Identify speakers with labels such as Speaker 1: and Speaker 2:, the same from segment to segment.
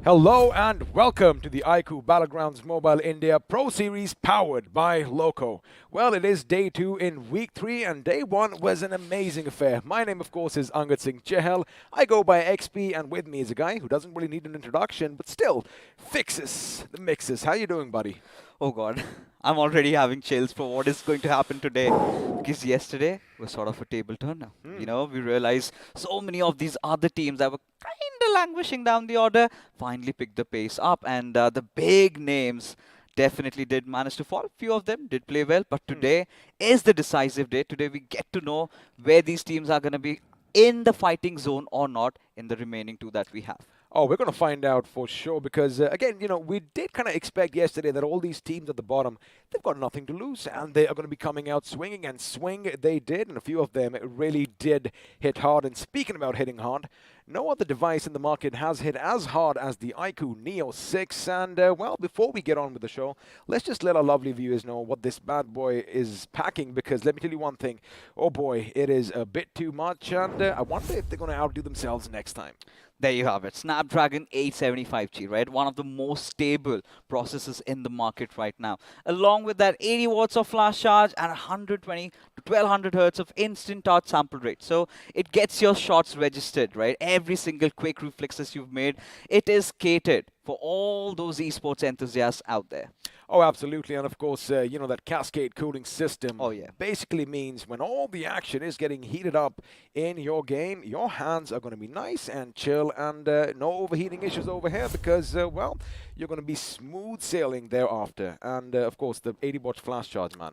Speaker 1: Hello and welcome to the iQOO Battlegrounds Mobile India Pro Series powered by Loco. Well, it is day 2 in week 3 and day 1 was an amazing affair. My name, of course, is Angad Singh Chahal. I go by XP and with me is a guy who doesn't really need an introduction but still fixes the mixes. How you doing, buddy?
Speaker 2: Oh God, I'm already having chills for what is going to happen today. Because yesterday was sort of a table turner. You know, we realized so many of these other teams that were kind of languishing down the order finally picked the pace up, and the big names definitely did manage to fall. Few of them did play well, but today is the decisive day. Today we get to know where these teams are going to be in the fighting zone or not in the remaining two that we have.
Speaker 1: Oh, we're going to find out for sure because, again, you know, we did kind of expect yesterday that all these teams at the bottom, they've got nothing to lose and they are going to be coming out swinging, and swing they did, and a few of them really did hit hard. And speaking about hitting hard, no other device in the market has hit as hard as the iQOO Neo 6. And, well, before we get on with the show, let's just let our lovely viewers know what this bad boy is packing, because let me tell you one thing. Oh, boy, it is a bit too much, and I wonder if they're going to outdo themselves next time.
Speaker 2: There you have it. Snapdragon 875G, right? One of the most stable processors in the market right now. Along with that 80 watts of flash charge and 120 to 1200 hertz of instant touch sample rate. So it gets your shots registered, right? Every single quick reflexes you've made, it is catered for all those esports enthusiasts out there.
Speaker 1: Oh, absolutely. And of course, you know, that cascade cooling system basically means when all the action is getting heated up in your game, your hands are going to be nice and chill, and no overheating issues over here because, well, you're going to be smooth sailing thereafter. And of course, the 80 watt flash charge, man.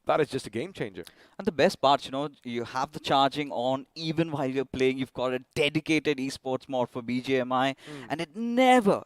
Speaker 1: That is just a game changer.
Speaker 2: And the best part, you know, you have the charging on even while you're playing. You've got a dedicated esports mod for BGMI, and it never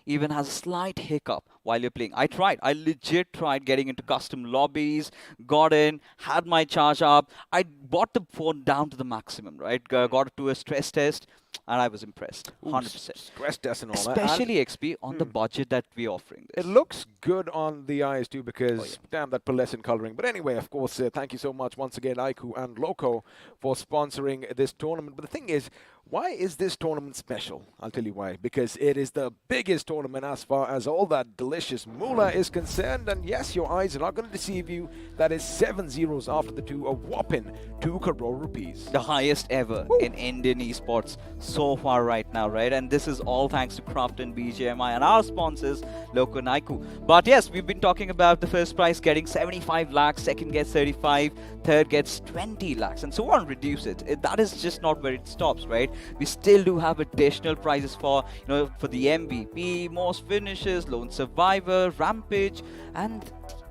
Speaker 2: even has a slight hiccup while you're playing. I legit tried getting into custom lobbies, got in, had my charge up. I brought the phone down to the maximum, right? Got it to a stress test, and I was impressed, 100%.
Speaker 1: Stress test and all that.
Speaker 2: Especially XP on the budget that we're offering this.
Speaker 1: It looks good on the eyes too because, damn, that pearlescent coloring. But anyway, of course, thank you so much once again, iQOO and Loco, for sponsoring this tournament. But the thing is, why is this tournament special? I'll tell you why. Because it is the biggest tournament as far as all that delicious moolah is concerned. And yes, your eyes are not going to deceive you. That is 7 zeros after the 2, a whopping 2 crore rupees.
Speaker 2: The highest ever in Indian esports so far right now, right? And this is all thanks to Craft and BGMI and our sponsors, Loco and iQOO. But yes, we've been talking about the first prize getting 75 lakhs, second gets 35, third gets 20 lakhs, and so on. Reduce it. That is just not where it stops, right? We still do have additional prizes for, you know, for the MVP, most finishes, lone survivor, rampage, and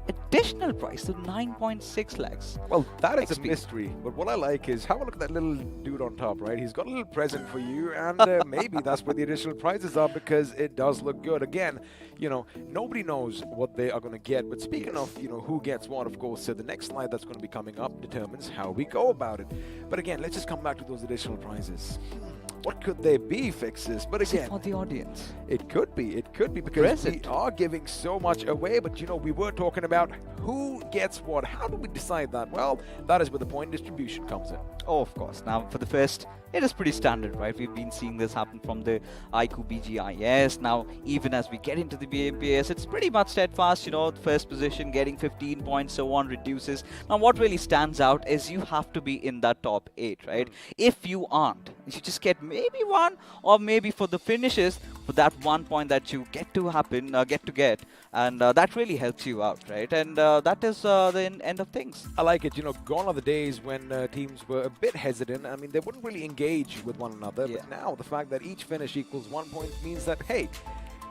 Speaker 2: additional price to 9.6 lakhs.
Speaker 1: Well, that is a mystery, but what I like is have a look at that little dude on top, right? He's got a little present for you, and maybe that's where the additional prizes are because it does look good. Again, you know, nobody knows what they are going to get, but speaking of, you know, who gets what, of course, the next slide that's going to be coming up determines how we go about it. But again, let's just come back to those additional prizes. What could they be, Fixes? But again,
Speaker 2: for the audience,
Speaker 1: it could be because we are giving so much away. But you know, we were talking about who gets what. How do we decide that? Well, that is where the point distribution comes in.
Speaker 2: Oh, of course. Now, for the first, it is pretty standard, right? We've been seeing this happen from the iQOO BGIS. Now, even as we get into the BMPS, it's pretty much steadfast. You know, the first position getting 15 points, so on, reduces. Now, what really stands out is you have to be in that top 8, right? If you aren't, you just get maybe 1, or maybe for the finishes, for that 1 point that you get to get, and that really helps you out, right? And that is the end of things.
Speaker 1: I like it. You know, gone are the days when teams were a bit hesitant. I mean, they wouldn't really engage with one another. But now the fact that each finish equals 1 point means that, hey,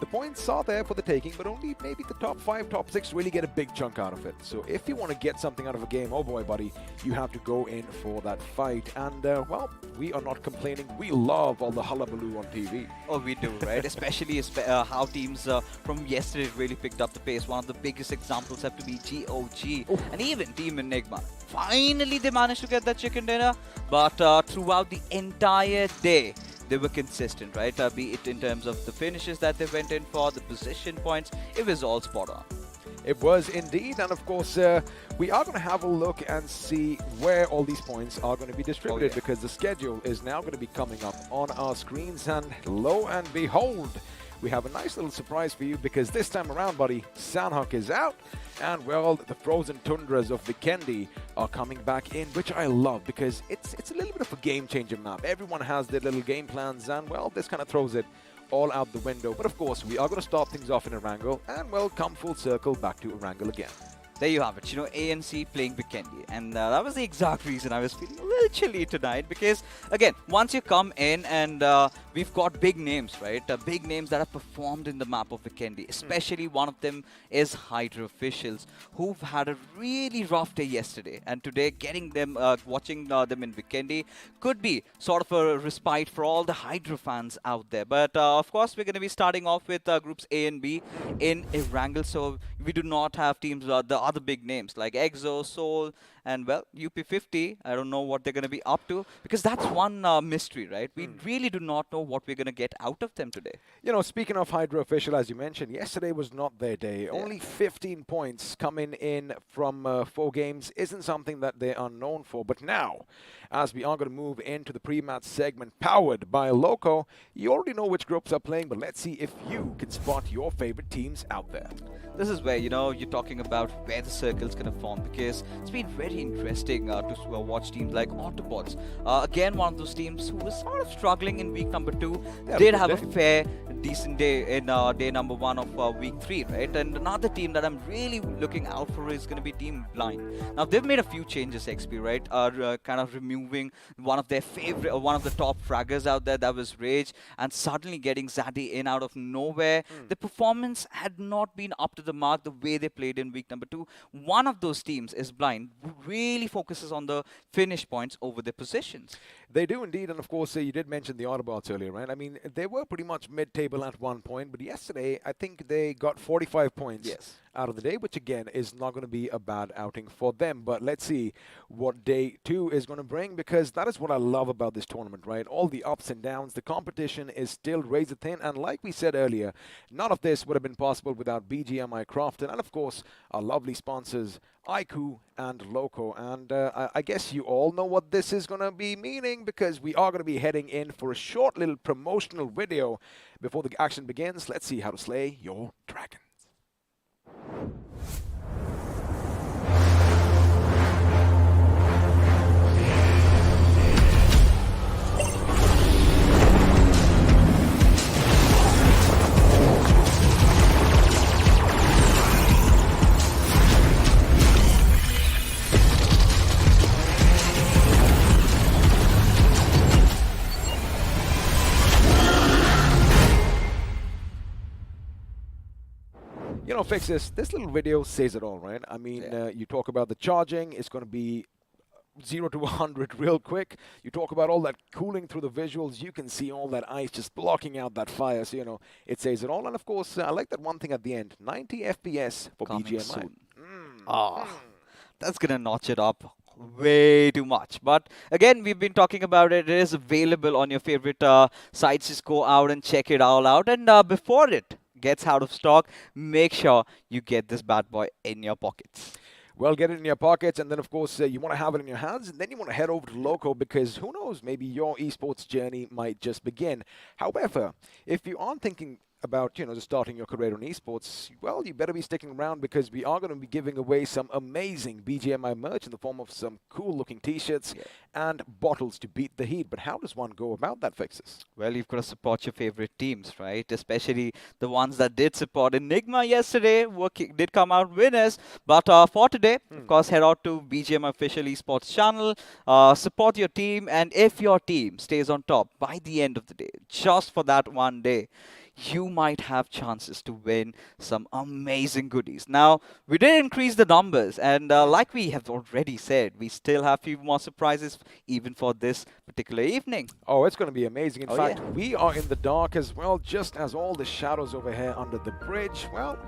Speaker 1: the points are there for the taking, but only maybe the top 5, top 6 really get a big chunk out of it. So if you want to get something out of a game, oh boy, buddy, you have to go in for that fight. And, well, we are not complaining. We love all the hullabaloo on TV.
Speaker 2: Oh, we do, right? Especially how teams from yesterday really picked up the pace. One of the biggest examples have to be GOG and even Team Enigma. Finally, they managed to get that chicken dinner, but throughout the entire day, they were consistent, right? Be it in terms of the finishes that they went in for, the position points, it was all spot on.
Speaker 1: It was indeed, and of course, we are going to have a look and see where all these points are going to be distributed because the schedule is now going to be coming up on our screens, and lo and behold, we have a nice little surprise for you because this time around, buddy, Sandhawk is out, and well, the frozen tundras of Vikendi are coming back in, which I love because it's a little bit of a game-changer map. Everyone has their little game plans, and well, this kind of throws it all out the window. But of course, we are going to start things off in Erangel, and we'll come full circle back to Erangel again.
Speaker 2: There you have it, you know, ANC playing Vikendi, and that was the exact reason I was feeling a little chilly tonight because, again, once you come in and we've got big names, right? Big names that have performed in the map of Vikendi, especially one of them is Hydra officials who've had a really rough day yesterday, and today getting them, watching them in Vikendi could be sort of a respite for all the Hydra fans out there. But of course, we're going to be starting off with groups A and B in Erangel, so we do not have teams, the other big names like Exo, Soul, and well, UP50. I don't know what they're going to be up to because that's one mystery, right? We really do not know what we're going to get out of them today.
Speaker 1: You know, speaking of Hydra official, as you mentioned, yesterday was not their day. Only 15 points coming in from 4 games isn't something that they are known for. But now, as we are going to move into the pre-match segment powered by Loco, you already know which groups are playing, but let's see if you can spot your favorite teams out there.
Speaker 2: This is where, you know, you're talking about where the circle's going to form because it's been very interesting to watch teams like Autobotz. Again, one of those teams who was sort of struggling in week number 2. Did have a fair, decent day in day number 1 of week 3, right? And another team that I'm really looking out for is going to be Team Blind. Now, they've made a few changes, XP, right? Kind of removing one of their favorite, one of the top fraggers out there, that was Rage, and suddenly getting Zaddy in out of nowhere. The performance had not been up to the mark the way they played in week number 2. One of those teams is Blind, who really focuses on the finish points over their positions.
Speaker 1: They do indeed, and of course, you did mention the Autobotz earlier, right? I mean, they were pretty much mid-table at one point, but yesterday, I think they got 45 points out of the day, which again is not going to be a bad outing for them. But let's see what day 2 is going to bring, because that is what I love about this tournament, right? All the ups and downs, the competition is still razor thin, and like we said earlier, none of this would have been possible without BGMI Crafton, and of course, our lovely sponsors, iQOO and Loco. And I guess you all know what this is going to be meaning, because we are going to be heading in for a short little promotional video before the action begins. Let's see how to slay your dragon. You know, Fixes, this little video says it all, right? I mean, you talk about the charging, it's going to be 0 to 100 real quick. You talk about all that cooling through the visuals. You can see all that ice just blocking out that fire. So, you know, it says it all. And, of course, I like that one thing at the end. 90 FPS for BGMI.
Speaker 2: Soon. That's going to notch it up way too much. But again, we've been talking about it. It is available on your favorite sites. Just go out and check it all out. And before it gets out of stock, make sure you get this bad boy in your pockets.
Speaker 1: Well, get it in your pockets, and then, of course, you want to have it in your hands, and then you want to head over to Loco, because who knows, maybe your esports journey might just begin. However, if you aren't thinking about, you know, just starting your career in esports, well, you better be sticking around, because we are going to be giving away some amazing BGMI merch in the form of some cool-looking t-shirts and bottles to beat the heat. But how does one go about that, Fixes?
Speaker 2: Well, you've got to support your favorite teams, right? Especially the ones that did support Enigma yesterday, did come out winners. But for today, of course, head out to BGMI official esports channel, support your team, and if your team stays on top by the end of the day, just for that one day, you might have chances to win some amazing goodies. Now, we did increase the numbers, and like we have already said, we still have a few more surprises even for this particular evening.
Speaker 1: Oh, it's going to be amazing. In fact, we are in the dark as well, just as all the shadows over here under the bridge. Well,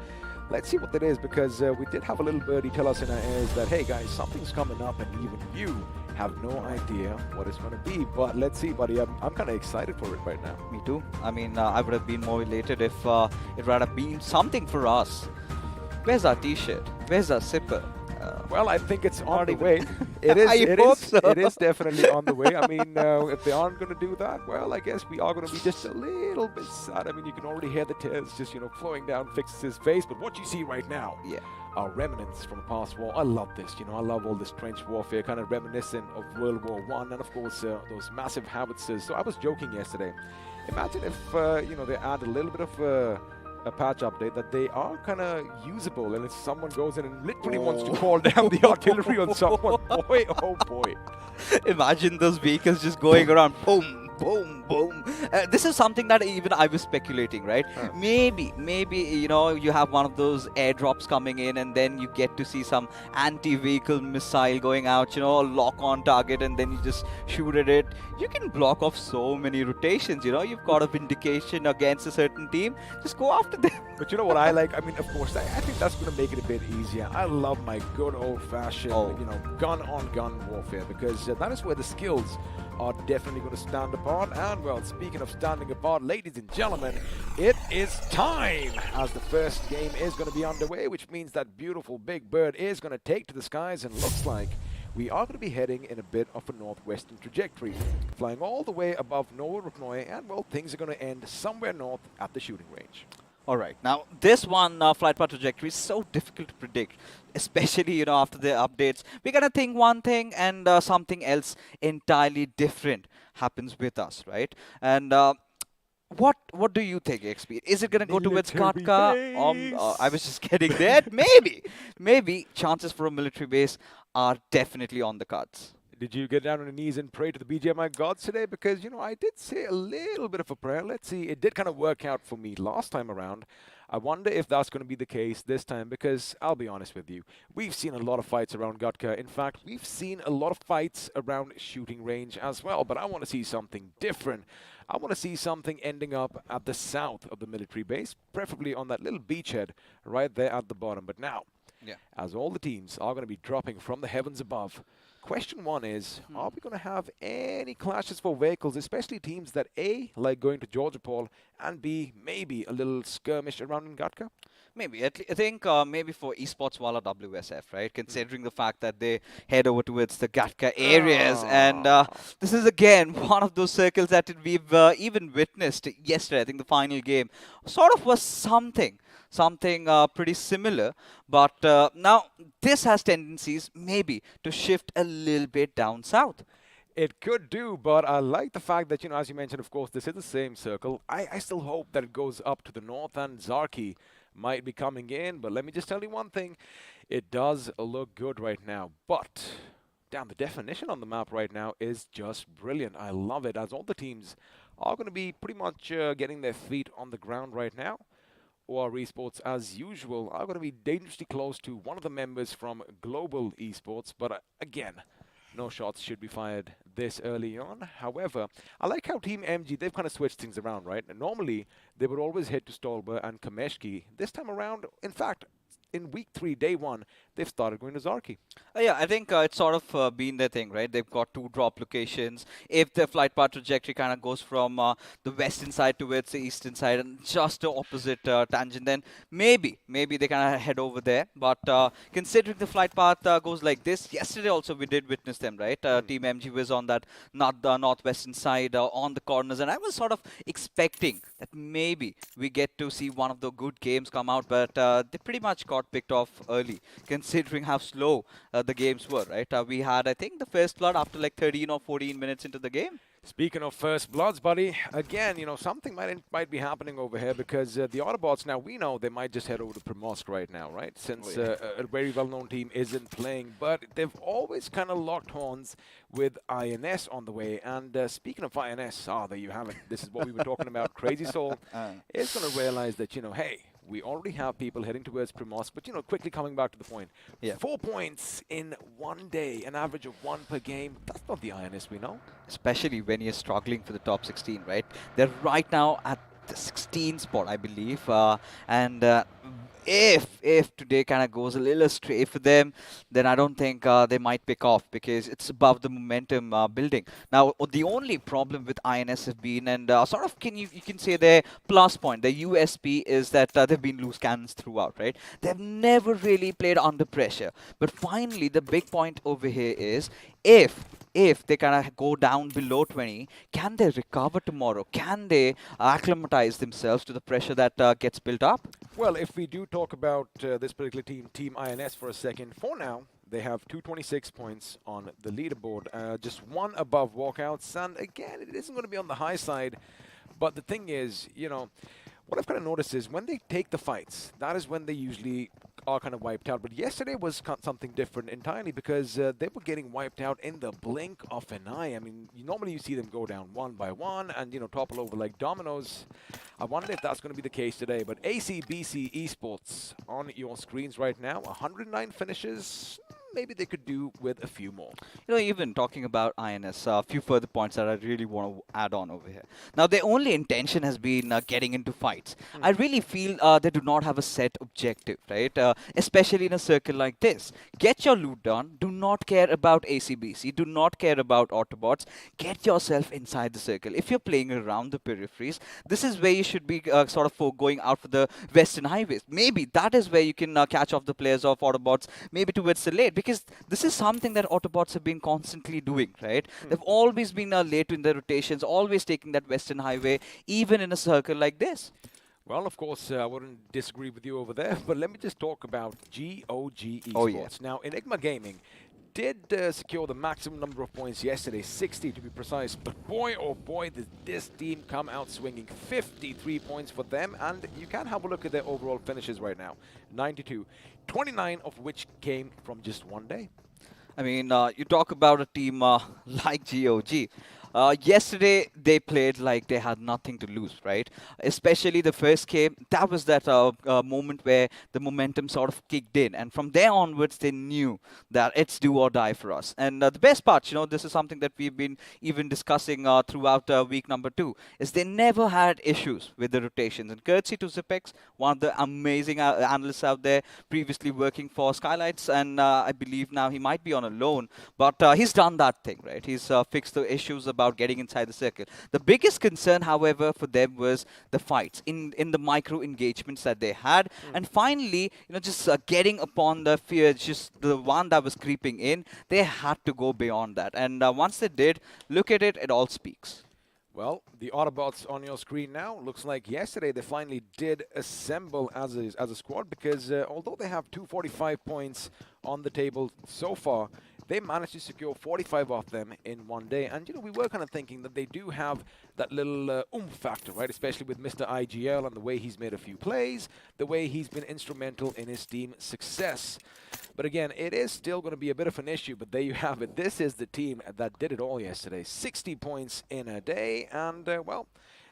Speaker 1: let's see what that is, because we did have a little birdie tell us in our ears that, hey guys, something's coming up, and even you have no idea what it's going to be. But let's see, buddy. I'm kind of excited for it right now.
Speaker 2: Me too. I mean, I would have been more elated if it would have been something for us. Where's our t-shirt? Where's our zipper?
Speaker 1: Well, I think it's on
Speaker 2: Not
Speaker 1: the
Speaker 2: even-
Speaker 1: way. It is.
Speaker 2: I
Speaker 1: It
Speaker 2: hope
Speaker 1: is.
Speaker 2: so.
Speaker 1: It is definitely on the way. I mean, if they aren't going to do that, well, I guess we are going to be just a little bit sad. I mean, you can already hear the tears just flowing down Fix's face. But what you see right now
Speaker 2: Yeah.
Speaker 1: are remnants from a past war. I love this. I love all this trench warfare, kind of reminiscent of World War One, and of course those massive howitzers. So I was joking yesterday. Imagine if they add a little bit of a patch update that they are kind of usable, and if someone goes in and literally wants to call down the artillery on someone, boy, oh boy.
Speaker 2: Imagine those vehicles just going around, boom, boom, boom. This is something that even I was speculating, right? Maybe, you have one of those airdrops coming in, and then you get to see some anti-vehicle missile going out, lock on target, and then you just shoot at it. You can block off so many rotations, you've got a vindication against a certain team. Just go after them.
Speaker 1: But you know what I like? I mean, of course, I think that's going to make it a bit easier. I love my good old-fashioned, gun-on-gun warfare, because that is where the skills are definitely going to stand apart. And, well, speaking of standing apart, ladies and gentlemen, it is time as the first game is going to be underway, which means that beautiful big bird is going to take to the skies, and looks like we are going to be heading in a bit of a northwestern trajectory, flying all the way above Norway, and, well, things are going to end somewhere north at the shooting range.
Speaker 2: All right. Now, this one flight path trajectory is so difficult to predict, especially, after the updates. We're going to think one thing and something else entirely different happens with us, right? And what do you think, XP? Is it going to go towards Katka? I was just getting there. Maybe chances for a military base are definitely on the cards.
Speaker 1: Did you get down on your knees and pray to the BGMI gods today? Because, I did say a little bit of a prayer. Let's see. It did kind of work out for me last time around. I wonder if that's going to be the case this time, because I'll be honest with you. We've seen a lot of fights around Gatka. In fact, we've seen a lot of fights around shooting range as well. But I want to see something different. I want to see something ending up at the south of the military base, preferably on that little beachhead right there at the bottom. But now, as all the teams are going to be dropping from the heavens above, question one is, are we going to have any clashes for vehicles, especially teams that A, like going to Georgia Paul, and B, maybe a little skirmish around in Gatka?
Speaker 2: Maybe. I think maybe for Esports Wala WSF, right? Considering the fact that they head over towards the Gatka areas. And this is, again, one of those circles that we've even witnessed yesterday. I think the final game sort of was something pretty similar. But now this has tendencies maybe to shift a little bit down south.
Speaker 1: It could do, but I like the fact that, as you mentioned, of course, this is the same circle. I still hope that it goes up to the north, and Zarki might be coming in. But let me just tell you one thing. It does look good right now. But, damn, the definition on the map right now is just brilliant. I love it, as all the teams are going to be pretty much getting their feet on the ground right now. OR Esports, as usual, are going to be dangerously close to one of the members from Global Esports. But again, no shots should be fired this early on. However, I like how Team MG, they've kind of switched things around, right? And normally, they would always head to Stolber and Kameshki. This time around, in fact, in week 3, day 1, they've started going to Zarki.
Speaker 2: Yeah, I think it's sort of been their thing, right? They've got 2 drop locations. If the flight path trajectory kind of goes from the western side towards the eastern side and just the opposite tangent, then maybe they kind of head over there. But considering the flight path goes like this, yesterday also we did witness them, right? Team MG was on that northwestern side on the corners, and I was sort of expecting that maybe we get to see one of the good games come out, but they pretty much got picked off early, considering how slow the games were, right? We had, I think, the first blood after like 13 or 14 minutes into the game.
Speaker 1: Speaking of first bloods, buddy, again, something might be happening over here, because the Autobotz, now we know they might just head over to Primorsk right now, right? Since a very well-known team isn't playing, but they've always kind of locked horns with INS on the way. And speaking of INS, there you have it. This is what we were talking about. Crazy Soul is going to realize that, hey, we already have people heading towards Primorsk, but, quickly coming back to the point. 4 points in one day, an average of 1 per game. That's not the INS we know.
Speaker 2: Especially when you're struggling for the top 16, right? They're right now at the 16th spot, I believe. And if today kind of goes a little astray for them, then I don't think they might pick off because it's above the momentum building. Now, the only problem with INS has been, and sort of you can say their plus point, their USP is that they've been loose cannons throughout, right? They've never really played under pressure. But finally, the big point over here is if they kind of go down below 20, can they recover tomorrow? Can they acclimatize themselves to the pressure that gets built up?
Speaker 1: Well, if we do talk about this particular team, Team INS, for a second, for now, they have 226 points on the leaderboard, just one above Walkouts, and again, it isn't going to be on the high side, but the thing is, you know, what I've kind of noticed is when they take the fights, that is when they usually are kind of wiped out. But yesterday was something different entirely because they were getting wiped out in the blink of an eye. I mean, normally you see them go down one by one and, you know, topple over like dominoes. I wonder if that's going to be the case today. But ACBC Esports on your screens right now, 109 finishes. Maybe they could do with a few more.
Speaker 2: You know, even talking about INS, a few further points that I really want to add on over here. Now, their only intention has been getting into fights. I really feel they do not have a set objective, right? Especially in a circle like this. Get your loot done. Do not care about ACBC. Do not care about Autobotz. Get yourself inside the circle. If you're playing around the peripheries, this is where you should be sort of going out for the western highways. Maybe that is where you can catch off the players of Autobotz, maybe towards the late. Because this is something that Autobotz have been constantly doing, right? They've always been late in their rotations, always taking that western highway, even in a circle like this.
Speaker 1: Well, of course, I wouldn't disagree with you over there, but let me just talk about GOG Esports.
Speaker 2: Oh, yeah.
Speaker 1: Now, Enigma Gaming did secure the maximum number of points yesterday, 60 to be precise, but boy, oh boy, did this team come out swinging. 53 points for them, and you can have a look at their overall finishes right now. 92, 29 of which came from just one day.
Speaker 2: I mean, you talk about a team like GOG. Yesterday, they played like they had nothing to lose, right? Especially the first game, that was that moment where the momentum sort of kicked in. And from there onwards, they knew that it's do or die for us. And the best part, you know, this is something that we've been even discussing throughout week number 2, is they never had issues with the rotations. And courtesy to Zipex, one of the amazing analysts out there, previously working for Skylights, and I believe now he might be on a loan, but he's done that thing, right? He's fixed the issues about getting inside the circle. The biggest concern, however, for them was the fights in the micro engagements that they had, and finally, you know, just getting upon the fear, just the one that was creeping in. They had to go beyond that, and once they did, look at it, it all speaks.
Speaker 1: Well, the Autobotz on your screen now, looks like yesterday they finally did assemble as a squad because although they have 245 points on the table so far, they managed to secure 45 of them in one day. And, you know, we were kind of thinking that they do have that little oomph factor, right? Especially with Mr. IGL and the way he's made a few plays, the way he's been instrumental in his team's success. But again, it is still going to be a bit of an issue, but there you have it. This is the team that did it all yesterday. 60 points in a day, and, well,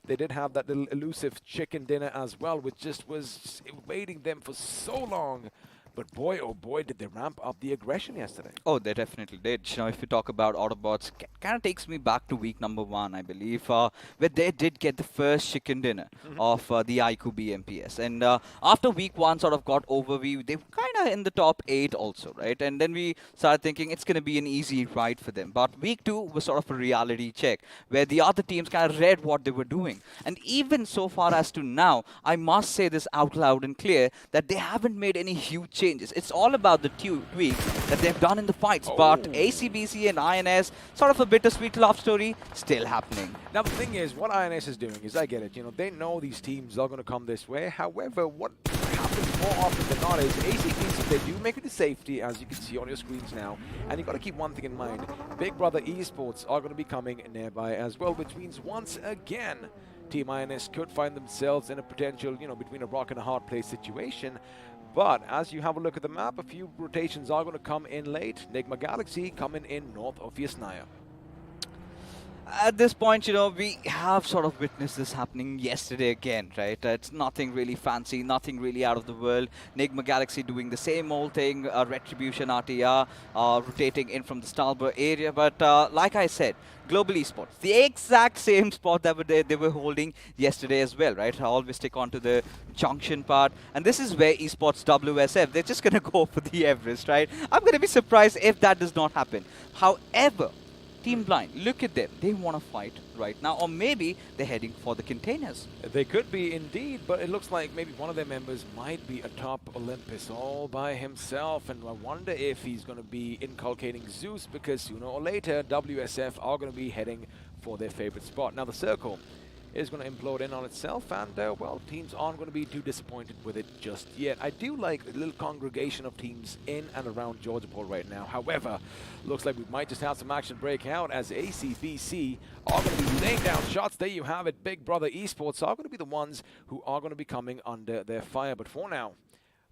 Speaker 1: they did have that little elusive chicken dinner as well, which just was waiting them for so long. But boy, oh boy, did they ramp up the aggression yesterday.
Speaker 2: Oh, they definitely did. You know, if you talk about Autobotz, kind of takes me back to week number 1, I believe, where they did get the first chicken dinner of the iQOO BMPS. And after week 1 sort of got over, they were kind of in the top 8 also, right? And then we started thinking it's going to be an easy ride for them. But week 2 was sort of a reality check, where the other teams kind of read what they were doing. And even so far as to now, I must say this out loud and clear, that they haven't made any huge changes. It's all about the tweaks that they've done in the fights, but ACBC and INS, sort of a bittersweet love story, still happening.
Speaker 1: Now the thing is, what INS is doing is, I get it, you know, they know these teams are going to come this way. However, what happens more often than not is ACBC, they do make it to safety, as you can see on your screens now, and you've got to keep one thing in mind. Big Brother Esports are going to be coming nearby as well, which means once again, Team INS could find themselves in a potential, you know, between a rock and a hard place situation. But as you have a look at the map, a few rotations are going to come in late. Nigma Galaxy coming in north of Yasnaya.
Speaker 2: At this point, we have sort of witnessed this happening yesterday again, right? It's nothing really fancy, nothing really out of the world. Nigma Galaxy doing the same old thing, Retribution RTR rotating in from the starboard area. But like I said, Global Esports, the exact same spot that they were holding yesterday as well, right? I always stick on to the junction part. And this is where Esports WSF, they're just going to go for the Everest, right? I'm going to be surprised if that does not happen. However, Team Blind, look at them. They want to fight right now, or maybe they're heading for the containers.
Speaker 1: They could be indeed, but it looks like maybe one of their members might be atop Olympus all by himself, and I wonder if he's going to be inculcating Zeus, because sooner or later WSF are going to be heading for their favorite spot. Now the circle is going to implode in on itself, and well, teams aren't going to be too disappointed with it just yet. I do like a little congregation of teams in and around Georgiapol right now. However, looks like we might just have some action break out as ACBC are going to be laying down shots. There you have it. Big Brother Esports are going to be the ones who are going to be coming under their fire. But for now,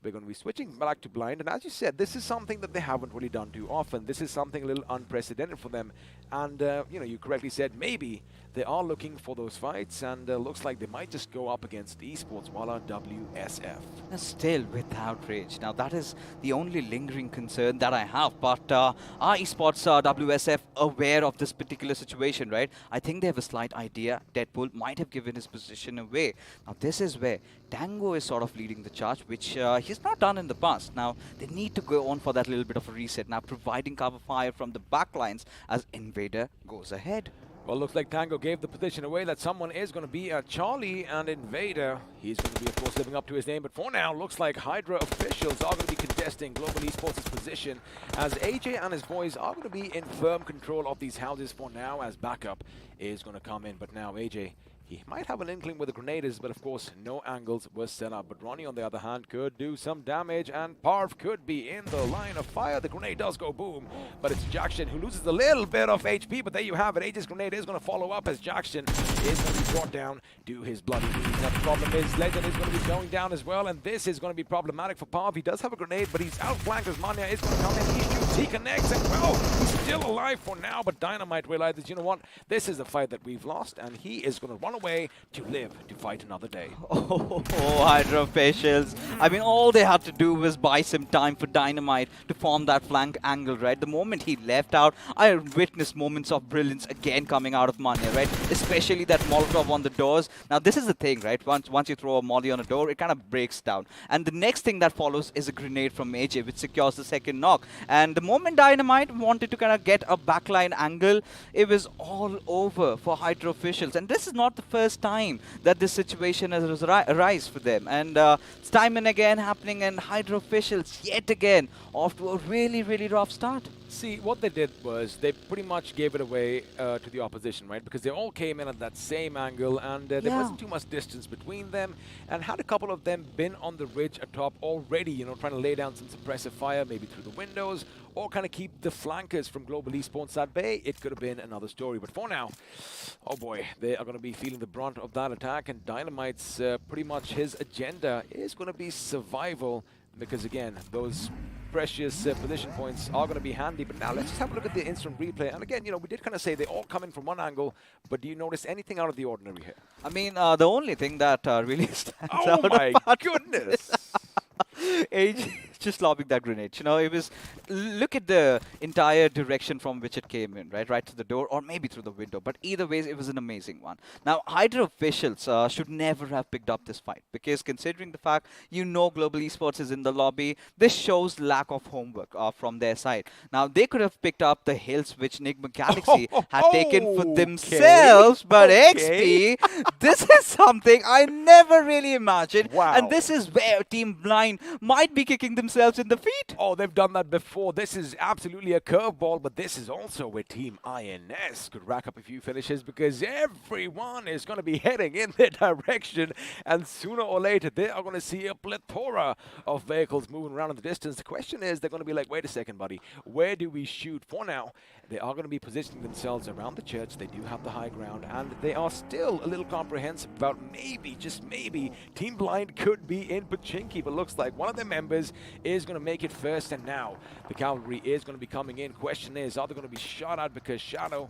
Speaker 1: we're going to be switching back to Blind, and as you said, this is something that they haven't really done too often. This is something a little unprecedented for them, and you correctly said maybe they are looking for those fights, and looks like they might just go up against Esports while on WSF.
Speaker 2: Still with outrage. Now that is the only lingering concern that I have, but are Esports WSF aware of this particular situation, right? I think they have a slight idea. Deadpool might have given his position away. Now this is where Tango is sort of leading the charge, which he's not done in the past. Now they need to go on for that little bit of a reset, now providing cover fire from the backlines as Invader goes ahead.
Speaker 1: Well, looks like Tango gave the position away that someone is going to be Charlie, and Invader, he's going to be, of course, living up to his name. But for now, looks like Hydra officials are going to be contesting Global Esports' position, as AJ and his boys are going to be in firm control of these houses for now, as backup is going to come in. But now AJ, he might have an inkling where the grenades, but of course, no angles were set up. But Ronnie, on the other hand, could do some damage, and Parv could be in the line of fire. The grenade does go boom, but it's Jackson who loses a little bit of HP, but there you have it. AJ's grenade is going to follow up as Jackson is going to be brought down to his bloody knees. Now, the problem is Legend is going to be going down as well, and this is going to be problematic for Parv. He does have a grenade, but he's outflanked as Mania is going to come in. He shoots, he connects, and well, he's still alive for now, but Dynamite realizes, you know what, this is a fight that we've lost, and he is going to run away to live to fight another day.
Speaker 2: Oh, Hydra officials. I mean, all they had to do was buy some time for Dynamite to form that flank angle, right? The moment he left out, I witnessed moments of brilliance again coming out of Mania, right? Especially that Molotov on the doors. Now, this is the thing, right? Once you throw a molly on a door, it kind of breaks down. And the next thing that follows is a grenade from AJ, which secures the second knock. And the moment Dynamite wanted to kind of get a backline angle, it was all over for Hydra officials. And this is not the first time that this situation has arise for them, and it's time and again happening, and Hydra officials yet again off to a really, really rough start.
Speaker 1: See, what they did was they pretty much gave it away to the opposition, right? Because they all came in at that same angle, and there wasn't too much distance between them. And had a couple of them been on the ridge atop already, trying to lay down some suppressive fire, maybe through the windows, or kind of keep the flankers from Global Esports at bay, it could have been another story. But for now, oh boy, they are going to be feeling the brunt of that attack, and Dynamite's pretty much his agenda is going to be survival, because again, those precious position points are going to be handy. But now let's just have a look at the instant replay. And again, we did kind of say they all come in from one angle, but do you notice anything out of the ordinary here?
Speaker 2: I mean, the only thing that really stands out.
Speaker 1: Oh my goodness!
Speaker 2: AJ just lobbing that grenade. It was, look at the entire direction from which it came in, right to the door, or maybe through the window. But either way, it was an amazing one. Now, Hydra officials should never have picked up this fight, because considering the fact Global Esports is in the lobby, this shows lack of homework from their side. Now, they could have picked up the hills which Nigma Galaxy had taken for themselves, but XP, this is something I never really imagined.
Speaker 1: Wow.
Speaker 2: And this is where Team Blind might be kicking themselves in the feet.
Speaker 1: Oh, they've done that before. This is absolutely a curveball, but this is also where Team INS could rack up a few finishes, because everyone is going to be heading in their direction, and sooner or later they are going to see a plethora of vehicles moving around in the distance. The question is, they're going to be like, wait a second, buddy, where do we shoot? For now, they are going to be positioning themselves around the church. They do have the high ground, and they are still a little comprehensive about maybe, just maybe, Team Blind could be in Pachinki, but looks like one of their members is going to make it first, and now the cavalry is going to be coming in. Question is, are they going to be shot at, because Shadow,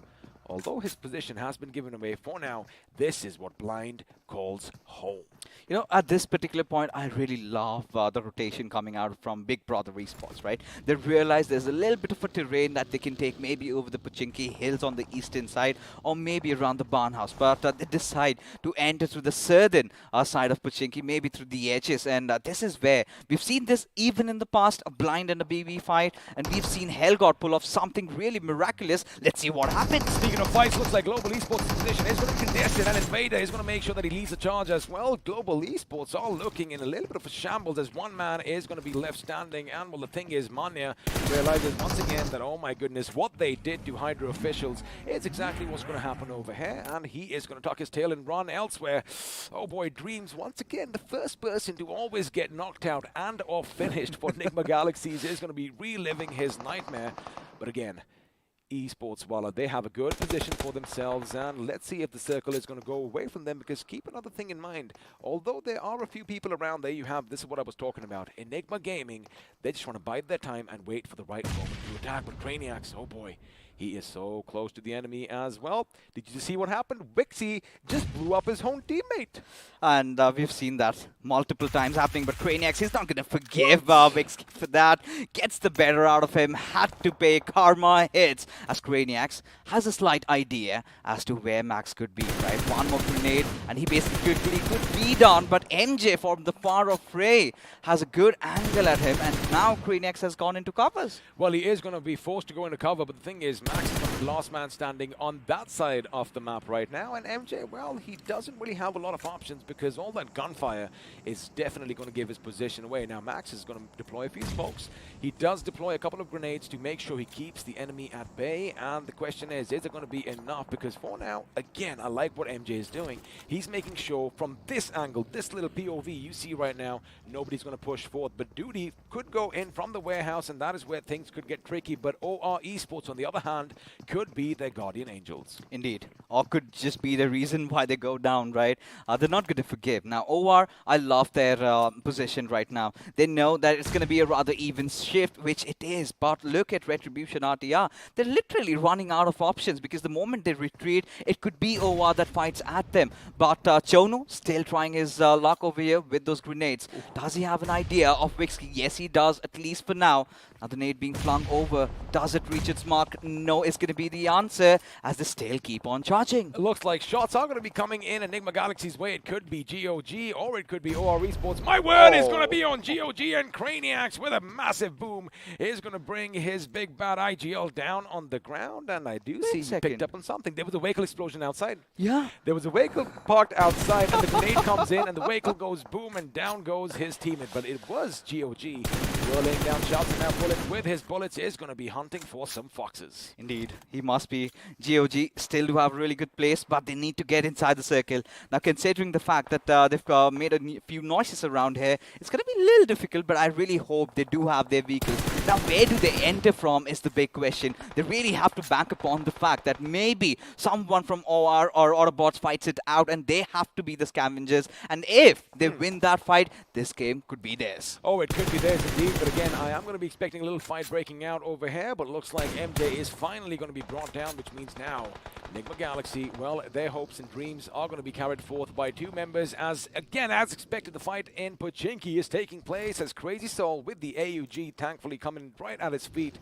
Speaker 1: although his position has been given away for now, this is what Blind calls home.
Speaker 2: You know, at this particular point, I really love the rotation coming out from Big Brother Esports, right? They realize there's a little bit of a terrain that they can take maybe over the Pochinki Hills on the eastern side or maybe around the Barnhouse. But they decide to enter through the southern side of Pochinki, maybe through the edges. And this is where we've seen this even in the past, a Blind and a BB fight. And we've seen Hellgod pull off something really miraculous. Let's see what happens.
Speaker 1: Speaking of fights, looks like Global Esports' position is going to be contested, and Invader is going to make sure that he leads the charge as well. Global Esports are looking in a little bit of a shambles as one man is going to be left standing, and well, the thing is, Manya realizes once again that, oh my goodness, what they did to Hydra officials is exactly what's going to happen over here, and he is going to tuck his tail and run elsewhere. Oh boy, Dreams, once again, the first person to always get knocked out and or finished for Enigma Galaxies is going to be reliving his nightmare. But again, Esports, Walla, they have a good position for themselves, and let's see if the circle is going to go away from them, because keep another thing in mind. Although there are a few people around there, you have, this is what I was talking about, Enigma Gaming, they just want to bide their time and wait for the right moment to attack. But Craniacs, oh boy, he is so close to the enemy as well. Did you see what happened? Wixie just blew up his own teammate.
Speaker 2: And we've seen that multiple times happening, but Craniacs, he's not going to forgive Wixie for that. Gets the better out of him, had to pay. Karma hits, as Craniacs has a slight idea as to where Max could be, right? One more grenade, and he basically could be done, but MJ from the far off Ray has a good angle at him, and now Craniacs has gone into covers.
Speaker 1: Well, he is going to be forced to go into cover, but the thing is, Max is the last man standing on that side of the map right now, and MJ, well, he doesn't really have a lot of options because all that gunfire is definitely going to give his position away. Now, Max is going to deploy a few smokes. He does deploy a couple of grenades to make sure he keeps the enemy at bay, and the question is it going to be enough? Because for now, again, I like what MJ is doing. He's making sure from this angle, this little POV you see right now, nobody's going to push forth, but Duty could go in from the warehouse, and that is where things could get tricky. But OR Esports, on the other hand, could be their guardian angels.
Speaker 2: Indeed. Or could just be the reason why they go down, right? They're not going to forgive. Now, OR, I love their position right now. They know that it's going to be a rather even shift, which it is. But look at Retribution RTR. They're literally running out of options, because the moment they retreat, it could be OR that fights at them. But Chono still trying his luck over here with those grenades. Does he have an idea of Wixie? Yes, he does, at least for now. Now the nade being flung over. Does it reach its mark? No, it's going to be the answer, as they still keep on charging.
Speaker 1: It looks like shots are going to be coming in Enigma Galaxy's way. It could be GOG, or it could be OR Esports. My word is going to be on GOG, and Craniacs with a massive boom is going to bring his big bad IGL down on the ground, and I do see he picked up on something. There was a vehicle explosion outside.
Speaker 2: Yeah.
Speaker 1: There was a vehicle parked outside, and the grenade comes in, and the vehicle goes boom, and down goes his teammate. But it was GOG. Whirling down shots, and now Bullet with his bullets is going to be hunting for some foxes.
Speaker 2: Indeed, he must be. GOG still do have a really good place, but they need to get inside the circle. Now, considering the fact that they've made a few noises around here, it's going to be a little difficult, but I really hope they do have their vehicles. Now, where do they enter from is the big question. They really have to bank upon the fact that maybe someone from OR or Autobotz fights it out, and they have to be the scavengers. And if they win that fight, this game could be theirs.
Speaker 1: Oh, it could be theirs indeed, but again, I am going to be expecting a little fight breaking out over here, but it looks like MJ is finally going to be brought down, which means now Enigma Galaxy, well, their hopes and dreams are going to be carried forth by two members, as, again, as expected, the fight in Pochinki is taking place, as Crazy Soul with the AUG thankfully coming right at his feet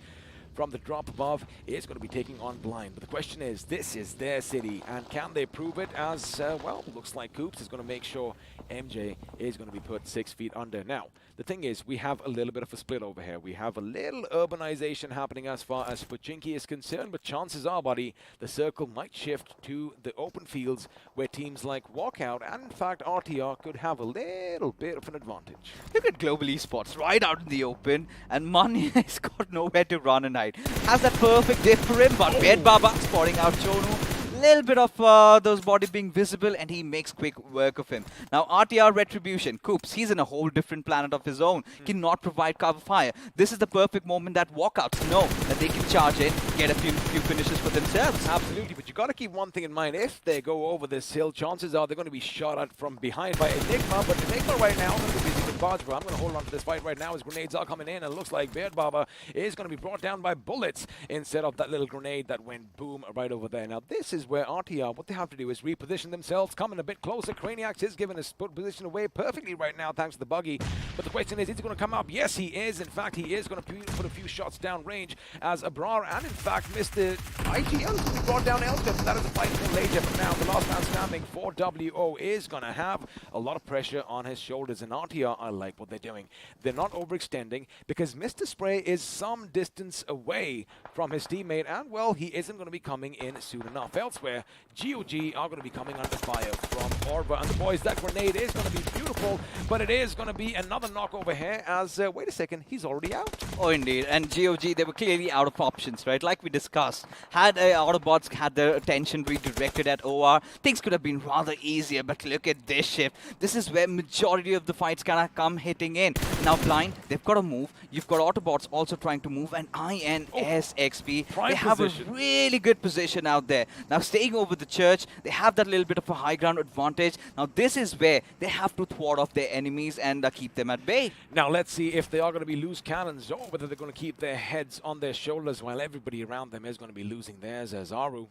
Speaker 1: from the drop above is going to be taking on Blind. But the question is, this is their city, and can they prove it? As, well, looks like Coops is going to make sure MJ is going to be put 6 feet under. Now, the thing is, we have a little bit of a split over here. We have a little urbanization happening as far as Pochinki is concerned, but chances are, buddy, the circle might shift to the open fields where teams like Walkout and, in fact, RTR could have a little bit of an advantage.
Speaker 2: Look at Global Esports right out in the open, and Manya has got nowhere to run and hide. Has that perfect diff for him, but Bed Baba spotting out Chono. little bit of those body being visible, and he makes quick work of him. Now RTR Retribution, Coops, he's in a whole different planet of his own, cannot provide cover fire. This is the perfect moment that Walkouts know that they can charge in, get a few finishes for themselves.
Speaker 1: Absolutely, but you got to keep one thing in mind. If they go over this hill, chances are they're going to be shot at from behind by Enigma, but Enigma right now is going to be busy with Barge, but I'm going to hold on to this fight right now as grenades are coming in, and it looks like Beard Barber is going to be brought down by bullets instead of that little grenade that went boom right over there. Now this is where RTR, what they have to do is reposition themselves, coming a bit closer. Craniacs is giving his position away perfectly right now thanks to the buggy, but the question is he going to come up? Yes, he is. In fact, he is going to put a few shots down range as Abrar, and in fact Mr. IGL is going to be brought down elsewhere, but that is a fight for later. But now the last man standing for WO is going to have a lot of pressure on his shoulders, and RTR, I like what they're doing. They're not overextending because Mr. Spray is some distance away from his teammate, and well, he isn't going to be coming in soon enough. Elsewhere, GOG are going to be coming under fire from Orba, and the boys, that grenade is going to be beautiful, but it is going to be another knock over here as, wait a second, he's already out.
Speaker 2: Oh, indeed. And GOG, they were clearly out of options, right? Like we discussed, had Autobotz had their attention redirected at OR, things could have been rather easier, but look at this shift. This is where majority of the fights kind of come hitting in. Now Blind, they've got to move. You've got Autobotz also trying to move, and INSXP, they have a really good position out there. Now staying over the church, they have that little bit of a high ground advantage. Now this is where they have to thwart off their enemies and keep them at bay.
Speaker 1: Now let's see if they are going to be loose cannons or whether they're going to keep their heads on their shoulders while everybody around them is going to be losing theirs. As Aru,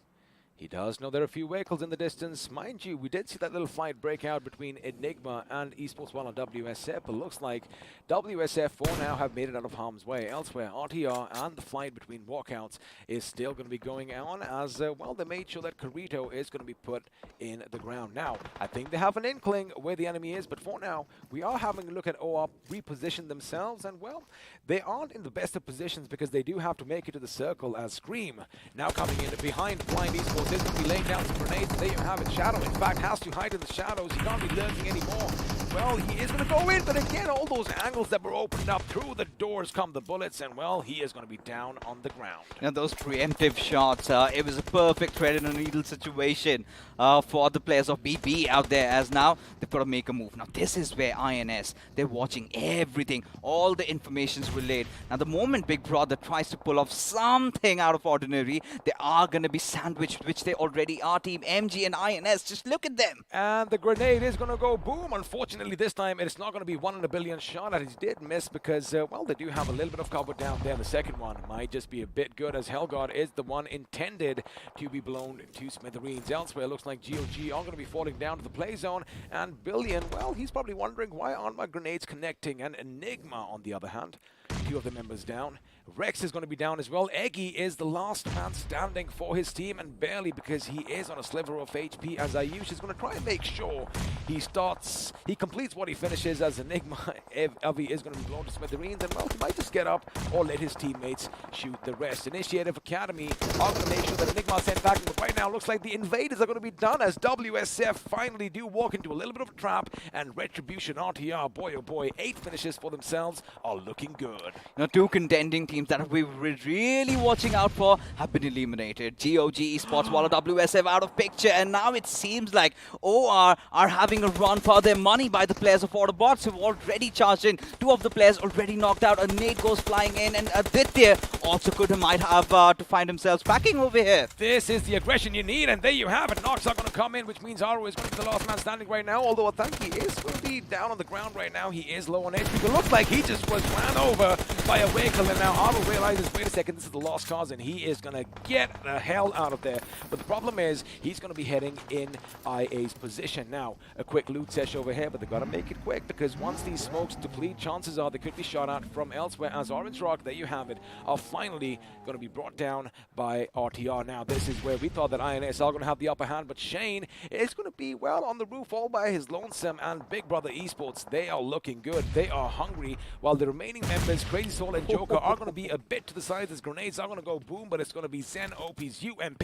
Speaker 1: he does know there are a few vehicles in the distance. Mind you, we did see that little fight break out between Enigma and Esports 1 on WSF, but looks like WSF for now have made it out of harm's way. Elsewhere, RTR and the fight between Walkouts is still going to be going on as, well, they made sure that Carito is going to be put in the ground. Now, I think they have an inkling where the enemy is, but for now, we are having a look at OR reposition themselves, and, well, they aren't in the best of positions because they do have to make it to the circle as Scream now coming in behind Blind Esports. Is going to be laying down some grenades. There you have it. Shadow, in fact, has to hide in the shadows. He can't be lurking anymore. Well, he is going to go in, but again, all those angles that were opened up, through the doors come the bullets, and, well, he is going to be down on the ground.
Speaker 2: Now, those preemptive shots, it was a perfect thread in a needle situation for the players of BB out there, as now they've got to make a move. Now, this is where INS, they're watching everything, all the information's relayed. Now, the moment Big Brother tries to pull off something out of ordinary, they are going to be sandwiched, which they already are. Team MG and INS, just look at them.
Speaker 1: And the grenade is going to go boom. Unfortunately, this time it's not going to be 1 in a billion shot, and he did miss because, well, they do have a little bit of cover down there. The second one might just be a bit good as Hellgod is the one intended to be blown to smithereens. Elsewhere, it looks like GOG are going to be falling down to the play zone, and Billion, well, he's probably wondering why aren't my grenades connecting, and Enigma, on the other hand, 2 of the members down. Rex is going to be down as well. Eggy is the last man standing for his team, and barely because he is on a sliver of HP as Ayush is going to try and make sure he completes what he finishes as Enigma. Avi is going to be blown to smithereens, and well, he might just get up or let his teammates shoot the rest. Initiative Academy are going to make sure that Enigma is sent back, but right now looks like the invaders are going to be done as WSF finally do walk into a little bit of a trap, and Retribution RTR, boy oh boy, 8 finishes for themselves are looking good.
Speaker 2: Now, 2 contending teams that we were really watching out for have been eliminated. GOG Esports, while WSF out of picture, and now it seems like OR are having a run for their money by the players of Autobotz who've already charged in. 2 of the players already knocked out. A nade goes flying in, and Aditya also might have to find himself backing over here.
Speaker 1: This is the aggression you need, and there you have it. Knocks are going to come in, which means Aru is going to be the last man standing right now, although I think he is going to be down on the ground right now. He is low on HP. It looks like he just was ran over by a vehicle, and now Aru realizes, wait a second, this is the lost cause, and he is going to get the hell out of there. But the problem is, he's going to be heading in IA's position. Now, a quick loot sesh over here, but they've got to make it quick, because once these smokes deplete, chances are they could be shot at from elsewhere, as Orange Rock, there you have it, are finally going to be brought down by RTR. Now, this is where we thought that INS are going to have the upper hand, but Shane is going to be, well, on the roof all by his lonesome, and Big Brother Esports, they are looking good. They are hungry, while the remaining members, Crazy Soul and Joker, are going to be a bit to the side. His grenades are going to go boom, but it's going to be Zen OP's UMP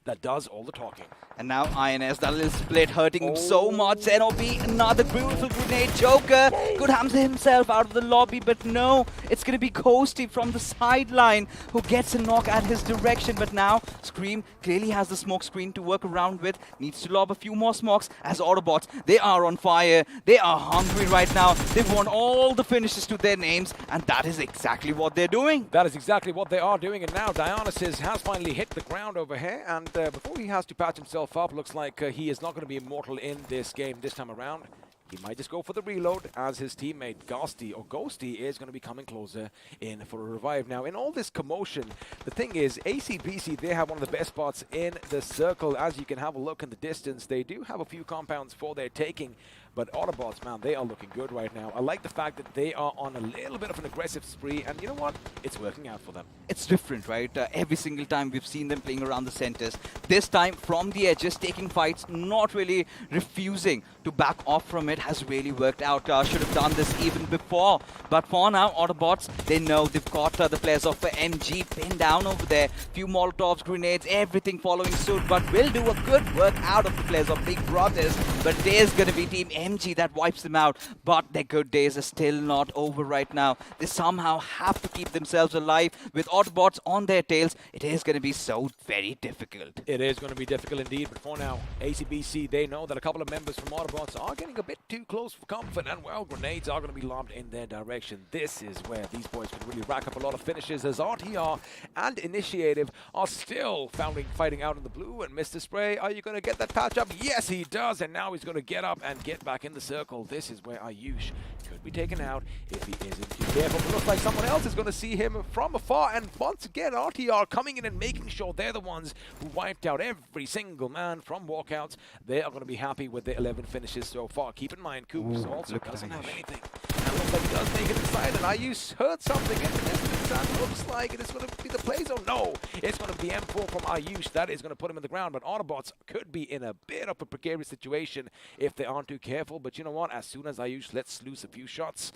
Speaker 1: that does all the talking.
Speaker 2: And now INS, that little split hurting him so much. ZNOP, another beautiful grenade. Joker could hammer himself out of the lobby, but no, it's going to be Ghosty from the sideline who gets a knock at his direction. But now Scream clearly has the smoke screen to work around with. Needs to lob a few more smokes as Autobotz. They are on fire. They are hungry right now. They've won all the finishes to their names, and that is exactly what they're doing.
Speaker 1: That is exactly what they are doing, and now Dionysus has finally hit the ground over here, and before he has to patch himself up, looks like he is not going to be immortal in this game this time around. He might just go for the reload as his teammate Ghosty is going to be coming closer in for a revive. Now, in all this commotion, the thing is, ACBC, they have one of the best spots in the circle. As you can have a look in the distance, they do have a few compounds for their taking. But Autobotz, man, they are looking good right now. I like the fact that they are on a little bit of an aggressive spree, and you know what? It's working out for them.
Speaker 2: It's different, right? Every single time we've seen them playing around the centers. This time, from the edges, taking fights, not really refusing to back off from it, has really worked out. Should have done this even before. But for now, Autobotz, they know they've got the players of MG pinned down over there. Few Molotovs, grenades, everything following suit. But will do a good work out of the players of Big Brothers. But there's going to be Team MG that wipes them out, but their good days are still not over right now. They somehow have to keep themselves alive. With Autobotz on their tails, it is going to be so very difficult.
Speaker 1: It is going to be difficult indeed, but for now, ACBC, they know that a couple of members from Autobotz are getting a bit too close for comfort, and well, grenades are going to be lobbed in their direction. This is where these boys can really rack up a lot of finishes, as RTR and Initiative are still fighting out in the blue. And Mr. Spray, are you going to get that patch up? Yes, he does, and now he's going to get up and get back in the circle. This is where iQOO could be taken out if he isn't too careful. It looks like someone else is going to see him from afar, and once again RTR coming in and making sure they're the ones who wiped out every single man from Walkouts. They are going to be happy with their 11 finishes so far. Keep in mind, Coops also doesn't have anything. And looks like he does make it inside, and iQOO heard something in the distance, and looks like it is going to be the play zone. No, it's going to be M4 from iQOO. That is going to put him in the ground, but Autobotz could be in a bit of a precarious situation if they aren't too careful. But you know what? As soon as iQOO lets loose a few shots,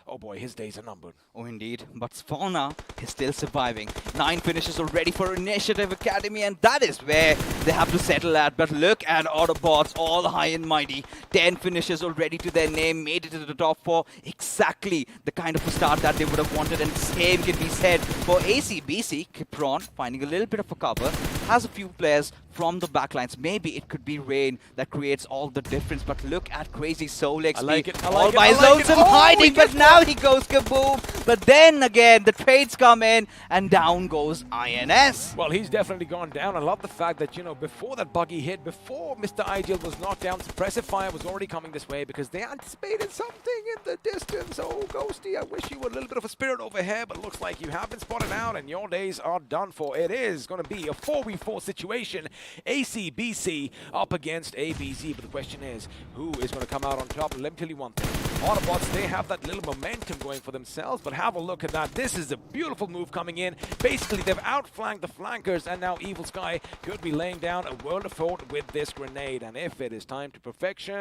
Speaker 1: oh boy, his days are numbered.
Speaker 2: Oh, indeed. But Fauna is still surviving. 9 finishes already for Initiative Academy, and that is where they have to settle at. But look at Autobotz, all high and mighty. 10 finishes already to their name, made it to the top 4. Exactly the kind of a start that they would have wanted, and same can be said for ACBC. Kipron finding a little bit of a cover, has a few players from the backlines. Maybe it could be Rain that creates all the difference, but look at Crazy Soul XP.
Speaker 1: I like it.
Speaker 2: All by lonesome hiding, but now he goes kaboom. But then again, the trades come in, and down goes INS.
Speaker 1: Well, he's definitely gone down. I love the fact that, you know, before that buggy hit, before Mr. Ideal was knocked down, suppressive fire was already coming this way because they anticipated something in the distance. Oh, Ghosty, I wish you were a little bit of a spirit over here, but looks like you have been spotted out and your days are done for. It is going to be a 4v4 situation. ACBC up against ABC, but the question is, who is going to come out on top? And let me tell you one thing. Autobotz, they have that little momentum going for themselves, but have a look at that. This is a beautiful move coming in. Basically, they've outflanked the flankers, and now Evil Sky could be laying down a world of fort with this grenade. And if it is time to perfection,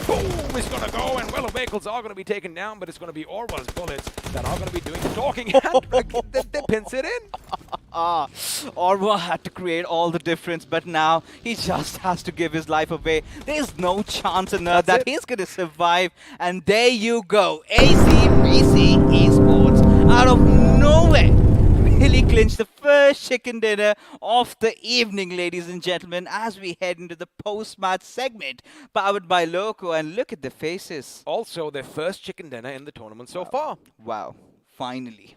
Speaker 1: boom, it's going to go, and well, the vehicles are going to be taken down, but it's going to be Orwell's bullets that are going to be doing the talking, and they pinch it in.
Speaker 2: Orwa had to create all the difference, but now he just has to give his life away. There's no chance on earth that he's going to survive, and there you go. ACBC Esports, out of nowhere, really clinched the first chicken dinner of the evening, ladies and gentlemen, as we head into the post-match segment powered by Loco. And look at the faces.
Speaker 1: Also, their first chicken dinner in the tournament so far.
Speaker 2: Wow. Finally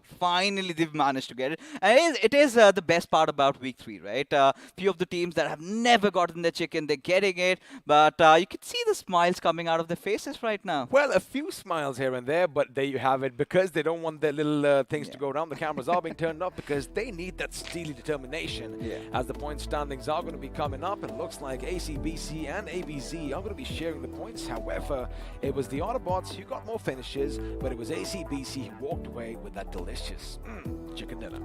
Speaker 2: they've managed to get it. And it is the best part about week 3, right? Few of the teams that have never gotten their chicken, they're getting it. But you can see the smiles coming out of their faces right now.
Speaker 1: Well, a few smiles here and there, but there you have it. Because they don't want their little things to go down, the cameras are being turned off because they need that steely determination. As the point standings are going to be coming up, it looks like ACBC and ABC are going to be sharing the points. However, it was the Autobots who got more finishes, but it was ACBC who walked away away with that delicious chicken dinner.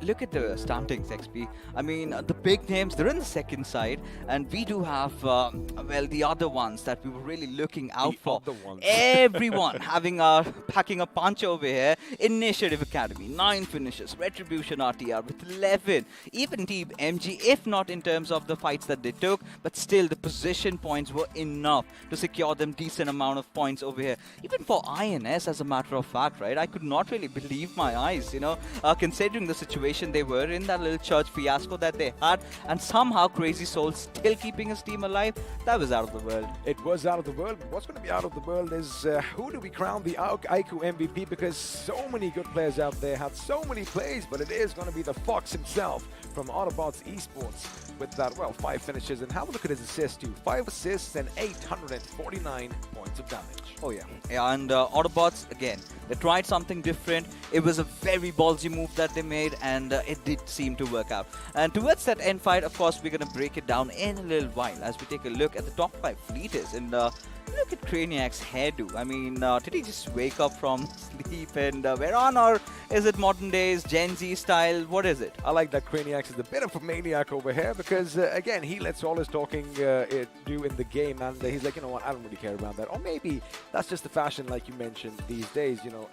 Speaker 2: Look at the standings, XP. I mean, the big names, they're in the second side, and we do have, well, the other ones that we were really looking out for.
Speaker 1: Other ones.
Speaker 2: Everyone packing a punch over here. Initiative Academy, 9 finishes. Retribution RTR with 11. Even Team MG, if not in terms of the fights that they took, but still the position points were enough to secure them decent amount of points over here. Even for INS, as a matter of fact, right? I could not really believe my eyes, you know, considering the situation they were in, that little church fiasco that they had, and somehow Crazy Soul still keeping his team alive. That was out of the world.
Speaker 1: It was out of the world, but what's going to be out of the world is who do we crown the iQOO MVP, because so many good players out there had so many plays, but it is going to be the Fox himself from Autobotz Esports with that, well, 5 finishes, and have a look at his assists too. 5 assists and 849 points of damage.
Speaker 2: Oh yeah, and Autobotz, again, they tried something different. It was a very ballsy move that they made, and it did seem to work out. And towards that end fight, of course, we're going to break it down in a little while as we take a look at the top 5 fleeters. And look at Craniac's hairdo. I mean, did he just wake up from sleep and wear on, or is it modern days, Gen Z style? What is it?
Speaker 1: I like that Craniac is a bit of a maniac over here because, again, he lets all his talking do in the game, and he's like, you know what, I don't really care about that. Or maybe that's just the fashion, like you mentioned, these days, you know,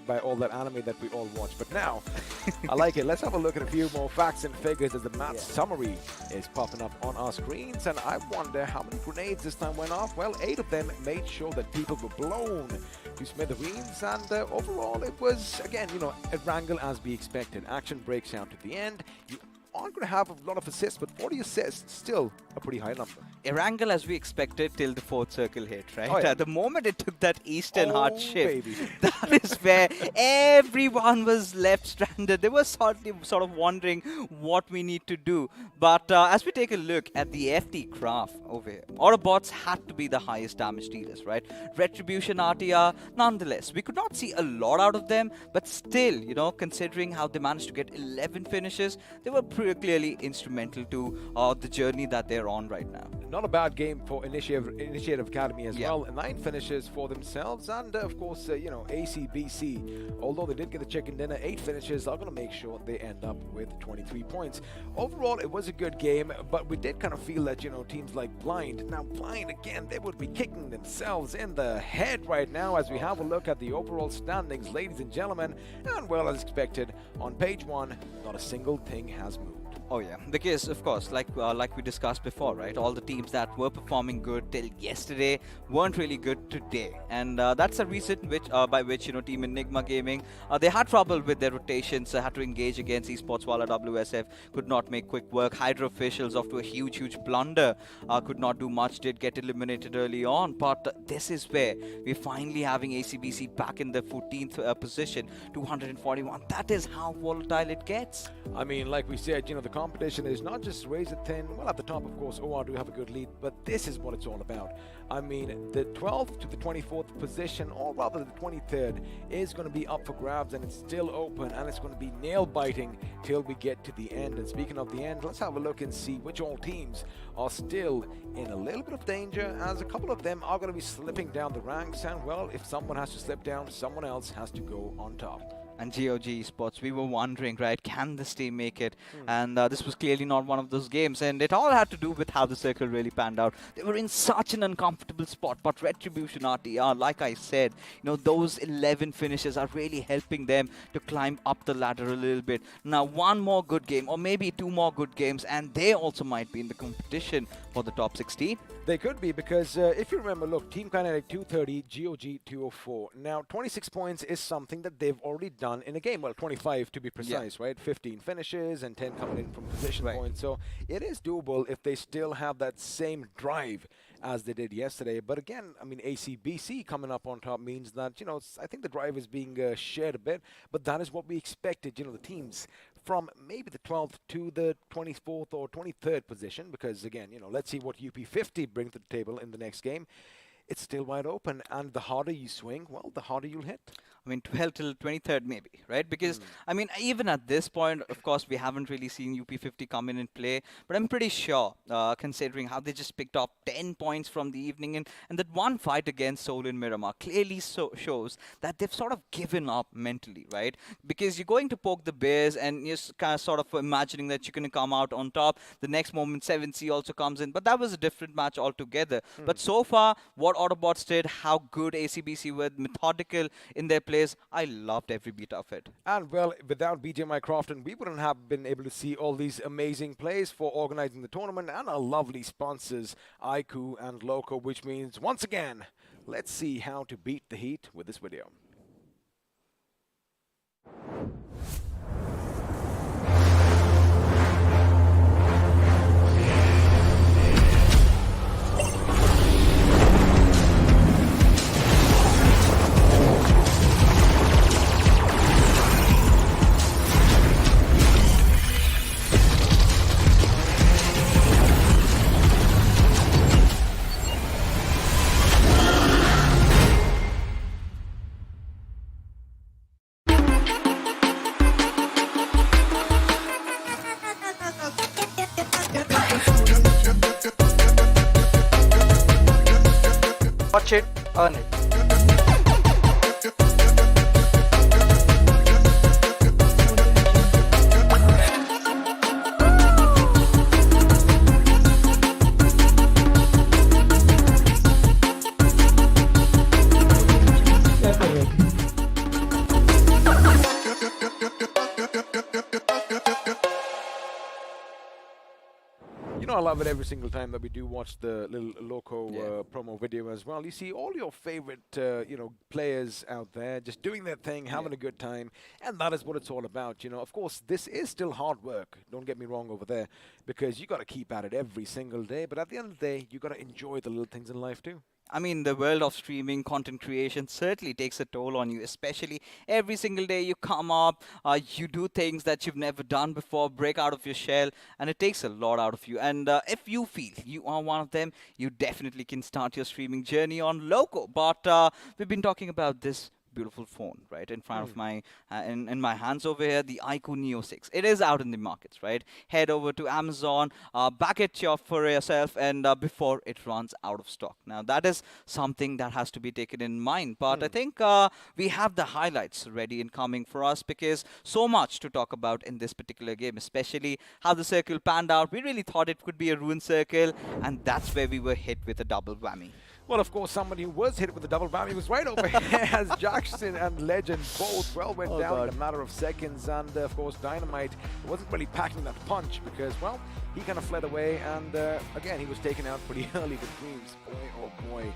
Speaker 1: by all that anime that we all watch. But now, I like it. Let's have a look at a few more facts and figures as the match summary is popping up on our screens. And I wonder how many grenades this time went off. Well, 8 of them made sure that people were blown to smithereens. And overall, it was, again, you know, a wrangle as we expected. Action breaks out at the end. You aren't going to have a lot of assists, but 40 assists, still a pretty high number.
Speaker 2: A wrangle as we expected till the 4th circle hit, right?
Speaker 1: Oh, yeah.
Speaker 2: The moment it took that eastern hard shift,
Speaker 1: baby.
Speaker 2: that is where everyone was left stranded. They were sort of wondering what we need to do. But as we take a look at the FT graph over here, Autobots had to be the highest damage dealers, right? Retribution RTR, nonetheless, we could not see a lot out of them, but still, you know, considering how they managed to get 11 finishes, they were pretty clearly instrumental to the journey that they're on right now.
Speaker 1: Not a bad game for Initiative Academy as well. 9 finishes for themselves, and of course, you know, ACBC, although they did get the chicken dinner, 8 finishes are going to make sure they end up with 23 points. Overall, it was a good game, but we did kind of feel that, you know, teams like Blind, now Blind again, they would be kicking themselves in the head right now as we have a look at the overall standings, ladies and gentlemen, and well, as expected, on page 1, not a single thing has moved.
Speaker 2: Oh yeah, because of course, like we discussed before, right? All the teams that were performing good till yesterday weren't really good today, and that's the reason by which, you know, Team Enigma Gaming, they had trouble with their rotations, had to engage against Esports while WSF could not make quick work. Hydra officials, off to a huge blunder, could not do much, did get eliminated early on. But this is where we're finally having ACBC back in the 14th position, 241. That is how volatile it gets.
Speaker 1: I mean, like we said, you know, the competition is not just razor thin. Well, at the top, of course, OR do have a good lead, but this is what it's all about. I mean, the 12th to the 24th position, or rather the 23rd, is going to be up for grabs, and it's still open, and it's going to be nail-biting till we get to the end. And speaking of the end, let's have a look and see which all teams are still in a little bit of danger, as a couple of them are going to be slipping down the ranks, and well, if someone has to slip down, someone else has to go on top.
Speaker 2: And GOG Esports, we were wondering, right, can this team make it? And this was clearly not one of those games, and it all had to do with how the circle really panned out. They were in such an uncomfortable spot, but Retribution RTR, like I said, you know, those 11 finishes are really helping them to climb up the ladder a little bit. Now, one more good game, or maybe 2 more good games, and they also might be in the competition for the top 16.
Speaker 1: They could be, because if you remember, look, Team Kinetic 230, GOG 204. Now, 26 points is something that they've already done in a game. Well, 25 to be precise, right? 15 finishes and 10 coming in from position points. So it is doable if they still have that same drive as they did yesterday. But again, I mean, ACBC coming up on top means that, you know, I think the drive is being shared a bit, but that is what we expected, you know, the teams from maybe the 12th to the 24th or 23rd position, because again, you know, let's see what UP50 brings to the table in the next game. It's still wide open, and the harder you swing, well, the harder you'll hit.
Speaker 2: I mean, 12th till 23rd maybe, right? Because, I mean, even at this point, of course, we haven't really seen UP50 come in and play, but I'm pretty sure, considering how they just picked up 10 points from the evening, and that one fight against Seoul in Miramar clearly shows that they've sort of given up mentally, right? Because you're going to poke the Bears and you're kind of sort of imagining that you're going to come out on top. The next moment, 7C also comes in, but that was a different match altogether. But so far, what Autobotz did, how good ACBC were, methodical in their plays, I loved every bit of it.
Speaker 1: And well, without BGMI Crofton, we wouldn't have been able to see all these amazing plays for organizing the tournament and our lovely sponsors, iQOO and Loco, which means, once again, let's see how to beat the heat with this video.
Speaker 3: Watch it, earn it.
Speaker 1: You know, I love it every single time that we do watch the little Loco promo video as well. You see all your favorite, players out there just doing their thing, having a good time, and that is what it's all about. You know, of course, this is still hard work. Don't get me wrong over there, because you got to keep at it every single day. But at the end of the day, you got to enjoy the little things in life too.
Speaker 2: I mean, the world of streaming, content creation certainly takes a toll on you, especially every single day you come up, you do things that you've never done before, break out of your shell, and it takes a lot out of you. And if you feel you are one of them, you definitely can start your streaming journey on Loco. But we've been talking about this beautiful phone right in front of my in my hands over here, the iQOO Neo 6. It is out in the markets, right? Head over to Amazon, back it for yourself, and before it runs out of stock. Now that is something that has to be taken in mind, but I think we have the highlights ready and coming for us, because so much to talk about in this particular game, especially how the circle panned out. We really thought it could be a ruined circle, and that's where we were hit with a double whammy.
Speaker 1: Well, of course, somebody who was hit with a double whammy was right over here, as Jackson and Legend both went down in a matter of seconds. And, of course, Dynamite wasn't really packing that punch because, well, he kind of fled away. And, again, he was taken out pretty early with Dreams. Boy, oh boy.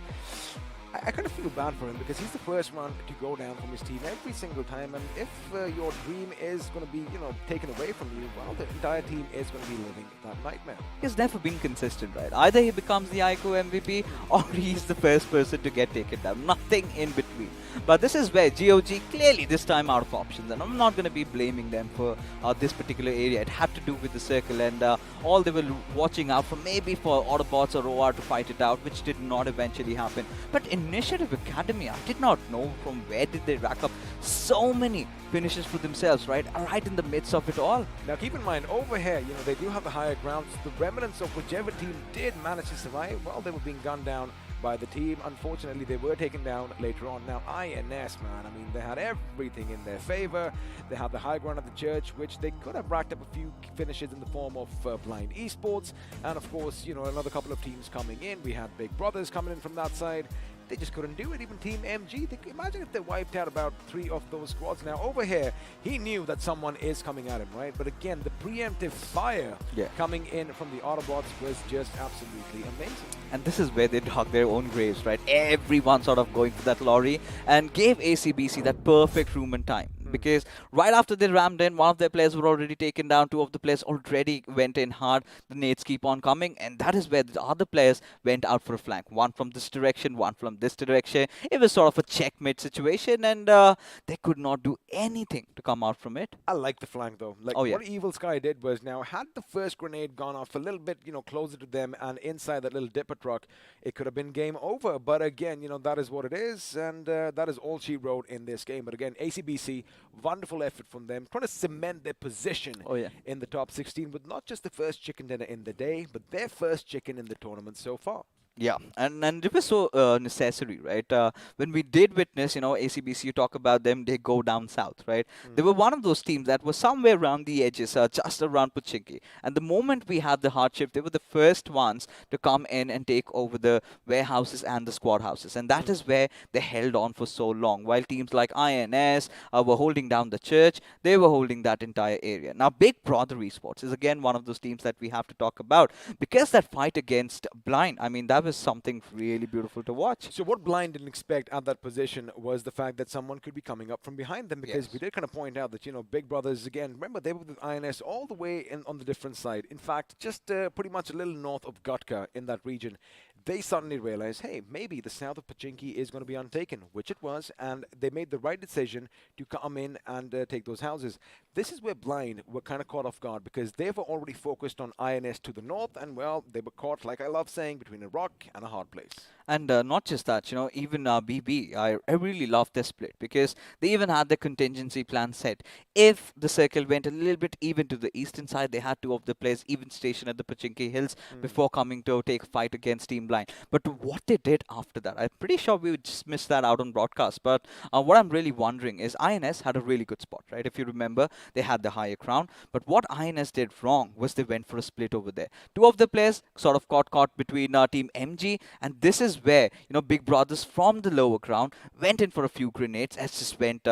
Speaker 1: I kind of feel bad for him because he's the first one to go down from his team every single time. And if your dream is going to be, taken away from you, well, the entire team is going to be living that nightmare.
Speaker 2: He's never been consistent, right? Either he becomes the iQOO MVP or he's the first person to get taken down. Nothing in between. But this is where GOG clearly this time out of options, and I'm not going to be blaming them for this particular area. It had to do with the circle, and all they were watching out for, maybe for Autobotz or OR to fight it out, which did not eventually happen. But Initiative Academy, I did not know from where did they rack up so many finishes for themselves, right in the midst of it all.
Speaker 1: Now keep in mind, over here, they do have the higher grounds. The remnants of whichever team did manage to survive, well, they were being gunned down by the team. Unfortunately, they were taken down later on. Now, INS, man, I mean, they had everything in their favor. They had the high ground of the church, which they could have racked up a few finishes in the form of Blind Esports. And, of course, another couple of teams coming in. We had Big Brothers coming in from that side. They just couldn't do it. Even Team MG, imagine if they wiped out about 3 of those squads. Now, over here, he knew that someone is coming at him, right? But again, the preemptive fire coming in from the Autobotz was just absolutely amazing.
Speaker 2: And this is where they dug their own graves, right? Everyone sort of going for that lorry and gave ACBC that perfect room and time. because right after they rammed in, one of their players were already taken down, two of the players already went in hard, the nades keep on coming, and that is where the other players went out for a flank. One from this direction, one from this direction. It was sort of a checkmate situation, and they could not do anything to come out from it.
Speaker 1: I like the flank though. Like
Speaker 2: Oh yeah.
Speaker 1: what Evil Sky did was now had the first grenade gone off a little bit, closer to them and inside that little dipper truck, it could have been game over. But again, that is what it is, and that is all she wrote in this game. But again, ACBC, wonderful effort from them, trying to cement their position
Speaker 2: Oh yeah.
Speaker 1: in the top 16 with not just the first chicken dinner in the day, but their first chicken in the tournament so far.
Speaker 2: Yeah, and it was so necessary, right? When we did witness, ACBC, you talk about them, they go down south, right? They were one of those teams that was somewhere around the edges, just around Pochinki. And the moment we had the hardship, they were the first ones to come in and take over the warehouses and the squad houses. And that is where they held on for so long. While teams like INS were holding down the church, they were holding that entire area. Now, Big Brother Esports is again one of those teams that we have to talk about, because that fight against Blind, I mean, that was something really beautiful to watch.
Speaker 1: So what Blind didn't expect at that position was the fact that someone could be coming up from behind them, because
Speaker 2: Yes.
Speaker 1: we did kind of point out that, Big Brothers, again, remember they were with INS all the way on the different side. In fact, just pretty much a little north of Gutka in that region. They suddenly realized, hey, maybe the south of Pochinki is going to be untaken, which it was, and they made the right decision to come in and take those houses. This is where Blind were kind of caught off guard, because they were already focused on INS to the north, and, well, they were caught, like I love saying, between a rock and a hard place.
Speaker 2: And not just that, even BB, I really love this split, because they even had the contingency plan set. If the circle went a little bit even to the eastern side, they had two of the players even stationed at the Pochinki Hills before coming to take a fight against Team Blind. But what they did after that, I'm pretty sure we would just miss that out on broadcast. But what I'm really wondering is INS had a really good spot, right? If you remember, they had the higher crown. But what INS did wrong was they went for a split over there. Two of the players sort of got caught between Team MG, and this is where Big Brothers from the lower ground went in for a few grenades and just went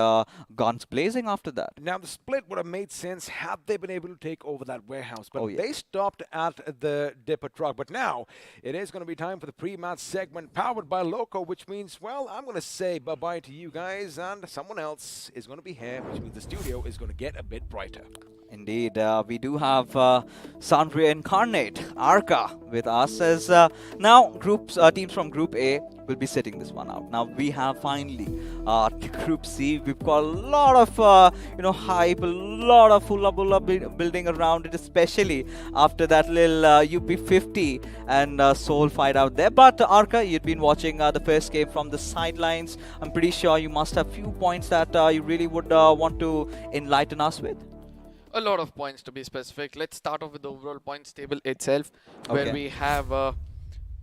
Speaker 2: guns blazing after that.
Speaker 1: Now, the split would have made sense had they been able to take over that warehouse, but
Speaker 2: Oh, yeah.
Speaker 1: they stopped at the dipper truck. But now it is going to be time for the pre-match segment powered by Loco, which means, well, I'm going to say bye-bye to you guys, and someone else is going to be here, which means the studio is going to get a bit brighter.
Speaker 2: Indeed, we do have Sandria Incarnate, Arca, with us as now teams from Group A will be sitting this one out. Now we have finally Group C. We've got a lot of hype, a lot of hula building around it, especially after that little UP50 and Soul fight out there. But Arca, you'd been watching the first game from the sidelines. I'm pretty sure you must have few points that you really would want to enlighten us with.
Speaker 3: A lot of points to be specific. Let's start off with the overall points table itself, where
Speaker 2: Okay.
Speaker 3: we have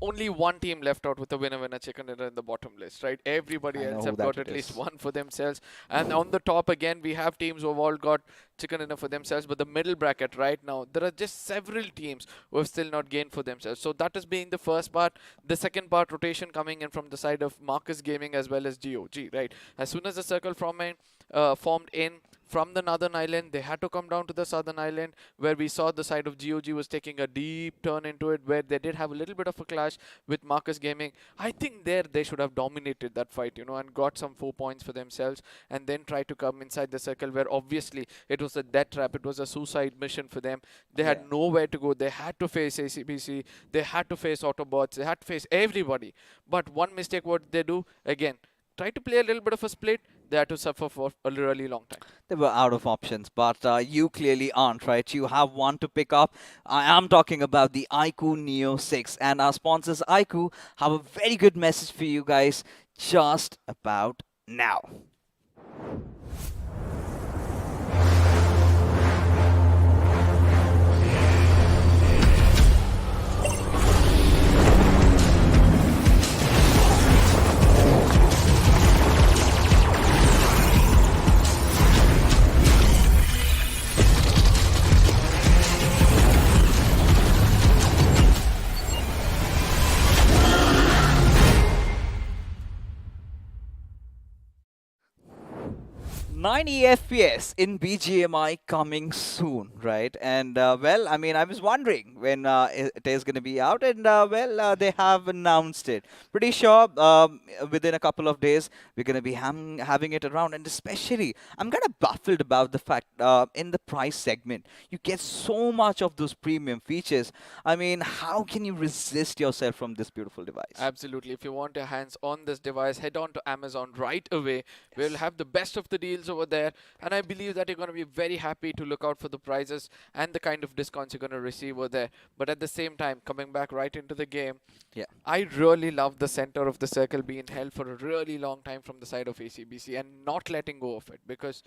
Speaker 3: only one team left out with a winner chicken dinner in the bottom list, right? Everybody
Speaker 2: I
Speaker 3: else
Speaker 2: know
Speaker 3: have
Speaker 2: that
Speaker 3: got
Speaker 2: it
Speaker 3: at least
Speaker 2: is.
Speaker 3: one for themselves. And on the top again, we have teams who have all got chicken dinner for themselves. But the middle bracket right now, there are just several teams who have still not gained for themselves. So that is being the first part. The second part, rotation coming in from the side of Marcus Gaming as well as GOG, right? As soon as the circle formed in from the northern island, they had to come down to the southern island, where we saw the side of GOG was taking a deep turn into it, where they did have a little bit of a clash with Marcus Gaming. I think there they should have dominated that fight, and got some 4 points for themselves, and then try to come inside the circle, where obviously it was a death trap, it was a suicide mission for them. They had nowhere to go. They had to face ACBC, they had to face Autobotz, they had to face everybody. But one mistake what they do, again, try to play a little bit of a split, they had to suffer for a really long time.
Speaker 2: They were out of options, but you clearly aren't, right? You have one to pick up. I am talking about the iQOO Neo 6, and our sponsors iQOO have a very good message for you guys just about now. 90 FPS in BGMI coming soon, right? And well, I mean, I was wondering when it is going to be out, and well, they have announced it. Pretty sure within a couple of days we're going to be having it around, and especially I'm kind of baffled about the fact in the price segment you get so much of those premium features. I mean, how can you resist yourself from this beautiful device?
Speaker 3: Absolutely. If you want your hands on this device, head on to Amazon right away. We'll have the best of the deals over there, and I believe that you're going to be very happy to look out for the prices and the kind of discounts you're going to receive over there. But at the same time, coming back right into the game,
Speaker 2: Yeah.
Speaker 3: I really love the center of the circle being held for a really long time from the side of ACBC and not letting go of it, because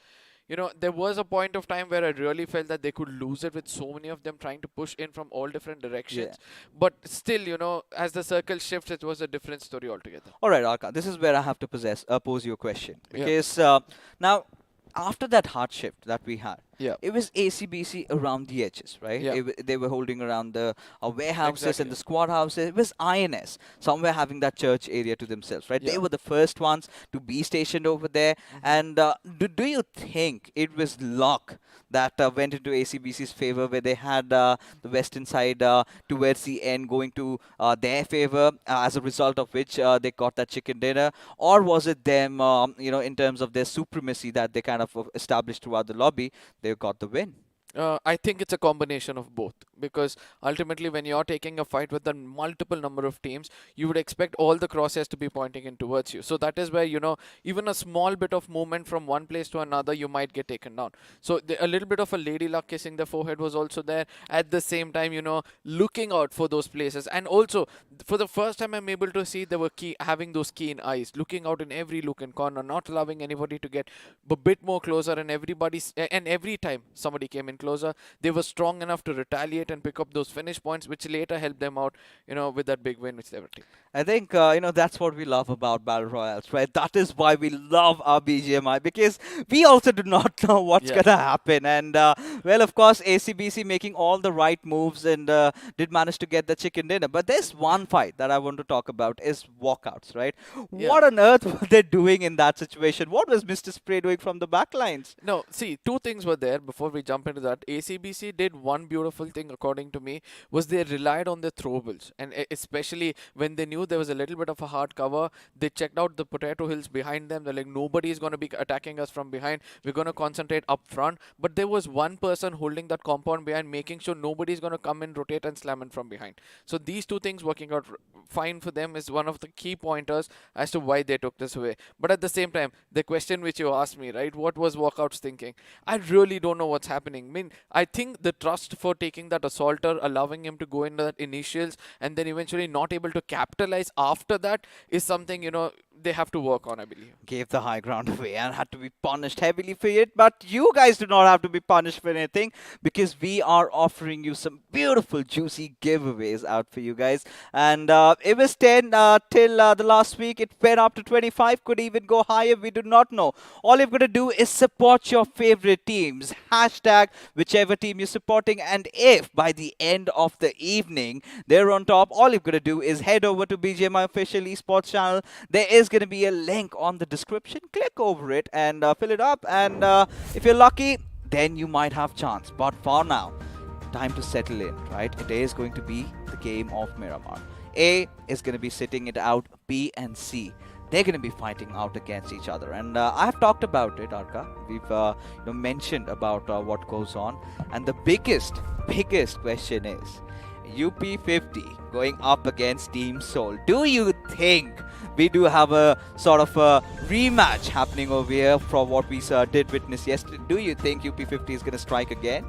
Speaker 3: there was a point of time where I really felt that they could lose it with so many of them trying to push in from all different directions. But still, as the circle shifts, it was a different story altogether.
Speaker 2: All right, Arka, this is where I have to pose you a question.
Speaker 3: Yeah.
Speaker 2: Because now, after that hard shift that we had,
Speaker 3: Yeah.
Speaker 2: it was ACBC around the edges, right?
Speaker 3: Yeah.
Speaker 2: They were holding around the warehouses
Speaker 3: Exactly.
Speaker 2: and the squad houses. It was INS, somewhere having that church area to themselves, right?
Speaker 3: Yeah.
Speaker 2: They were the first ones to be stationed over there. And do you think it was luck that went into ACBC's favor, where they had the western side towards the end going to their favor, as a result of which they got that chicken dinner? Or was it them, in terms of their supremacy that they kind of established throughout the lobby, they got the win?
Speaker 3: I think it's a combination of both, because ultimately when you're taking a fight with a multiple number of teams, you would expect all the crosshairs to be pointing in towards you. So that is where, even a small bit of movement from one place to another, you might get taken down. So a little bit of a lady luck kissing the forehead was also there. At the same time, looking out for those places. And also, for the first time, I'm able to see they were having those keen eyes, looking out in every look and corner, not allowing anybody to get a bit more closer. And every time somebody came in closer, they were strong enough to retaliate and pick up those finish points, which later helped them out, with that big win which they were taking.
Speaker 2: I think, that's what we love about Battle Royales, right? That is why we love our BGMI, because we also do not know what's
Speaker 3: Yeah.
Speaker 2: going to happen. And, well, of course, ACBC making all the right moves and did manage to get the chicken dinner. But there's one fight that I want to talk about is Walkouts, right?
Speaker 3: Yeah.
Speaker 2: What on earth were they doing in that situation? What was Mr. Spray doing from the back lines?
Speaker 3: No, see, two things were there before we jump into that. ACBC did one beautiful thing, according to me, was they relied on their throwables. And especially when they knew there was a little bit of a hard cover, they checked out the potato hills behind them. They're like, nobody is going to be attacking us from behind. We're going to concentrate up front. But there was one person holding that compound behind, making sure nobody's going to come in, rotate and slam in from behind. So these two things working out fine for them is one of the key pointers as to why they took this away. But at the same time, the question which you asked me, right, what was Walkouts thinking? I really don't know what's happening. I mean, I think the trust for taking that assaulter, allowing him to go into that initials and then eventually not able to capitalize after that is something, they have to work on, I believe.
Speaker 2: Gave the high ground away and had to be punished heavily for it. But you guys do not have to be punished for anything, because we are offering you some beautiful, juicy giveaways out for you guys. And it was 10 till the last week. It went up to 25, could even go higher. We do not know. All you've got to do is support your favorite teams. Hashtag whichever team you're supporting. And if by the end of the evening they're on top, all you've got to do is head over to BGMI official esports channel. There is going to be a link on the description. Click over it and fill it up. And if you're lucky, then you might have chance. But for now, time to settle in, right? It is going to be the game of Miramar. A is going to be sitting it out. B and C, they're going to be fighting out against each other. And I've talked about it, Arka. We've mentioned about what goes on. And the biggest question is UP50 going up against Team Soul. Do you think we do have a sort of a rematch happening over here from what we did witness yesterday? Do you think UP50 is going to strike again?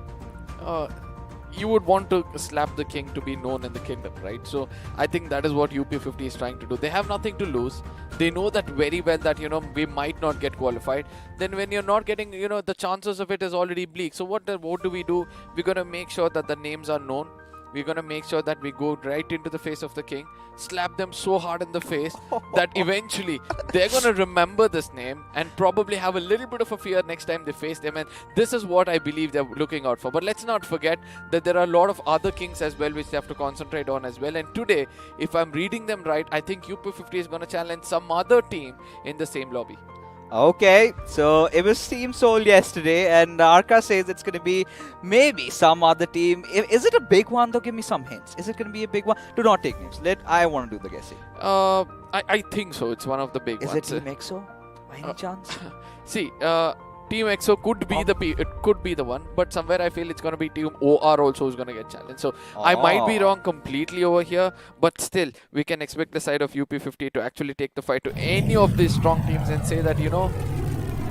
Speaker 3: You would want to slap the king to be known in the kingdom, right? So I think that is what UP50 is trying to do. They have nothing to lose. They know that very well that, we might not get qualified. Then when you're not getting, the chances of it is already bleak. So what do we do? We're going to make sure that the names are known. We're going to make sure that we go right into the face of the king, slap them so hard in the face that eventually they're going to remember this name and probably have a little bit of a fear next time they face them. And this is what I believe they're looking out for. But let's not forget that there are a lot of other kings as well which they have to concentrate on as well. And today, if I'm reading them right, I think UP50 is going to challenge some other team in the same lobby.
Speaker 2: Okay, so it was Team Soul yesterday, and Arka says it's going to be maybe some other team. Is it a big one though? Give me some hints. Is it going to be a big one? Do not take names. I want to do the guessing.
Speaker 3: I think so. It's one of the big
Speaker 2: Is
Speaker 3: ones.
Speaker 2: it Team EXO? By any chance?
Speaker 3: See, Team EXO could be it could be the one, but somewhere I feel it's gonna be Team OR also who's gonna get challenged. So I might be wrong completely over here, but still we can expect the side of UP50 to actually take the fight to any of these strong teams and say that, you know,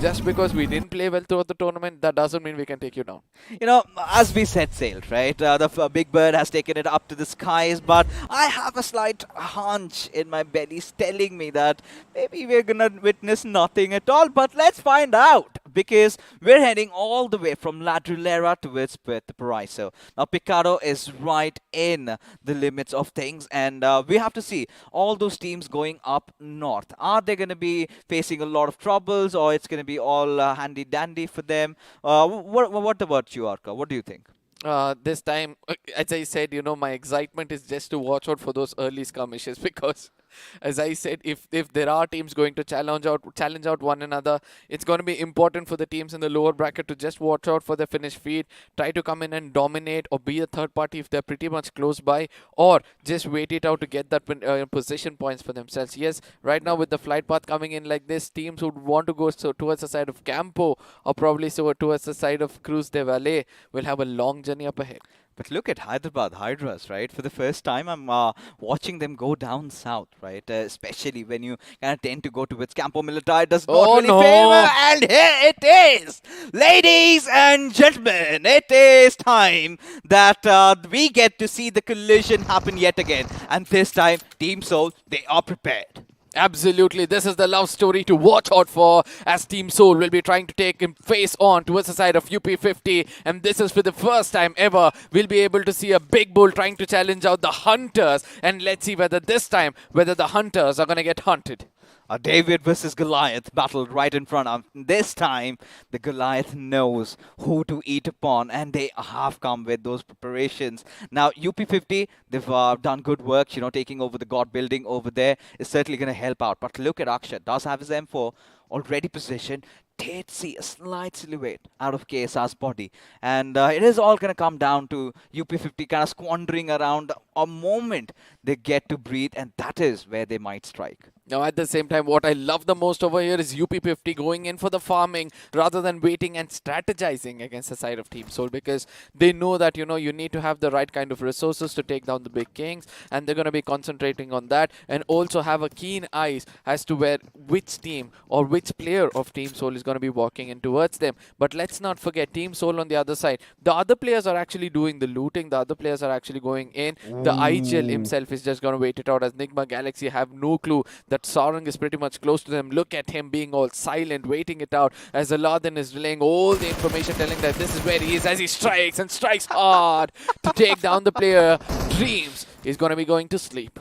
Speaker 3: just because we didn't play well throughout the tournament, that doesn't mean we can take you down.
Speaker 2: You know, as we set sail, right? The Big Bird has taken it up to the skies, but I have a slight hunch in my belly telling me that maybe we're gonna witness nothing at all. But let's find out, because we're heading all the way from La Drillera towards Puerto Paraiso. Now, Picaro is right in the limits of things, and we have to see all those teams going up north. Are they going to be facing a lot of troubles, or it's going to be all handy dandy for them? What about you, Arka? What do you think?
Speaker 3: This time, as I said, you know, my excitement is just to watch out for those early skirmishes because, as I said, if there are teams going to challenge out one another, it's going to be important for the teams in the lower bracket to just watch out for their finish feed, try to come in and dominate or be a third party if they're pretty much close by, or just wait it out to get that position points for themselves. Yes, right now with the flight path coming in like this, teams would want to go towards the side of Campo or probably towards the side of Cruz de Valle will have a long journey up ahead.
Speaker 2: But look at Hyderabad Hydras, right? For the first time, I'm watching them go down south, right? Especially when you kind of tend to go towards Campo Militar. It does not really favor. And here it is! Ladies and gentlemen, it is time that we get to see the collision happen yet again. And this time, Team Soul, they are prepared.
Speaker 3: Absolutely, this is the love story to watch out for as Team Soul will be trying to take him face on towards the side of UP50, and this is for the first time ever we'll be able to see a big bull trying to challenge out the Hunters, and let's see whether this time the Hunters are going to get hunted.
Speaker 2: A David versus Goliath battle right in front of them. This time, the Goliath knows who to eat upon, and they have come with those preparations. Now, UP50, they've done good work, you know, taking over the God building over there is certainly going to help out. But look at Akshat, does have his M4 already positioned. Did see a slight silhouette out of KSR's body, and it is all going to come down to UP50 kind of squandering around a moment they get to breathe, and that is where they might strike.
Speaker 3: Now, at the same time, what I love the most over here is UP50 going in for the farming rather than waiting and strategizing against the side of Team Soul, because they know that, you know, you need to have the right kind of resources to take down the big kings, and they're going to be concentrating on that and also have a keen eyes as to which team or which player of Team Soul is going to be walking in towards them. But let's not forget Team Soul on the other side. The other players are actually doing the looting. The other players are actually going in. Ooh. The IGL himself is just going to wait it out as Nigma Galaxy have no clue that Sarang is pretty much close to them. Look at him being all silent, waiting it out as Aladdin is relaying all the information, telling that this is where he is as he strikes and strikes hard to take down the player. Dreams is going to be going to sleep.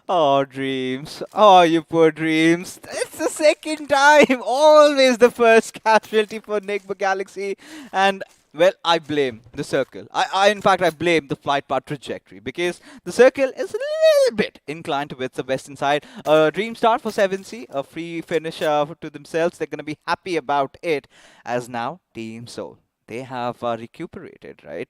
Speaker 2: Oh, Dreams. Oh, you poor Dreams. It's the second time. Always the first casualty for Enigma Galaxy. And, well, I blame the circle. In fact, I blame the flight path trajectory, because the circle is a little bit inclined towards the western side. Dream start for 7C, a free finish to themselves. They're going to be happy about it, as now Team Soul, they have recuperated, right?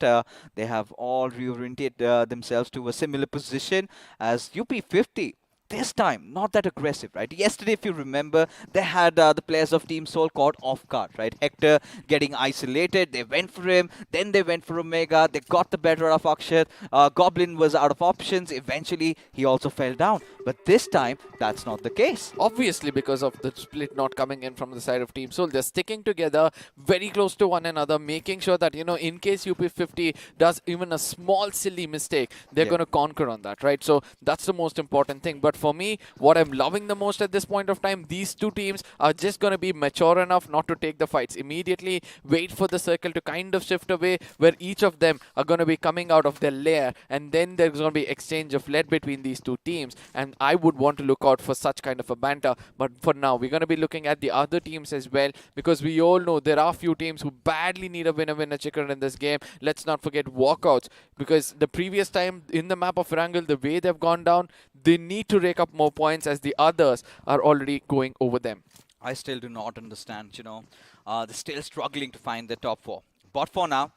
Speaker 2: They have all reoriented themselves to a similar position as UP50. This time, not that aggressive, right? Yesterday, if you remember, they had the players of Team Soul caught off guard, right? Hector getting isolated. They went for him. Then they went for Omega. They got the better of Akshat. Goblin was out of options. Eventually, he also fell down. But this time, that's not the case.
Speaker 3: Obviously, because of the split not coming in from the side of Team Soul, they're sticking together very close to one another, making sure that, you know, in case UP50 does even a small silly mistake, they're going to conquer on that, right? So that's the most important thing. But for me, what I'm loving the most at this point of time, these two teams are just going to be mature enough not to take the fights immediately, wait for the circle to kind of shift away, where each of them are going to be coming out of their lair, and then there's going to be exchange of lead between these two teams, and I would want to look out for such kind of a banter. But for now, we're going to be looking at the other teams as well, because we all know there are few teams who badly need a winner chicken in this game. Let's not forget Walkouts, because the previous time in the map of Wrangle, the way they've gone down, they need to rake up more points as the others are already going over them.
Speaker 2: I still do not understand, they're still struggling to find the top 4. But for now,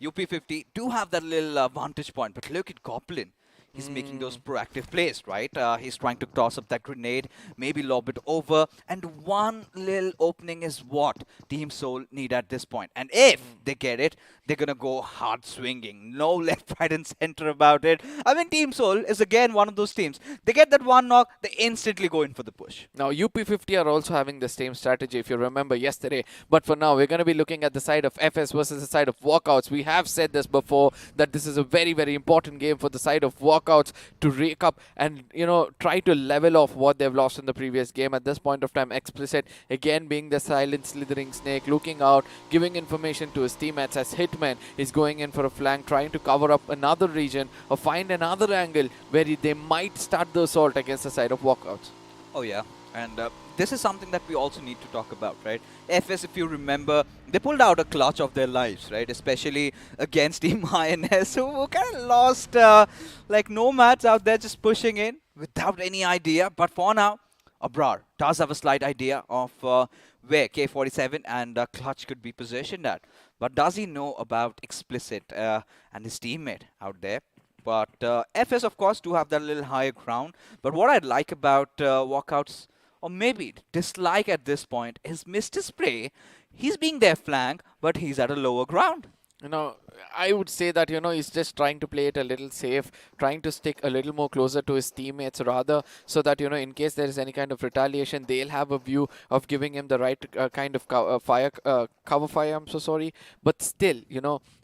Speaker 2: UP50 do have that little vantage point. But look at Goblin. He's making those proactive plays, right? He's trying to toss up that grenade, maybe lob it over. And one little opening is what Team Soul need at this point. And if they get it, they're going to go hard swinging. No left, right, and center about it. I mean, Team Soul is again one of those teams. They get that one knock, they instantly go in for the push.
Speaker 3: Now, UP50 are also having the same strategy, if you remember yesterday. But for now, we're going to be looking at the side of FS versus the side of Walkouts. We have said this before, that this is a very, very important game for the side of Walkouts to rake up and, try to level off what they've lost in the previous game. At this point of time, Explicit, again being the silent slithering snake, looking out, giving information to his teammates as Hitman is going in for a flank, trying to cover up another region or find another angle where they might start the assault against the side of Walkouts.
Speaker 2: Oh, yeah. And this is something that we also need to talk about, right? FS, if you remember, they pulled out a clutch of their lives, right? Especially against Team INS, who kind of lost like nomads out there just pushing in without any idea. But for now, Abrar does have a slight idea of where K47 and Clutch could be positioned at. But does he know about Explicit and his teammate out there? But FS, of course, do have that little higher ground. But what I'd like about Walkouts, or maybe dislike at this point, is Mr. Spray. He's being their flank, but he's at a lower ground.
Speaker 3: I would say that, he's just trying to play it a little safe, trying to stick a little more closer to his teammates rather, so that, in case there is any kind of retaliation, they'll have a view of giving him the right kind of cover fire, I'm so sorry. But still,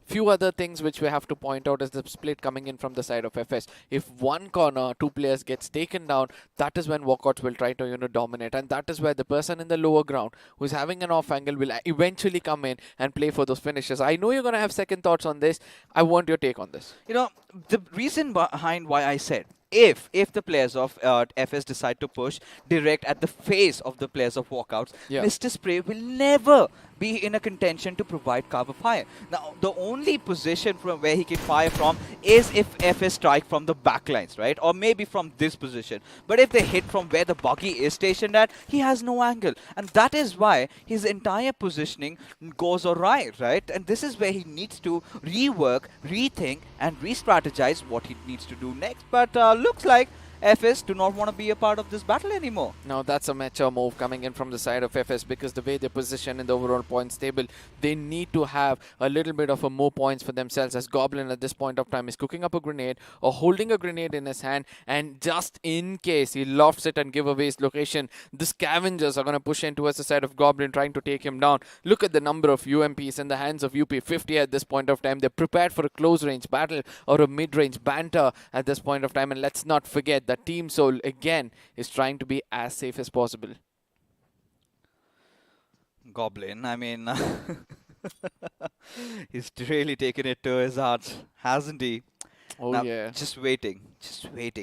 Speaker 3: few other things which we have to point out is the split coming in from the side of FS. If one corner, 2 players gets taken down, that is when Walkouts will try to, dominate. And that is where the person in the lower ground who's having an off angle will eventually come in and play for those finishes. I know you're going to have second thoughts on this. I want your take on this.
Speaker 2: The reason behind why I said, if the players of FS decide to push direct at the face of the players of Walkouts, Mr. Spray will never be in a contention to provide cover fire. Now, the only position from where he can fire from is if FS strike from the backlines, right? Or maybe from this position. But if they hit from where the buggy is stationed at, he has no angle. And that is why his entire positioning goes awry, right? And this is where he needs to rework, rethink, and re-strategize what he needs to do next. But looks like FS do not want to be a part of this battle anymore.
Speaker 3: Now that's a mature move coming in from the side of FS, because the way they position in the overall points table, they need to have a little bit of more points for themselves, as Goblin at this point of time is cooking up a grenade or holding a grenade in his hand, and just in case he lofts it and give away his location, the scavengers are going to push in towards the side of Goblin, trying to take him down. Look at the number of UMPs in the hands of UP50 at this point of time. They're prepared for a close range battle or a mid-range banter at this point of time, and let's not forget that Team Soul again is trying to be as safe as possible.
Speaker 2: Goblin, I mean, he's really taken it to his heart, hasn't he?
Speaker 3: Oh,
Speaker 2: now,
Speaker 3: yeah.
Speaker 2: Just waiting.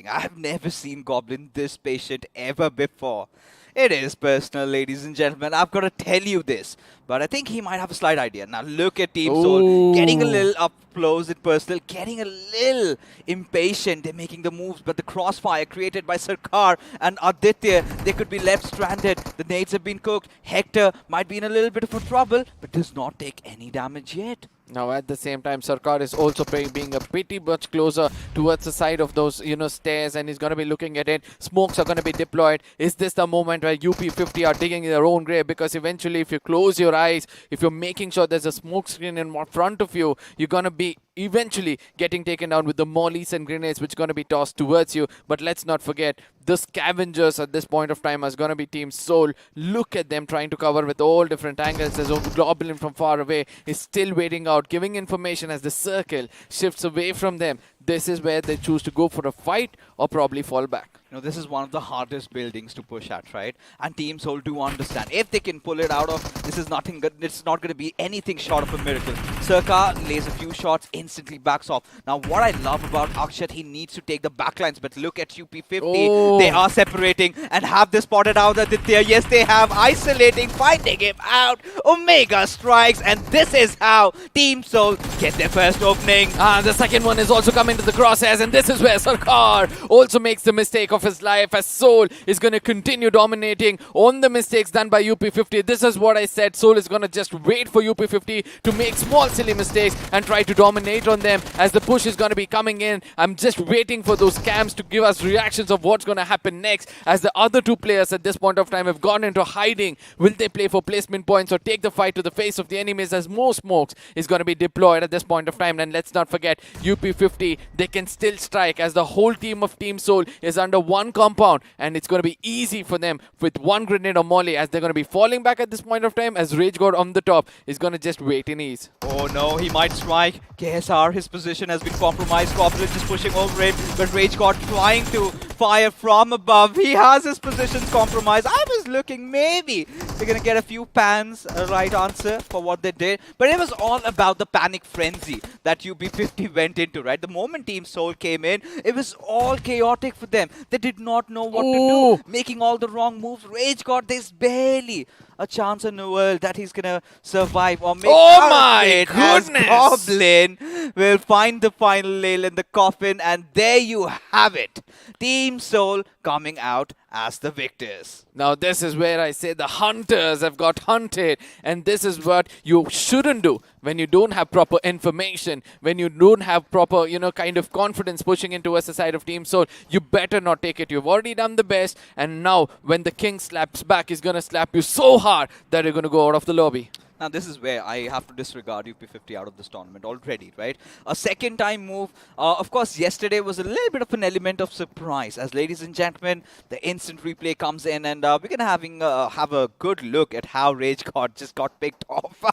Speaker 2: I've never seen Goblin this patient ever before. It is personal, ladies and gentlemen. I've got to tell you this. But I think he might have a slight idea. Now look at Team Soul getting a little up close and personal, getting a little impatient. They're making the moves, but the crossfire created by Sarkar and Aditya, they could be left stranded. The nades have been cooked. Hector might be in a little bit of a trouble, but does not take any damage yet.
Speaker 3: Now at the same time, Sarkar is also being a pretty much closer towards the side of those, stairs, and he's going to be looking at it. Smokes are going to be deployed. Is this the moment where UP50 are digging their own grave? Because eventually, if you close your eyes, if you're making sure there's a smoke screen in front of you, you're going to be eventually getting taken down with the mollies and grenades which are going to be tossed towards you. But let's not forget, the scavengers at this point of time is going to be Team Soul. Look at them trying to cover with all different angles. There's a Goblin from far away is still waiting out, giving information as the circle shifts away from them. This is where they choose to go for a fight or probably fall back.
Speaker 2: This is one of the hardest buildings to push at, right? And Team Soul do understand. If they can pull it out of, this is nothing good. It's not going to be anything short of a miracle. Circa lays a few shots, instantly backs off. Now, what I love about Akshat, he needs to take the backlines, but look at UP50. They are separating and have they spotted out Aditya. Yes, they have. Isolating, finding him out. Omega strikes, and this is how Team Soul get their first opening.
Speaker 3: The second one is also coming to the crosshairs, and this is where Sarkar also makes the mistake of of his life as Soul is going to continue dominating on the mistakes done by UP50. This is what I said. Soul is going to just wait for UP50 to make small silly mistakes and try to dominate on them as the push is going to be coming in. I'm just waiting for those cams to give us reactions of what's going to happen next as the other two players at this point of time have gone into hiding. Will they play for placement points or take the fight to the face of the enemies as more smokes is going to be deployed at this point of time? And let's not forget UP50, they can still strike as the whole team of Team Soul is under one compound, and it's going to be easy for them with one grenade or molly as they're going to be falling back at this point of time as Rage God on the top is going to just wait in ease.
Speaker 2: Oh no, he might strike. KSR, his position has been compromised. Corporate is pushing over it, but Rage God trying to fire from above. He has his positions compromised. I was looking maybe they're going to get a few pans, a right answer for what they did, but it was all about the panic frenzy that UB50 went into, right? The moment Team Soul came in, it was all chaotic for them. They did not know what to do, making all the wrong moves. Rage God, there's barely a chance in the world that he's gonna survive or make
Speaker 3: Oh my
Speaker 2: it,
Speaker 3: goodness!
Speaker 2: as Goblin will find the final nail in the coffin, and there you have it. Team Soul coming out as the victors.
Speaker 3: Now this is where I say the hunters have got hunted, and this is what you shouldn't do when you don't have proper information, when you don't have proper, kind of confidence pushing in towards the side of Team Soul. You better not take it. You've already done the best, and now when the king slaps back, he's gonna slap you so hard that you're gonna go out of the lobby.
Speaker 2: Now this is where I have to disregard UP50 out of this tournament already, right? A second time move. Of course, yesterday was a little bit of an element of surprise. As ladies and gentlemen, the instant replay comes in, and we're gonna have a good look at how Rage God just got picked off.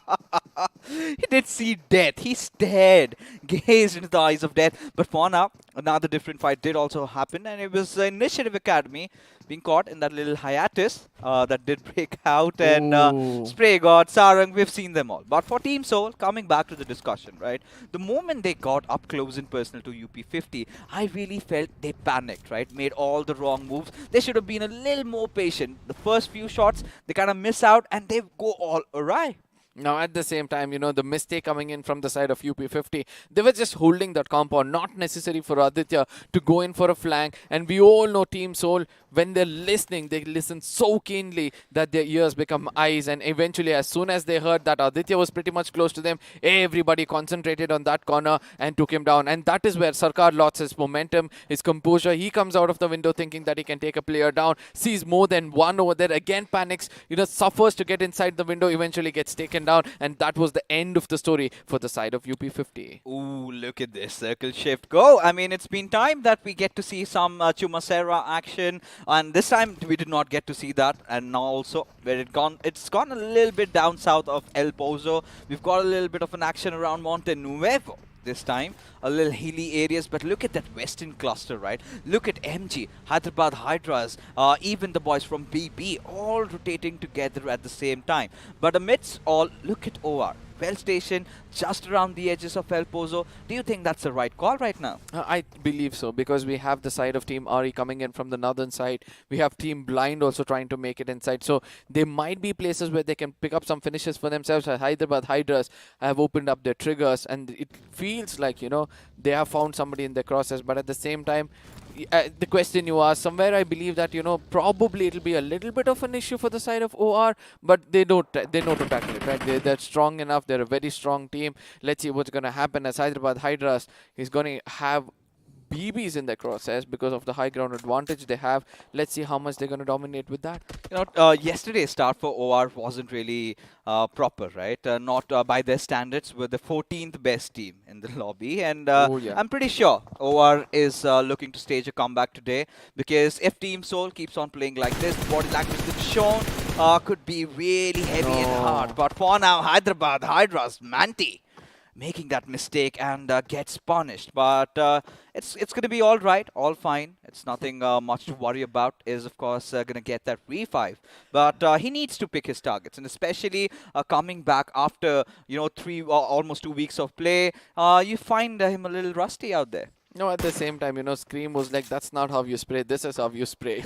Speaker 2: He did see death. He stared, gazed into the eyes of death. But for now, another different fight did also happen, and it was Initiative Academy being caught in that little hiatus that did break out, and Spray God, Sarang, we've seen them all. But for Team Soul, coming back to the discussion, right? The moment they got up close and personal to UP50, I really felt they panicked, right? Made all the wrong moves. They should have been a little more patient. The first few shots, they kind of miss out, and they go all awry.
Speaker 3: Now, at the same time, the mistake coming in from the side of UP50, they were just holding that compound, not necessary for Aditya to go in for a flank. And we all know Team Soul, when they're listening, they listen so keenly that their ears become eyes. And eventually, as soon as they heard that Aditya was pretty much close to them, everybody concentrated on that corner and took him down. And that is where Sarkar lost his momentum, his composure. He comes out of the window thinking that he can take a player down, sees more than one over there, again panics, suffers to get inside the window, eventually gets taken down, and that was the end of the story for the side of UP50.
Speaker 2: Ooh, look at this circle shift go. I mean, it's been time that we get to see some Chumasera action, and this time we did not get to see that. And now also where it's gone a little bit down south of El Pozo. We've got a little bit of an action around Monte Nuevo this time, a little hilly areas, but look at that western cluster, right? Look at MG, Hyderabad Hydras, even the boys from BB, all rotating together at the same time. But amidst all, look at OR, well stationed just around the edges of El Pozo. Do you think that's the right call right now?
Speaker 3: I believe so, because we have the side of Team Ari coming in from the northern side. We have Team Blind also trying to make it inside. So there might be places where they can pick up some finishes for themselves. Hyderabad Hydras have opened up their triggers, and it feels like, they have found somebody in their crosses. But at the same time, the question you asked, somewhere I believe that, probably it'll be a little bit of an issue for the side of OR, but they know to tackle it, right? They're strong enough. They're a very strong team. Let's see what's going to happen as Hyderabad Hydras is going to have BBs in their crosshairs because of the high ground advantage they have. Let's see how much they're going to dominate with that.
Speaker 2: Yesterday's start for OR wasn't really proper, right? Not by their standards. We're the 14th best team in the lobby, and I'm pretty sure OR is looking to stage a comeback today, because if Team Soul keeps on playing like this, the body language that's shown could be really heavy and hard. But for now, Hyderabad Hydras, Manti, making that mistake and gets punished. But it's going to be all right, all fine. It's nothing much to worry about. Is of course going to get that V5, but he needs to pick his targets, and especially coming back after almost 2 weeks of play, you find him a little rusty out there.
Speaker 3: No, at the same time, Scream was like, that's not how you spray. This is how you spray.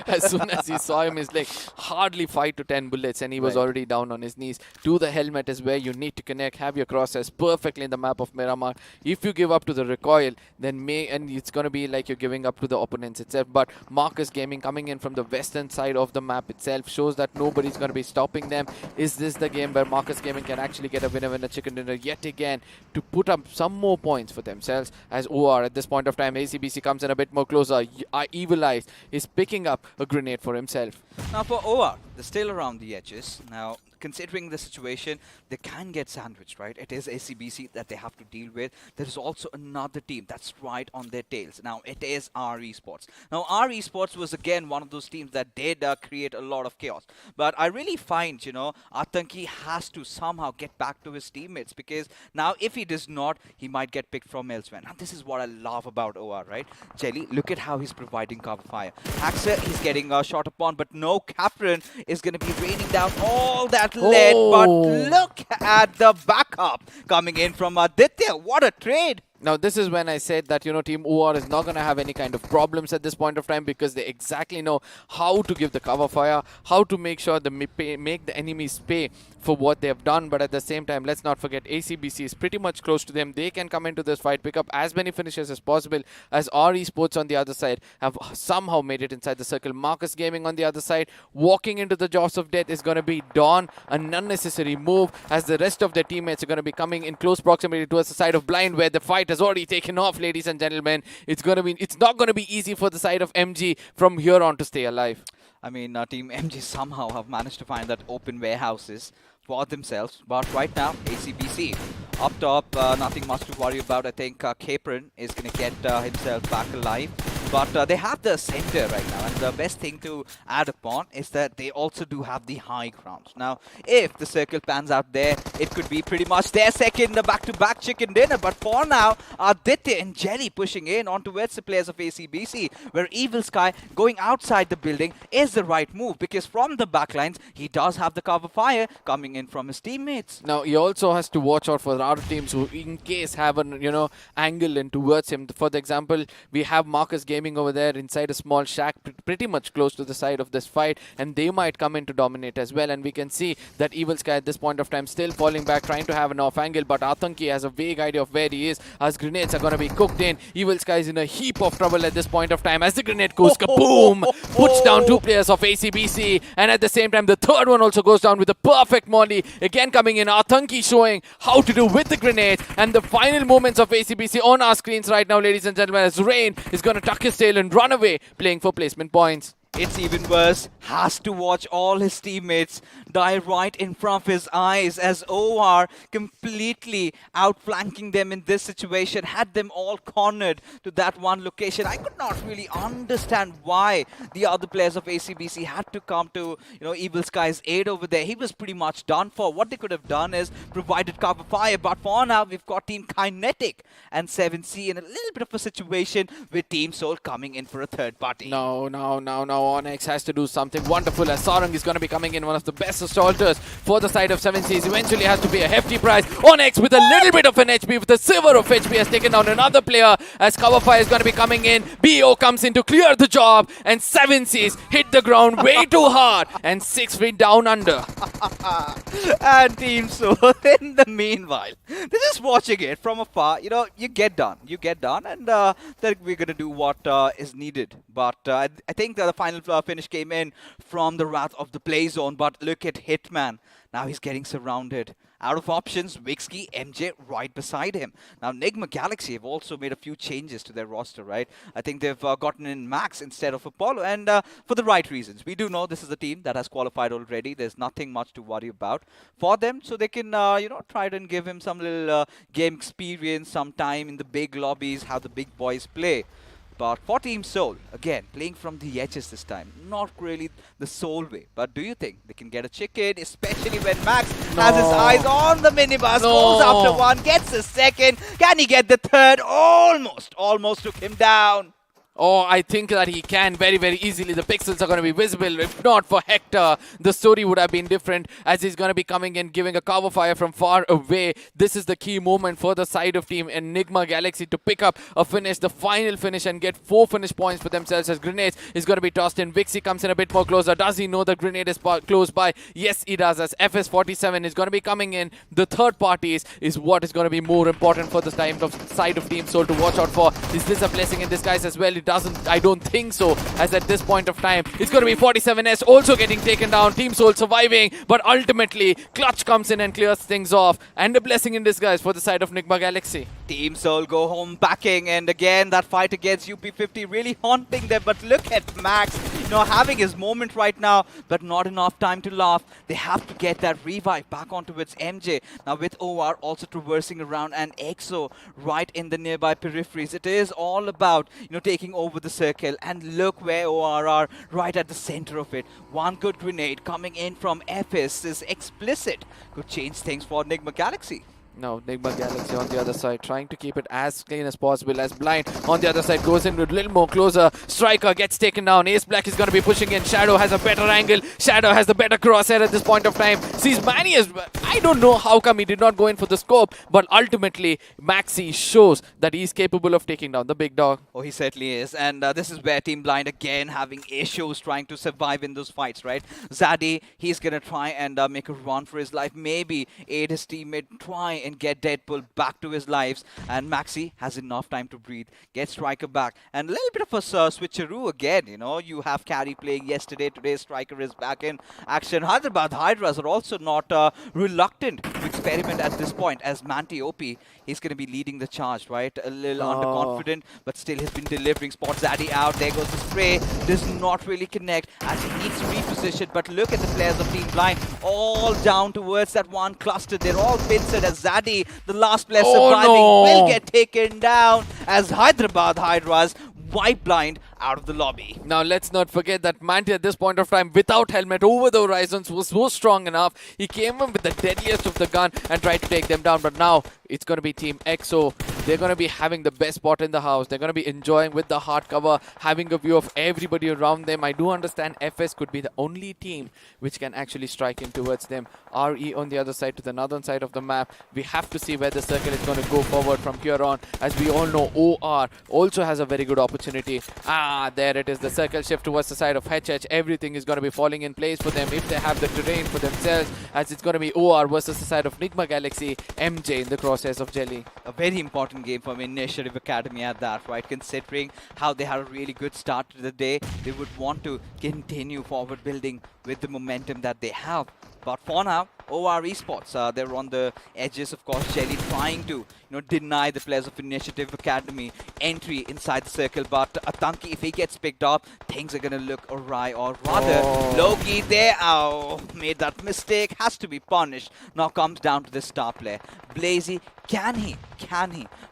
Speaker 3: As soon as he saw him, he's like, hardly 5 to 10 bullets, and he was already down on his knees. To the helmet is where you need to connect, have your crosshairs perfectly in the map of Miramar. If you give up to the recoil, then and it's going to be like you're giving up to the opponents itself. But Marcus Gaming coming in from the western side of the map itself shows that nobody's going to be stopping them. Is this the game where Marcus Gaming can actually get a winner chicken dinner yet again to put up some more points for themselves? As OR at this point of time, ACBC comes in a bit more closer. Evil Eyes is picking up a grenade for himself.
Speaker 2: Now for OR, they're still around the edges. Now, considering the situation, they can get sandwiched, right? It is ACBC that they have to deal with. There is also another team that's right on their tails. Now, it is R Esports. Now, R Esports was again one of those teams that did create a lot of chaos. But I really find, Atanki has to somehow get back to his teammates, because now if he does not, he might get picked from elsewhere. Now, this is what I love about OR, right? Jelly, look at how he's providing cover fire. Axer, he's getting shot upon, but no, Capron is going to be raining down all that lead. But look at the backup coming in from Aditya. What a trade!
Speaker 3: Now, this is when I said that, Team OR is not going to have any kind of problems at this point of time, because they exactly know how to give the cover fire, how to make sure they make the enemies pay for what they have done. But at the same time, let's not forget, ACBC is pretty much close to them. They can come into this fight, pick up as many finishes as possible, as R Esports on the other side have somehow made it inside the circle. Marcus Gaming on the other side, walking into the jaws of death is going to be Dawn, an unnecessary move, as the rest of their teammates are going to be coming in close proximity towards the side of Blind, where the fight has already taken off, ladies and gentlemen. It's not going to be easy for the side of MG from here on to stay alive.
Speaker 2: I mean, Team MG somehow have managed to find that open warehouses for themselves. But right now, ACBC up top, nothing much to worry about. I think Capron is going to get himself back alive. But they have the center right now, and the best thing to add upon is that they also do have the high ground. Now, if the circle pans out there, it could be pretty much their second back-to-back chicken dinner. But for now, Aditya and Jelly pushing in on towards the players of ACBC, where Evil Sky going outside the building is the right move, because from the backlines, he does have the cover fire coming in from his teammates.
Speaker 3: Now, he also has to watch out for the other teams who, in case, have an, angle in towards him. For the example, we have Marcus Gaming over there inside a small shack, pretty much close to the side of this fight, and they might come in to dominate as well. And we can see that Evil Sky at this point of time still falling back, trying to have an off angle, but Atanki has a vague idea of where he is, as grenades are going to be cooked in. Evil Sky is in a heap of trouble at this point of time, as the grenade goes kaboom, puts down 2 players of ACBC, and at the same time the third one also goes down with a perfect molly. Again coming in, Atanki showing how to do with the grenades, and the final moments of ACBC on our screens right now, ladies and gentlemen, as Rain is going to tuck his tail and run away, playing for placement points.
Speaker 2: It's even worse. Has to watch all his teammates die right in front of his eyes, as OR completely outflanking them in this situation, had them all cornered to that one location. I could not really understand why the other players of ACBC had to come to Evil Sky's aid over there. He was pretty much done for. What they could have done is provided cover fire, but for now we've got Team Kinetic and 7C in a little bit of a situation with Team Soul coming in for a third party.
Speaker 3: No. Onyx has to do something wonderful, as Sarang is going to be coming in, one of the best assaulters for the side of 7Cs. Eventually has to pay a hefty price. Onyx with a little bit of an HP, with a silver of HP, has taken down another player, as cover fire is going to be coming in. BO comes in to clear the job, and 7Cs hit the ground way too hard, and 6 feet down under.
Speaker 2: And Team Soul, in the meanwhile, they're just watching it from afar. You get done, and then we're going to do what is needed. But I think the final finish came in from the wrath of the play zone. But look at Hitman. Now he's getting surrounded. Out of options, Wixky, MJ right beside him. Now Nigma Galaxy have also made a few changes to their roster, right? I think they've gotten in Max instead of Apollo, and for the right reasons. We do know this is a team that has qualified already. There's nothing much to worry about for them, so they can, try and give him some little game experience, some time in the big lobbies, how the big boys play. But for Team Soul, again, playing from the edges this time. Not really the Soul way. But do you think they can get a chicken, especially when Max has his eyes on the minibus, goes after one, gets a second. Can he get the third? Almost took him down.
Speaker 3: Oh, I think that he can very, very easily. The pixels are going to be visible. If not for Hector, the story would have been different, as he's going to be coming in, giving a cover fire from far away. This is the key moment for the side of team Enigma Galaxy to pick up a finish, the final finish, and get 4 finish points for themselves, as Grenades is going to be tossed in. Vixie comes in a bit more closer. Does he know the grenade is close by? Yes, he does, as FS47 is going to be coming in. The third parties is what is going to be more important for the side of Team Soul to watch out for. Is this a blessing in disguise as well? It doesn't, I don't think so, as at this point of time it's going to be 47S also getting taken down. Team Soul surviving, but ultimately Clutch comes in and clears things off, and a blessing in disguise for the side of Enigma Galaxy.
Speaker 2: Team Soul go home backing, and again that fight against UP50 really haunting them. But look at Max, having his moment right now, but not enough time to laugh. They have to get that revive back onto its MJ. Now with OR also traversing around, and EXO right in the nearby peripheries. It is all about, taking over the circle, and look where OR are, right at the center of it. One good grenade coming in from FS is explicit. Could change things for Enigma Galaxy.
Speaker 3: Now Nigma Galaxy on the other side, trying to keep it as clean as possible, as Blind on the other side goes in with a little more closer. Striker gets taken down. Ace Black is going to be pushing in. Shadow has a better angle. Shadow has the better crosshair at this point of time. Sees Manny as well. I don't know how come he did not go in for the scope, but ultimately Maxi shows that he's capable of taking down the big dog.
Speaker 2: Oh, he certainly is. And this is where Team Blind again having issues trying to survive in those fights, right? Zaddy, he's going to try and make a run for his life. Maybe aid his teammate, try and get Deadpool back to his lives, and Maxi has enough time to breathe, get Striker back, and a little bit of a switcheroo again. You have Carry playing yesterday, today Striker is back in action. Hyderabad Hydras are also not reluctant to experiment at this point, as Manti OP, he's going to be leading the charge, right? A little underconfident, but still has been delivering. Spot Zaddy out, there goes the spray, does not really connect as he needs to reposition. But look at the players of Team Blind, all down towards that one cluster. They're all pincered, as Zaddy, the last player surviving, will get taken down as Hyderabad Hydras wipe Blind out of the lobby.
Speaker 3: Now let's not forget that Manti at this point of time, without helmet over the horizons, was so strong enough. He came in with the deadliest of the gun and tried to take them down. But now it's going to be Team EXO. They're going to be having the best spot in the house. They're going to be enjoying with the hard cover, having a view of everybody around them. I do understand FS could be the only team which can actually strike in towards them. RE on the other side, to the northern side of the map. We have to see where the circle is going to go forward from here on. As we all know, OR also has a very good opportunity. There it is, the circle shift towards the side of HH. Everything is going to be falling in place for them if they have the terrain for themselves, as it's going to be OR versus the side of Nigma Galaxy. MJ in the crosshairs of Jelly.
Speaker 2: A very important game for Initiative Academy at that, right? Considering how they had a really good start to the day, they would want to continue forward building with the momentum that they have. But for now, OR Esports, they're on the edges, of course. Jelly trying to, deny the players of Initiative Academy entry inside the circle. But Atanki, if he gets picked up, things are going to look awry. Or rather, Loki there, made that mistake, has to be punished. Now comes down to the star player. Blazy, can he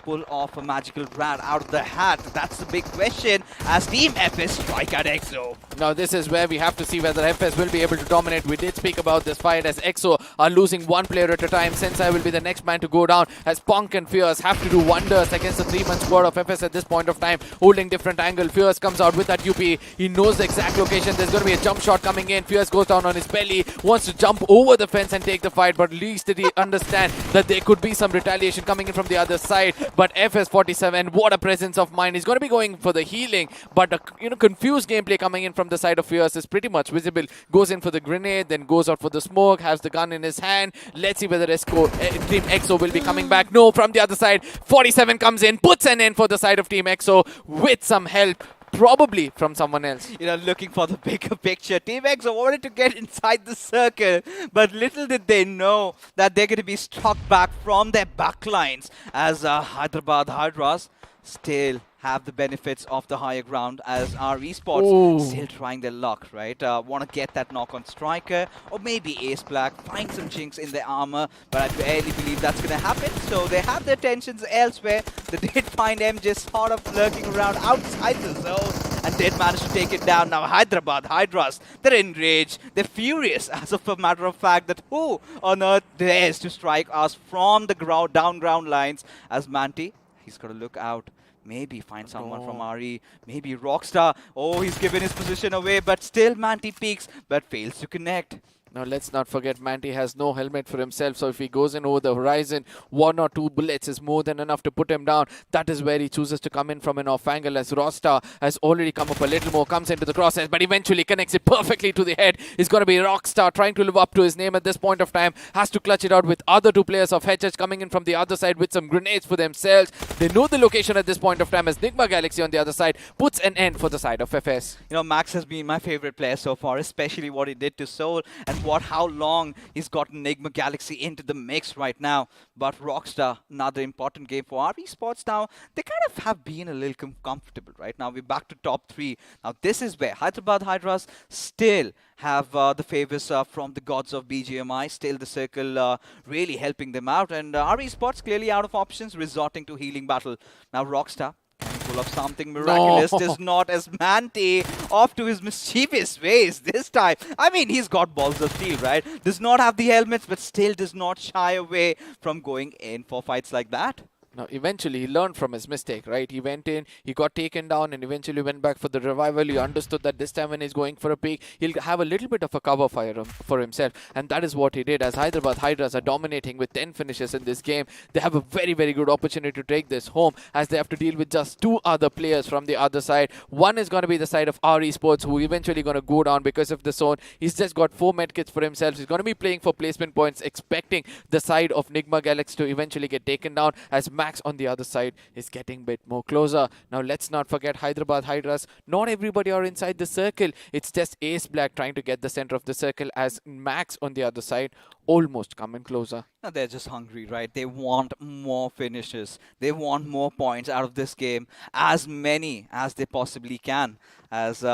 Speaker 2: pull off a magical rat out of the hat? That's the big question as Team FS strike at EXO.
Speaker 3: Now this is where we have to see whether FS will be able to dominate. We did speak about this fight, as EXO are losing one player at a time. Sensei will be the next man to go down, as Punk and Fierce have to do wonders against the 3-man squad of FS at this point of time. Holding different angle. Fierce comes out with that UP. He knows the exact location. There's going to be a jump shot coming in. Fierce goes down on his belly, wants to jump over the fence and take the fight, but at least did he understand that there could be some retaliation coming in from the other side. But FS47, what a presence of mind. He's going to be going for the healing, but a confused gameplay coming in from the side of Fierce is pretty much visible. Goes in for the grenade, then goes out for the smoke, has the gun in his hand. Let's see whether Team EXO will be coming back. No, from the other side, 47 comes in, puts an end for the side of Team EXO with some help, probably from someone else.
Speaker 2: Looking for the bigger picture. Team EXO wanted to get inside the circle, but little did they know that they're going to be struck back from their backlines, as Hyderabad Hydras still have the benefits of the higher ground, as our Esports still trying their luck, right? Want to get that knock on Striker, or maybe Ace Black, find some chinks in their armor, but I barely believe that's going to happen. So they have their attentions elsewhere. They did find MJ sort of lurking around outside the zone, and did manage to take it down. Now Hyderabad Hydras, they're enraged, they're furious, as of a matter of fact, that who on earth dares to strike us from the down ground lines, as Manti, he's got to look out Maybe find someone from
Speaker 3: No.
Speaker 2: RE. Maybe Rockstar. Oh, he's given his position away, but still Manti peeks, but fails to connect.
Speaker 3: Now let's not forget Manti has no helmet for himself, so if he goes in over the horizon, 1 or 2 bullets is more than enough to put him down. That is where he chooses to come in from an off angle, as Rockstar has already come up a little more, comes into the crosshairs, but eventually connects it perfectly to the head. It's going to be Rockstar trying to live up to his name at this point of time, has to clutch it out with other 2 players of HH coming in from the other side with some grenades for themselves. They know the location at this point of time, as Nigma Galaxy on the other side puts an end for the side of FS.
Speaker 2: You know, Max has been my favorite player so far, especially what he did to Soul and how long he's gotten Enigma Galaxy into the mix right now. But Rockstar, another important game for our esports now. They kind of have been a little comfortable right now. We're back to top 3. Now this is where Hyderabad Hydras still have the favors from the gods of BGMI. Still the circle really helping them out. And our esports clearly out of options, resorting to healing battle. Now Rockstar full of something miraculous, does not as Manti off to his mischievous ways this time. I mean, he's got balls of steel, right? Does not have the helmets, but still does not shy away from going in for fights like that.
Speaker 3: Now, eventually, he learned from his mistake, right? He went in, he got taken down, and eventually went back for the revival. He understood that this time when he's going for a peak, he'll have a little bit of a cover fire for himself. And that is what he did, as Hyderabad Hydras are dominating with 10 finishes in this game. They have a very, very good opportunity to take this home, as they have to deal with just 2 other players from the other side. One is going to be the side of RE Sports, who eventually going to go down because of the zone. He's just got 4 medkits for himself. He's going to be playing for placement points, expecting the side of Nigma Galaxy to eventually get taken down, as Max on the other side is getting a bit more closer. Now let's not forget Hyderabad Hydras. Not everybody are inside the circle. It's just Ace Black trying to get the center of the circle, as Max on the other side almost coming closer.
Speaker 2: Now they're just hungry, right? They want more finishes. They want more points out of this game, as many as they possibly can. As they're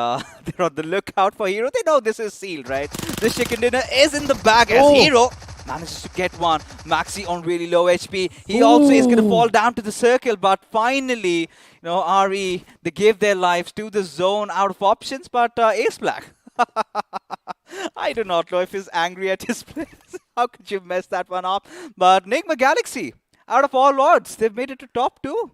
Speaker 2: on the lookout for Hero. They know this is sealed, right? This chicken dinner is in the bag as Hero manages to get one. Maxi on really low HP. He also is going to fall down to the circle, but finally, you know, RE, they gave their lives to the zone out of options, but Ace Black. I do not know if he's angry at his players. How could you mess that one up? But Nigma Galaxy, out of all odds, they've made it to top 2.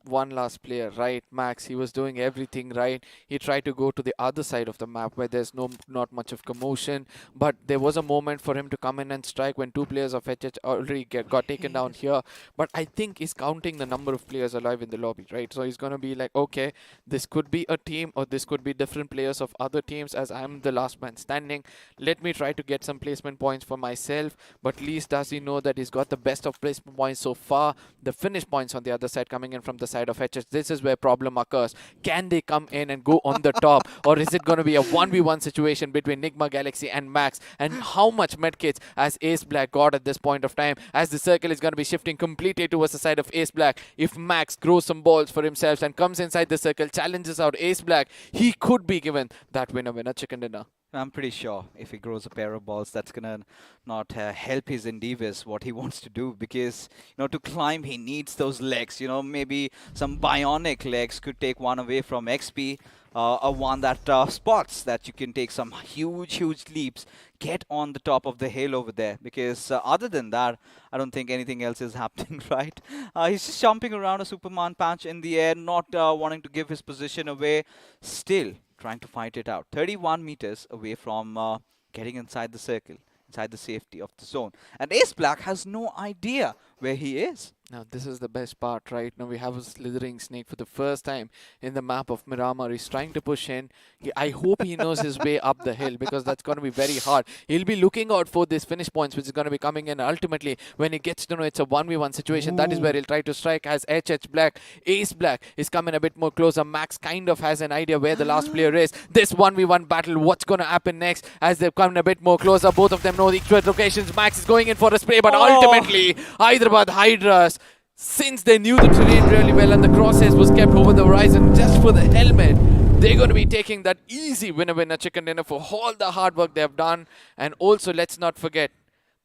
Speaker 3: One last player, right? Max, he was doing everything right. He tried to go to the other side of the map where there's not much of commotion, but there was a moment for him to come in and strike when 2 players of HH already got taken down here. But I think he's counting the number of players alive in the lobby, right? So he's going to be like, okay, this could be a team, or this could be different players of other teams, as I'm the last man standing. Let me try to get some placement points for myself. But at least does he know that he's got the best of placement points so far. The finish points on the other side coming in from the side of HH. This is where problem occurs. Can they come in and go on the top, or is it going to be a 1v1 situation between Nigma Galaxy and Max? And how much medkits as Ace Black got at this point of time, as the circle is going to be shifting completely towards the side of Ace Black. If Max grows some balls for himself and comes inside the circle, challenges out Ace Black, he could be given that winner chicken dinner.
Speaker 2: I'm pretty sure if he grows a pair of balls, that's gonna not help his endeavors, what he wants to do, because, you know, to climb, he needs those legs. You know, maybe some bionic legs could take one away from XP, or one that spots that you can take some huge leaps, get on the top of the hill over there, because other than that, I don't think anything else is happening, right? He's just jumping around a Superman punch in the air, not wanting to give his position away, still trying to fight it out. 31 meters away from getting inside the circle, inside the safety of the zone. And Ace Black has no idea where he is.
Speaker 3: Now, this is the best part, right? Now, we have a slithering snake for the first time in the map of Miramar. He's trying to push in. I hope he knows his way up the hill, because that's going to be very hard. He'll be looking out for these finish points, which is going to be coming in. Ultimately, when he gets to know it's a 1v1 situation, that is where he'll try to strike as HH Black. Ace Black is coming a bit more closer. Max kind of has an idea where the last player is. This 1v1 battle, what's going to happen next as they've come a bit more closer. Both of them know the exact locations. Max is going in for a spray, but ultimately, Hyderabad Hydras, since they knew the terrain really well and the crosshairs was kept over the horizon just for the helmet, they're going to be taking that easy winner chicken dinner for all the hard work they have done. And also, let's not forget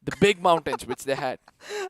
Speaker 3: the big mountains which they had.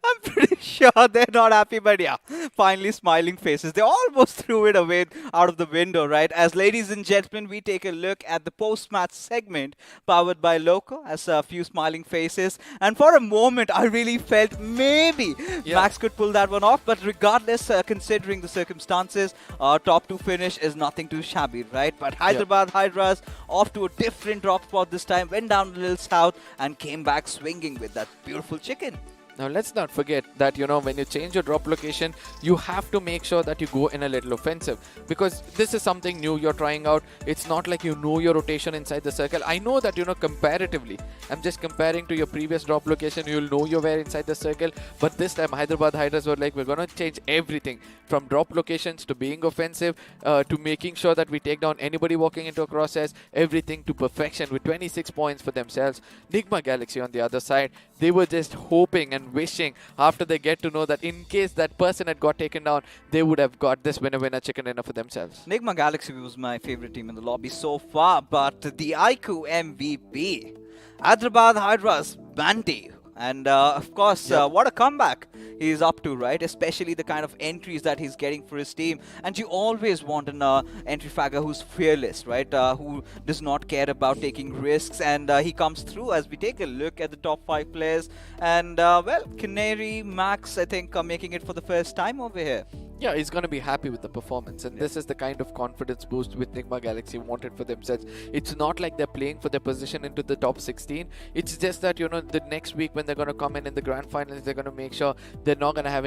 Speaker 2: I'm pretty sure they're not happy, but yeah, finally smiling faces. They almost threw it away out of the window, right? As ladies and gentlemen, we take a look at the post-match segment powered by Loco, as a few smiling faces. And for a moment, I really felt maybe Max could pull that one off. But regardless, considering the circumstances, top 2 finish is nothing too shabby, right? But Hyderabad Hydras off to a different drop spot this time, went down a little south and came back swinging with that beautiful chicken.
Speaker 3: Now, let's not forget that, when you change your drop location, you have to make sure that you go in a little offensive, because this is something new you're trying out. It's not like you know your rotation inside the circle. I know that, comparatively, I'm just comparing to your previous drop location, you'll know you were inside the circle. But this time, Hyderabad Hydras were like, we're going to change everything from drop locations to being offensive to making sure that we take down anybody walking into a crosshairs, everything to perfection with 26 points for themselves. Nigma Galaxy on the other side, they were just hoping and wishing after they get to know that in case that person had got taken down, they would have got this winner chicken dinner for themselves.
Speaker 2: Nigma Galaxy was my favorite team in the lobby so far, but the iQOO MVP, Hyderabad Hydras, Bandy. And of course, what a comeback he's up to, right? Especially the kind of entries that he's getting for his team. And you always want an entry fragger who's fearless, right? Who does not care about taking risks. And he comes through as we take a look at the top 5 players. And, well, Canary, Max, I think, are making it for the first time over here.
Speaker 3: Yeah, he's going to be happy with the performance, and this is the kind of confidence boost with Nigma Galaxy wanted for themselves. It's not like they're playing for their position into the top 16. It's just that, the next week when they're going to come in the grand finals, they're going to make sure they're not going to have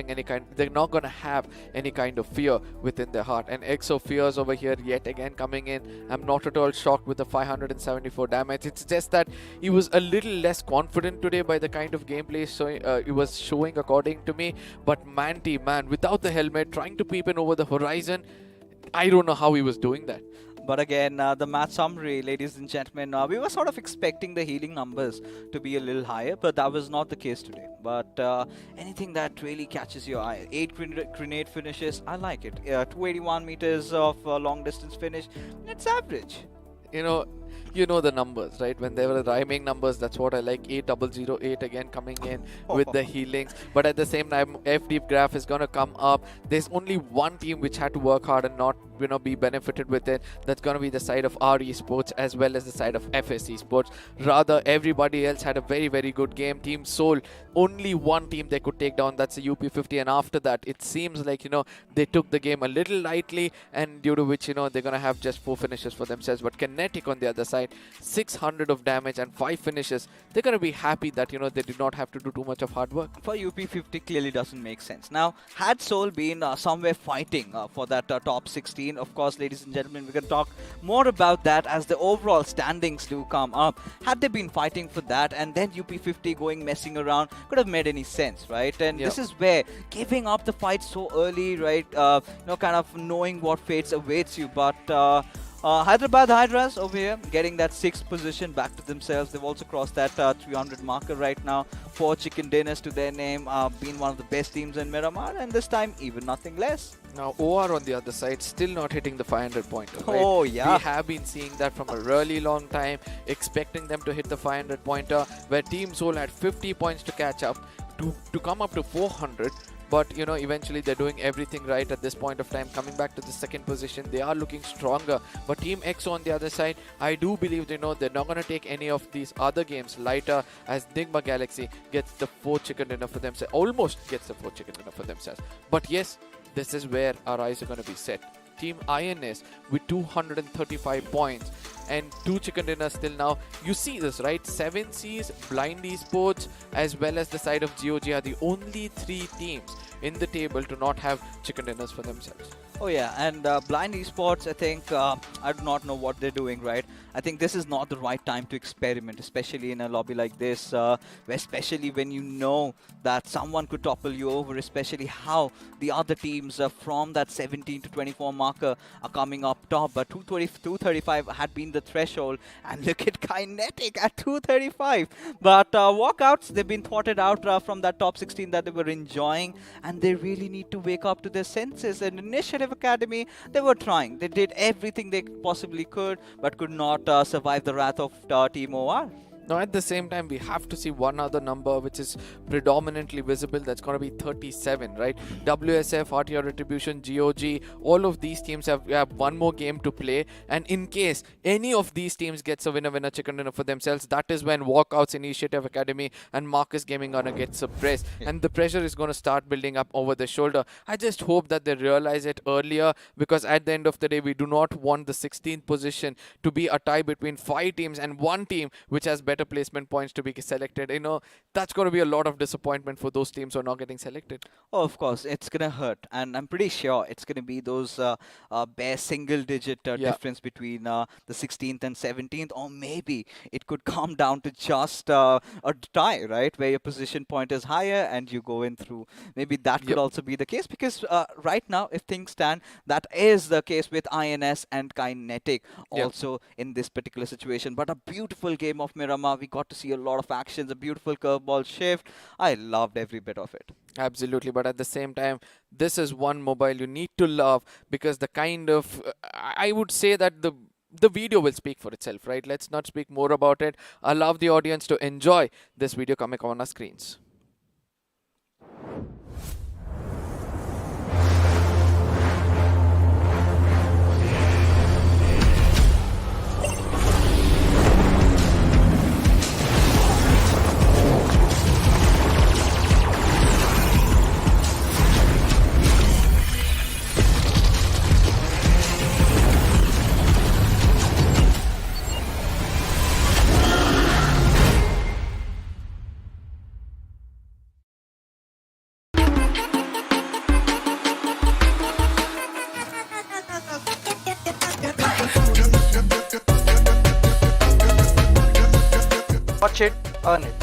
Speaker 3: any kind of fear within their heart. And EXO fears over here yet again coming in. I'm not at all shocked with the 574 damage. It's just that he was a little less confident today by the kind of gameplay he was showing, according to me. But Manti, man, without the helmet, trying to peep in over the horizon, I don't know how he was doing that.
Speaker 2: But again, the match summary, ladies and gentlemen, we were sort of expecting the healing numbers to be a little higher, but that was not the case today. But anything that really catches your eye, 8 grenade finishes, I like it. 281 meters of long distance finish, it's average.
Speaker 3: You know the numbers, right? When they were rhyming numbers, that's what I like. 8008 again coming in with the healings. But at the same time, FD graph is going to come up. There's only one team which had to work hard and not be benefited with it. That's going to be the side of our Esports as well as the side of FS Esports. Rather, everybody else had a very, very good game. Team Seoul, only one team they could take down. That's the UP50. And after that, it seems like, they took the game a little lightly, and due to which, they're going to have just 4 finishes for themselves. But Kinetic on the other side, 600 of damage and 5 finishes. They're going to be happy that, they did not have to do too much of hard work.
Speaker 2: For UP50, clearly doesn't make sense. Now, had Seoul been somewhere fighting for that top 16, of course, ladies and gentlemen, we can talk more about that as the overall standings do come up. Had they been fighting for that and then UP50 going messing around, could have made any sense, right? And this is where giving up the fight so early, right? Kind of knowing what fates awaits you, but Hyderabad Hydras over here getting that 6th position back to themselves. They've also crossed that 300 marker right now. 4 chicken dinners to their name, been one of the best teams in Miramar, and this time even nothing less.
Speaker 3: Now OR on the other side still not hitting the 500 pointer, right?
Speaker 2: Oh yeah,
Speaker 3: we have been seeing that from a really long time, expecting them to hit the 500 pointer, where Team Seoul had 50 points to catch up to come up to 400. But, eventually they're doing everything right at this point of time. Coming back to the 2nd position, they are looking stronger. But Team EXO on the other side, I do believe, they're not going to take any of these other games lighter, as Nigma Galaxy gets the 4th chicken dinner for themselves. Almost gets the 4th chicken dinner for themselves. But yes, this is where our eyes are going to be set. Team INS with 235 points and 2 chicken dinners till now. You see this, right? 7 Cs, Blind Esports, as well as the side of GOG are the only 3 teams in the table to not have chicken dinners for themselves.
Speaker 2: Oh yeah, and Blind Esports, I think, I do not know what they're doing, right? I think this is not the right time to experiment, especially in a lobby like this, especially when you know that someone could topple you over, especially how the other teams from that 17 to 24 marker are coming up top. But 235 had been the threshold, and look at Kinetic at 235. But Walkouts, they've been thwarted out from that top 16 that they were enjoying, and they really need to wake up to their senses. And Initiative Academy, they were trying. They did everything they possibly could, but could not survive the wrath of Team OR.
Speaker 3: Now, at the same time, we have to see one other number which is predominantly visible. That's going to be 37, right? WSF, RTR Retribution, GOG, all of these teams have one more game to play. And in case any of these teams gets a winner, chicken dinner for themselves, that is when Walkouts, Initiative Academy, and Marcus Gaming are going to get suppressed. And the pressure is going to start building up over the shoulder. I just hope that they realize it earlier, because at the end of the day, we do not want the 16th position to be a tie between 5 teams and one team which has better placement points to be selected. That's going to be a lot of disappointment for those teams who are not getting selected.
Speaker 2: Oh, of course, it's going to hurt. And I'm pretty sure it's going to be those bare single-digit difference between the 16th and 17th. Or maybe it could come down to just a tie, right? Where your position point is higher and you go in through. Maybe that could also be the case. Because right now, if things stand, that is the case with INS and Kinetic also in this particular situation. But a beautiful game of Miramar. We got to see a lot of actions, a beautiful curveball shift. I loved every bit of it.
Speaker 3: Absolutely, but at the same time, this is one mobile you need to love, because the kind of, I would say that the video will speak for itself, right? Let's not speak more about it. Allow the audience to enjoy this video coming on our screens.
Speaker 4: Watch it, earn it.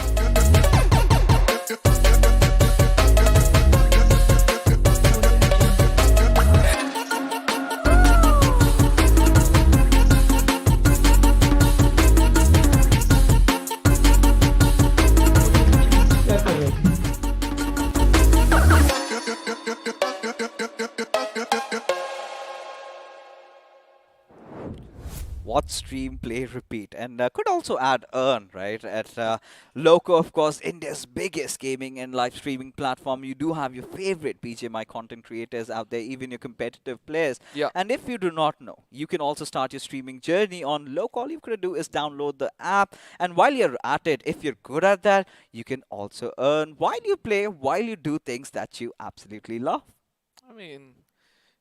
Speaker 2: Watch, stream, play, repeat, and could also add earn, right? At Loco, of course, India's biggest gaming and live streaming platform. You do have your favorite BGMI content creators out there, even your competitive players.
Speaker 3: Yeah.
Speaker 2: And if you do not know, you can also start your streaming journey on Loco. All you've got to do is download the app, and while you're at it, if you're good at that, you can also earn while you play, while you do things that you absolutely love.
Speaker 3: I mean,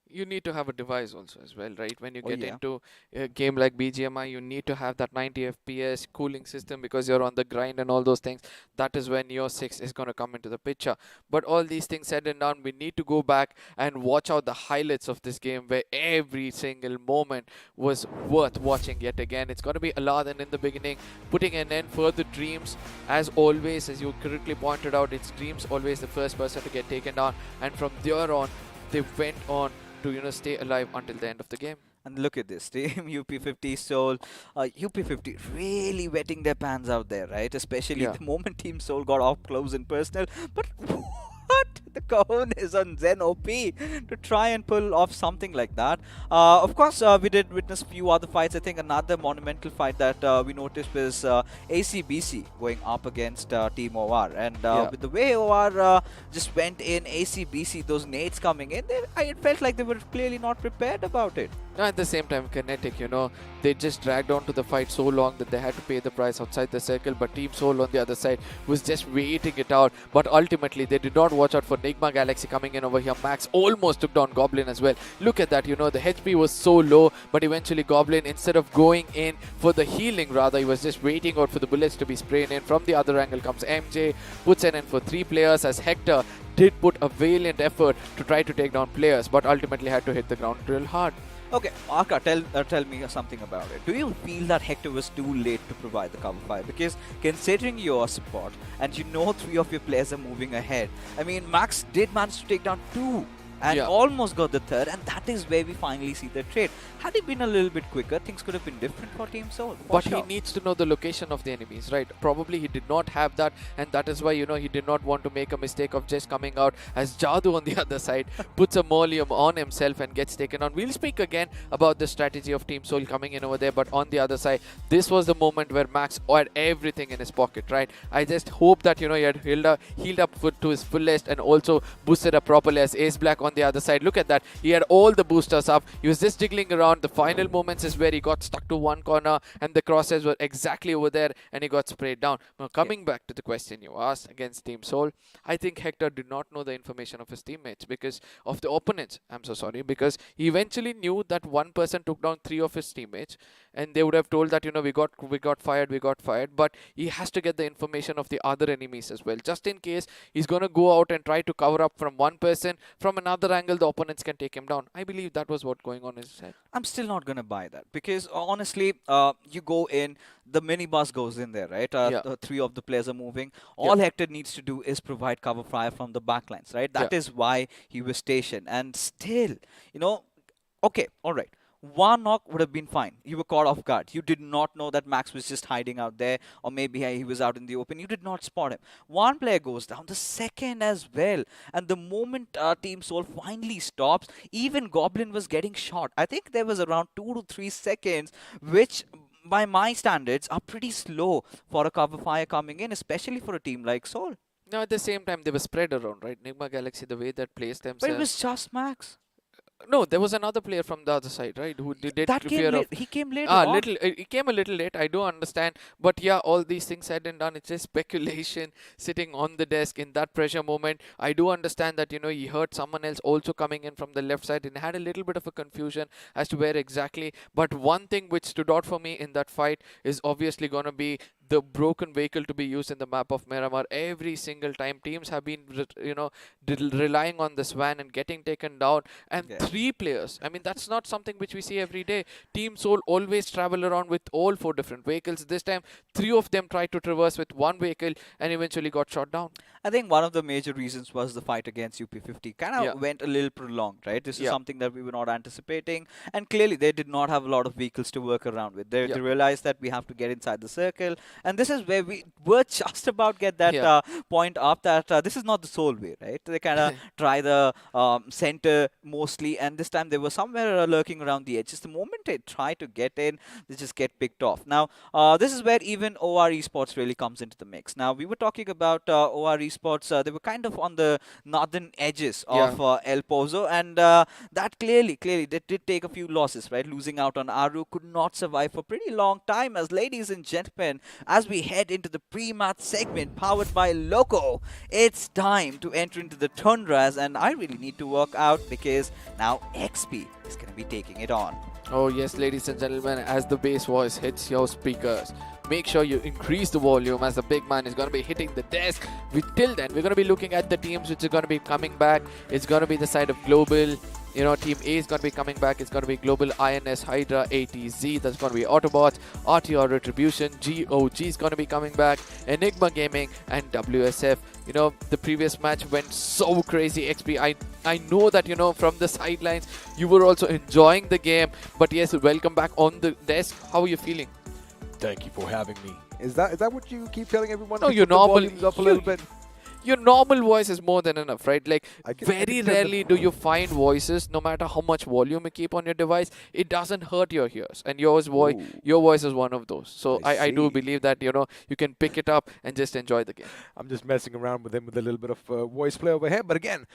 Speaker 3: you need to have a device also as well, right? When you
Speaker 2: Oh,
Speaker 3: get
Speaker 2: yeah.
Speaker 3: into a game like BGMI, you need to have that 90 FPS cooling system, because you're on the grind and all those things. That is when your 6 is going to come into the picture. But all these things said and done, we need to go back and watch out the highlights of this game, where every single moment was worth watching yet again. It's going to be Aladdin in the beginning, putting an end for the Dreams. As always, as you correctly pointed out, it's Dreams always the first person to get taken down. And from there on, they went on to stay alive until the end of the game.
Speaker 2: And look at this, team UP50 Soul, UP50 really wetting their pants out there, right? Especially the moment Team Soul got up close and personal. But what? The cojones is on Zen OP to try and pull off something like that. Of course, we did witness a few other fights. I think another monumental fight that we noticed was ACBC going up against Team OR. And with the way OR just went in, ACBC, those nades coming in, it felt like they were clearly not prepared about it.
Speaker 3: No, at the same time, Kinetic, they just dragged on to the fight so long that they had to pay the price outside the circle. But Team Soul on the other side was just waiting it out. But ultimately, they did not watch out for Nigma Galaxy coming in over here. Max almost took down Goblin as well. Look at that, the HP was so low. But eventually, Goblin, instead of going in for the healing, rather, he was just waiting out for the bullets to be sprayed in. From the other angle comes MJ, puts in for 3 players, as Hector did put a valiant effort to try to take down players, but ultimately had to hit the ground real hard.
Speaker 2: Okay, Arka, tell me something about it. Do you feel that Hector was too late to provide the cover fire? Because considering your support and 3 of your players are moving ahead, I mean, Max did manage to take down 2 and
Speaker 3: Yeah.
Speaker 2: almost got the third, and that is where we finally see the trade. Had he been a little bit quicker, things could have been different for Team Soul. For
Speaker 3: But
Speaker 2: sure.
Speaker 3: he needs to know the location of the enemies, right? Probably he did not have that, and that is why, you know, he did not want to make a mistake of just coming out as Jadu on the other side, puts a Molium on himself and gets taken on. We'll speak again about the strategy of Team Soul coming in over there, but on the other side, this was the moment where Max had everything in his pocket, right? I just hope that, you know, he had healed up to his fullest and also boosted up properly as Ace Black on the other side. Look at that. He had all the boosters up. He was just jiggling around. The final moments is where he got stuck to one corner and the crosshairs were exactly over there and he got sprayed down. Now, coming back to the question you asked against Team Soul, I think Hector did not know the information of his teammates because of the opponents. I'm so sorry, because he eventually knew that one person took down 3 of his teammates and they would have told that, you know, we got fired, but he has to get the information of the other enemies as well, just in case he's going to go out and try to cover up from one person. From another angle, the opponents can take him down. I believe that was what going on in his head.
Speaker 2: I'm still not going to buy that because honestly, you go in, the minibus goes in there, right?
Speaker 3: Yeah.
Speaker 2: 3 of the players are moving. All Hector needs to do is provide cover fire from the backlines, right? That is why he was stationed. And still, you know, okay, all right. One knock would have been fine. You were caught off guard. You did not know that Max was just hiding out there, or maybe he was out in the open. You did not spot him. One player goes down, the second as well. And the moment Team Soul finally stops, even Goblin was getting shot. I think there was around 2 to 3 seconds, which by my standards are pretty slow for a cover fire coming in, especially for a team like Soul.
Speaker 3: Now, at the same time, they were spread around, right? Nigma Galaxy, the way that placed themselves.
Speaker 2: But it was just Max.
Speaker 3: No, there was another player from the other side, right? Who did
Speaker 2: That came
Speaker 3: fear
Speaker 2: late.
Speaker 3: of.
Speaker 2: He came later
Speaker 3: Ah,
Speaker 2: on.
Speaker 3: he came a little late. I do understand, but yeah, all these things said and done, it's just speculation sitting on the desk in that pressure moment. I do understand that, you know, he heard someone else also coming in from the left side and had a little bit of a confusion as to where exactly. But one thing which stood out for me in that fight is obviously gonna be the broken vehicle to be used in the map of Miramar. Every single time teams have been, you know, relying on this van and getting taken down, and 3 players. I mean, that's not something which we see every day. Team Soul always travel around with all 4 different vehicles. This time, 3 of them tried to traverse with one vehicle and eventually got shot down.
Speaker 2: I think one of the major reasons was the fight against UP50 kind of went a little prolonged, right? This is something that we were not anticipating, and clearly they did not have a lot of vehicles to work around with. They realized that we have to get inside the circle, and this is where we were just about get that point up that this is not the Soul way, right? They kind of try the center mostly, and this time they were somewhere lurking around the edges. The moment they try to get in, they just get picked off. Now, this is where even OR Esports really comes into the mix. Now, we were talking about OR Esports. They were kind of on the northern edges of El Pozo, and that clearly they did take a few losses, right? Losing out on Aru, could not survive for a pretty long time. As ladies and gentlemen, as we head into the pre-match segment powered by Loco, it's time to enter into the Tundras, and I really need to work out because now XP is going to be taking it on.
Speaker 3: Oh yes, ladies and gentlemen, as the bass voice hits your speakers, make sure you increase the volume as the big man is going to be hitting the desk. Till then, we're going to be looking at the teams which are going to be coming back. It's going to be the side of Global. You know, Team A is going to be coming back. It's going to be Global, INS, Hydra, ATZ. That's going to be Autobotz, RTR, Retribution, GOG is going to be coming back, Enigma Gaming, and WSF. You know, the previous match went so crazy, XP. I know that, you know, from the sidelines, you were also enjoying the game. But yes, welcome back on the desk. How are you feeling?
Speaker 1: Thank you for having me. Is that what you keep telling everyone?
Speaker 3: No,
Speaker 1: your normal up a little bit.
Speaker 3: Your normal voice is more than enough, right? Like, very rarely do you find voices, no matter how much volume you keep on your device, it doesn't hurt your ears. And your voice is one of those. So I do believe that, you know, you can pick it up and just enjoy the game.
Speaker 1: I'm just messing around with him with a little bit of voice play over here. But again,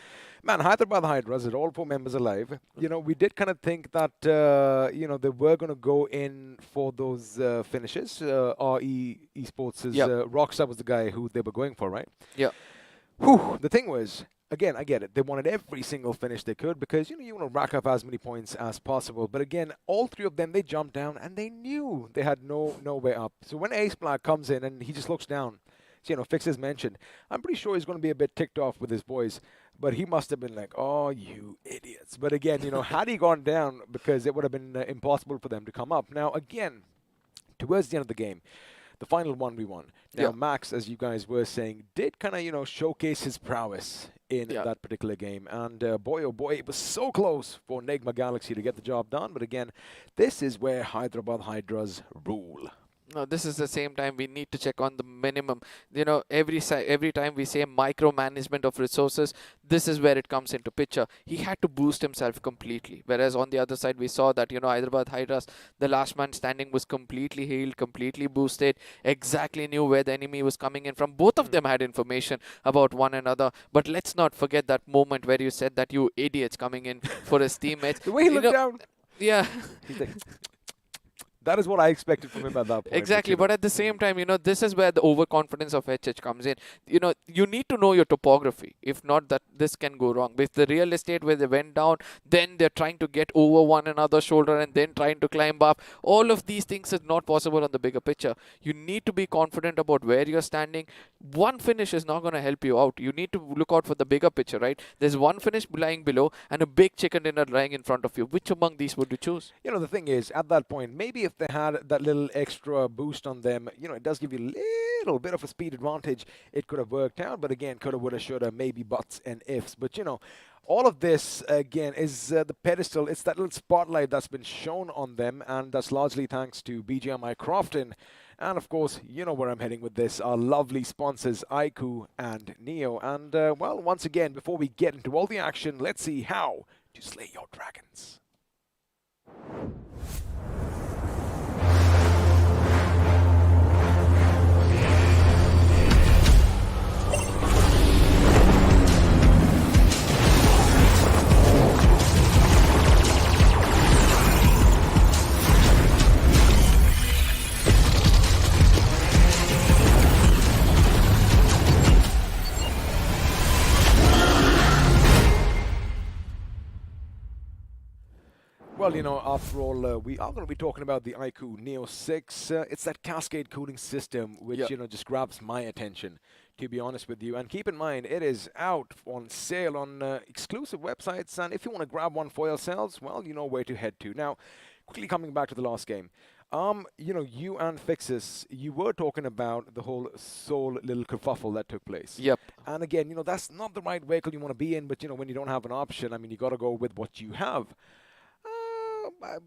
Speaker 1: man, Hyderabad Hydras are all 4 members alive. You know, we did kind of think that, you know, they were going to go in for those finishes. RE Esports' Rockstar was the guy who they were going for, right?
Speaker 3: Yeah.
Speaker 1: Whew, the thing was, again, I get it. They wanted every single finish they could because, you know, you want to rack up as many points as possible. But again, all 3 of them, they jumped down and they knew they had no way up. So when Ace Black comes in and he just looks down, so, you know, Fix has mentioned, I'm pretty sure he's going to be a bit ticked off with his boys. But he must have been like, oh, you idiots. But again, you know, had he gone down, because it would have been impossible for them to come up. Now, again, towards the end of the game, the final 1v1. Now, Max, as you guys were saying, did kind of, you know, showcase his prowess in that particular game. And boy, oh boy, it was so close for Enigma Galaxy to get the job done. But again, this is where Hyderabad Hydras rule.
Speaker 3: No, this is the same time we need to check on the minimum. You know, every time we say micromanagement of resources, this is where it comes into picture. He had to boost himself completely. Whereas on the other side, we saw that, you know, Hyderabad Hydras, the last man standing was completely healed, completely boosted, exactly knew where the enemy was coming in from. Both of them had information about one another. But let's not forget that moment where you said that you idiots coming in for his teammates.
Speaker 1: The way he looked down.
Speaker 3: Yeah.
Speaker 1: He's like, that is what I expected from him at that point.
Speaker 3: Exactly, but at the same time, you know, this is where the overconfidence of HH comes in. You know, you need to know your topography. If not, that this can go wrong. With the real estate where they went down, then they're trying to get over one another's shoulder and then trying to climb up. All of these things is not possible on the bigger picture. You need to be confident about where you're standing. One finish is not going to help you out. You need to look out for the bigger picture, right? There's one finish lying below and a big chicken dinner lying in front of you. Which among these would you choose?
Speaker 1: You know, the thing is, at that point, maybe if they had that little extra boost on them, you know, it does give you a little bit of a speed advantage. It could have worked out, but again, coulda, woulda, shoulda, maybe buts and ifs. But, you know, all of this, again, is the pedestal. It's that little spotlight that's been shown on them, and that's largely thanks to BGMI Crofton. And, of course, you know where I'm heading with this, our lovely sponsors, iQOO and Neo. And, well, once again, before we get into all the action, let's see how to slay your dragons. Well, you know, after all, we are going to be talking about the iQOO Neo 6. It's that cascade cooling system which, you know, just grabs my attention, to be honest with you. And keep in mind, it is out on sale on exclusive websites. And if you want to grab one for yourselves, well, you know where to head to. Now, quickly coming back to the last game. You know, you and Fixus, you were talking about the whole Soul little kerfuffle that took place.
Speaker 3: Yep.
Speaker 1: And again, you know, that's not the right vehicle you want to be in. But, you know, when you don't have an option, I mean, you got to go with what you have.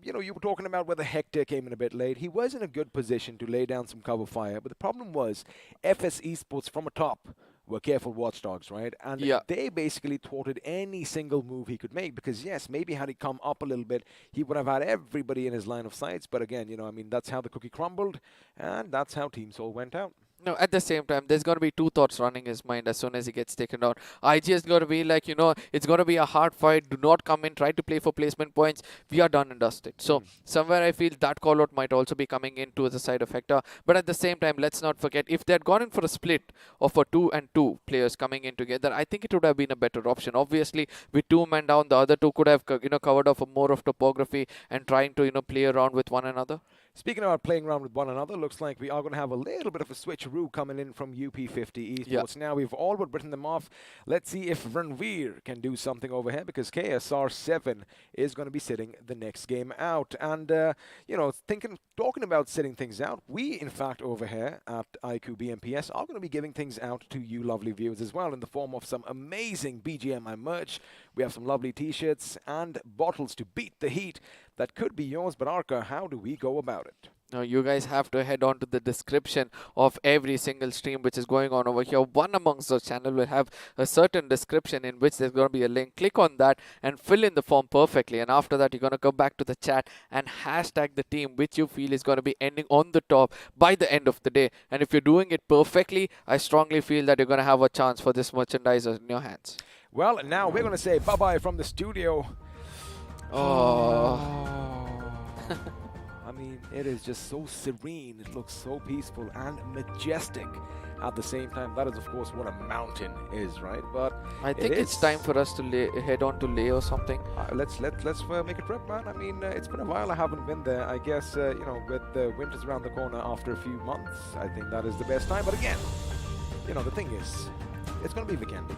Speaker 1: You know, you were talking about whether Hector came in a bit late. He was in a good position to lay down some cover fire, but the problem was FS Esports from atop were careful watchdogs, right? And they basically thwarted any single move he could make because, yes, maybe had he come up a little bit, he would have had everybody in his line of sights. But again, you know, I mean, that's how the cookie crumbled, and that's how Team Soul went out.
Speaker 3: No, at the same time, there's going to be two thoughts running his mind as soon as he gets taken down. IG is going to be like, you know, it's going to be a hard fight. Do not come in, try to play for placement points. We are done and dusted. So, somewhere I feel that call-out might also be coming in to the side of Hector. But at the same time, let's not forget, if they had gone in for a split of a 2-2 players coming in together, I think it would have been a better option. Obviously, with two men down, the other two could have, you know, covered off more of topography and trying to, you know, play around with one another.
Speaker 1: Speaking about playing around with one another, looks like we are going to have a little bit of a switcheroo coming in from UP50 Esports. Now, we've all but written them off. Let's see if Ranveer can do something over here because KSR7 is going to be sitting the next game out. And, you know, talking about sitting things out, we, in fact, over here at iQOO BMPS are going to be giving things out to you lovely viewers as well in the form of some amazing BGMI merch. We have some lovely t-shirts and bottles to beat the heat. That could be yours, but Arka, how do we go about it?
Speaker 3: Now, you guys have to head on to the description of every single stream which is going on over here. One amongst those channel will have a certain description in which there's going to be a link. Click on that and fill in the form perfectly. And after that, you're going to go back to the chat and hashtag the team which you feel is going to be ending on the top by the end of the day. And if you're doing it perfectly, I strongly feel that you're going to have a chance for this merchandise in your hands.
Speaker 1: Well, now we're going to say bye-bye from the studio. I mean, it is just so serene. It looks so peaceful and majestic at the same time. That is, of course, what a mountain is, right? But
Speaker 3: I think it's time for us to head on to Leh or something.
Speaker 1: Let's make a trip, man. I mean, it's been a while. I haven't been there. I guess, you know, with the winters around the corner after a few months, I think that is the best time. But again, you know, the thing is, it's going to be Vikendi.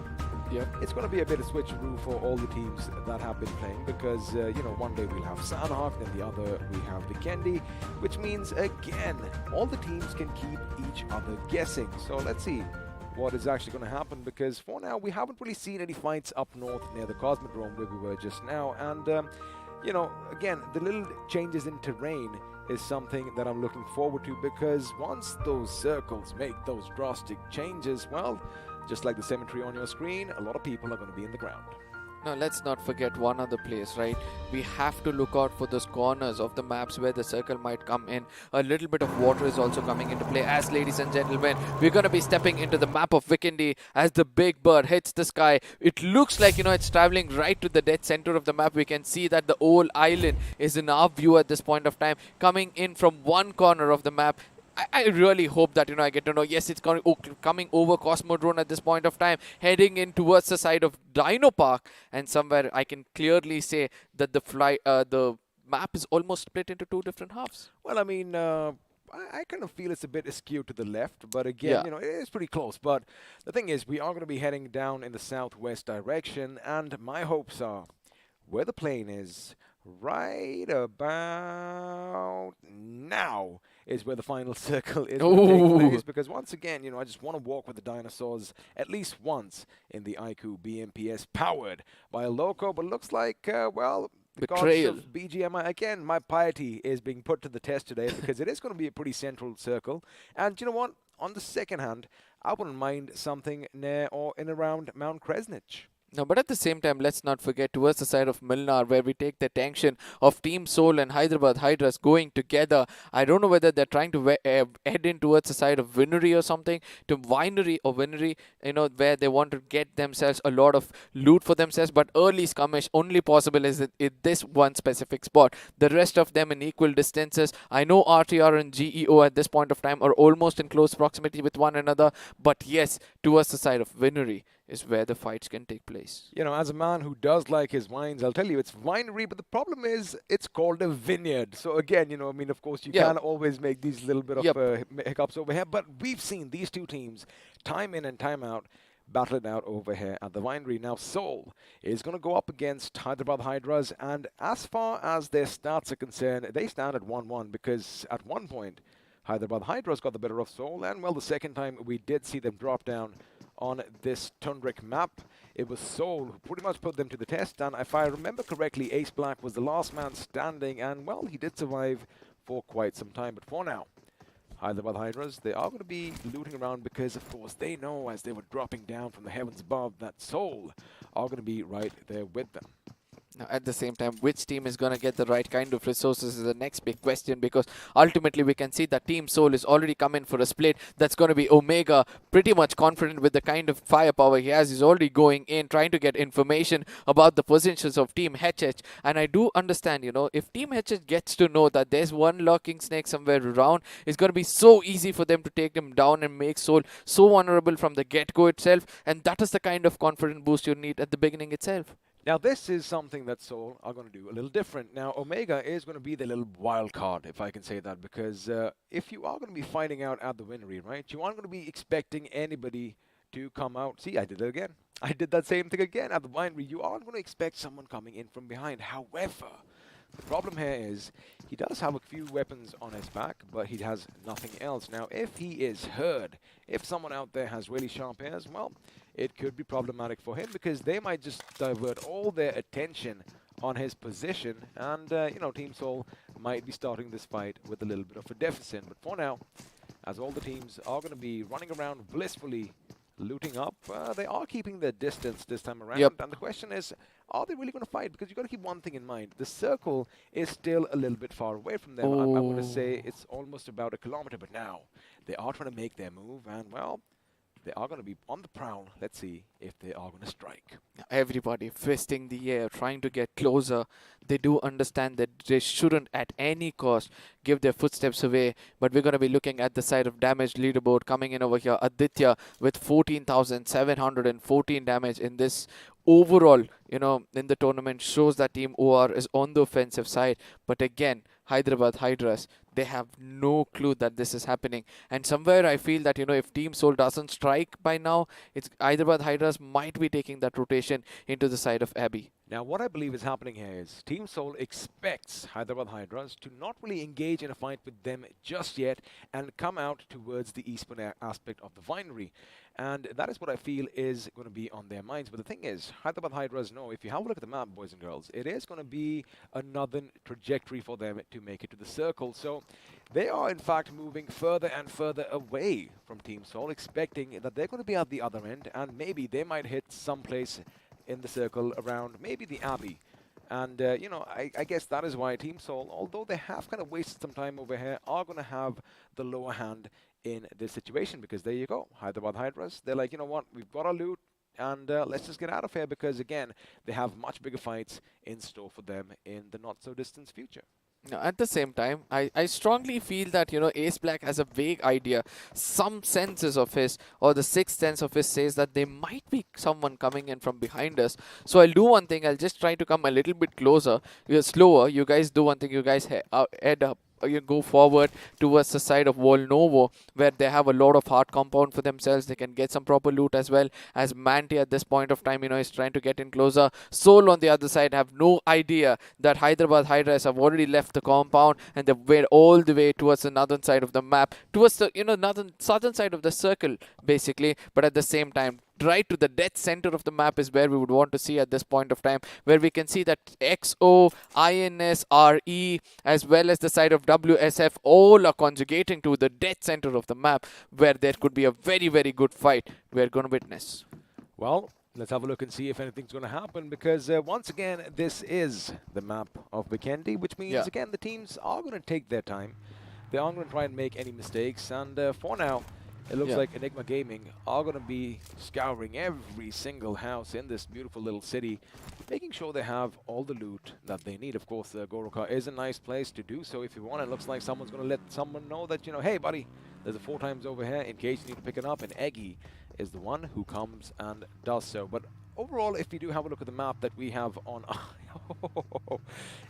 Speaker 1: It's going to be a bit of switcheroo for all the teams that have been playing because, you know, one day we'll have Sanhok, then the other we have Vikendi, which means, again, all the teams can keep each other guessing. So let's see what is actually going to happen, because for now we haven't really seen any fights up north near the Cosmodrome where we were just now. And you know, again, the little changes in terrain is something that I'm looking forward to, because once those circles make those drastic changes, well, just like the cemetery on your screen, a lot of people are going to be in the ground.
Speaker 3: Now, let's not forget one other place, right? We have to look out for those corners of the maps where the circle might come in. A little bit of water is also coming into play. As, ladies and gentlemen, we're going to be stepping into the map of Vikendi as the big bird hits the sky. It looks like, you know, it's traveling right to the dead center of the map. We can see that the whole island is in our view at this point of time, coming in from one corner of the map. I really hope that, you know, I get to know, yes, it's coming over Cosmodrome at this point of time, heading in towards the side of Dino Park, and somewhere I can clearly say that the map is almost split into two different halves.
Speaker 1: Well, I mean, I kind of feel it's a bit askew to the left, but again, you know, it is pretty close. But the thing is, we are going to be heading down in the southwest direction, and my hopes are where the plane is right about now is where the final circle is going to take place, because once again, you know, I just want to walk with the dinosaurs at least once in the iQOO BMPS Powered by Loco, but it looks like, well, because of BGMI, again, my piety is being put to the test today, because it is going to be a pretty central circle. And you know what? On the second hand, I wouldn't mind something near or in around Mount Kresnich.
Speaker 3: No, but at the same time, let's not forget towards the side of Milnar, where we take the tension of Team Soul and Hyderabad Hydras going together. I don't know whether they're trying to head in towards the side of Winery or something, to Winery or Winery, you know, where they want to get themselves a lot of loot for themselves. But early skirmish only possible is in this one specific spot. The rest of them in equal distances. I know RTR and GEO at this point of time are almost in close proximity with one another, but yes, towards the side of Winery is where the fights can take place.
Speaker 1: You know, as a man who does like his wines, I'll tell you, it's winery, but the problem is it's called a vineyard. So again, you know, I mean, of course, you can always make these little bit of hiccups over here, but we've seen these two teams time in and time out battle it out over here at the winery. Now, Seoul is going to go up against Hyderabad Hydras, and as far as their stats are concerned, they stand at 1-1, because at one point, Hyderabad Hydras got the better of Seoul, and well, the second time we did see them drop down on this Tundrik map, it was Seoul who pretty much put them to the test. And if I remember correctly, Ace Black was the last man standing, and well, he did survive for quite some time. But for now, Hyderabad Hydras, they are going to be looting around, because of course they know, as they were dropping down from the heavens above, that Seoul are going to be right there with them.
Speaker 3: Now, at the same time, which team is going to get the right kind of resources is the next big question, because ultimately we can see that Team Soul is already come in for a split. That's going to be Omega, pretty much confident with the kind of firepower he has. He's already going in, trying to get information about the positions of Team HH. And I do understand, you know, if Team HH gets to know that there's one lurking snake somewhere around, it's going to be so easy for them to take him down and make Soul so vulnerable from the get-go itself. And that is the kind of confidence boost you need at the beginning itself.
Speaker 1: Now, this is something that Seoul are going to do a little different. Now, Omega is going to be the little wild card, if I can say that, because if you are going to be fighting out at the winery, right, you aren't going to be expecting anybody to come out. See, I did it again. I did that same thing again at the winery. You aren't going to expect someone coming in from behind. However, the problem here is he does have a few weapons on his back, but he has nothing else. Now, if he is heard, if someone out there has really sharp ears, well, it could be problematic for him, because they might just divert all their attention on his position, and, you know, Team Soul might be starting this fight with a little bit of a deficit. But for now, as all the teams are going to be running around blissfully looting up, they are keeping their distance this time around. And the question is, are they really going to fight? Because you've got to keep one thing in mind. The circle is still a little bit far away from them. I'm going to say it's almost about 1 kilometer, but now they are trying to make their move, and, well, they are going to be on the prowl. Let's see if they are going to strike.
Speaker 3: Everybody fisting the air, trying to get closer. They do understand that they shouldn't at any cost give their footsteps away. But we're going to be looking at the side of damage leaderboard coming in over here. Aditya with 14,714 damage in this overall, you know, in the tournament, shows that Team OR is on the offensive side. But again, Hyderabad Hydras, they have no clue that this is happening. And somewhere I feel that, you know, if Team Soul doesn't strike by now, it's Hyderabad Hydras might be taking that rotation into the side of Abbey.
Speaker 1: Now, what I believe is happening here is Team Seoul expects Hyderabad Hydras to not really engage in a fight with them just yet and come out towards the eastbound aspect of the winery. And that is what I feel is going to be on their minds. But the thing is, Hyderabad Hydras know, if you have a look at the map, boys and girls, it is going to be another trajectory for them to make it to the circle. So they are, in fact, moving further and further away from Team Seoul, expecting that they're going to be at the other end, and maybe they might hit someplace in the circle around maybe the Abbey. And, you know, I guess that is why Team Seoul, although they have kind of wasted some time over here, are going to have the lower hand in this situation, because there you go, Hyderabad Hydras, they're like, you know what, we've got our loot, and let's just get out of here, because, again, they have much bigger fights in store for them in the not-so-distant future.
Speaker 3: Now, at the same time, I strongly feel that, you know, Ace Black has a vague idea. Some senses of his, or the sixth sense of his, says that there might be someone coming in from behind us. So I'll do one thing. I'll just try to come a little bit closer. You're slower. You guys do one thing. You guys head up. You go forward towards the side of Wall Novo, where they have a lot of hard compound for themselves. They can get some proper loot as well. As Manti at this point of time, you know, is trying to get in closer. Soul on the other side have no idea that Hyderabad Hydras have already left the compound, and they went all the way towards the northern side of the map, towards the, you know, southern side of the circle, basically. But at the same time, right to the dead center of the map is where we would want to see at this point of time, where we can see that XO, INS, RE, as well as the side of WSF, all are conjugating to the dead center of the map, where there could be a very, very good fight we're going to witness.
Speaker 1: Well, let's have a look and see if anything's going to happen, because once again, this is the map of Vikendi, which means, again, the teams are going to take their time. They aren't going to try and make any mistakes, and for now, it looks like Enigma Gaming are going to be scouring every single house in this beautiful little city, making sure they have all the loot that they need. Of course, Goroka is a nice place to do so if you want. It looks like someone's going to let someone know that, you know, hey, buddy, there's a 4 times over here in case you need to pick it up, and Eggy is the one who comes and does so. But overall, if you do have a look at the map that we have on...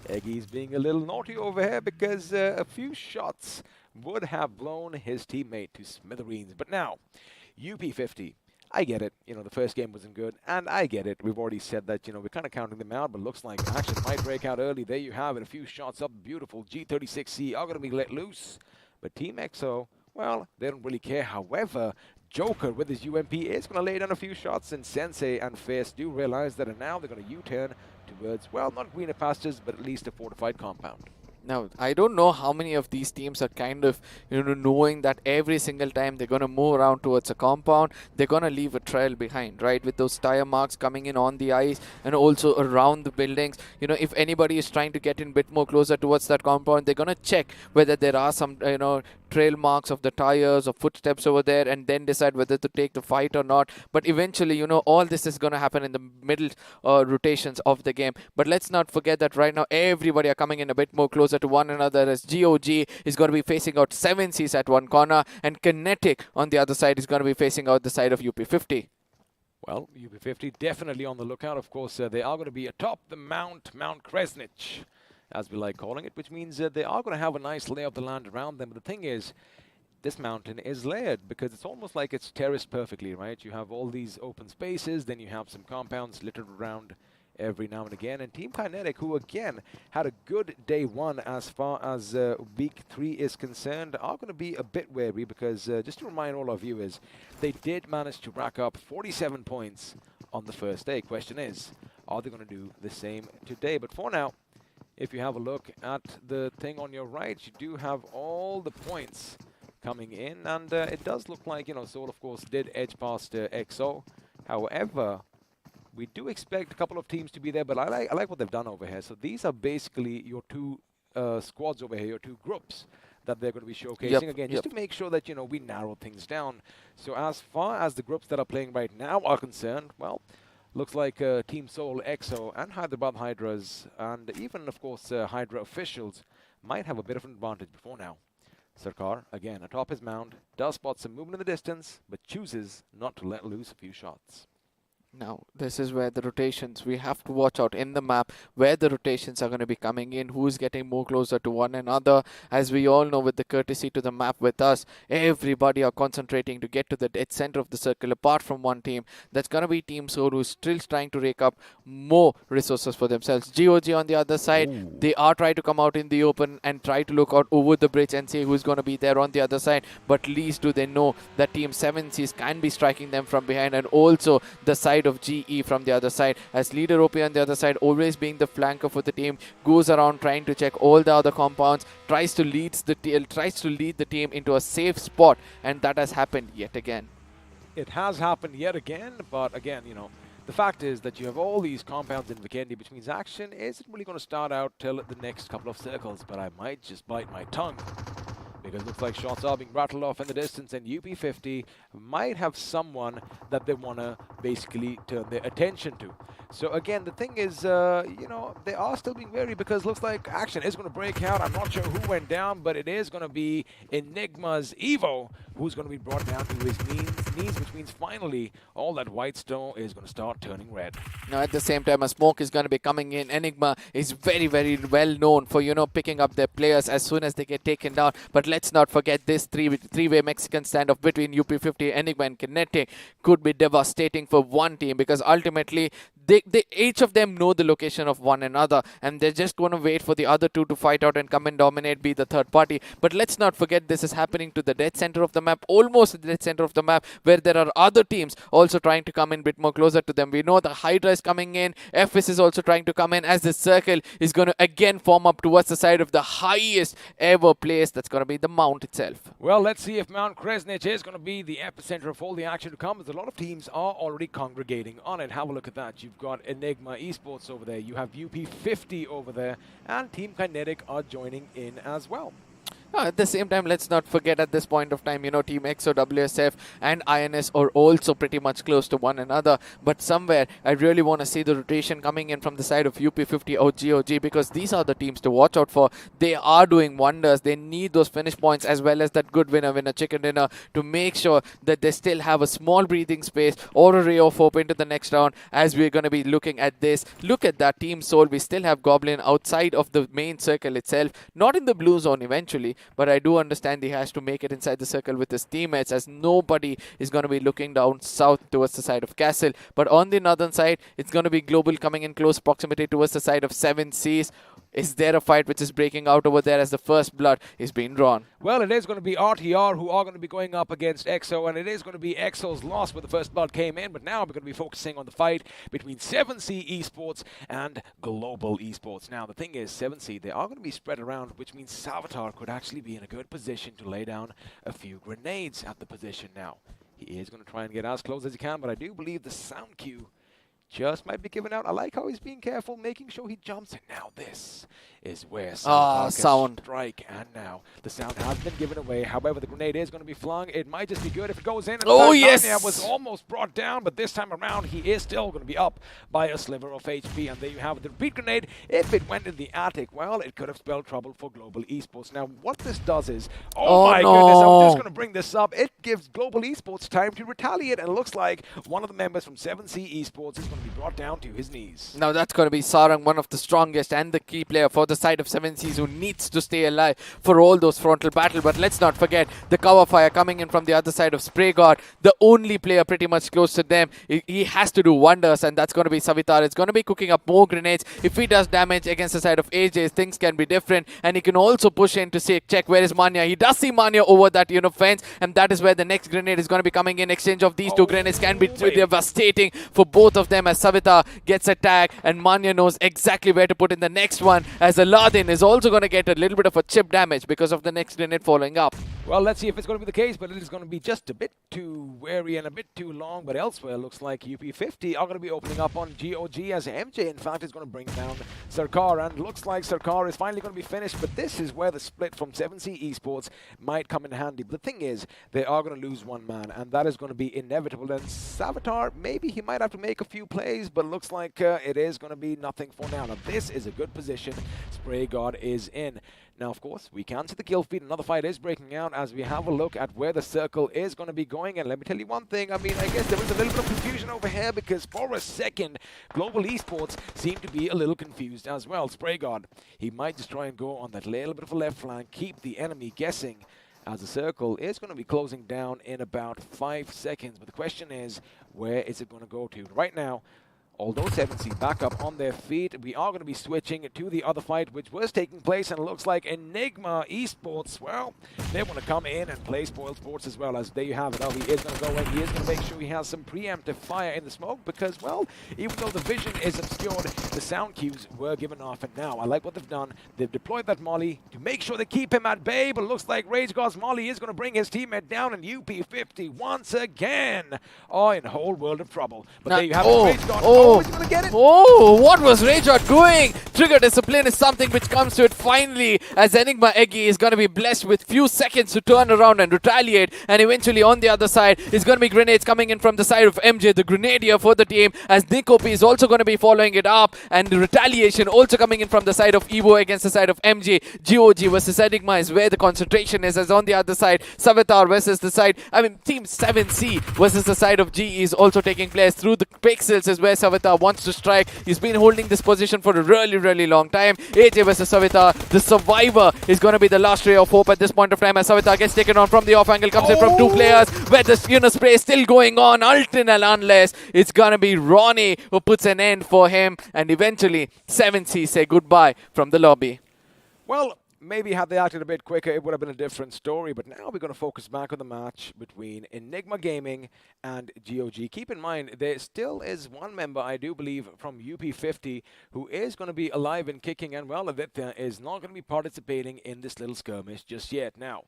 Speaker 1: Eggy's being a little naughty over here, because a few shots would have blown his teammate to smithereens. But now, UP50, I get it. You know, the first game wasn't good, and I get it. We've already said that, you know, we're kind of counting them out, but looks like action might break out early. There you have it, a few shots up. Beautiful. G36C are going to be let loose. But Team EXO, well, they don't really care. However, Joker with his UMP is going to lay down a few shots, and Sensei and Fierce do realize that now they're going to U-turn towards, well, not greener pastures, but at least a fortified compound.
Speaker 3: Now, I don't know how many of these teams are kind of, you know, knowing that every single time they're going to move around towards a compound, they're going to leave a trail behind, right? With those tire marks coming in on the ice and also around the buildings. You know, if anybody is trying to get in a bit more closer towards that compound, they're going to check whether there are some, you know, trail marks of the tires or footsteps over there, and then decide whether to take the fight or not. But eventually, you know, all this is going to happen in the middle rotations of the game. But let's not forget that right now everybody are coming in a bit more closer to one another, as GOG is going to be facing out 7Cs at one corner, and Kinetic on the other side is going to be facing out the side of UP50.
Speaker 1: Well, UP50 definitely on the lookout. Of course, they are going to be atop the Mount Kresnich, as we like calling it, which means they are going to have a nice lay of the land around them. But the thing is, this mountain is layered, because it's almost like it's terraced perfectly, right? You have all these open spaces, then you have some compounds littered around every now and again. And Team Kinetic, who again had a good day 1 as far as week 3 is concerned, are going to be a bit wary, because just to remind all our viewers, they did manage to rack up 47 points on the first day. Question is, are they going to do the same today? But for now, if you have a look at the thing on your right, you do have all the points coming in, and it does look like, you know, Soul, of course, did edge past EXO. However, we do expect a couple of teams to be there, but I like what they've done over here. So these are basically your 2 squads over here, your 2 groups that they're going to be showcasing again, just to make sure that, you know, we narrow things down. So as far as the groups that are playing right now are concerned, well, looks like Team Seoul, EXO, and Hyderabad Hydras, and even, of course, Hydra officials might have a bit of an advantage before now. Sarkar, again, atop his mound, does spot some movement in the distance, but chooses not to let loose a few shots.
Speaker 3: Now, this is where the rotations, we have to watch out in the map where the rotations are going to be coming in, who's getting more closer to one another. As we all know, with the courtesy to the map with us, everybody are concentrating to get to the dead center of the circle apart from one team. That's going to be Team Soul, who's still trying to rake up more resources for themselves. GOG on the other side, they are trying to come out in the open and try to look out over the bridge and see who's going to be there on the other side. But least do they know that Team 7Cs can be striking them from behind, and also the side of GE from the other side, as Leader OP on the other side, always being the flanker for the team, goes around trying to check all the other compounds, tries to lead the team into a safe spot, and that has happened yet again.
Speaker 1: It has happened yet again, but again, you know, the fact is that you have all these compounds in Vikendi, which means action isn't really going to start out till the next couple of circles, but I might just bite my tongue. Because it looks like shots are being rattled off in the distance, and UP50 might have someone that they want to basically turn their attention to. So again, the thing is, you know, they are still being wary because it looks like action is going to break out. I'm not sure who went down, but it is going to be Enigma's Evo who's going to be brought down to his knees, which means finally all that white stone is going to start turning red.
Speaker 3: Now, at the same time, a smoke is going to be coming in. Enigma is very, very well known for, you know, picking up their players as soon as they get taken down. But let's not forget this three-way Mexican standoff between UP50, Enigma, and Kinetic could be devastating for one team, because ultimately each of them know the location of one another, and they're just going to wait for the other two to fight out and come and dominate, be the third party. But let's not forget, this is happening to the dead center of the map, almost the dead center of the map, where there are other teams also trying to come in a bit more closer to them. We know the Hydra is coming in, FS is also trying to come in, as this circle is going to again form up towards the side of the highest ever place. That's going to be the Mount itself.
Speaker 1: Well, let's see if Mount Kresnich is going to be the epicenter of all the action to come, as a lot of teams are already congregating on it. Have a look at that. You've got Enigma Esports over there, you have UP50 over there, and Team Kinetic are joining in as well.
Speaker 3: At the same time, let's not forget at this point of time, you know, Team XOWSF and INS are also pretty much close to one another. But somewhere, I really want to see the rotation coming in from the side of UP50 or GOG, because these are the teams to watch out for. They are doing wonders. They need those finish points as well as that good winner chicken dinner to make sure that they still have a small breathing space or a ray of hope into the next round, as we're going to be looking at this. Look at that Team Soul. We still have Goblin outside of the main circle itself, not in the blue zone eventually. But I do understand he has to make it inside the circle with his teammates, as nobody is going to be looking down south towards the side of Castle. But on the northern side, it's going to be Global coming in close proximity towards the side of 7Cs. Is there a fight which is breaking out over there as the first blood is being drawn?
Speaker 1: Well, it is going to be RTR who are going to be going up against EXO, and it is going to be EXO's loss where the first blood came in, but now we're going to be focusing on the fight between 7C Esports and Global Esports. Now, the thing is, 7C, they are going to be spread around, which means Salvatore could actually be in a good position to lay down a few grenades at the position now. He is going to try and get as close as he can, but I do believe the sound cue just might be given out. I like how he's being careful, making sure he jumps in. Now this is where sound strike, and now the sound has been given away. However, the grenade is going to be flung. It might just be good if it goes in. And
Speaker 3: oh yes,
Speaker 1: Narnia was almost brought down, but this time around he is still going to be up by a sliver of HP. And there you have it. The repeat grenade, if it went in the attic, well, it could have spelled trouble for Global Esports. Now what this does is, oh my goodness, I'm just going to bring this up. It gives Global Esports time to retaliate, and it looks like one of the members from 7C Esports is going to be brought down to his knees.
Speaker 3: Now that's going to be Sarang, one of the strongest and the key player for the side of 7Cs, who needs to stay alive for all those frontal battle. But let's not forget the cover fire coming in from the other side of Spray God, the only player pretty much close to them. He has to do wonders, and that's going to be Savitar. It's going to be cooking up more grenades. If he does damage against the side of AJ, things can be different, and he can also push in to say, check where is Manya. He does see Manya over that, you know, fence, and that is where the next grenade is going to be coming in. Exchange of these two grenades can be devastating for both of them, as Savitar gets a tag and Manya knows exactly where to put in the next one, as Aladdin is also going to get a little bit of a chip damage because of the next grenade following up.
Speaker 1: Well, let's see if it's going to be the case, but it is going to be just a bit too wary and a bit too long. But elsewhere, looks like UP50 are going to be opening up on GOG, as MJ, in fact, is going to bring down Sarkar. And looks like Sarkar is finally going to be finished, but this is where the split from 7C Esports might come in handy. But the thing is, they are going to lose one man, and that is going to be inevitable. And Savitar, maybe he might have to make a few plays, but looks like it is going to be nothing for now. Now, this is a good position Spray God is in. Now, of course, we can see the kill feed. Another fight is breaking out as we have a look at where the circle is going to be going. And let me tell you one thing, I mean, I guess there is a little bit of confusion over here because for a second, Global Esports seem to be a little confused as well. SprayGod, he might just try and go on that little bit of a left flank, keep the enemy guessing, as the circle is going to be closing down in about 5 seconds. But the question is, where is it going to go to? Right now, although 7C back up on their feet, we are going to be switching to the other fight which was taking place, and it looks like Enigma Esports, well, they want to come in and play spoiled sports as well. As there you have it. He is going to go in, he is going to make sure he has some preemptive fire in the smoke because, well, even though the vision is obscured, the sound cues were given off, and now I like what they've done. They've deployed that molly to make sure they keep him at bay, but it looks like Rage God's molly is going to bring his teammate down, and UP50 once again are in a whole world of trouble. But there you have it, Rage God. Oh, he's gonna get it.
Speaker 3: Oh, what was Rayjot doing? Trigger discipline is something which comes to it finally, as Enigma Eggy is going to be blessed with few seconds to turn around and retaliate, and eventually on the other side is going to be grenades coming in from the side of MJ, the grenadier for the team, as Nikopi is also going to be following it up, and the retaliation also coming in from the side of Evo against the side of MJ. GOG versus Enigma is where the concentration is, as on the other side, Savitar versus the side, Team 7C versus the side of GE is also taking place. Through the pixels is where Savitar wants to strike. He's been holding this position for a really long time. AJ versus Savitar. The survivor is going to be the last ray of hope at this point of time, as Savitar gets taken on from the off angle, comes in from 2 players, where the spray is still going on, unless it's going to be Ronnie who puts an end for him, and eventually 7C say goodbye from the lobby.
Speaker 1: Well, maybe had they acted a bit quicker, it would have been a different story. But now we're going to focus back on the match between Enigma Gaming and GOG. Keep in mind, there still is one member, I do believe, from UP50 who is going to be alive and kicking, and well, Aditya is not going to be participating in this little skirmish just yet. Now,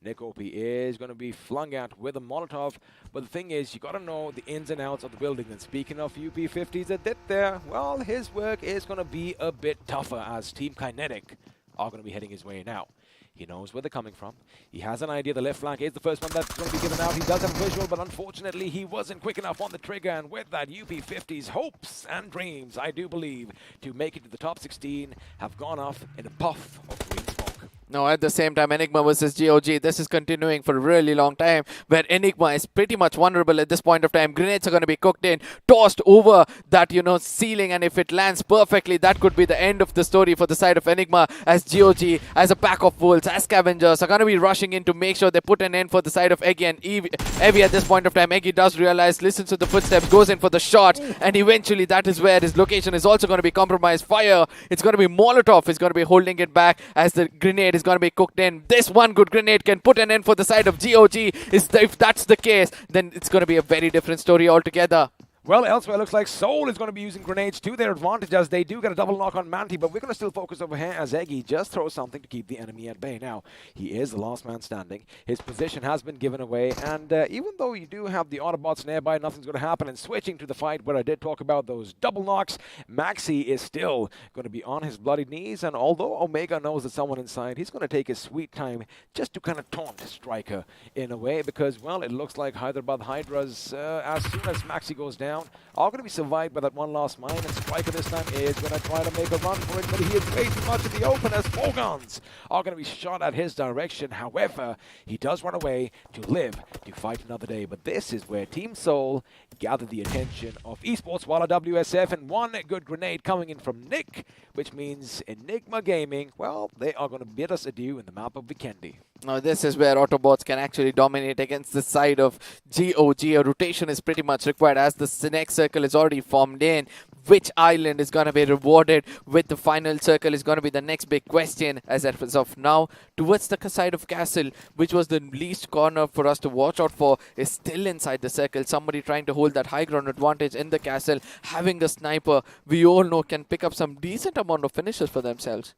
Speaker 1: Nikopi is going to be flung out with a Molotov, but the thing is, you got to know the ins and outs of the building. And speaking of UP50's Aditya, well, his work is going to be a bit tougher, as Team Kinetic are going to be heading his way now. He knows where they're coming from. He has an idea. The left flank is the first one that's going to be given out. He does have a visual, but unfortunately, he wasn't quick enough on the trigger. And with that, UP50's hopes and dreams, I do believe, to make it to the top 16 have gone off in a puff of green smoke.
Speaker 3: No, at the same time, Enigma versus GOG, this is continuing for a really long time, where Enigma is pretty much vulnerable at this point of time. Grenades are going to be cooked in, tossed over that, ceiling, and if it lands perfectly, that could be the end of the story for the side of Enigma, as GOG, as a pack of wolves, as scavengers, are going to be rushing in to make sure they put an end for the side of Eggy and Evie at this point of time. Eggy does realize, listens to the footsteps, goes in for the shot, and eventually that is where his location is also going to be compromised. Fire, it's going to be Molotov, is going to be holding it back, as the grenade is going to be cooked in. This one good grenade can put an end for the side of GOG. If that's the case, then it's going to be a very different story altogether.
Speaker 1: Well, elsewhere, looks like Seoul is going to be using grenades to their advantage, as they do get a double knock on Manti, but we're going to still focus over here as Eggy just throws something to keep the enemy at bay. Now, he is the last man standing. His position has been given away, and even though you do have the Autobotz nearby, nothing's going to happen. And switching to the fight where I did talk about those double knocks, Maxi is still going to be on his bloody knees, and although Omega knows that someone inside, he's going to take his sweet time just to kind of taunt Striker in a way, because, well, it looks like Hyderabad Hydras, as soon as Maxi goes down, are going to be survived by that one last mine, and Striker this time is going to try to make a run for it, but he is way too much in the open, as 4 guns are going to be shot at his direction. However, he does run away to live to fight another day. But this is where Team Seoul gathered the attention of Esports, while WSF, and one good grenade coming in from Nick, which means Enigma Gaming, well, they are going to bid us adieu in the map of Vikendi.
Speaker 3: Now this is where Autobotz can actually dominate against the side of GOG. A rotation is pretty much required, as the next circle is already formed in. Which island is going to be rewarded with the final circle is going to be the next big question, as of now. Towards the side of Castle, which was the least corner for us to watch out for, is still inside the circle. Somebody trying to hold that high ground advantage in the Castle, having the sniper, we all know, can pick up some decent amount of finishes for themselves.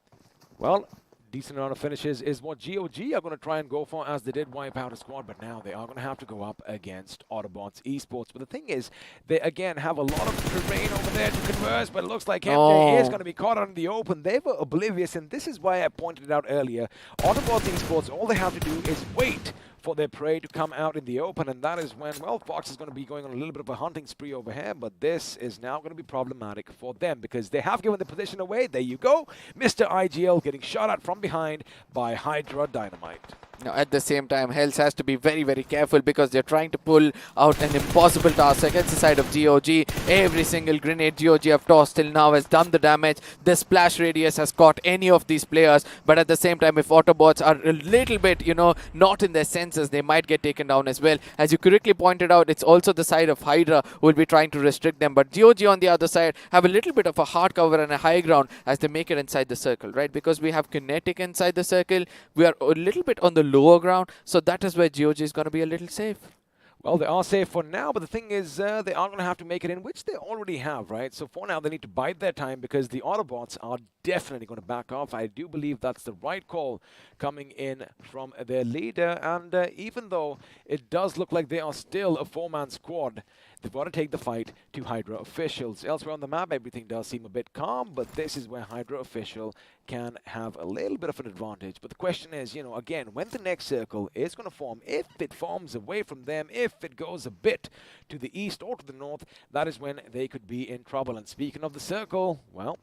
Speaker 1: Well, decent amount of finishes is what GOG are going to try and go for, as they did wipe out a squad, but now they are going to have to go up against Autobotz Esports. But the thing is, they again have a lot of terrain over there to converse, but it looks like MJ is going to be caught out in the open. They were oblivious, and this is why I pointed it out earlier. Autobotz Esports, all they have to do is wait for their prey to come out in the open, and that is when, well, Fox is going to be going on a little bit of a hunting spree over here, but this is now going to be problematic for them because they have given the position away. There you go. Mr. IGL getting shot at from behind by Hydra Dynamite.
Speaker 3: Now, at the same time, Hells has to be very, very careful because they're trying to pull out an impossible task against the side of GOG. Every single grenade GOG have tossed till now has done the damage. The splash radius has caught any of these players, but at the same time, if Autobotz are a little bit, not in their senses, they might get taken down as well. As you correctly pointed out, it's also the side of Hydra who will be trying to restrict them, but GOG on the other side have a little bit of a hard cover and a high ground as they make it inside the circle, right? Because we have Kinetic inside the circle, we are a little bit on the lower ground, so that is where GOG is going to be a little safe.
Speaker 1: Well, they are safe for now, but the thing is, they are going to have to make it in, which they already have, right? So for now, they need to bide their time because the Autobots are definitely going to back off. I do believe that's the right call coming in from their leader, and even though it does look like they are still a four-man squad, they've got to take the fight to Hydra officials. Elsewhere on the map, everything does seem a bit calm, but this is where Hydra official can have a little bit of an advantage. But the question is, again, when the next circle is going to form, if it forms away from them, if it goes a bit to the east or to the north, that is when they could be in trouble. And speaking of the circle, well,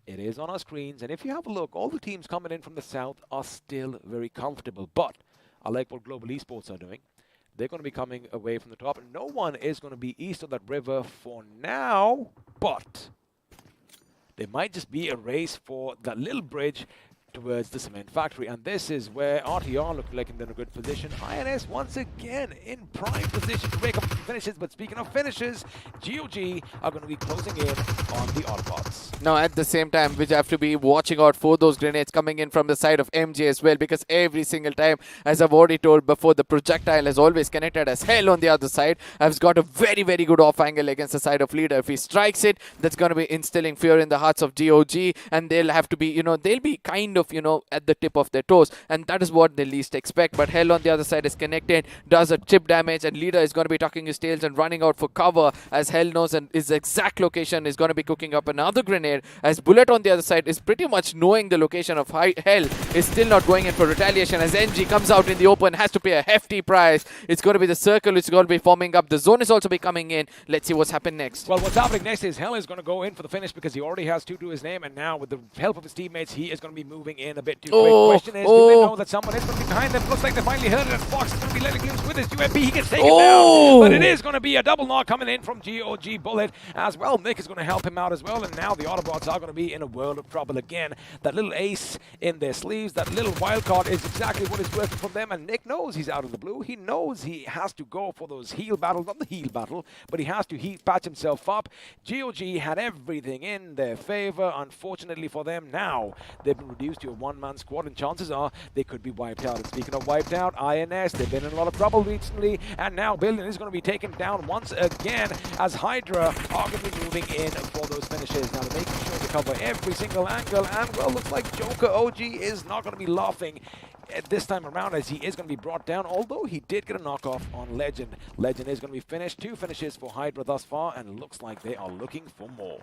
Speaker 1: it is on our screens. And if you have a look, all the teams coming in from the south are still very comfortable. But I like what Global Esports are doing. They're going to be coming away from the top. No one is going to be east of that river for now, but there might just be a race for that little bridge towards the cement factory, and this is where RTR look like they're in a good position. INS once again in prime position to break up some finishes, but speaking of finishes, GOG are going to be closing in on the Autobots.
Speaker 3: Now, at the same time, we have to be watching out for those grenades coming in from the side of MJ as well, because every single time, as I've already told before, the projectile is always connected as hell on the other side. I've got a very, very good off angle against the side of leader. If he strikes it, that's going to be instilling fear in the hearts of GOG, and they'll have to be, they'll be kind of, at the tip of their toes, and that is what they least expect. But Hell on the other side is connected, does a chip damage, and leader is going to be tucking his tails and running out for cover as Hell knows, and his exact location is going to be cooking up another grenade, as Bullet on the other side is pretty much knowing the location of Hell, is still not going in for retaliation, as NG comes out in the open, has to pay a hefty price. It's going to be the circle, it's going to be forming up, the zone is also be coming in. Let's see what's happened next.
Speaker 1: Well, what's happening next is Hell is going to go in for the finish because he already has 2 to his name, and now with the help of his teammates, he is going to be moving in a bit too quick. Question is, do they know that someone is going to be behind them? Looks like they finally heard it, and Fox is going to be letting loose with his UMP. He gets taken down, but it is going to be a double knock coming in from GOG Bullet as well. Nick is going to help him out as well, and now the Autobots are going to be in a world of trouble again. That little ace in their sleeves, that little wild card is exactly what is working for them, and Nick knows he's out of the blue. He knows he has to go for those heal battles, not the heal battle, but he has to patch himself up. GOG had everything in their favor. Unfortunately for them, now they've been reduced to a one-man squad, and chances are they could be wiped out. And speaking of wiped out, INS, they've been in a lot of trouble recently, and now Billion is going to be taken down once again as Hydra are going to be moving in for those finishes. Now they're making sure to cover every single angle, and well, looks like Joker OG is not going to be laughing this time around as he is going to be brought down, although he did get a knockoff on Legend. Legend is going to be finished. 2 finishes for Hydra thus far, and looks like they are looking for more.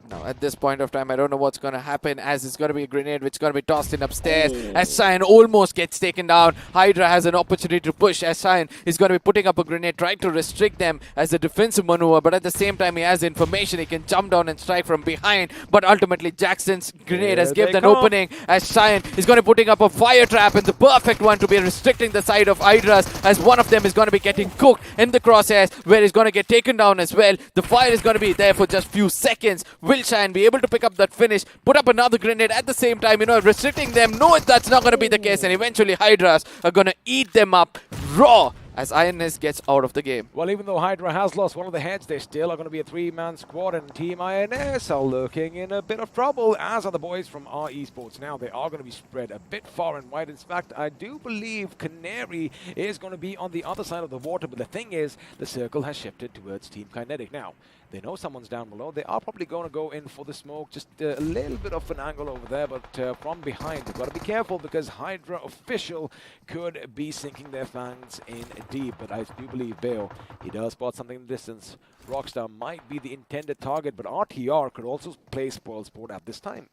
Speaker 3: Now, at this point of time, I don't know what's going to happen, as it's going to be a grenade which is going to be tossed in upstairs. As Cyan almost gets taken down. Hydra has an opportunity to push, as Cyan is going to be putting up a grenade, trying to restrict them as a defensive maneuver, but at the same time, he has information. He can jump down and strike from behind, but ultimately, Jackson's grenade has given an opening, as Cyan is going to be putting up a fire trap, and the perfect one to be restricting the side of Hydras, as one of them is going to be getting cooked in the crosshairs, where he's going to get taken down as well. The fire is going to be there for just few seconds. Will Cyan be able to pick up that finish, put up another grenade at the same time, restricting them? No, that's not going to be the case, and eventually Hydras are going to eat them up raw as INS gets out of the game.
Speaker 1: Well, even though Hydra has lost one of the heads, they still are going to be a 3-man squad, and Team INS are looking in a bit of trouble, as are the boys from our Esports. Now, they are going to be spread a bit far and wide. In fact, I do believe Canary is going to be on the other side of the water, but the thing is, the circle has shifted towards Team Kinetic. Now, they know someone's down below. They are probably going to go in for the smoke. Just a little bit of an angle over there, but from behind, they've got to be careful because Hydra official could be sinking their fangs in deep. But I do believe Bale, he does spot something in the distance. Rockstar might be the intended target, but RTR could also play spoil sport at this time.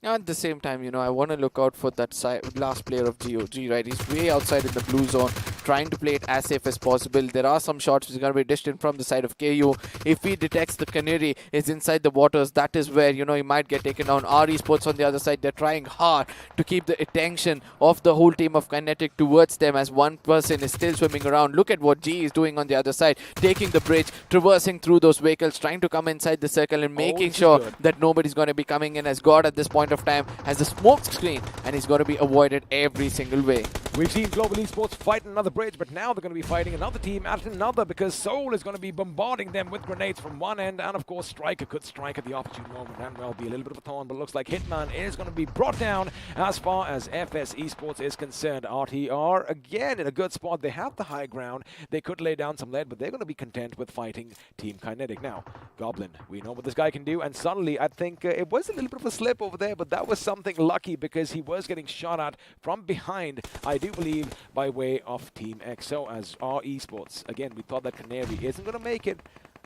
Speaker 3: At the same time, I want to look out for that last player of GOG, right? He's way outside in the blue zone. trying to play it as safe as possible. There are some shots which are going to be dished in from the side of KU. If he detects the Canary is inside the waters, that is where, he might get taken down. Our Esports on the other side, they're trying hard to keep the attention of the whole team of Kinetic towards them as one person is still swimming around. Look at what G is doing on the other side, taking the bridge, traversing through those vehicles, trying to come inside the circle and making sure that nobody's going to be coming in, as God at this point of time has the smoke screen and he's going to be avoided every single way.
Speaker 1: We've seen Global Esports fight another bridge, but now they're going to be fighting another team at another because Soul is going to be bombarding them with grenades from one end, and of course Striker could strike at the opportune moment and well be a little bit of a thorn, but it looks like Hitman is going to be brought down as far as FS Esports is concerned. RTR again in a good spot. They have the high ground. They could lay down some lead, but they're going to be content with fighting Team Kinetic. Now, Goblin, we know what this guy can do, and suddenly I think it was a little bit of a slip over there, but that was something lucky because he was getting shot at from behind, I do believe, by way of Team XO as our Esports. Again, we thought that Canary isn't going to make it,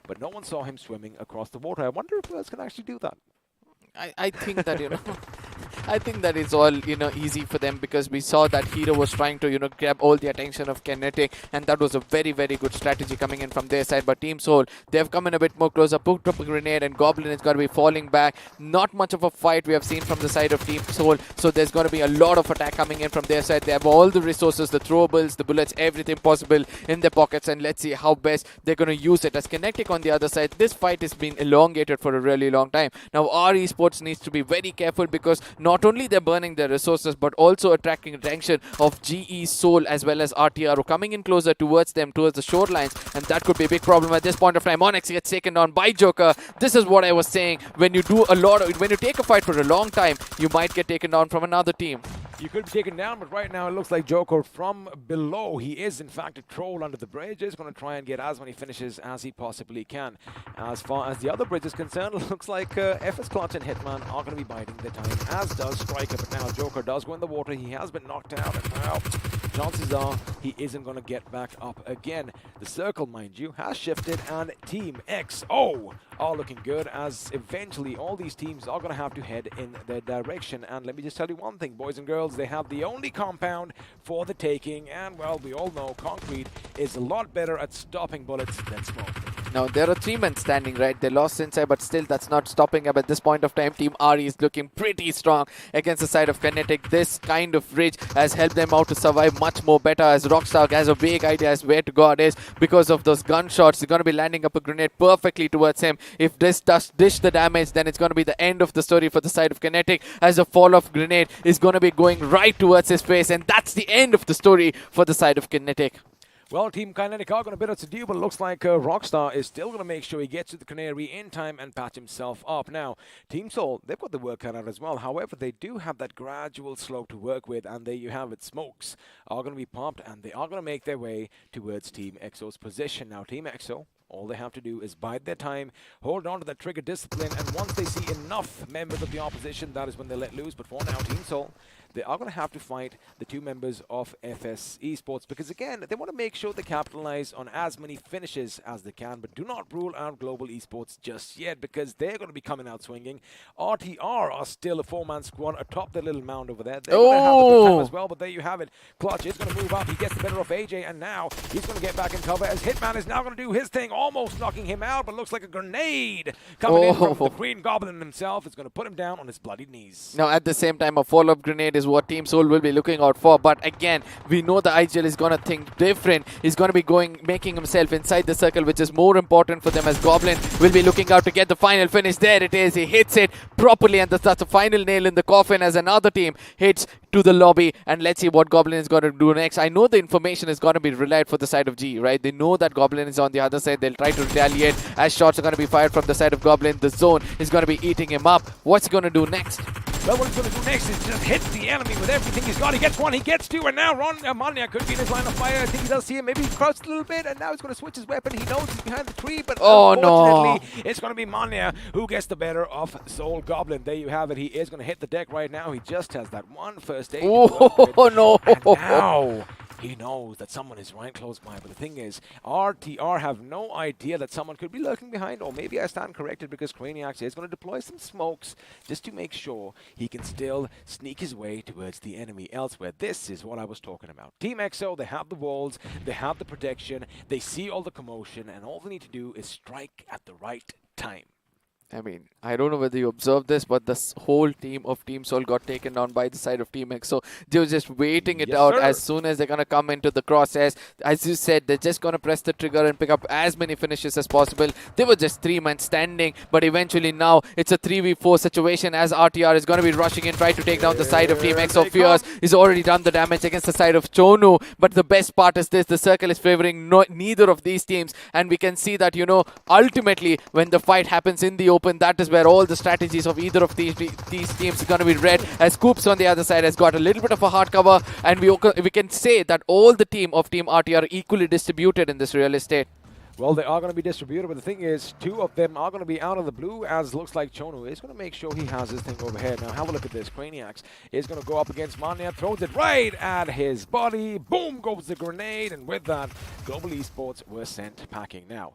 Speaker 1: but no one saw him swimming across the water. I wonder if Wales can actually do that.
Speaker 3: I think that, I think that it's all, easy for them because we saw that Hydra was trying to, grab all the attention of Kinetic, and that was a very, very good strategy coming in from their side. But Team Soul, they've come in a bit more closer, put up a grenade, and Goblin is going to be falling back. Not much of a fight we have seen from the side of Team Soul, so there's going to be a lot of attack coming in from their side. They have all the resources, the throwables, the bullets, everything possible in their pockets, and let's see how best they're going to use it. As Kinetic on the other side, this fight has been elongated for a really long time. Now, our Esports needs to be very careful because not only they're burning their resources but also attracting attention of GE, Soul as well as RTR coming in closer towards them, towards the shorelines, and that could be a big problem at this point of time. Onyx gets taken down by Joker. This is what I was saying. When you take a fight for a long time, you might get taken down from another team.
Speaker 1: You could be taken down, but right now it looks like Joker from below. He is, in fact, a troll under the bridge. He's going to try and get as many finishes as he possibly can. As far as the other bridge is concerned, it looks like FS Clutch and Hitman are going to be biding their time, as does Striker. But now Joker does go in the water. He has been knocked out, and now chances are he isn't going to get back up again. The circle, mind you, has shifted, and Team XO are looking good, as eventually all these teams are going to have to head in their direction. And let me just tell you one thing, boys and girls, they have the only compound for the taking, and well, we all know Concrete is a lot better at stopping bullets than smoke.
Speaker 3: Now, there are 3 men standing, right? They lost inside, but still that's not stopping up at this point of time. Team RE is looking pretty strong against the side of Kinetic. This kind of ridge has helped them out to survive much more better, as Rockstar has a vague idea as where to God is because of those gunshots. They're going to be landing up a grenade perfectly towards him. If this does dish the damage, then it's going to be the end of the story for the side of Kinetic, as a fall-off grenade is going to be going right towards his face, and that's the end of the story for the side of Kinetic.
Speaker 1: Well, Team Kinetic are going to bid us adieu, but it looks like Rockstar is still going to make sure he gets to the Canary in time and patch himself up. Now, Team Soul, they've got the work cut out as well. However, they do have that gradual slope to work with, and there you have it. Smokes are going to be popped, and they are going to make their way towards Team XO's position. Now, Team XO, all they have to do is bide their time, hold on to that trigger discipline, and once they see enough members of the opposition, that is when they let loose. But for now, Team Soul, they are going to have to fight the 2 members of FS Esports because, again, they want to make sure they capitalize on as many finishes as they can, but do not rule out Global Esports just yet because they're going to be coming out swinging. RTR are still a 4-man squad atop their little mound over there. They're going to have a good time as well, but there you have it. Clutch is going to move up. He gets the better of AJ, and now he's going to get back in cover as Hitman is now going to do his thing, almost knocking him out, but looks like a grenade coming in from the Green Goblin himself. Is going to put him down on his bloody knees.
Speaker 3: Now, at the same time, a follow-up grenade is what Team Soul will be looking out for. But again, we know the IGL is going to think different. He's going to be making himself inside the circle, which is more important for them, as Goblin will be looking out to get the final finish. There it is. He hits it properly, and that's the final nail in the coffin as another team hits to the lobby. And let's see what Goblin is going to do next. I know the information is going to be relayed for the side of G, right? They know that Goblin is on the other side. They'll try to retaliate as shots are going to be fired from the side of Goblin. The zone is going to be eating him up. What's he going to do next?
Speaker 1: Well, what he's going to do next is just hit the enemy with everything he's got. He gets one, he gets 2, and now Mania could be in his line of fire. I think he does see him. Maybe he crouched a little bit, and now he's going to switch his weapon. He knows he's behind the tree, but unfortunately, it's going to be Mania who gets the better of Soul Goblin. There you have it. He is going to hit the deck right now. He just has that one first aid.
Speaker 3: Oh, no.
Speaker 1: And now He knows that someone is right close by, but the thing is, RTR have no idea that someone could be lurking behind, or maybe I stand corrected because Craniax is going to deploy some smokes just to make sure he can still sneak his way towards the enemy elsewhere. This is what I was talking about. Team EXO, they have the walls, they have the protection, they see all the commotion, and all they need to do is strike at the right time.
Speaker 3: I mean, I don't know whether you observed this, but this whole team of Team Soul got taken down by the side of Team X. So they were just waiting it out as soon as they're going to come into the crosshairs. As you said, they're just going to press the trigger and pick up as many finishes as possible. They were just 3 men standing, but eventually now it's a 3v4 situation as RTR is going to be rushing in, trying to take down the side of Team X. So Fierce is already done the damage against the side of Chonu. But the best part is this, the circle is favoring neither of these teams. And we can see that, you know, ultimately when the fight happens in the open, that is where all the strategies of either of these teams are going to be read, as Coops on the other side has got a little bit of a hard cover, and we can say that all the team of Team RT are equally distributed in this real estate.
Speaker 1: Well, they are going to be distributed, but the thing is, 2 of them are going to be out of the blue, as looks like Chonu is going to make sure he has his thing over here. Now, have a look at this. Craniax is going to go up against Mania, throws it right at his body. Boom goes the grenade, and with that, Global Esports were sent packing. Now,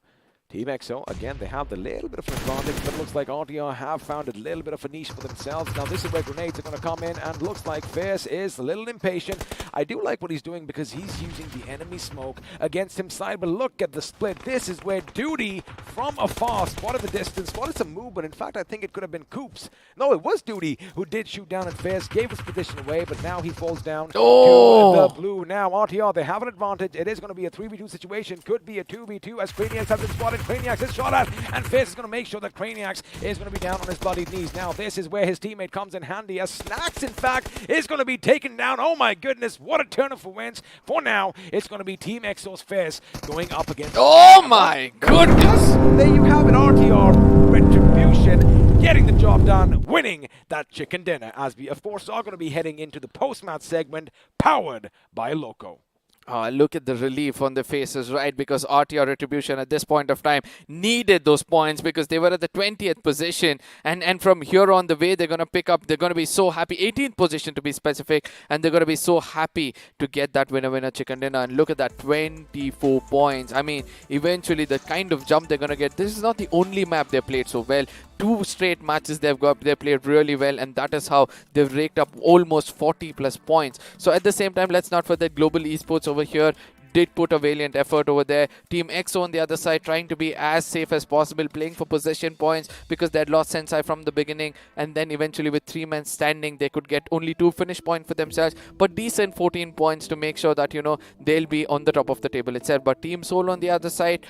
Speaker 1: Team EXO, again, they have the little bit of an advantage, but it looks like RTR have found a little bit of a niche for themselves. Now, this is where grenades are going to come in, and looks like Fierce is a little impatient. I do like what he's doing because he's using the enemy smoke against him side, but look at the split. This is where Duty from afar spotted the distance, spotted some movement. In fact, I think it could have been Coops. No, it was Duty who did shoot down at Fierce, gave his position away, but now he falls down to the blue. Now, RTR, they have an advantage. It is going to be a 3v2 situation, could be a 2v2 as Craniax has been spotted. Craniax is shot at, and Fierce is going to make sure that Craniax is going to be down on his bloodied knees. Now, this is where his teammate comes in handy, as Snacks, in fact, is going to be taken down. Oh my goodness, what a turn for wins. For now, it's going to be Team EXO's Fierce going up against...
Speaker 3: Oh my goodness!
Speaker 1: There you have it, RTR, Retribution, getting the job done, winning that chicken dinner, as we, of course, are going to be heading into the post-match segment, powered by Loco.
Speaker 3: Look at the relief on their faces, right? Because RTR Retribution at this point of time needed those points because they were at the 20th position. And from here on, the way they're going to pick up, they're going to be so happy. 18th position to be specific. And they're going to be so happy to get that winner chicken dinner. And look at that, 24 points. I mean, eventually the kind of jump they're going to get. This is not the only map they played so well. 2 straight matches they played really well, and that is how they've raked up almost 40 plus points. So at the same time, let's not forget Global Esports over here did put a valiant effort over there. Team EXO on the other side trying to be as safe as possible, playing for possession points because they had lost Sensei from the beginning, and then eventually with 3 men standing, they could get only 2 finish points for themselves, but decent 14 points to make sure that, you know, they'll be on the top of the table itself. But Team Soul on the other side,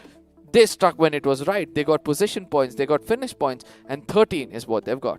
Speaker 3: they struck when it was right. They got position points, they got finish points, and 13 is what they've got.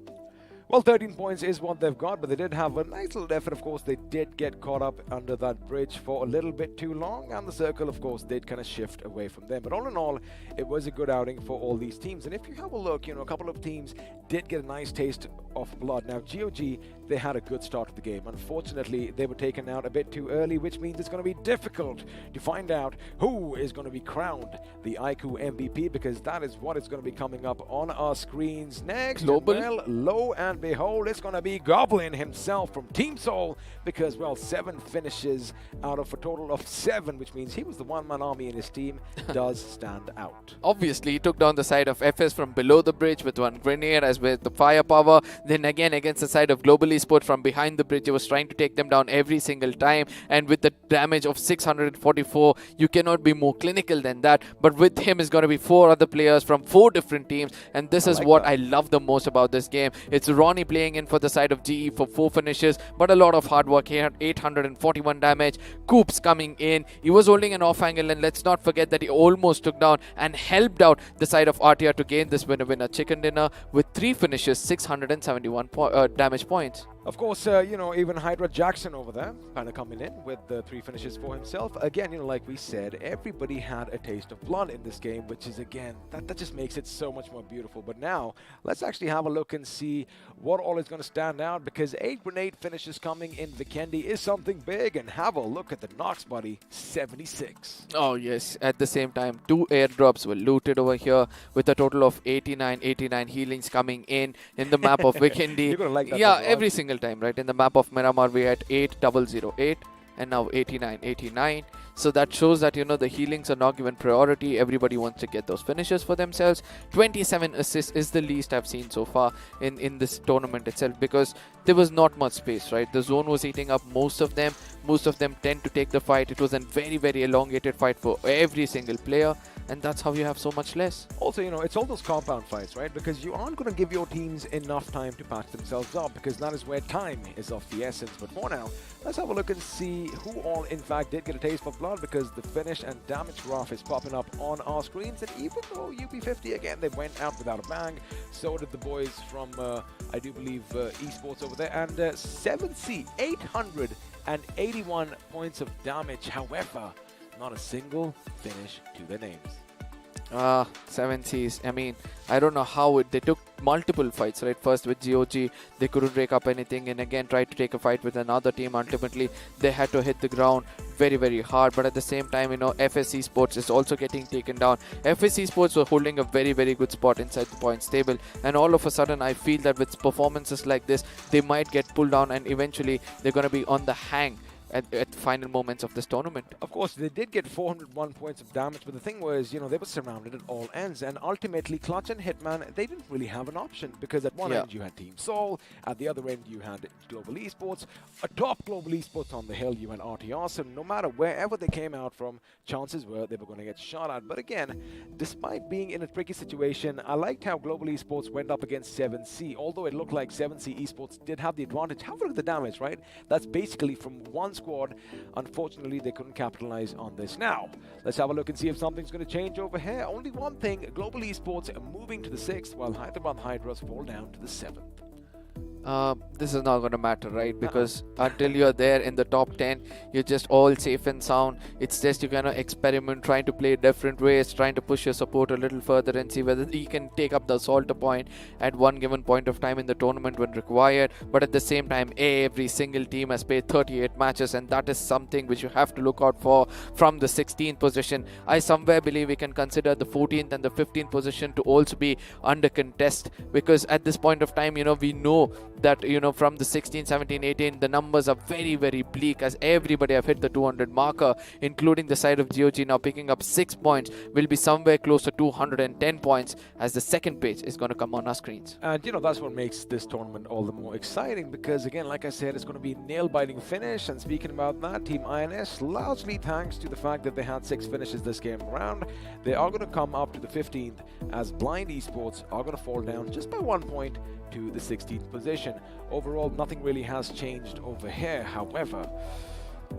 Speaker 1: Well, 13 points is what they've got, but they did have a nice little effort. Of course, they did get caught up under that bridge for a little bit too long, and the circle, of course, did kind of shift away from them. But all in all, it was a good outing for all these teams. And if you have a look, you know, a couple of teams did get a nice taste of blood. Now, GOG, they had a good start to the game. Unfortunately, they were taken out a bit too early, which means it's going to be difficult to find out who is going to be crowned the iQOO MVP, because that is what is going to be coming up on our screens next.
Speaker 3: Global.
Speaker 1: Well, lo and behold, it's going to be Goblin himself from Team Soul, because, well, 7 finishes out of a total of 7, which means he was the one-man army in his team, does stand out.
Speaker 3: Obviously, he took down the side of FS from below the bridge with 1 grenade as with the firepower. Then again against the side of Global Esports from behind the bridge, he was trying to take them down every single time. And with the damage of 644, you cannot be more clinical than that. But with him is going to be 4 other players from 4 different teams. And this is what I love the most about this game. It's Ronnie playing in for the side of GE for 4 finishes, but a lot of hard work. He had 841 damage. Coops coming in. He was holding an off angle, and let's not forget that he almost took down and helped out the side of RTR to gain this winner chicken dinner with 3 finishes, 671 damage points.
Speaker 1: Of course, you know, even Hydra Jackson over there kind of coming in with the 3 finishes for himself. Again, you know, like we said, everybody had a taste of blood in this game, which is, again, that just makes it so much more beautiful. But now, let's actually have a look and see what all is going to stand out, because 8 grenade finishes coming in Vikendi is something big. And have a look at the Nox buddy, 76.
Speaker 3: Oh, yes. At the same time, 2 airdrops were looted over here with a total of 89 healings coming in the map of Vikendi.
Speaker 1: You're going to like that.
Speaker 3: Yeah, every single time, right? In the map of Miramar, we had 8008. and now 89, 89. So that shows that, the healings are not given priority. Everybody wants to get those finishes for themselves. 27 assists is the least I've seen so far in this tournament itself, because there was not much space, right? The zone was eating up most of them. Most of them tend to take the fight. It was a very, very elongated fight for every single player, and that's how you have so much less.
Speaker 1: Also, it's all those compound fights, right? Because you aren't going to give your teams enough time to patch themselves up, because that is where time is of the essence. But for now, let's have a look and see who all, in fact, did get a taste of blood, because the finish and damage graph is popping up on our screens. And even though UB50, again, they went out without a bang, so did the boys from, I do believe, Esports over there. And 7C, 881 points of damage. However, not a single finish to their names.
Speaker 3: 7Cs. I mean, I don't know how they took multiple fights, right? First with GOG, they couldn't break up anything, and again tried to take a fight with another team. Ultimately, they had to hit the ground very, very hard. But at the same time, FS Esports is also getting taken down. FS Esports were holding a very, very good spot inside the points table, and all of a sudden, I feel that with performances like this, they might get pulled down, and eventually they're going to be on the hang at final moments of this tournament.
Speaker 1: Of course, they did get 401 points of damage, but the thing was, they were surrounded at all ends, and ultimately, Clutch and Hitman, they didn't really have an option, because at one end you had Team Soul, at the other end you had Global Esports, atop Global Esports on the hill you had RTR, so no matter wherever they came out from, chances were they were going to get shot at. But again, despite being in a tricky situation, I liked how Global Esports went up against 7C, although it looked like 7C Esports did have the advantage. Have a look at the damage, right? That's basically from one squad. Unfortunately, they couldn't capitalize on this. Now, let's have a look and see if something's going to change over here. Only one thing, Global Esports moving to the 6th, while Hyderabad Hydras fall down to the 7th.
Speaker 3: This is not going to matter, right? Because until you're there in the top 10, you're just all safe and sound. It's just you kind of experiment, trying to play different ways, trying to push your support a little further and see whether you can take up the assault point at one given point of time in the tournament when required. But at the same time, every single team has played 38 matches, and that is something which you have to look out for from the 16th position. I somewhere believe we can consider the 14th and the 15th position to also be under contest, because at this point of time, we know that from the 16, 17, 18, the numbers are very, very bleak, as everybody have hit the 200 marker, including the side of GOG now picking up 6 points, will be somewhere close to 210 points as the second page is going to come on our screens.
Speaker 1: And that's what makes this tournament all the more exciting, because again, like I said, it's going to be a nail-biting finish. And speaking about that, Team INS, largely thanks to the fact that they had 6 finishes this game around, they are going to come up to the 15th, as Blind Esports are going to fall down just by 1 point to the 16th position. Overall, nothing really has changed over here. However,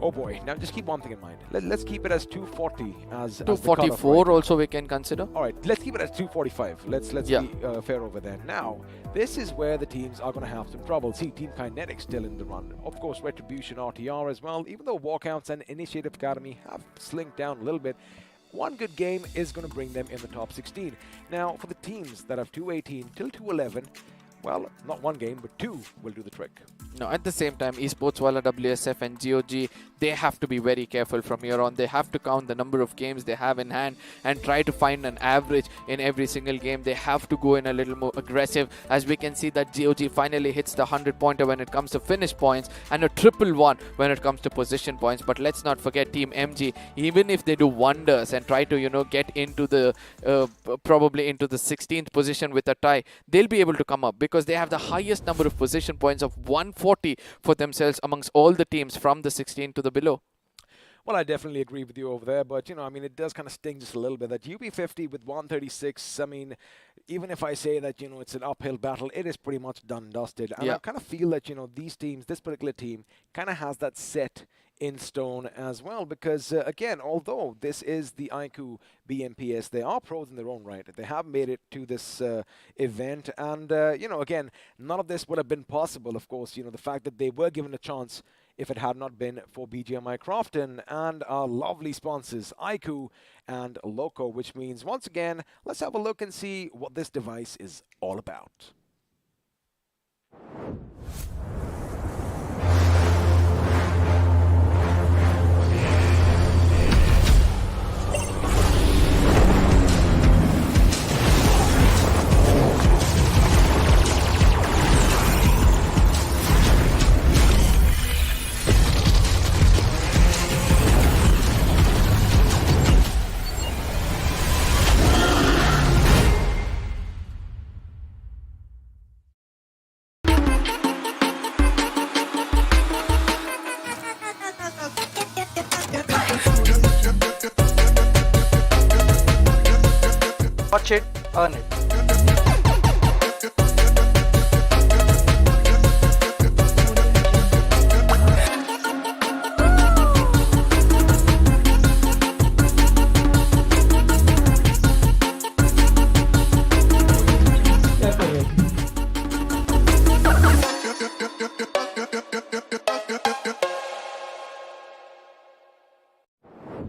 Speaker 1: oh boy, now just keep one thing in mind. Let's keep it as 240 as
Speaker 3: 244 right? Also we can consider.
Speaker 1: All right, let's keep it as 245. Let's be fair over there. Now, this is where the teams are going to have some trouble. See, Team Kinetic still in the run. Of course, Retribution, RTR as well. Even though Walkouts and Initiative Academy have slinked down a little bit, one good game is going to bring them in the top 16. Now, for the teams that have 218 till 211, well, not one game, but 2 will do the trick.
Speaker 3: No, at the same time, Esports, Walla, WSF and GOG, they have to be very careful from here on. They have to count the number of games they have in hand and try to find an average in every single game. They have to go in a little more aggressive, as we can see that GOG finally hits the 100-pointer when it comes to finish points, and a 111 when it comes to position points. But let's not forget Team MG, even if they do wonders and try to, get into the, probably into the 16th position with a tie, they'll be able to come up, because they have the highest number of position points of 140 for themselves amongst all the teams from the 16 to the below.
Speaker 1: Well, I definitely agree with you over there, but, it does kind of sting just a little bit that UB50 with 136, even if I say that, it's an uphill battle, it is pretty much done and dusted. And I kind of feel that, these teams, this particular team, kind of has that set in stone as well, because again, although this is the iQOO BMPS, they are pros in their own right. They have made it to this event, and again, none of this would have been possible, of course, the fact that they were given a chance if it had not been for BGMI Crofton and our lovely sponsors iQOO and Loco, which means once again, let's have a look and see what this device is all about.
Speaker 4: Watch it, earn it.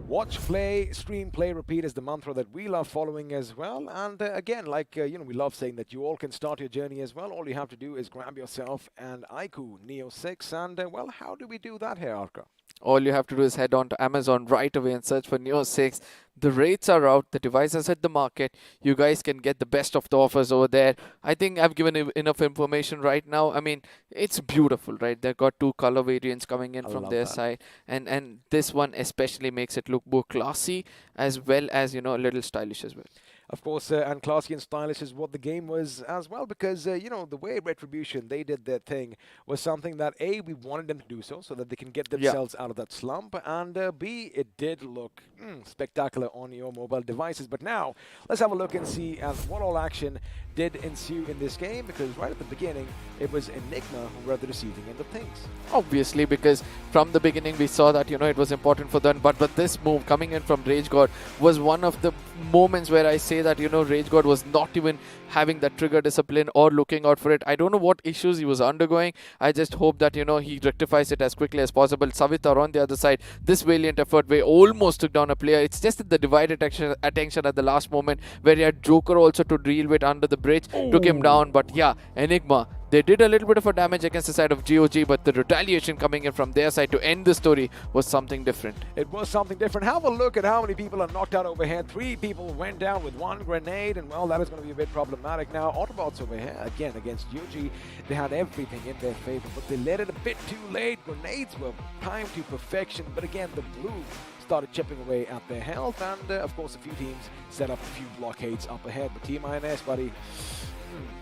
Speaker 1: Watch, play, stream, play, repeat is the mantra that we love following as well. And again, like, we love saying that you all can start your journey as well. All you have to do is grab yourself an iQOO Neo 6. And, well, how do we do that here, Arka?
Speaker 3: All you have to do is head on to Amazon right away and search for Neo 6. The rates are out, the devices hit the market. You guys can get the best of the offers over there. I think I've given enough information right now. I mean, it's beautiful, right? They've got 2 color variants coming in from their side. And this one especially makes it look more classy as well as, a little stylish as well.
Speaker 1: Of course, and classy and stylish is what the game was as well, because, the way Retribution, they did their thing was something that, A, we wanted them to do so that they can get themselves out of that slump, and B, it did look spectacular on your mobile devices. But now, let's have a look and see what all action did ensue in this game, because right at the beginning, it was Enigma who were at the receiving end of things.
Speaker 3: Obviously, because from the beginning we saw that, it was important for them, but this move coming in from Rage God was one of the moments where I say that, Rage God was not even having that trigger discipline or looking out for it. I don't know what issues he was undergoing. I just hope that, he rectifies it as quickly as possible. Savitar on the other side, this valiant effort where almost took down a player. It's just that the divided attention at the last moment where he had Joker also to deal with under the bridge, took him down. But yeah, Enigma, they did a little bit of a damage against the side of GOG, but the retaliation coming in from their side to end the story was something different.
Speaker 1: It was something different. Have a look at how many people are knocked out overhead. 3 people went down with 1 grenade, and well, that is going to be a bit problematic. Now, Autobotz over here, again, against GOG, they had everything in their favor, but they let it a bit too late. Grenades were timed to perfection, but again, the blue started chipping away at their health, and of course, a few teams set up a few blockades up ahead. But Team INS, buddy,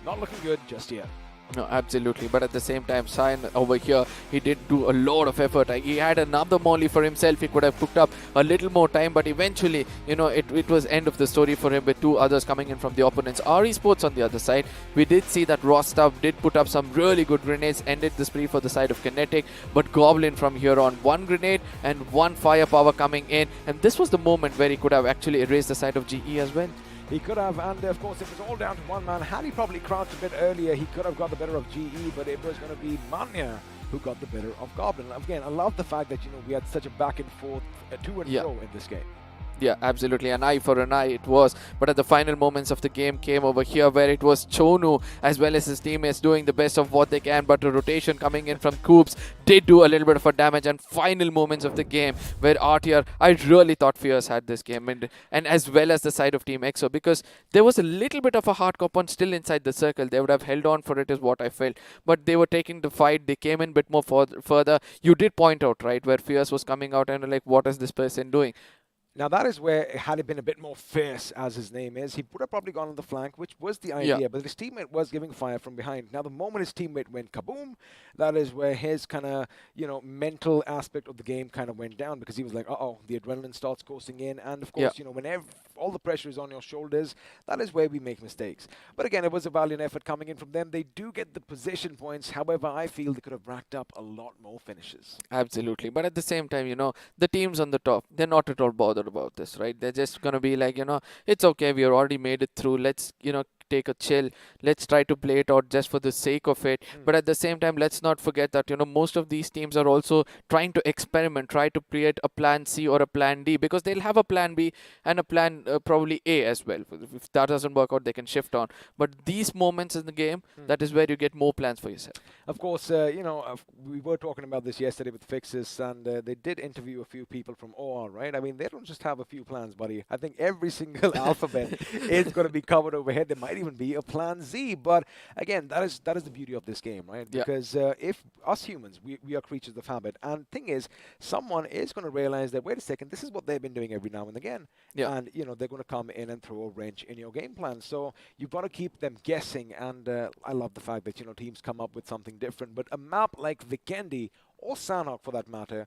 Speaker 1: not looking good just yet.
Speaker 3: No, absolutely. But at the same time, Cyan over here, he did do a lot of effort. He had another molly for himself. He could have cooked up a little more time, but eventually, it was end of the story for him with 2 others coming in from the opponents. Our Esports on the other side, we did see that Rostov did put up some really good grenades, ended the spree for the side of Kinetic, but Goblin from here on, 1 grenade and 1 firepower coming in, and this was the moment where he could have actually erased the side of GE as well.
Speaker 1: He could have, and of course it was all down to one man. Had he probably crouched a bit earlier, he could have got the better of GE, but it was going to be Manya who got the better of Goblin. Again, I love the fact that, we had such a back and forth, to and fro in this game.
Speaker 3: Yeah, absolutely. An eye for an eye it was. But at the final moments of the game came over here where it was Chonu as well as his teammates doing the best of what they can. But a rotation coming in from Coops did do a little bit of a damage. And final moments of the game where RTR, I really thought Fierce had this game. And as well as the side of Team EXO. Because there was a little bit of a hard compound still inside the circle. They would have held on for it is what I felt. But they were taking the fight. They came in a bit more further. You did point out, right, where Fierce was coming out and like, what is this person doing?
Speaker 1: Now, that is where, had it been a bit more fierce, as his name is, he would have probably gone on the flank, which was the idea, but his teammate was giving fire from behind. Now, the moment his teammate went kaboom, that is where his kind of, mental aspect of the game kind of went down, because he was like, uh-oh, the adrenaline starts coursing in, and of course, whenever all the pressure is on your shoulders, that is where we make mistakes. But again, it was a valiant effort coming in from them. They do get the position points. However, I feel they could have racked up a lot more finishes.
Speaker 3: Absolutely. But at the same time, the teams on the top, they're not at all bothered about this, right? They're just going to be like, it's okay. We already made it through. Let's, take a chill. Let's try to play it out just for the sake of it. But at the same time, let's not forget that, most of these teams are also trying to experiment, try to create a plan C or a plan D, because they'll have a plan B and a plan probably A as well. If that doesn't work out, they can shift on. But these moments in the game, that is where you get more plans for yourself.
Speaker 1: Of course, we were talking about this yesterday with Fixes, and they did interview a few people from OR, right? I mean, they don't just have a few plans, buddy. I think every single alphabet is going to be covered overhead. There might even be a plan Z, but again, that is the beauty of this game, right? Because if us humans, we are creatures of habit, and thing is, someone is going to realize that, wait a second, this is what they've been doing every now and again, and they're going to come in and throw a wrench in your game plan. So you've got to keep them guessing, and I love the fact that teams come up with something different. But a map like Vikendi or Sanhok, for that matter,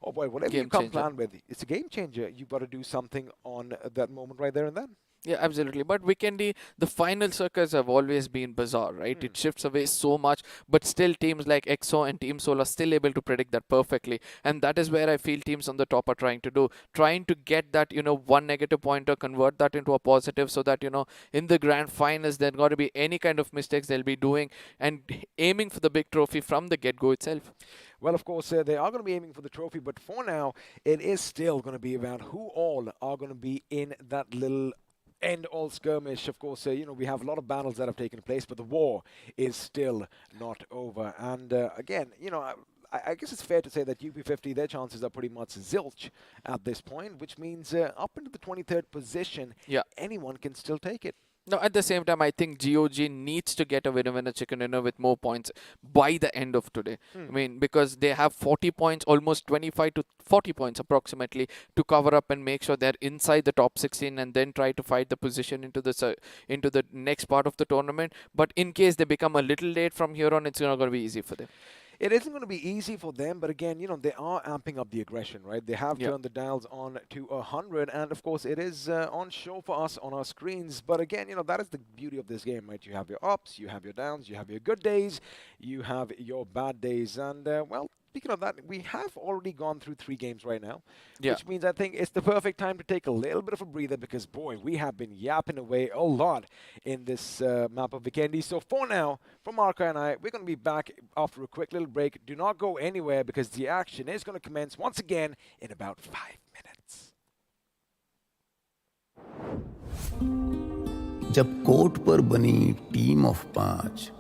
Speaker 1: oh boy, whatever you come plan with, it's a game changer. You've got to do something on that moment right there and then.
Speaker 3: Yeah, absolutely. But Weekendy, the final circuits have always been bizarre, right? It shifts away so much, but still teams like EXO and Team Soul are still able to predict that perfectly. And that is where I feel teams on the top are trying to do, trying to get that, one negative pointer, convert that into a positive so that, in the grand finals, there got to be any kind of mistakes they'll be doing and aiming for the big trophy from the get-go itself.
Speaker 1: Well, of course, they are going to be aiming for the trophy, but for now, it is still going to be about who all are going to be in that little end-all skirmish. Of course, we have a lot of battles that have taken place, but the war is still not over. And again, I guess it's fair to say that UP50, their chances are pretty much zilch at this point, which means up into the 23rd position, anyone can still take it.
Speaker 3: No, at the same time, I think GOG needs to get a winner chicken dinner with more points by the end of today. I mean, because they have 40 points, almost 25 to 40 points approximately to cover up and make sure they're inside the top 16 and then try to fight the position into the next part of the tournament. But in case they become a little late from here on, it's not going to be easy for them.
Speaker 1: It isn't going to be easy for them, but again, they are amping up the aggression, right? They have turned the dials on to 100, and of course, it is on show for us on our screens. But again, that is the beauty of this game, right? You have your ups, you have your downs, you have your good days, you have your bad days, and well, speaking of that, we have already gone through 3 games right now, which means I think it's the perfect time to take a little bit of a breather because, boy, we have been yapping away a lot in this map of Weekendy. So for now, from Arka and I, we're going to be back after a quick little break. Do not go anywhere because the action is going to commence once again in about 5 minutes.
Speaker 5: जब court पर बनी team of 5,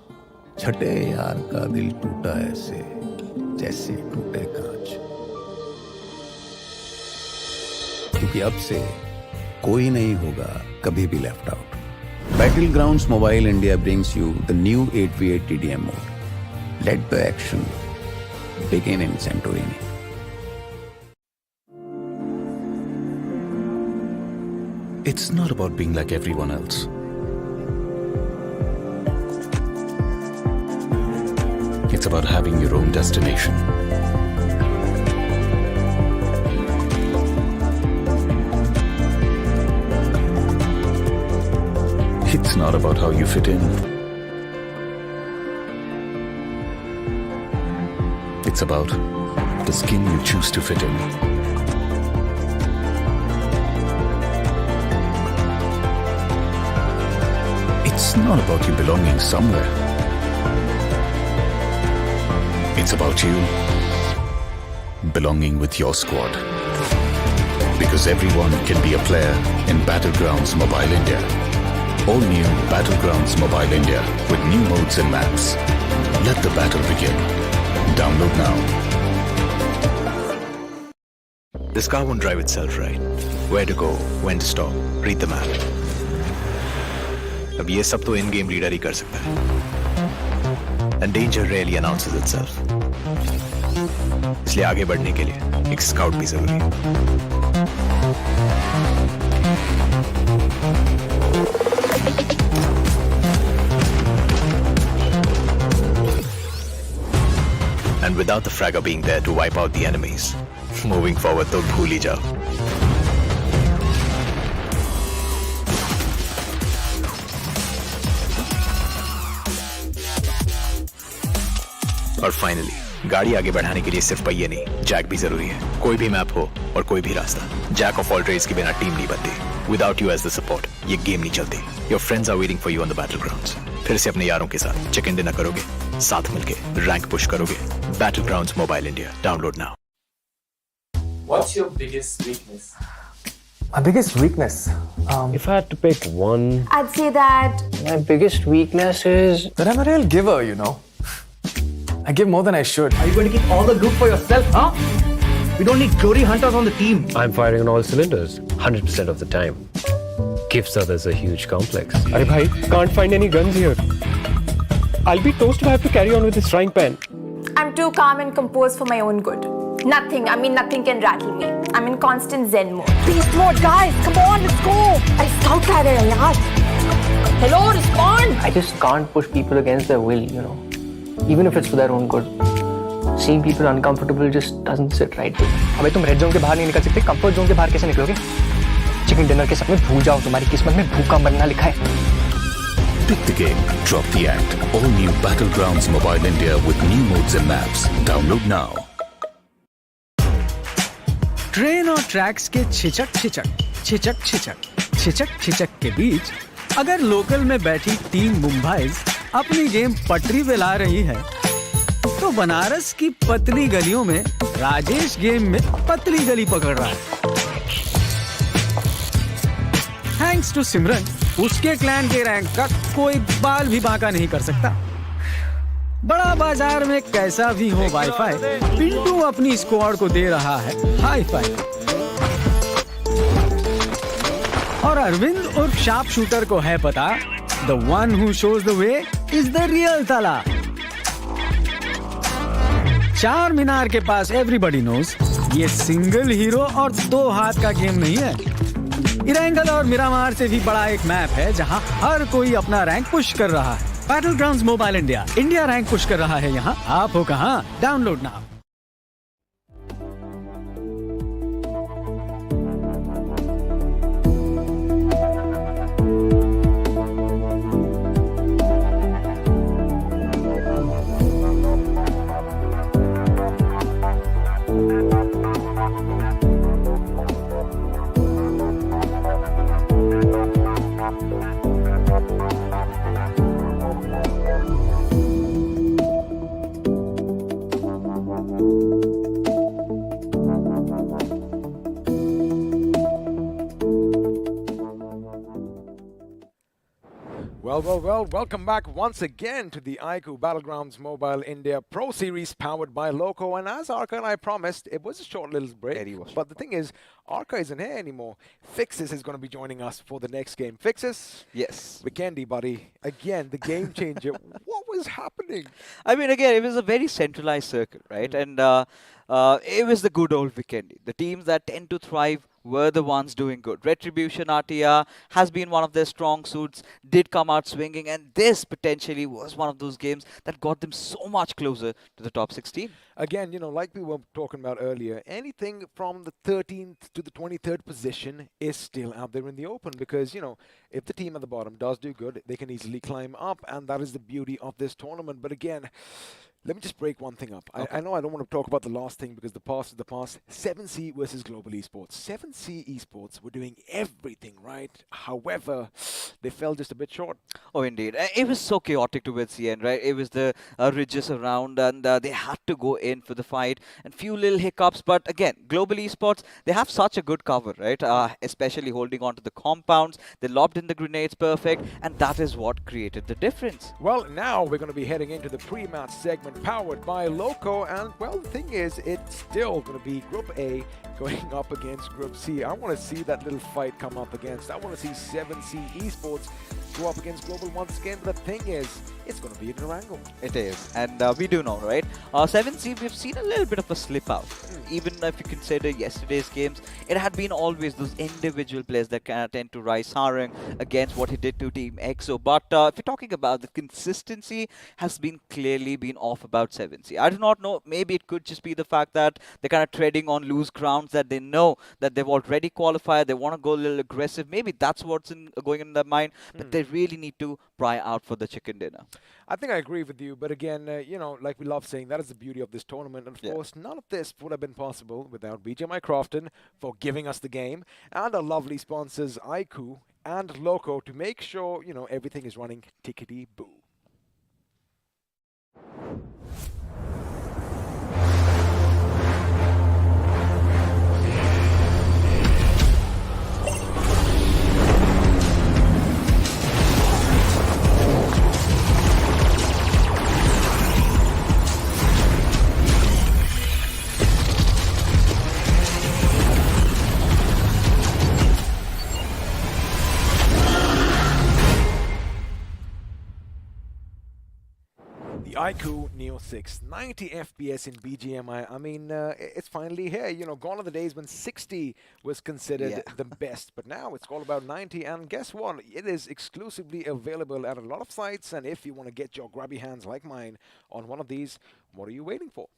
Speaker 5: छठे यार का दिल टूटा ऐसे जैसे टूटे कांच, क्योंकि अब से कोई नहीं होगा कभी भी left out. Battlegrounds Mobile India brings you the new 8v8 TDM mode. Let the action begin in Santorini.
Speaker 6: It's not about being like everyone else. It's about having your own destination. It's not about how you fit in. It's about the skin you choose to fit in. It's not about you belonging somewhere. It's about you belonging with your squad. Because everyone can be a player in Battlegrounds Mobile India. All new Battlegrounds Mobile India with new modes and maps. Let the battle begin. Download now.
Speaker 7: This car won't drive itself, right? Where to go, when to stop, read the map. अब ये सब तो in-game reader ही कर सकता है. And danger rarely announces itself. इसलिए आगे बढ़ने के लिए एक स्काउट भी जरूरी है. And without the fragger being there to wipe out the enemies, moving forward तो भूल ही जाओ. और फाइनली गाड़ी आगे बढ़ाने के लिए सिर्फ पहिए नहीं, जैक भी जरूरी है. कोई भी मैप हो और कोई भी रास्ता, जैक ऑफ ऑल ट्रेड्स के बिना टीम नहीं बनती. Without you as the support ये गेम नहीं चलती. Your friends are waiting for you on the battlegrounds. फिर से अपने यारों के साथ चिकन डिनर करोगे, साथ मिलके रैंक पुश करोगे. Battlegrounds mobile India, download now.
Speaker 8: What's your biggest weakness?
Speaker 4: My biggest weakness?
Speaker 9: If I had to pick one,
Speaker 10: I'd say that
Speaker 4: My biggest weakness is
Speaker 8: That I'm a real giver, you know. I give more than I should.
Speaker 11: Are you going to keep all the loot for yourself, huh? We don't need glory hunters on the team.
Speaker 9: I'm firing on all cylinders 100% of the time. Gives others a huge complex. Arey bhai, can't find any guns here. I'll be toast if I have to carry on with this frying pan.
Speaker 10: I'm too calm and composed for my own good. Nothing can rattle me. I'm in constant zen mode.
Speaker 11: Beast mode, guys. Come on, let's go.
Speaker 10: अरे scout रह रहे हैं यार.
Speaker 11: Hello, respond.
Speaker 4: I just can't push people against their will, you know. Even if it's for their own good. Seeing people uncomfortable just doesn't sit right with me.
Speaker 11: अबे तुम red zone के बाहर नहीं निकल सकते, कंफर्ट जोन के बाहर कैसे निकलोगे?
Speaker 4: चिकन डिनर के समय भूल जाओ, तुम्हारी किस्मत में भूखा मरना लिखा है.
Speaker 6: Pick the game, drop the act. All new Battlegrounds Mobile India with new modes and maps. Download now.
Speaker 11: Train और ट्रैक्स के छिचक के बीच अगर लोकल में बैठी टीम मुंबई अपनी गेम पटरी पे ला रही है, तो बनारस की पतली गलियों में राजेश गेम में पतली गली पकड़ रहा है. थैंक्स टू सिमरन, उसके क्लैन के रैंक का कोई बाल भी बांका नहीं कर सकता. बड़ा बाजार में कैसा भी हो वाईफाई, पिंटू अपनी स्क्वाड को दे रहा है हाई फाई. और अरविंद उर्फ शार्प शूटर को है पता, the one who shows the way is the real ताला. चार मीनार के पास एवरीबॉडी नोज ये सिंगल हीरो और दो हाथ का गेम नहीं है. इरेंगल और मिरामार से भी बड़ा एक मैप है जहां हर कोई अपना रैंक पुश कर रहा है. Battlegrounds mobile India, India rank push कर रहा है यहाँ. आप हो कहाँ? Download now.
Speaker 1: Well, welcome back once again to the iQOO Battlegrounds Mobile India Pro Series powered by Loco. And as Arca and I promised, it was a short little break. But the thing is, Arca isn't here anymore. Fixes is going to be joining us for the next game. Fixes?
Speaker 2: Yes.
Speaker 1: Vikendi, buddy. Again, the game changer. What was happening?
Speaker 2: I mean, again, it was a very centralized circle, right? And it was the good old Vikendi. The teams that tend to thrive were the ones doing good. Retribution RTR has been one of their strong suits, did come out swinging, and this potentially was one of those games that got them so much closer to the top 16.
Speaker 1: Again, like we were talking about earlier, anything from the 13th to the 23rd position is still out there in the open because, if the team at the bottom does do good, they can easily climb up, and that is the beauty of this tournament. But again, let me just break one thing up. I know I don't want to talk about the last thing because the past is the past. 7C versus Global Esports. 7C Esports were doing everything right. However, they fell just a bit short.
Speaker 2: Oh, indeed. It was so chaotic towards the end, right? It was the ridges around and they had to go in for the fight and few little hiccups. But again, Global Esports, they have such a good cover, right? Especially holding on to the compounds. They lobbed in the grenades perfect, and that is what created the difference.
Speaker 1: Well, now we're going to be heading into the pre-match segment powered by Loco, and well, the thing is, it's still going to be Group A going up against Group C. I want to see that little fight come up against. I want to see 7C Esports go up against Global once again. But the thing is, it's going to be a Durango.
Speaker 2: It is, and we do know, right? 7C, we've seen a little bit of a slip out. Even if you consider yesterday's games, it had been always those individual players that tend to rise Sarang against what he did to Team EXO. But if you're talking about the consistency, has been clearly been off about 7C. I do not know. Maybe it could just be the fact that they're kind of treading on loose grounds, that they know that they've already qualified. They want to go a little aggressive. Maybe that's what's going in their mind. But they really need to pry out for the chicken dinner.
Speaker 1: I think I agree with you, but again, like we love saying, that is the beauty of this tournament. And of course, none of this would have been possible without BGMI Crofton for giving us the game, and our lovely sponsors iQOO and Loco to make sure, everything is running tickety-boo. The iQOO Neo 6, 90 FPS in BGMI. I mean, it's finally here. Gone are the days when 60 was considered the best, but now it's all about 90. And guess what? It is exclusively available at a lot of sites. And if you want to get your grubby hands like mine on one of these, what are you waiting for?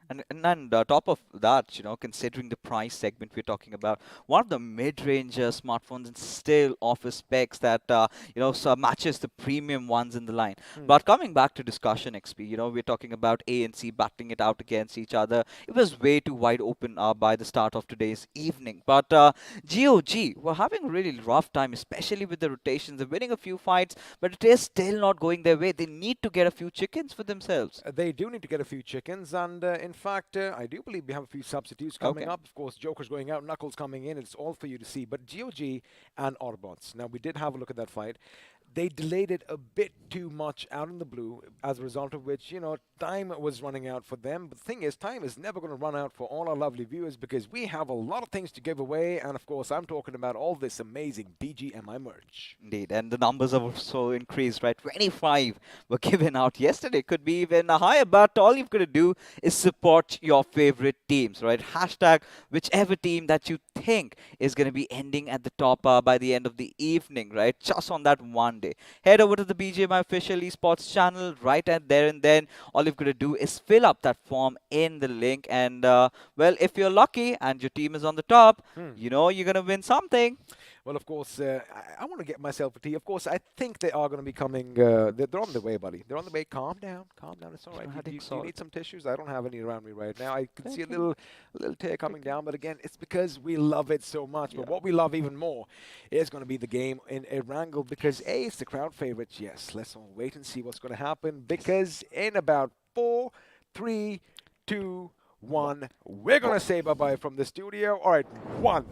Speaker 2: And top of that, considering the price segment we're talking about, one of the mid-range smartphones and still offers specs that so matches the premium ones in the line. But coming back to discussion, XP, we're talking about A and C battling it out against each other. It was way too wide open by the start of today's evening. But GOG were having a really rough time, especially with the rotations. They're winning a few fights, but it is still not going their way. They need to get a few chickens for themselves.
Speaker 1: They do need to get a few chickens, and in fact, I do believe we have a few substitutes coming up. Of course, Joker's going out, Knuckles coming in. It's all for you to see. But GOG and Autobotz. Now, we did have a look at that fight. They delayed it a bit too much out in the blue, as a result of which, time was running out for them. But the thing is, time is never going to run out for all our lovely viewers because we have a lot of things to give away. And of course, I'm talking about all this amazing BGMI merch.
Speaker 2: Indeed, and the numbers have also increased, right? 25 were given out yesterday, could be even higher, but all you've got to do is support your favorite teams, right? Hashtag whichever team that you think is going to be ending at the top by the end of the evening, right? Just on that one day. Head over to the BGMI official esports channel right at there, and then all you've got to do is fill up that form in the link. And well, if you're lucky and your team is on the top, you're going to win something.
Speaker 1: Well, of course, I want to get myself a tea. Of course, I think they are going to be coming. They're on the way, buddy. They're on the way. Calm down. Calm down. It's all right. Do you need some tissues? I don't have any around me right now. I can see a little tear coming down. But again, it's because we love it so much. But what we love even more is going to be the game in Erangel because, A, it's the crowd favorites. Yes, let's all wait and see what's going to happen because in about 4, 3, 2, 1, we're going to say bye-bye from the studio. All right, 1.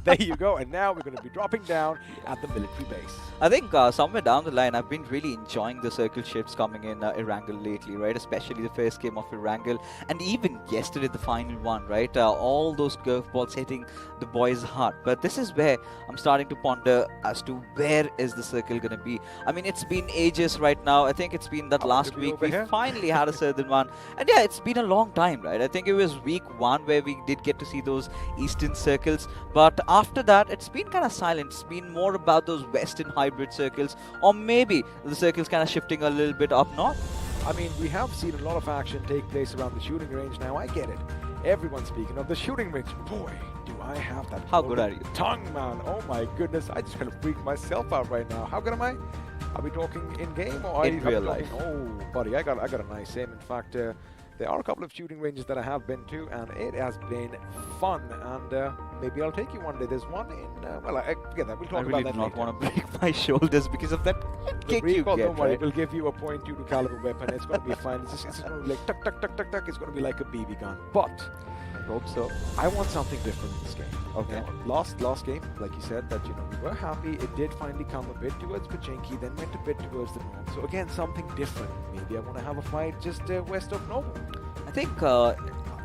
Speaker 1: There you go. And now we're going to be dropping down at the military base.
Speaker 2: I think somewhere down the line, I've been really enjoying the circle ships coming in Erangel lately, right? Especially the first game of Erangel. And even yesterday, the final one, right? All those curveballs hitting the boys' heart. But this is where I'm starting to ponder as to where is the circle going to be. I mean, it's been ages right now. I think it's been that last week. We finally had a certain one. And yeah, it's been a long time, right? I think it was week 1 where we did get to see those eastern circles, but after that it's been kind of silent. It's been more about those western hybrid circles, or maybe the circles kind of shifting a little bit up north.
Speaker 1: I mean, we have seen a lot of action take place around the shooting range now. I get it. Everyone's speaking of the shooting range. Boy, do I have that.
Speaker 2: How good are you?
Speaker 1: Tongue, man. Oh my goodness. I just kind of freak myself out right now. How good am I? Are we talking in game or
Speaker 2: in real life?
Speaker 1: Oh, buddy, I got a nice aim. In fact, there are a couple of shooting ranges that I have been to, and it has been fun. And maybe I'll take you one day. There's one in, well, I forget that. We'll talk about that later.
Speaker 2: I really do not want to break my shoulders because of that kick you get,
Speaker 1: don't worry,
Speaker 2: right?
Speaker 1: We'll give you a .22 caliber weapon. It's going to be fine. It's just going to be like tuck, tuck, tuck, tuck, tuck. It's going to be like a BB gun. But
Speaker 2: I hope so.
Speaker 1: I want something different in this game.
Speaker 2: Okay.
Speaker 1: Last game, like you said, that we were happy. It did finally come a bit towards Pachinki, then went a bit towards the north. So again, something different. Maybe I want to have a fight just west of Novo.
Speaker 2: I think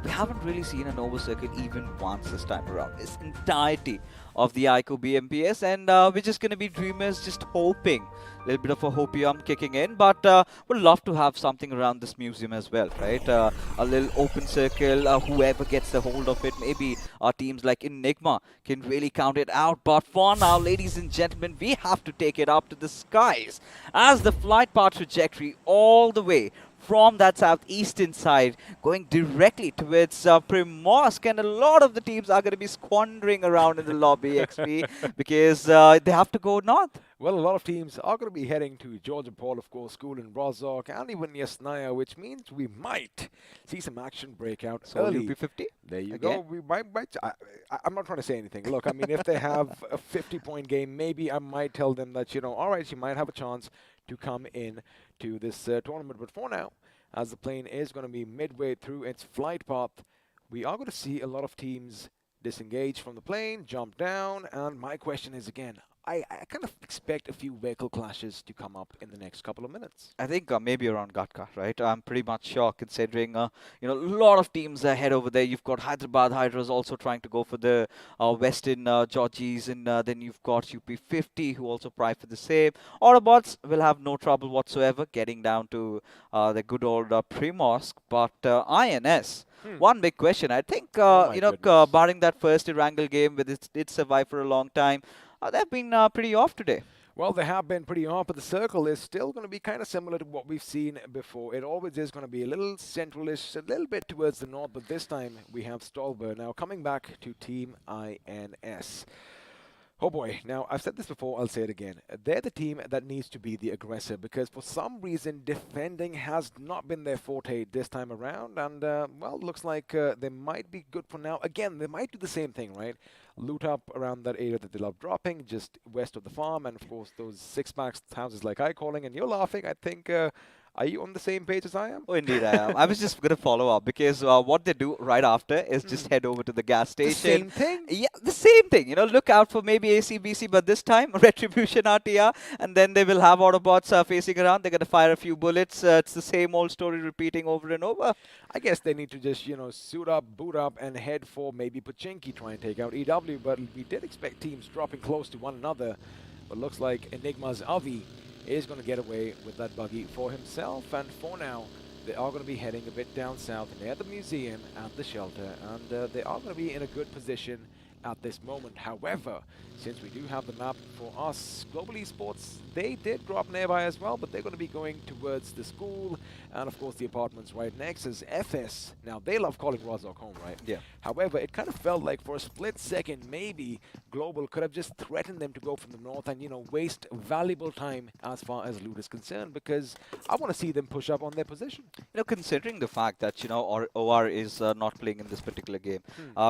Speaker 2: we haven't really seen a Nova circuit even once this time around. This entirety of the iQOO BMPS, and we're just going to be dreamers, just hoping. A little bit of a hopium kicking in, but would love to have something around this museum as well, right? A little open circle, whoever gets the hold of it, maybe our teams like Enigma can really count it out. But for now, ladies and gentlemen, we have to take it up to the skies as the flight path trajectory all the way from that southeastern side going directly towards Primorsk, and a lot of the teams are going to be squandering around in the lobby XP because they have to go north.
Speaker 1: Well, a lot of teams are going to be heading to Georgia Paul, of course, school in Rozhok, and even Yasnaya, which means we might see some action break out
Speaker 2: so
Speaker 1: early.
Speaker 2: UP50?
Speaker 1: There you go. We might I'm not trying to say anything. Look, I mean, if they have a 50-point game, maybe I might tell them that, all right, you might have a chance to come in to this tournament. But for now, as the plane is going to be midway through its flight path, we are going to see a lot of teams disengage from the plane, jump down, and my question is, again, I kind of expect a few vehicle clashes to come up in the next couple of minutes.
Speaker 2: I think maybe around Gatka, right? I'm pretty much sure, considering a lot of teams head over there. You've got Hyderabad Hydras also trying to go for the Western Georgies, and then you've got UP50 who also pry for the same. Autobotz will have no trouble whatsoever getting down to the good old Primorsk, but INS. One big question, I think, barring that first Erangel game with it survived for a long time, they've been pretty off today.
Speaker 1: Well, they have been pretty on, but the circle is still going to be kind of similar to what we've seen before. It always is going to be a little centralish, a little bit towards the north, but this time we have Stolberg. Now, coming back to Team INS. Oh boy, now I've said this before, I'll say it again. They're the team that needs to be the aggressor because for some reason defending has not been their forte this time around, and well, looks like they might be good for now. Again, they might do the same thing, right? Loot up around that area that they love dropping, just west of the farm, and of course those six-pack houses like I calling, and you're laughing, I think. Are you on the same page as I am?
Speaker 2: Oh, indeed I am. I was just going to follow up because what they do right after is just head over to the gas station.
Speaker 1: The same thing?
Speaker 2: Yeah, the same thing. You know, look out for maybe ACBC, but this time Retribution RTR, and then they will have Autobotz facing around. They're going to fire a few bullets. It's the same old story repeating over and over.
Speaker 1: I guess they need to just, you know, suit up, boot up, and head for maybe Pachinki, try and take out EW, but we did expect teams dropping close to one another. But looks like Enigma's Avi is going to get away with that buggy for himself, and for now they are going to be heading a bit down south near the museum and the shelter, and they are going to be in a good position at this moment. However, since we do have the map for us, Global Esports, they did drop nearby as well, but they're going to be going towards the school and of course the apartments right next as FS. Now they love calling Rozok home, right?
Speaker 2: Yeah.
Speaker 1: However, it kind of felt like for a split second maybe Global could have just threatened them to go from the north and, you know, waste valuable time as far as loot is concerned, because I want to see them push up on their position.
Speaker 2: You know, considering the fact that, you know, OR is not playing in this particular game,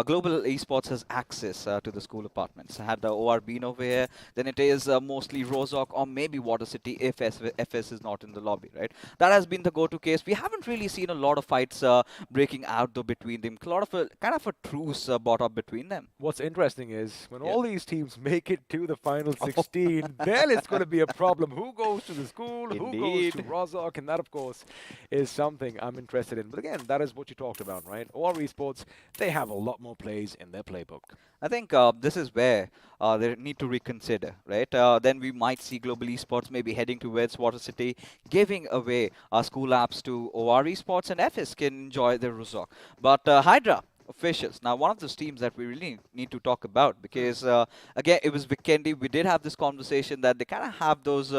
Speaker 2: Global Esports has access to the school apartments. Had the OR been over here, then it is mostly Rozok or maybe Water City if FS is not in the lobby, right? That has been the go-to case. We haven't really seen a lot of fights breaking out though between them. A lot of kind of a truce brought up between them.
Speaker 1: What's interesting is when all these teams make it to the final 16, then it's going to be a problem. Who goes to the school? Who goes to Rozok? And that, of course, is something I'm interested in. But again, that is what you talked about, right? OR Esports, they have a lot more plays in their playbook.
Speaker 2: I think this is where they need to reconsider, right? Then we might see Global Esports maybe heading towards Water City, giving away school apps to OR Esports, and FS can enjoy their Rozok. But Hydra officials. Now, one of those teams that we really need to talk about, because again, it was Vikendi. We did have this conversation that they kind of have those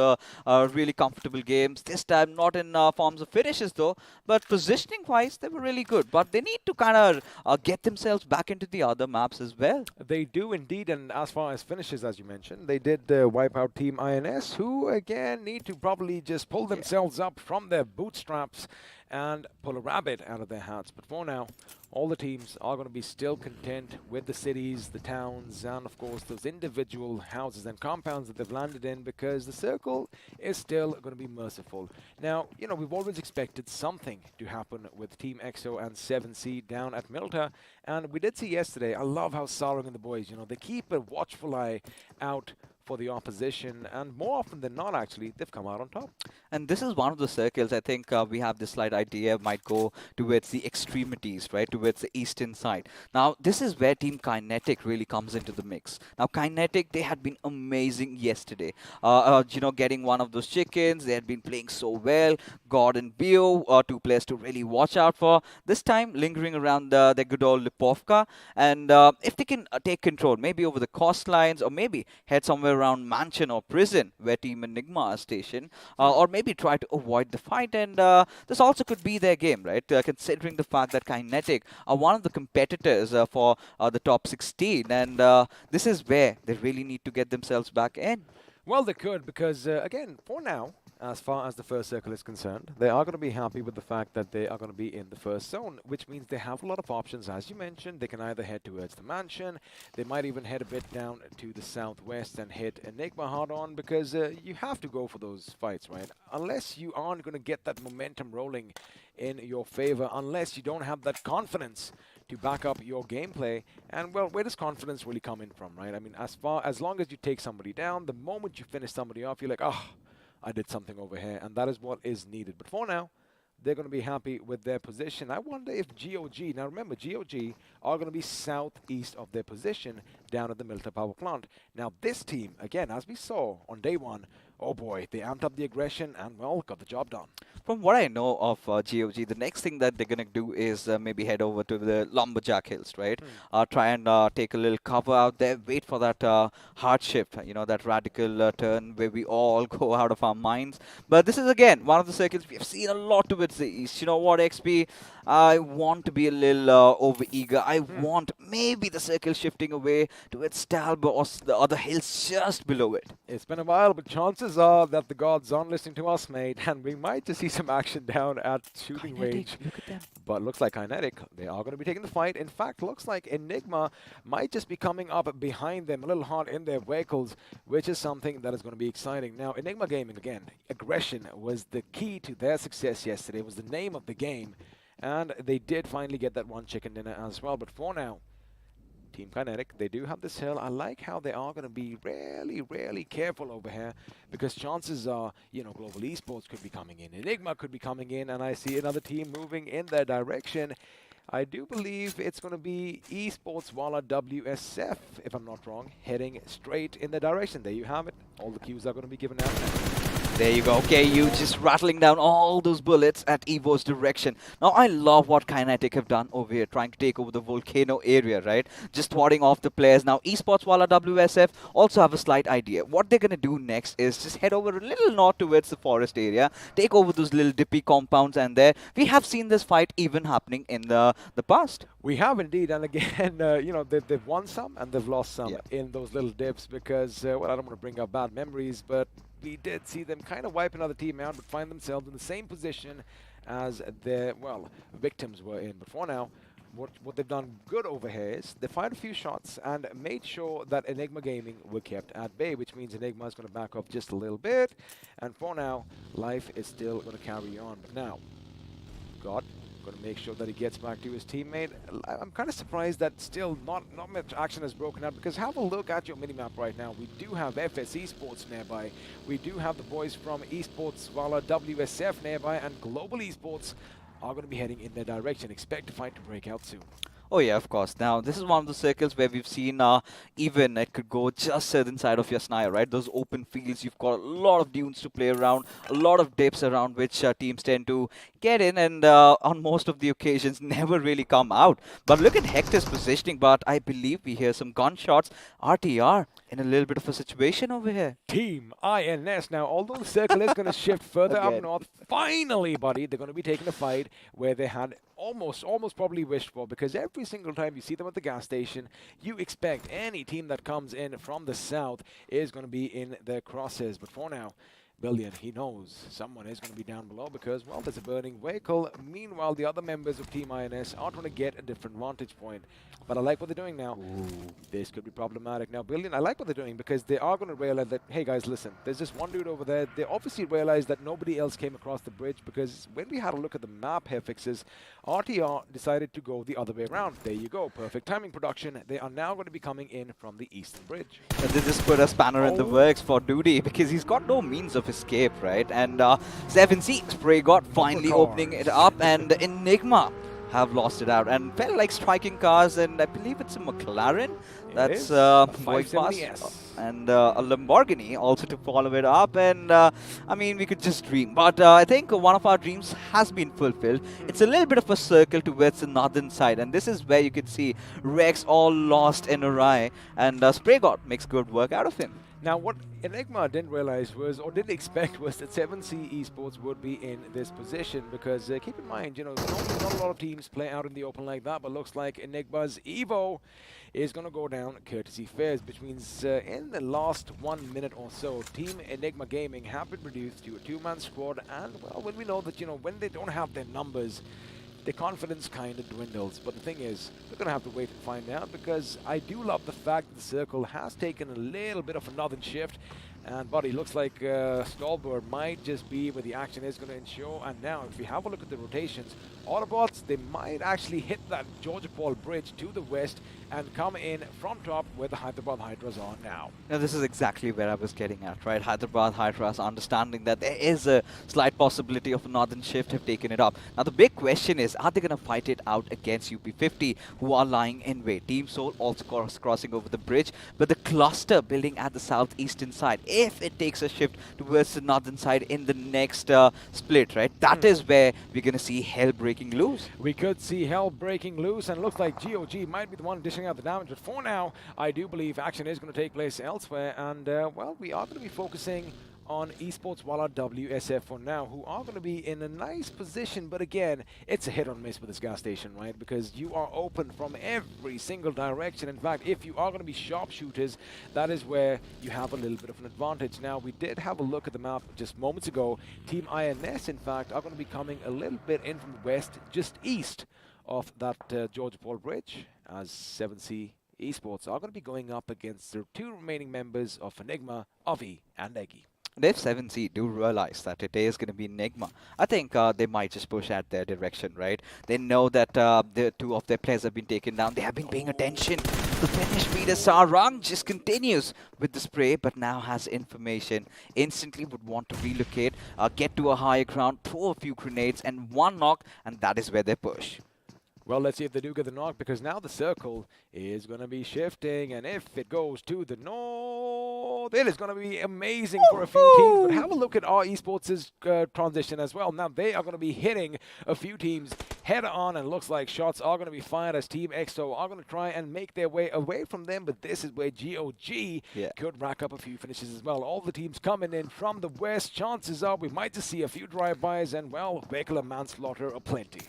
Speaker 2: really comfortable games. This time, not in forms of finishes though, but positioning-wise, they were really good. But they need to kind of get themselves back into the other maps as well.
Speaker 1: They do indeed, and as far as finishes, as you mentioned, they did wipe out Team INS, who again need to probably just pull themselves up from their bootstraps and pull a rabbit out of their hats. But for now, all the teams are going to be still content with the cities, the towns, and of course those individual houses and compounds that they've landed in, because the circle is still going to be merciful. Now, you know, we've always expected something to happen with Team EXO and 7C down at Milta, and we did see yesterday, I love how Sarang and the boys, you know, they keep a watchful eye out for the opposition, and more often than not, actually, they've come out on top.
Speaker 2: And this is one of the circles, I think we have this slight idea might go towards the extremities, right, towards the eastern side. Now, this is where Team Kinetic really comes into the mix. Now, Kinetic, they had been amazing yesterday. You know, getting one of those chickens, they had been playing so well. God and Bio, two players to really watch out for. This time, lingering around the good old Lipovka. And if they can take control, maybe over the coastlines, or maybe head somewhere around mansion or prison where Team Enigma are stationed, or maybe try to avoid the fight, and this also could be their game, right? Considering the fact that Kinetic are one of the competitors for the top 16, and this is where they really need to get themselves back in.
Speaker 1: Well, they could, because again, for now, as far as the first circle is concerned, they are going to be happy with the fact that they are going to be in the first zone, which means they have a lot of options. As you mentioned, they can either head towards the mansion, they might even head a bit down to the southwest and hit Enigma hard on, because you have to go for those fights, right? Unless you aren't going to get that momentum rolling in your favor, unless you don't have that confidence to back up your gameplay. And well, where does confidence really come in from, right? I mean, as long as you take somebody down, the moment you finish somebody off, you're like, oh, I did something over here, and that is what is needed. But for now, they're going to be happy with their position. I wonder if GOG, now remember, GOG are going to be southeast of their position down at the Milta power plant. Now this team, again, as we saw on day one, oh boy, they amped up the aggression and, well, got the job done.
Speaker 2: from what I know of GOG, the next thing that they're gonna do is maybe head over to the Lumberjack Hills, right? Try and take a little cover out there, wait for that hardship, you know, that radical turn where we all go out of our minds. But this is again one of the circles we have seen a lot towards the east. You know what, XP? I want to be a little over eager. I want maybe the circle shifting away towards Stalber or the other hills just below it.
Speaker 1: It's been a while, but chances are that the gods aren't listening to us, mate, and we might just see some action down at shooting range.
Speaker 2: Look at them.
Speaker 1: But looks like Kinetic, they are going to be taking the fight. In fact, looks like Enigma might just be coming up behind them a little hard in their vehicles, which is something that is going to be exciting. Now, Enigma Gaming, again, aggression was the key to their success yesterday. It was the name of the game. And they did finally get that one chicken dinner as well. But for now, Team Kinetic, they do have this hill. I like how they are going to be really careful over here, because chances are, you know, Global Esports could be coming in. Enigma could be coming in, and I see another team moving in their direction. I do believe it's going to be Esports Walla WSF, if I'm not wrong, heading straight in the direction. There you have it. All the cues are going to be given out.
Speaker 2: There you go. Okay, you just rattling down all those bullets at Evo's direction. Now, I love what Kinetic have done over here, trying to take over the volcano area, right? Just warding off the players. Now, Esports Walla WSF also have a slight idea. What they're going to do next is just head over a little north towards the forest area, take over those little dippy compounds, and there we have seen this fight even happening in the past.
Speaker 1: We have indeed, and again, you know, they've won some and they've lost some in those little dips because, well, I don't want to bring up bad memories, but we did see them kind of wipe another team out, but find themselves in the same position as their, well, victims were in. But for now, what they've done good over here is they fired a few shots and made sure that Enigma Gaming were kept at bay, which means Enigma is going to back off just a little bit. And for now, life is still going to carry on. But now, God, going to make sure that he gets back to his teammate. I'm kind of surprised that still not much action has broken out, because have a look at your minimap right now. We do have FS Esports nearby. We do have the boys from Esports Walla WSF nearby, and Global Esports are going to be heading in their direction. Expect the fight to break out soon.
Speaker 2: Oh yeah, of course. Now, this is one of the circles where we've seen even it could go just southern side of Yasnaya, right? Those open fields, you've got a lot of dunes to play around, a lot of dips around which teams tend to get in and on most of the occasions never really come out. But look at Hector's positioning, but I believe we hear some gunshots. RTR in a little bit of a situation over here.
Speaker 1: Team INS. Now, although the circle is going to shift further up north, finally, buddy, they're going to be taking a fight where they had almost probably wished for, because every single time you see them at the gas station, you expect any team that comes in from the south is going to be in their crosshairs. But for now, Billion, he knows someone is going to be down below because, well, there's a burning vehicle. Meanwhile, the other members of Team INS are trying to get a different vantage point. But I like what they're doing now. Ooh. This could be problematic. Now, Billion, I like what they're doing because they are going to realize that, hey, guys, listen, there's just one dude over there. They obviously realized that nobody else came across the bridge, because when we had a look at the map here, Fixes, RTR decided to go the other way around. There you go. Perfect timing production. They are now going to be coming in from the eastern bridge.
Speaker 2: But they just put a spanner in the works for Duty because he's got no means of escape, right? And 7C, Spray God finally opening it up, and Enigma have lost it out and felt like striking cars, and I believe it's a McLaren that's going past, and a Lamborghini also to follow it up. And I mean, we could just dream, but I think one of our dreams has been fulfilled. It's a little bit of a circle towards the northern side, and this is where you could see Rex all lost in a rye, and Spray God makes good work out of him.
Speaker 1: Now, what Enigma didn't realize was, or didn't expect, was that 7C Esports would be in this position, because keep in mind, you know, not a lot of teams play out in the open like that, but looks like Enigma's Evo is going to go down courtesy fares, which means in the last 1 minute or so, Team Enigma Gaming have been reduced to a two-man squad, and, well, when we know that, you know, when they don't have their numbers, their confidence kind of dwindles. But the thing is, we're going to have to wait and find out, because I do love the fact that the circle has taken a little bit of a northern shift. And, buddy, looks like Stalber might just be where the action is going to ensure. And now, if we have a look at the rotations, Autobotz, they might actually hit that Georgia Paul bridge to the west and come in from top where the Hyderabad Hydras are now.
Speaker 2: Now, this is exactly where I was getting at, right? Hyderabad Hydras understanding that there is a slight possibility of a northern shift have taken it up. Now, the big question is, are they going to fight it out against UP50, who are lying in wait? Team Soul also crossing over the bridge, but the cluster building at the southeastern side, if it takes a shift towards the northern side in the next split, right? That is where we're going to see hell breaking loose.
Speaker 1: We could see hell breaking loose, and it looks like GOG might be the one dishing out the damage. But for now, I do believe action is going to take place elsewhere. And, well, we are going to be focusing on Esports Walla WSF for now, who are going to be in a nice position. But again, it's a hit or miss with this gas station, right? Because you are open from every single direction. In fact, if you are going to be sharpshooters, that is where you have a little bit of an advantage. Now, we did have a look at the map just moments ago. Team INS, in fact, are going to be coming a little bit in from the west, just east of that George Paul Bridge, as 7C Esports are going to be going up against the two remaining members of Enigma, Avi and Eggy.
Speaker 2: And if 7C do realize that it is going to be Nigma, I think they might just push at their direction, right? They know that the two of their players have been taken down. They have been paying attention. The Finnish leader Sarang just continues with the spray, but now has information. Instantly would want to relocate, get to a higher ground, throw a few grenades, and one knock, and that is where they push.
Speaker 1: Well, let's see if they do get the knock, because now the circle is going to be shifting, and if it goes to the north, it is going to be amazing for a few teams. But have a look at our Esports' transition as well. Now, they are going to be hitting a few teams head on, and looks like shots are going to be fired as Team EXO are going to try and make their way away from them, but this is where GOG could rack up a few finishes as well. All the teams coming in from the west, chances are we might just see a few drive-bys, and, well, vehicular manslaughter aplenty.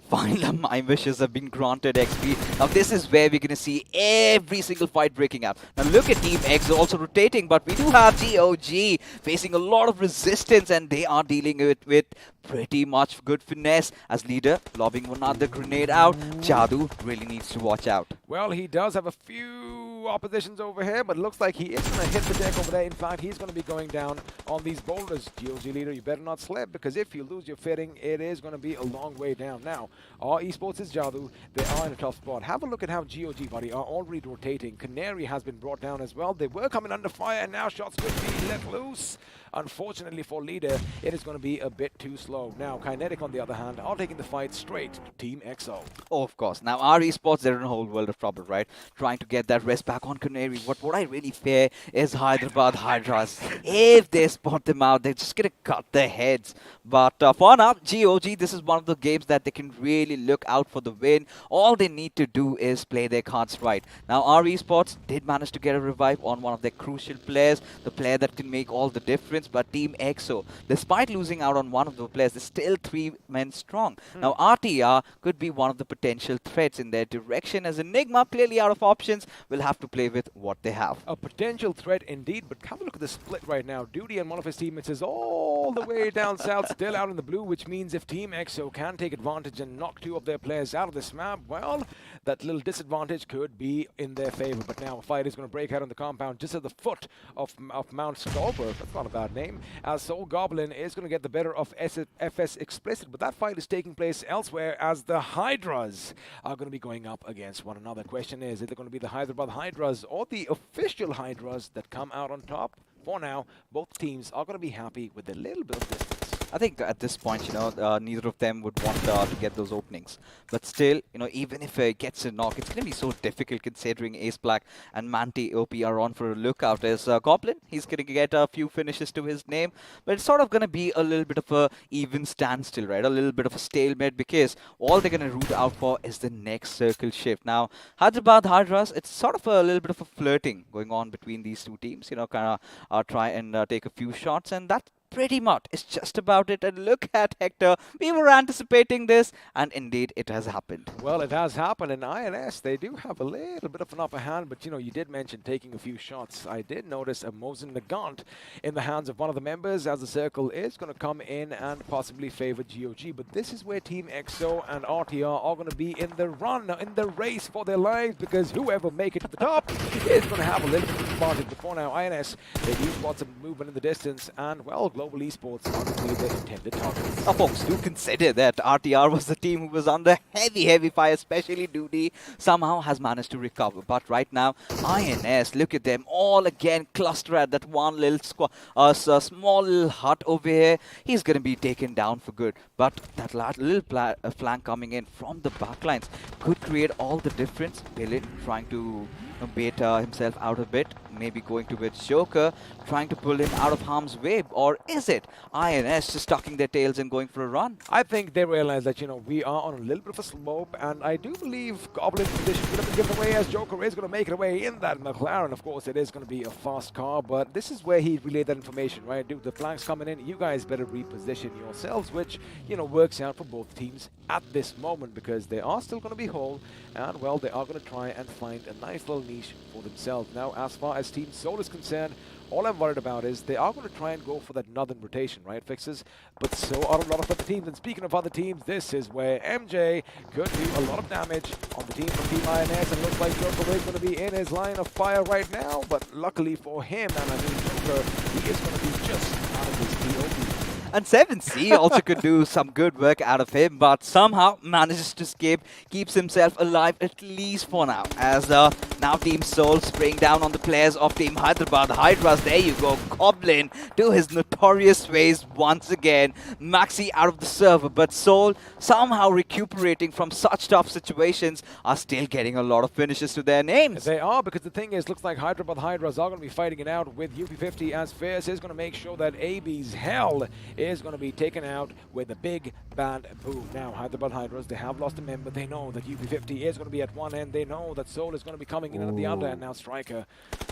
Speaker 2: Finally, my wishes have been granted, XP. Now, this is where we're going to see every single fight breaking up. Now, look at Team X also rotating, but we do have GOG facing a lot of resistance, and they are dealing with pretty much good finesse. As leader, lobbing another grenade out. Jadu really needs to watch out.
Speaker 1: Well, he does have a few oppositions over here, but it looks like he is going to hit the deck over there. In fact, he's going to be going down on these boulders. GOG leader, you better not slip, because if you lose your fitting, it is going to be a long way down. Now, our Esports is Jadu. They are in a tough spot. Have a look at how GOG, buddy, are already rotating. Canary has been brought down as well. They were coming under fire, and now shots could be let loose. Unfortunately for leader, it is going to be a bit too slow. Now, Kinetic, on the other hand, are taking the fight straight to Team EXO.
Speaker 2: Oh, of course. Now, our Esports, they're in a whole world of trouble, right? Trying to get that rest back on Canary. What I really fear is Hyderabad Hydras. If they spot them out, they're just going to cut their heads. But for now, GOG, this is one of the games that they can really look out for the win. All they need to do is play their cards right. Now, our Esports did manage to get a revive on one of their crucial players, the player that can make all the difference. But Team EXO, despite losing out on one of the players, they're still 3 men strong. Now, RTR could be one of the potential threats in their direction, as Enigma, clearly out of options, will have to play with what they have.
Speaker 1: A potential threat indeed, but have a look at the split right now. Duty and one of his teammates is all the way down south, still out in the blue, which means if Team EXO can take advantage and knock 2 of their players out of this map, well, that little disadvantage could be in their favor. But now a fight is going to break out on the compound just at the foot of Mount Stolberg. That's not a bad name. As Soul Goblin is going to get the better of FS Explicit, but that fight is taking place elsewhere, as the Hydras are going to be going up against one another. Question is it going to be the Hyderabad Hydras or the official Hydras that come out on top? For now, both teams are going to be happy with a little bit of distance.
Speaker 2: I think at this point, neither of them would want to get those openings. But still, even if it gets a knock, it's going to be so difficult considering Ace Black and Manti OP are on for a lookout. As Goblin, he's going to get a few finishes to his name. But it's sort of going to be a little bit of a even standstill, right? A little bit of a stalemate, because all they're going to root out for is the next circle shift. Now, Hyderabad Hydras, it's sort of a little bit of a flirting going on between these two teams. Kind of try and take a few shots, and that pretty much is just about it. And look at Hector. We were anticipating this, and indeed it has happened.
Speaker 1: Well, it has happened. In INS, they do have a little bit of an upper hand, but you did mention taking a few shots. I did notice a Mosin Nagant in the hands of one of the members, as the circle is going to come in and possibly favor GOG. But this is where Team EXO and RTR are going to be in the run, in the race for their lives, because whoever make it to the top is going to have a little bit of advantage. But for now, INS, they do spot some movement in the distance, and, well, Global Esports are going to be their intended targets.
Speaker 2: Now, folks, do consider that RTR was the team who was under heavy fire, especially Duty, somehow has managed to recover. But right now, INS, look at them, all again cluster at that one little small little hut over here. He's going to be taken down for good. But that little flank coming in from the backlines could create all the difference. Billy trying to bait himself out a bit, maybe going towards Joker, trying to pull him out of harm's way, or is it INS just tucking their tails and going for a run?
Speaker 1: I think they realize that, we are on a little bit of a slope, and I do believe Goblin's position could have been given away as Joker is going to make it away in that McLaren. Of course, it is going to be a fast car, but this is where he relayed that information, right? Dude, the flanks coming in, you guys better reposition yourselves, which, works out for both teams at this moment, because they are still going to be whole, and, well, they are going to try and find a nice little niche for themselves. Now, as far as Team Soul is concerned, all I'm worried about is they are going to try and go for that northern rotation, right, Fixes? But so are a lot of other teams. And speaking of other teams, this is where MJ could do a lot of damage on the team from Team INS. And looks like Joker is going to be in his line of fire right now. But luckily for him, and I mean Joker, he is going to be just out of his POV.
Speaker 2: And 7C also could do some good work out of him, but somehow manages to escape, keeps himself alive at least for now. As now Team Soul spraying down on the players of Team Hyderabad. Hydras, there you go. Goblin to his notorious ways once again. Maxi out of the server, but Soul somehow recuperating from such tough situations are still getting a lot of finishes to their names.
Speaker 1: They are, because the thing is, looks like Hyderabad Hydras are going to be fighting it out with UP50, as Fierce is going to make sure that AB's hell is going to be taken out with a big bad boom. Now, Hyderabad Hydras, they have lost a member. They know that UP50 is going to be at one end. They know that Soul is going to be coming in at the other end. Now, Striker,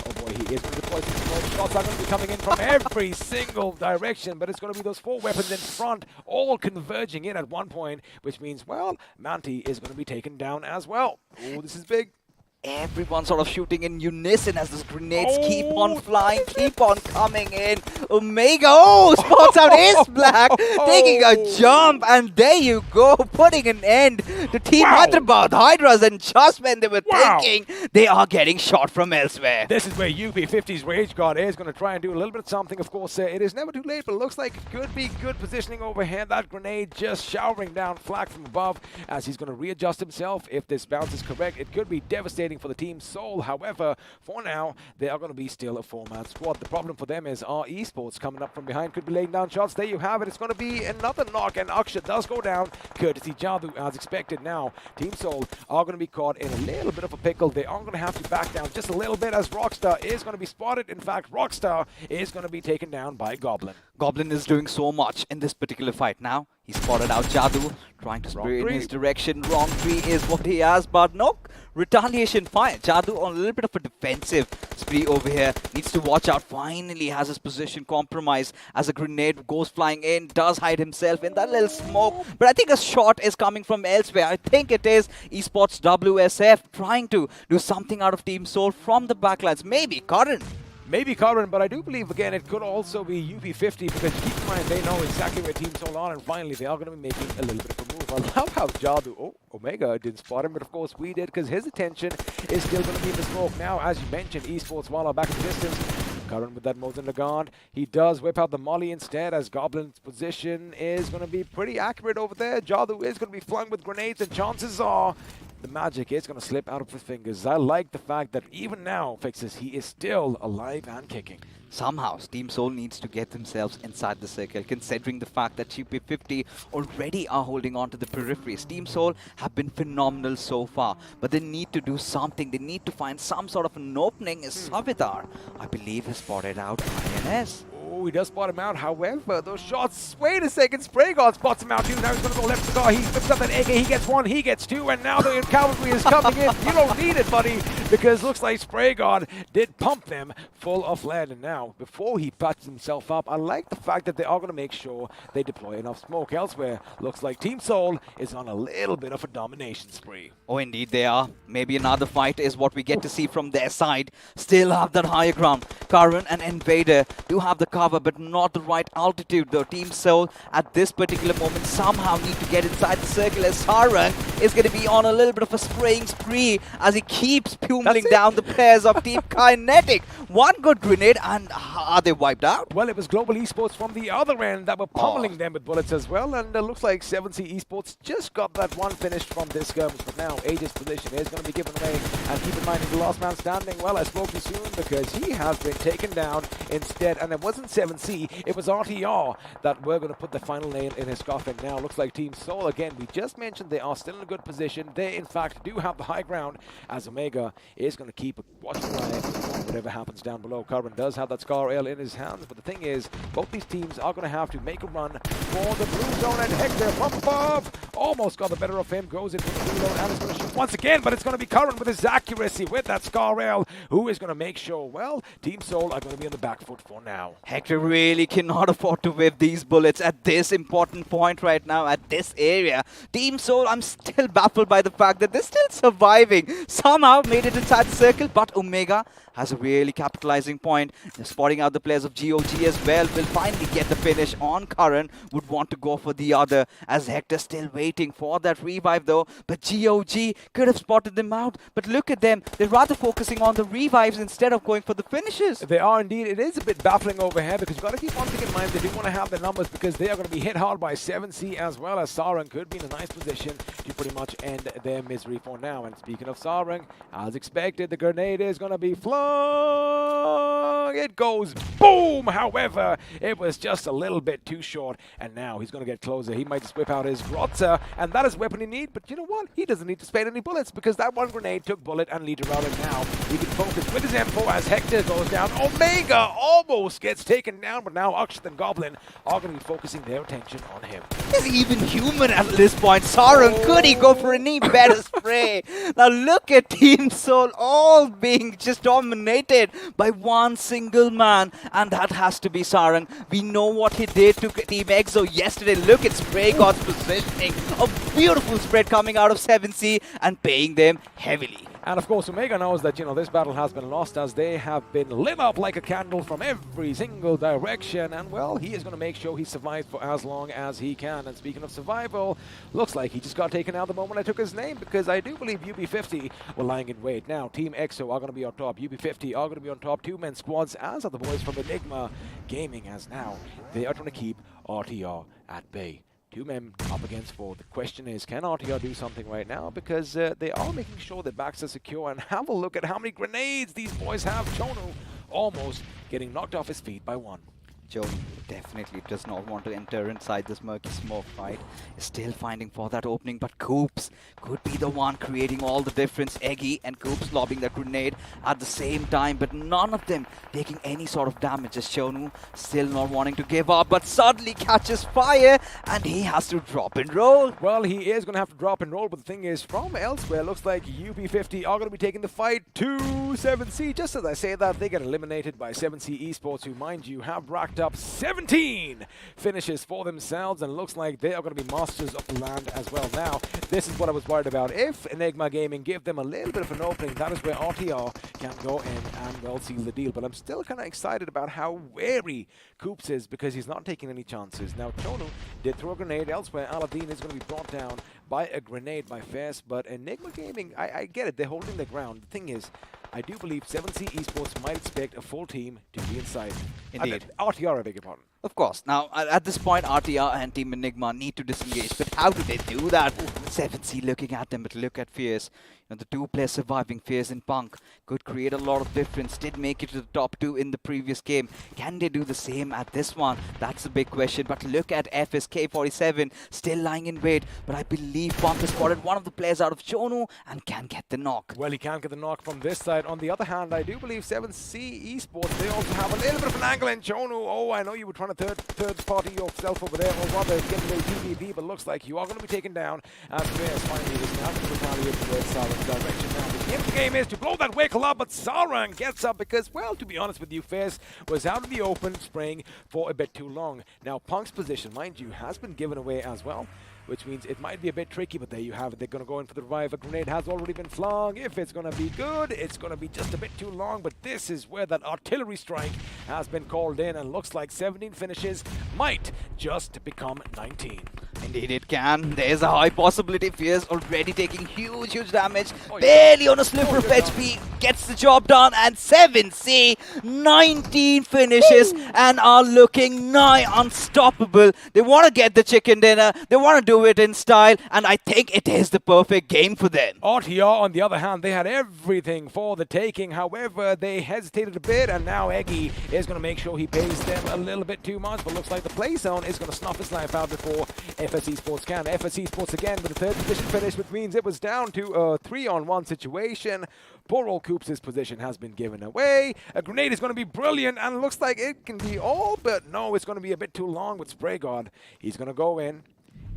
Speaker 1: oh boy, he is going to deploy some smoke. Shots are going to be coming in from every single direction, but it's going to be those 4 weapons in front, all converging in at one point, which means, well, Manti is going to be taken down as well. Oh, this is big.
Speaker 2: Everyone sort of shooting in unison as those grenades keep on flying, keep on coming in. Omega, spots out Ace Black, taking a jump, and there you go, putting an end to Team Hyderabad Hydras, and just when they were thinking, they are getting shot from elsewhere.
Speaker 1: This is where UP50's Rage God is going to try and do a little bit of something. Of course, it is never too late, but it looks like it could be good positioning over here. That grenade just showering down flak from above as he's going to readjust himself. If this bounce is correct, it could be devastating for the Team Soul. However, for now, they are going to be still a 4-man squad. The problem for them is our Esports coming up from behind, could be laying down shots. There you have it. It's going to be another knock, and Aksha does go down, courtesy Jadu, as expected. Now, Team Soul are going to be caught in a little bit of a pickle. They are going to have to back down just a little bit, as Rockstar is going to be spotted. In fact, Rockstar is going to be taken down by Goblin.
Speaker 2: Goblin is doing so much in this particular fight. Now, he spotted out Jadu, trying to spray in his direction. Wrong tree is what he has, but no retaliation fire. Jadu on a little bit of a defensive spree over here. Needs to watch out. Finally has his position compromised as a grenade goes flying in. Does hide himself in that little smoke. But I think a shot is coming from elsewhere. I think it is Esports WSF trying to do something out of Team Soul from the backlines. Maybe Karan.
Speaker 1: Maybe Karan, but I do believe, again, it could also be UP50, because keep in mind, they know exactly where Team Soul are, and finally, they are going to be making a little bit of a move. I love how Jadu, Omega didn't spot him, but of course we did, because his attention is still going to be in the smoke. Now, as you mentioned, Esports while are back in the distance. Karan with that Mosin Nagant. He does whip out the Molly instead, as Goblin's position is going to be pretty accurate over there. Jadu is going to be flung with grenades, and chances are the magic is going to slip out of his fingers. I like the fact that even now, Fixes, he is still alive and kicking.
Speaker 2: Somehow, Team Soul needs to get themselves inside the circle, considering the fact that UP50 already are holding on to the peripheries. Team Soul have been phenomenal so far, but they need to do something. They need to find some sort of an opening. Savitar, I believe, has spotted out INS.
Speaker 1: Oh, he does spot him out. However, those shots, wait a second, Spray God spots him out too. Now he's going to go left to the car. He flips up that AK. He gets one, he gets two, and now the cavalry is coming in. You don't need it, buddy, because looks like Spray God did pump them full of lead. And now, before he patches himself up, I like the fact that they are going to make sure they deploy enough smoke elsewhere. Looks like Team Soul is on a little bit of a domination spree.
Speaker 2: Oh, indeed they are. Maybe another fight is what we get to see from their side. Still have that higher ground. Karan and Invader do have the cover, but not the right altitude, though. Team Soul at this particular moment somehow need to get inside the circle, as Sarang is going to be on a little bit of a spraying spree as he keeps pummeling down the players of Team Kinetic. One good grenade and are they wiped out?
Speaker 1: Well, it was Global Esports from the other end that were pummeling them with bullets as well, and it looks like 7C Esports just got that one finished from this skirmish, but now Aegis position is going to be given away, and keep in mind, he's the last man standing. Well, I spoke too soon because he has been taken down instead, and it wasn't 7C, it was RTR that were going to put the final nail in his coffin. Now, looks like Team Soul, again, we just mentioned they are still in a good position. They, in fact, do have the high ground, as Omega is going to keep a watchful eye on whatever happens down below. Curran does have that Scar Ale in his hands, but the thing is, both these teams are going to have to make a run for the blue zone, and Hector from above almost got the better of him, goes into the blue zone, and is going to shoot once again, but it's going to be Curran with his accuracy with that Scar Ale, who is going to make sure, well, Team Soul are going to be on the back foot for now.
Speaker 2: Hector really cannot afford to whip these bullets at this important point right now, at this area. Team Soul, I'm still baffled by the fact that they're still surviving. Somehow made it inside the circle, but Omega has a really capitalizing point. They're spotting out the players of GOG as well. Will finally get the finish on Curran. Would want to go for the other, as Hector still waiting for that revive though. But GOG could have spotted them out. But look at them. They're rather focusing on the revives instead of going for the finishes.
Speaker 1: They are indeed. It is a bit baffling over here because you've got to keep one thing in mind. They do want to have the numbers because they are going to be hit hard by 7C as well, as Sarang could be in a nice position to pretty much end their misery for now. And speaking of Sarang, as expected, the grenade is going to be flung. It goes boom. However, it was just a little bit too short, and now he's going to get closer. He might just whip out his Grotzer, and that is weapon he needs. But you know what? He doesn't need to spend any bullets because that one grenade took bullet and leader out, and now he can focus with his M4 as Hector goes down. Omega almost gets taken down, but now Akshat and Goblin are going to be focusing their attention on him.
Speaker 2: Is he even human at this point? Sarang, could he go for any better spray? Now look at Team Soul all being just dominated by one single man, and that has to be Sarang. We know what he did to Team EXO yesterday. Look at Spray God's positioning. A beautiful spread coming out of 7C and paying them heavily.
Speaker 1: And of course, Omega knows that, you know, this battle has been lost as they have been lit up like a candle from every single direction. And, well, he is going to make sure he survives for as long as he can. And speaking of survival, looks like he just got taken out the moment I took his name, because I do believe UB50 were lying in wait. Now, Team EXO are going to be on top. UB50 are going to be on top. Two-man squads, as are the boys from Enigma Gaming, as now they are trying to keep RTR at bay. Two men up against four. The question is, can RTR do something right now? Because they are making sure their backs are secure. And have a look at how many grenades these boys have. Chono almost getting knocked off his feet by one.
Speaker 2: Joe definitely does not want to enter inside this murky smoke fight. Is still finding for that opening, but Coops could be the one creating all the difference. Eggy and Coops lobbing the grenade at the same time, but none of them taking any sort of damage. As Shonu still not wanting to give up, but suddenly catches fire and he has to drop and roll.
Speaker 1: Well, he is going to have to drop and roll, but the thing is, from elsewhere, looks like UB50 are going to be taking the fight to 7C. Just as I say that, they get eliminated by 7C Esports, who, mind you, have racked up 17 finishes for themselves, and looks like they are going to be masters of the land as well. Now, this is what I was worried about. If Enigma Gaming give them a little bit of an opening, that is where RTR can go in and, well, seal the deal. But I'm still kind of excited about how wary Coops is, because he's not taking any chances. Now, Chono did throw a grenade elsewhere. Aladdin is going to be brought down by a grenade by Fess, but Enigma Gaming, I get it, they're holding their ground. The thing is, I do believe 7C Esports might expect a full team to be inside.
Speaker 2: Indeed.
Speaker 1: RTR, I beg your pardon.
Speaker 2: Of course. Now, at this point, RTR and Team Enigma need to disengage. But how do they do that? 7C looking at them, but look at Fierce. You know, the two players surviving, Fierce and Punk, could create a lot of difference. Did make it to the top two in the previous game. Can they do the same at this one? That's the big question. But look at FSK47 still lying in wait. But I believe Punk has spotted one of the players out of Chono and can get the knock.
Speaker 1: Well, he can't get the knock from this side. On the other hand, I do believe 7C Esports, they also have a little bit of an angle in Chono. Oh, I know you were trying to third party yourself over there, or rather get a little PvP, but looks like you are going to be taken down. And Fierce finally is now going to retaliate towards Sarang's direction. Now, the aim of the game is to blow that vehicle up, but Sarang gets up because, well, to be honest with you, Fierce was out in the open spraying for a bit too long. Now, Punk's position, mind you, has been given away as well, which means it might be a bit tricky, but there you have it. They're going to go in for the revive. A grenade has already been flung. If it's going to be good, it's going to be just a bit too long, but this is where that artillery strike has been called in, and looks like 17 finishes might just become 19.
Speaker 2: Indeed it can. There's a high possibility. Fierce already taking huge damage. Barely on a sliver of HP. Gets the job done. And 7C, 19 finishes and are looking nigh unstoppable. They want to get the chicken dinner. They want to do it in style. And I think it is the perfect game for them.
Speaker 1: RTR, on the other hand, they had everything for the taking. However, they hesitated a bit, and now Eggy is going to make sure he pays them a little bit too much. But looks like the play zone is going to snuff his life out before FS Esports can. FS Esports again with the third position finish, which means it was down to a 3-on-1 situation. Poor old Coops' position has been given away. A grenade is going to be brilliant, and looks like it can be all, but no, it's going to be a bit too long with Spray God. He's going to go in.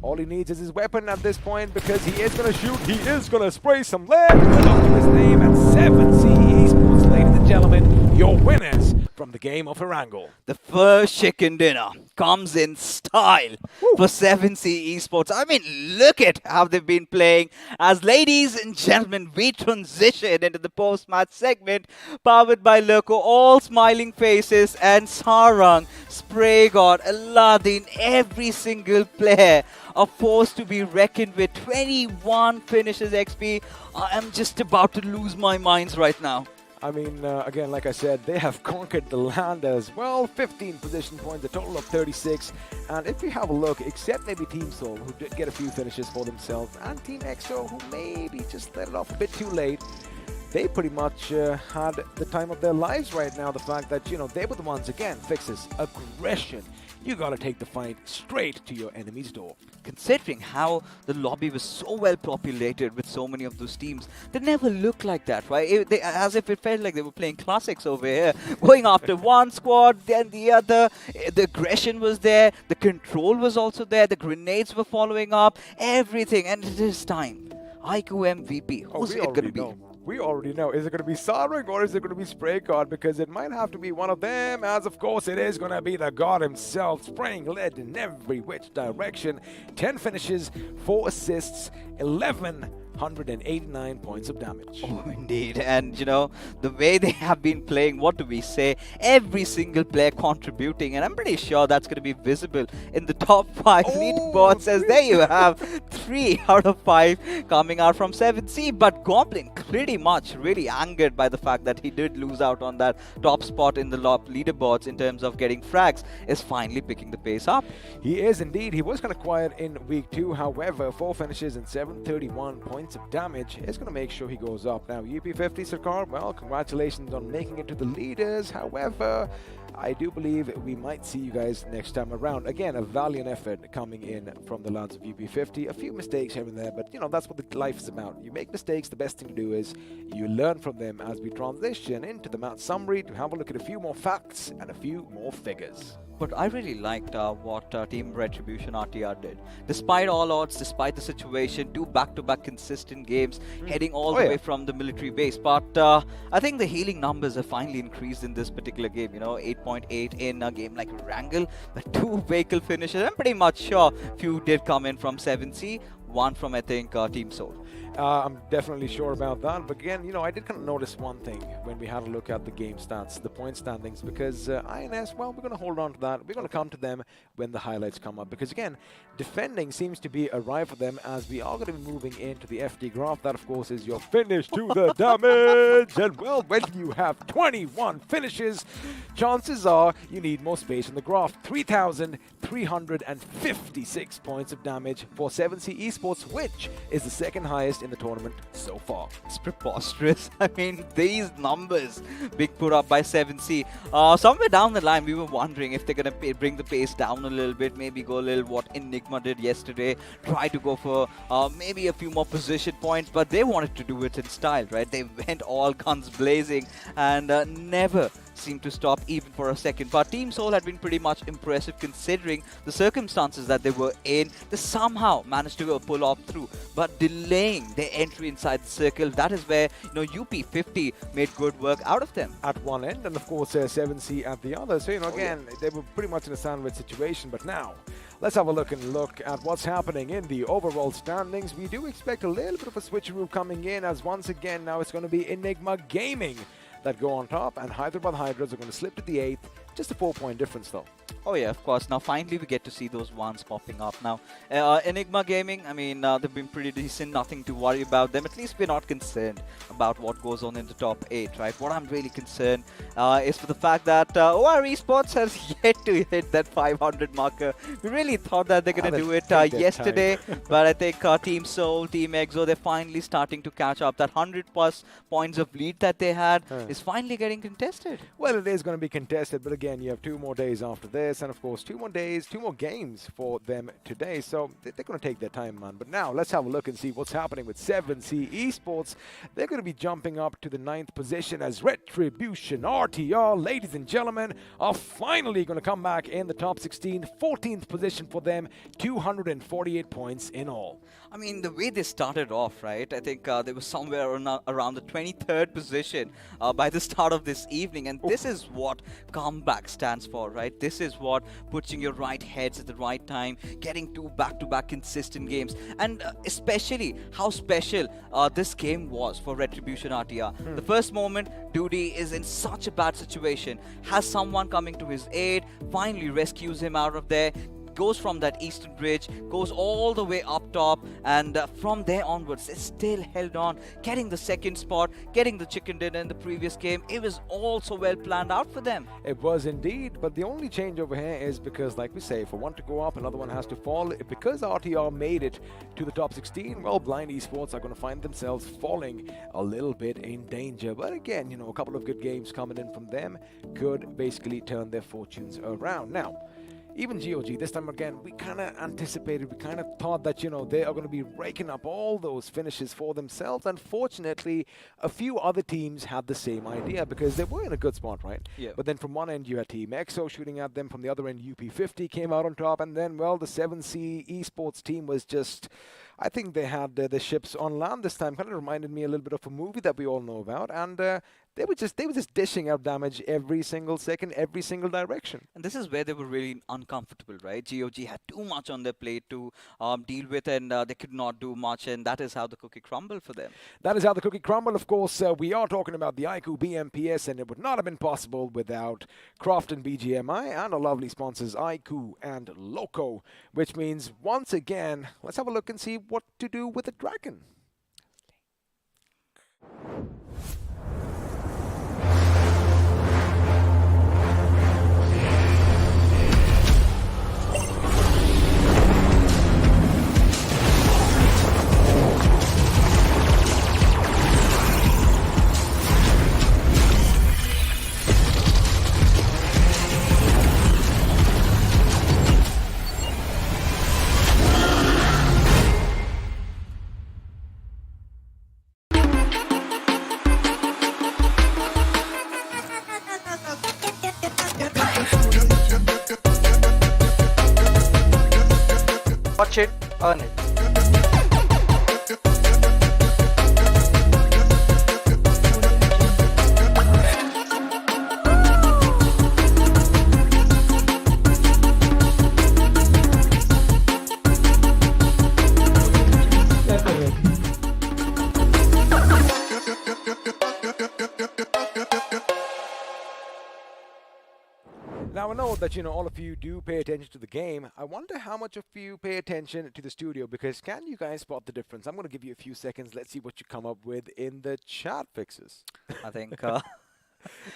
Speaker 1: All he needs is his weapon at this point, because he is going to shoot. He is going to spray some lead. Good luck to his name at 7C Esports, ladies and gentlemen, your winners from the game of Erangel.
Speaker 2: The first chicken dinner comes in style for 7C Esports. I mean, look at how they've been playing. As ladies and gentlemen, we transition into the post-match segment powered by Loco. All smiling faces, and Sarang, Spray God, Aladdin, every single player are forced to be reckoned with. 21 finishes XP. I am just about to lose my minds right now.
Speaker 1: I mean, again, like I said, they have conquered the land as well. 15 position points, a total of 36. And if we have a look, except maybe Team Soul, who did get a few finishes for themselves, and Team EXO, who maybe just let it off a bit too late, they pretty much had the time of their lives right now. The fact that, you know, they were the ones, again, fixes aggression. You gotta take the fight straight to your enemy's door.
Speaker 2: Considering how the lobby was so well populated with so many of those teams, they never looked like that, right? As if it felt like they were playing classics over here, going after one squad, then the other. The aggression was there, the control was also there, the grenades were following up, everything. And it is time. iQOO MVP, who's it going to be?
Speaker 1: We already know. Is it going to be Sarang or is it going to be Spray God? Because it might have to be one of them, as of course it is going to be the god himself, spraying lead in every which direction. 10 finishes, 4 assists, 1,189 points of damage.
Speaker 2: Oh, indeed. And, you know, the way they have been playing, what do we say? Every single player contributing. And I'm pretty sure that's going to be visible in the top 5 leaderboards. As there you have 3 out of 5 coming out from 7C. But Goblin pretty much really angered by the fact that he did lose out on that top spot in the leaderboards in terms of getting frags, is finally picking the pace up.
Speaker 1: He is indeed. He was kind of quiet in week 2. However, 4 finishes and 731 points of damage is going to make sure he goes up. Now, UP50 Sarkar, well, congratulations on making it to the leaders. However, I do believe we might see you guys next time around. Again, a valiant effort coming in from the lads of UP50. A few mistakes here and there, but you know, that's what the life is about. You make mistakes, the best thing to do is you learn from them as we transition into the match summary to have a look at a few more facts and a few more figures.
Speaker 2: But I really liked what Team Retribution RTR did. Despite all odds, despite the situation, 2 back-to-back consistent games, heading all the way from the military base. But I think the healing numbers have finally increased in this particular game. You know, 8.8 in a game like Wrangle, but 2 vehicle finishes. I'm pretty much sure few did come in from 7C, 1 from, I think, Team Soul.
Speaker 1: I'm definitely sure about that. But again, you know, I did kind of notice one thing when we had a look at the game stats, the point standings, because INS, well, we're going to hold on to that. We're going to come to them when the highlights come up. Because again, defending seems to be a rive for them as we are going to be moving into the FD graph. That, of course, is your finish to the damage. And well, when you have 21 finishes, chances are you need more space in the graph. 3,356 points of damage for 7C Esports, which is the second highest in the tournament so far.
Speaker 2: It's preposterous. I mean, these numbers being put up by 7C. Somewhere down the line, we were wondering if they're going to bring the pace down a little bit, maybe go a little what Enigma did yesterday, try to go for maybe a few more position points, but they wanted to do it in style, right? They went all guns blazing and never seemed to stop even for a second. But Team Soul had been pretty much impressive considering the circumstances that they were in. They somehow managed to pull off through, but delaying their entry inside the circle, that is where, you know, UP50 made good work out of them.
Speaker 1: At one end, and of course 7C at the other. So, you know, again, they were pretty much in a sandwich situation. But now, let's have a look at what's happening in the overall standings. We do expect a little bit of a switcheroo coming in, as once again, now it's going to be Enigma Gaming that go on top, and Hyderabad Hydras are going to slip to the 8th. Just a 4-point difference, though.
Speaker 2: Oh yeah, of course. Now finally we get to see those ones popping up. Now, Enigma Gaming, I mean, they've been pretty decent. Nothing to worry about them. At least we're not concerned about what goes on in the top 8, right? What I'm really concerned is for the fact that OR Esports has yet to hit that 500 marker. We really thought that they're going to do it yesterday, but I think Team Seoul, Team EXO, they're finally starting to catch up. That 100+ points of lead that they had is finally getting contested.
Speaker 1: Well, it is going to be contested, but again, you have 2 more days after this, and of course 2 more days, 2 more games for them today, so they're going to take their time, man. But now let's have a look and see what's happening with 7C Esports. They're going to be jumping up to the 9th position as Retribution RTR, ladies and gentlemen, are finally going to come back in the top 16. 14th position for them, 248 points in all.
Speaker 2: I mean, the way they started off, right? I think they were somewhere around the 23rd position by the start of this evening. And this is what comeback stands for, right? This is what puts in your right heads at the right time, getting 2 back-to-back consistent games. And especially how special this game was for Retribution RTR. The first moment, Duty is in such a bad situation, has someone coming to his aid, finally rescues him out of there, goes from that eastern bridge, goes all the way up top, and from there onwards, they still held on, getting the 2nd spot, getting the chicken dinner in the previous game. It was all so well planned out for them.
Speaker 1: It was indeed, but the only change over here is because, like we say, for one to go up, another one has to fall. Because RTR made it to the top 16, well, Blind Esports are going to find themselves falling a little bit in danger. But again, you know, a couple of good games coming in from them could basically turn their fortunes around. Now, even GOG, this time again, we kind of anticipated, we kind of thought that, you know, they are going to be raking up all those finishes for themselves. Unfortunately, a few other teams had the same idea because they were in a good spot, right?
Speaker 2: Yeah.
Speaker 1: But then from one end, you had Team EXO shooting at them. From the other end, UP50 came out on top. And then, well, the 7C Esports team was just, I think they had the ships on land this time. Kind of reminded me a little bit of a movie that we all know about. And they were just dishing out damage every single second, every single direction.
Speaker 2: And this is where they were really uncomfortable, right? GOG had too much on their plate to deal with, and they could not do much, and that is how the cookie crumbled for them.
Speaker 1: That is how the cookie crumbled. Of course, we are talking about the iQOO BMPS, and it would not have been possible without Croft and BGMI and our lovely sponsors iQOO and Loco, which means, once again, let's have a look and see what to do with the Dragon.
Speaker 4: Watch it, earn it.
Speaker 1: Now, I know that, you know, all of you do pay attention to the game. I wonder how much of you pay attention to the studio, because can you guys spot the difference? I'm going to give you a few seconds. Let's see what you come up with in the chat fixes.
Speaker 2: I think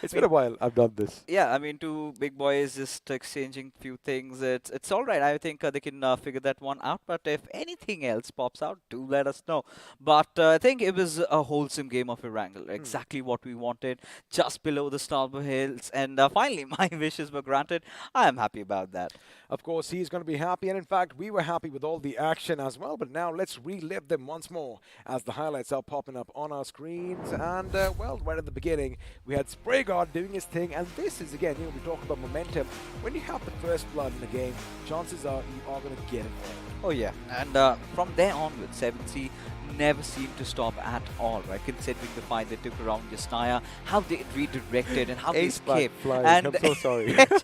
Speaker 1: It's been a while I've done this.
Speaker 2: yeah, I mean, 2 big boys just exchanging few things. It's all right. I think they can figure that one out. But if anything else pops out, do let us know. But I think it was a wholesome game of Erangel. Exactly what we wanted, just below the Starbow Hills. And finally, my wishes were granted. I am happy about that.
Speaker 1: Of course, he's going to be happy. And in fact, we were happy with all the action as well. But now let's relive them once more as the highlights are popping up on our screens. And, well, right at the beginning, we had Spraygard doing his thing, and this is, again, you know, we talk about momentum. When you have the first blood in the game, chances are you are going to get it all.
Speaker 2: Oh yeah, and from there onwards, 7C never seemed to stop at all, right? Considering the fight they took around Yasnaya, how they redirected and how they escaped.
Speaker 1: And I'm so sorry.
Speaker 2: Have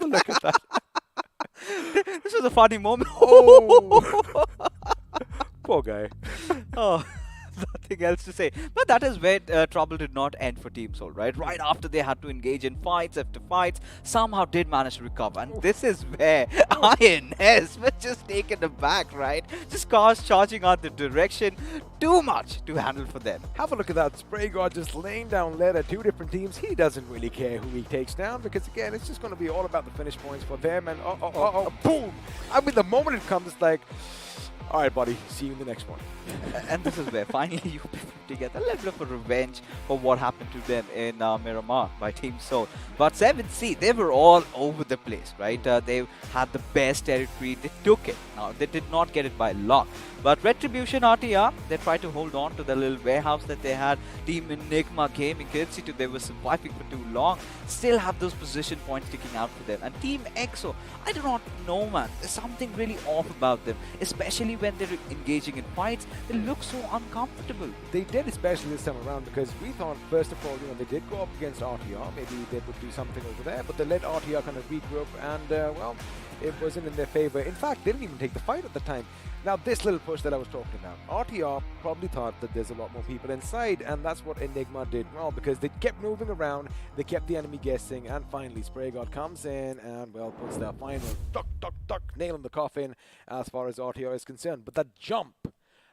Speaker 2: a look at that. This was a funny moment.
Speaker 1: Oh, poor guy.
Speaker 2: Oh. Nothing else to say. But that is where trouble did not end for Team Soul, right? Right after they had to engage in fights after fights, somehow did manage to recover. And this is where INS was just taken aback, right? Just cars charging out the direction. Too much to handle for them.
Speaker 1: Have a look at that. Spray God just laying down lead at 2 different teams. He doesn't really care who he takes down because, again, it's just going to be all about the finish points for them. And boom! I mean, the moment it comes, it's like, all right, buddy, see you in the next one.
Speaker 2: And this is where finally you get a little bit of a revenge for what happened to them in Miramar by Team Soul. But 7C, they were all over the place, right? They had the best territory. They took it. Now, they did not get it by luck. But Retribution RTR, they tried to hold on to the little warehouse that they had. Team Enigma came in courtesy to they were surviving for too long. Still have those position points sticking out for them. And Team EXO, I do not know, man. There's something really off about them, especially when they're engaging in fights. They look so uncomfortable.
Speaker 1: They did, especially this time around, because we thought, first of all, they did go up against RTR. Maybe they would do something over there, but they let RTR kind of regroup, and, well, it wasn't in their favor. In fact, they didn't even take the fight at the time. Now, this little push that I was talking about, RTR probably thought that there's a lot more people inside, and that's what Enigma did well, because they kept moving around, they kept the enemy guessing, and finally, Spray God comes in and, well, puts the final nail in the coffin as far as RTR is concerned. But that jump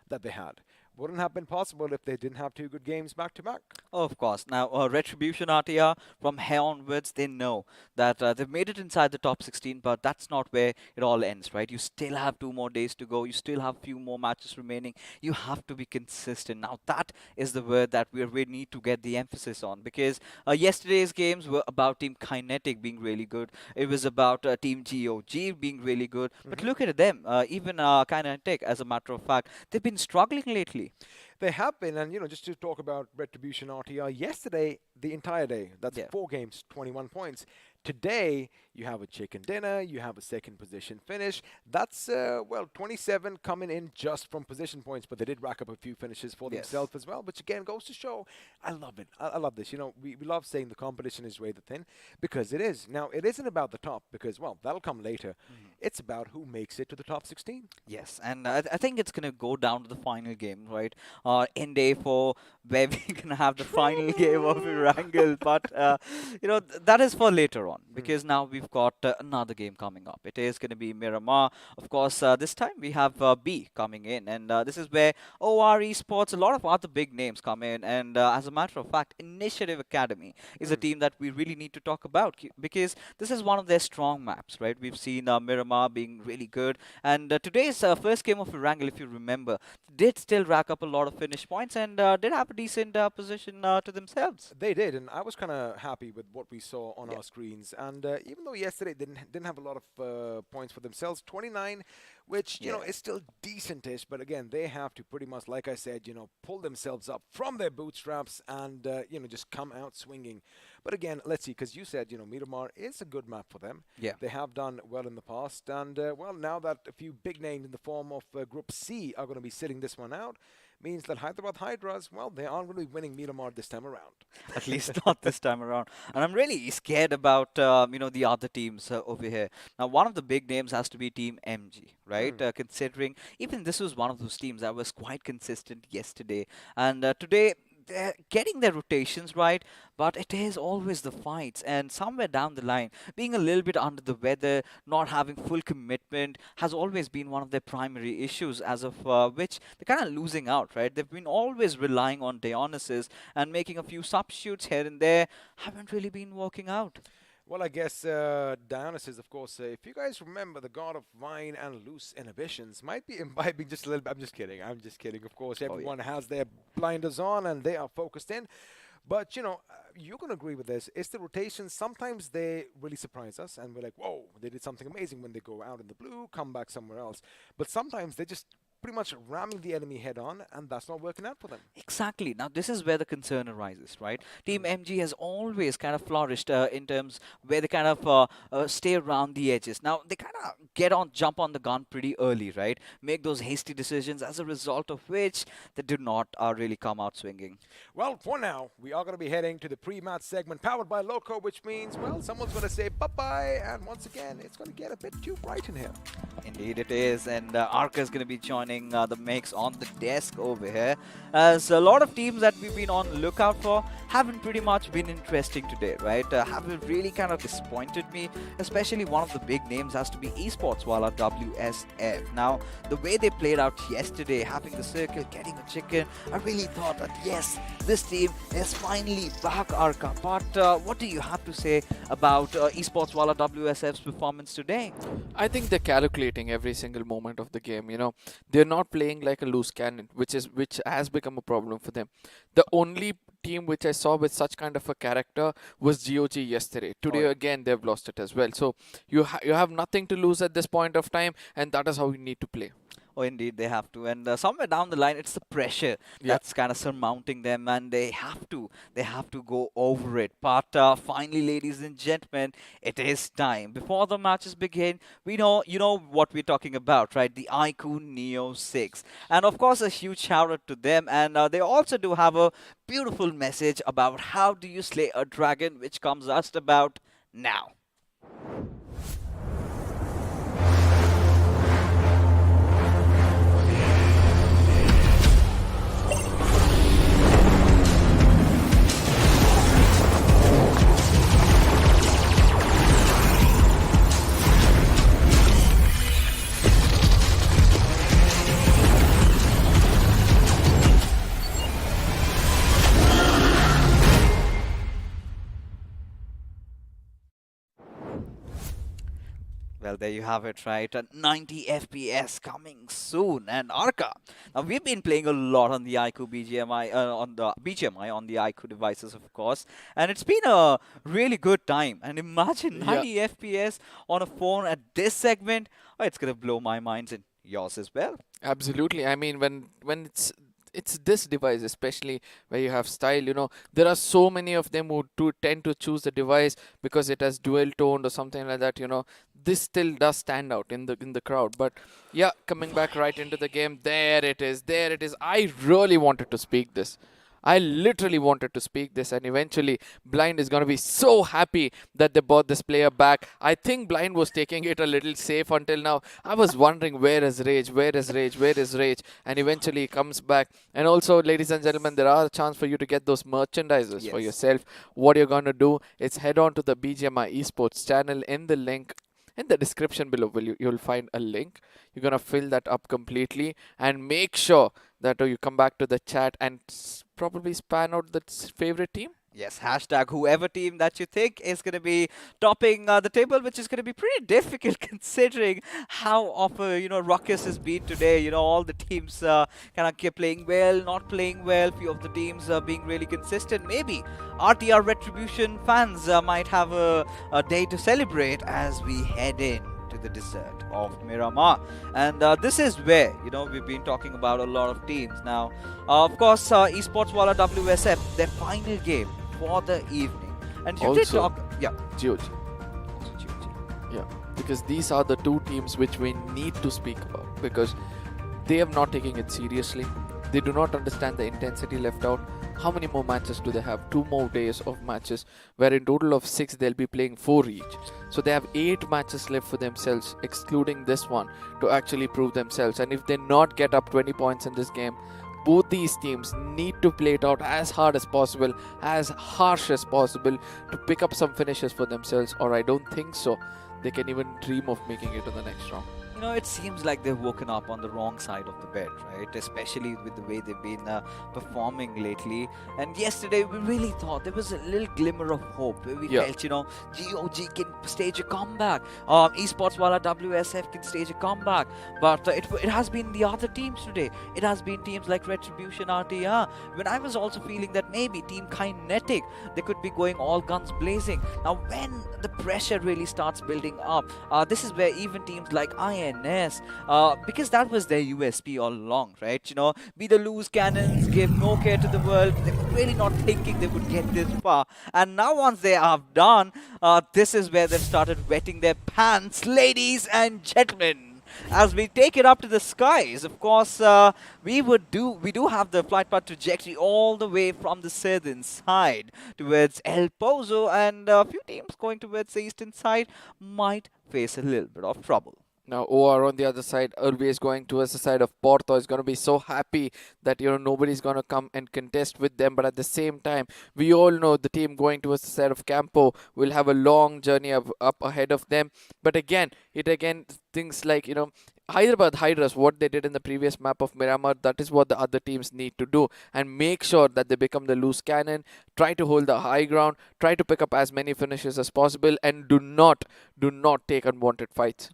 Speaker 1: that they had wouldn't have been possible if they didn't have 2 good games back to back.
Speaker 2: Oh, of course. Now, Retribution RTR, from here onwards, they know that they've made it inside the top 16, but that's not where it all ends, right? You still have 2 more days to go. You still have a few more matches remaining. You have to be consistent. Now, that is the word that we need to get the emphasis on, because yesterday's games were about Team Kinetic being really good. It was about Team GOG being really good. But look at them. Even Kinetic, as a matter of fact, they've been struggling lately.
Speaker 1: They have been, and just to talk about Retribution RTR, yesterday, the entire day, that's 4 games, 21 points. Today, you have a chicken dinner, you have a second position finish. That's, well, 27 coming in just from position points, but they did rack up a few finishes for themselves as well, which again goes to show, I love it. I love this. We love saying the competition is razor thin, because it is. Now, it isn't about the top, because, well, that'll come later. It's about who makes it to the top 16.
Speaker 2: Yes, and I think it's going to go down to the final game, right? In day 4, where we're going to have the final game of Erangel, but, that is for later on, because now we've got another game coming up. It is going to be Miramar. Of course, this time we have B coming in, and this is where OR Esports, a lot of other big names come in, and as a matter of fact, Initiative Academy is a team that we really need to talk about, because this is one of their strong maps, right? We've seen Miramar being really good, and today's first game of Erangel, if you remember, did still rack up a lot of finish points and did have a decent position to themselves.
Speaker 1: They did, and I was kind of happy with what we saw on our screens. And even though yesterday they didn't have a lot of points for themselves, 29, which is still decentish, but again they have to pretty much, like I said, pull themselves up from their bootstraps and just come out swinging. But again, let's see, because you said Miramar is a good map for them.
Speaker 2: Yeah,
Speaker 1: they have done well in the past, and well, now that a few big names in the form of Group C are going to be sitting this one out, means that Hyderabad Hydras, well, they aren't really winning Miramar this time around.
Speaker 2: At least not this time around. And I'm really scared about, the other teams over here. Now, one of the big names has to be Team MG, right? Considering even this was one of those teams that was quite consistent yesterday. And today, they're getting their rotations right, but it is always the fights, and somewhere down the line, being a little bit under the weather, not having full commitment has always been one of their primary issues, as of which they're kind of losing out, right? They've been always relying on Dionysus and making a few substitutes here and there, haven't really been working out.
Speaker 1: Well, I guess Dionysus, of course, if you guys remember, the god of wine and loose inhibitions might be imbibing just a little bit. I'm just kidding. Of course, everyone has their blinders on and they are focused in. But, you're going to agree with this. It's the rotations. Sometimes they really surprise us and we're like, whoa, they did something amazing when they go out in the blue, come back somewhere else. But sometimes they just pretty much ramming the enemy head on, and that's not working out for them.
Speaker 2: Exactly. Now, this is where the concern arises, right? Team MG has always kind of flourished in terms where they kind of stay around the edges. Now, they kind of jump on the gun pretty early, right? Make those hasty decisions, as a result of which they do not really come out swinging.
Speaker 1: Well, for now, we are going to be heading to the pre-match segment powered by Loco, which means, well, someone's going to say bye-bye, and once again, it's going to get a bit too bright in here.
Speaker 2: Indeed it is, and Arca is going to be joining running the mix on the desk over here, as a lot of teams that we've been on lookout for haven't pretty much been interesting today, right? Haven't really kind of disappointed me, especially one of the big names has to be Esports Wala WSF. Now, the way they played out yesterday, having the circle, getting a chicken, I really thought that yes, this team is finally back, Arka. But what do you have to say about Esports Wala WSF's performance today?
Speaker 3: I think they're calculating every single moment of the game. You know, they're not playing like a loose cannon, which has become a problem for them. The only team which I saw with such kind of a character was GOG yesterday. Today again they've lost it as well. So you have nothing to lose at this point of time, and that is how you need to play.
Speaker 2: Oh, indeed, they have to. And somewhere down the line, it's the pressure that's kind of surmounting them, and they have to go over it. But finally, ladies and gentlemen, it is time. Before the matches begin, you know what we're talking about, right? The iQOO Neo 6. And of course, a huge shout out to them. And they also do have a beautiful message about how do you slay a dragon, which comes just about now. Well, there you have it, right? 90 FPS coming soon. And Arka, now we've been playing a lot on the iQOO BGMI, on the BGMI, on the iQOO devices, of course. And it's been a really good time. And imagine 90 FPS on a phone at this segment. Oh, it's going to blow my mind and yours as well.
Speaker 3: Absolutely. I mean, when it's this device, especially where you have style, you know, there are so many of them who tend to choose the device because it has dual toned or something like that, you know. This still does stand out in the crowd. But yeah, coming back right into the game, there it is. I really wanted to speak this. I literally wanted to speak this, and eventually Blind is going to be so happy that they bought this player back. I think Blind was taking it a little safe until now. I was wondering, where is Rage, and eventually he comes back. And also, ladies and gentlemen, there are a chance for you to get those merchandises for yourself. What you're going to do is head on to the BGMI Esports channel. In the link in the description below, you'll find a link. You're going to fill that up completely and make sure that you come back to the chat and probably span out the favorite team.
Speaker 2: Yes, hashtag whoever team that you think is going to be topping the table, which is going to be pretty difficult considering how of a ruckus has been today. You know, all the teams kind of keep playing well, not playing well. Few of the teams being really consistent. Maybe RTR Retribution fans might have a day to celebrate as we head in to the desert of Miramar. And this is where, we've been talking about a lot of teams. Now, of course, Esports Wala WSF, their final game for the evening. And you did talk... Yeah.
Speaker 3: GOG. Yeah, because these are the two teams which we need to speak about, because they are not taking it seriously. They do not understand the intensity left out. How many more matches do they have? 2 more days of matches, where in total of 6 they'll be playing 4 each. So they have 8 matches left for themselves, excluding this one, to actually prove themselves. And if they not get up 20 points in this game, both these teams need to play it out as hard as possible, as harsh as possible, to pick up some finishes for themselves, or I don't think so they can even dream of making it to the next round.
Speaker 2: It seems like they've woken up on the wrong side of the bed, right? Especially with the way they've been performing lately. And yesterday, we really thought there was a little glimmer of hope. Where we felt, GOG can stage a comeback. Esports Wala WSF can stage a comeback. But it has been the other teams today. It has been teams like Retribution, RTR. When I was also feeling that maybe Team Kinetic, they could be going all guns blazing. Now, when the pressure really starts building up, this is where even teams like because that was their USP all along, right? Be the loose cannons, give no care to the world. They were really not thinking they would get this far. And now once they have done, this is where they've started wetting their pants, ladies and gentlemen. As we take it up to the skies, of course, we do have the flight path trajectory all the way from the southern side towards El Pozo, and a few teams going towards the eastern side might face a little bit of trouble.
Speaker 3: Now, OR on the other side, always going towards the side of Porto, is going to be so happy that, nobody's going to come and contest with them. But at the same time, we all know the team going towards the side of Campo will have a long journey up ahead of them. But again, things like, Hyderabad Hydras, what they did in the previous map of Miramar, that is what the other teams need to do, and make sure that they become the loose cannon, try to hold the high ground, try to pick up as many finishes as possible, and do not take unwanted fights.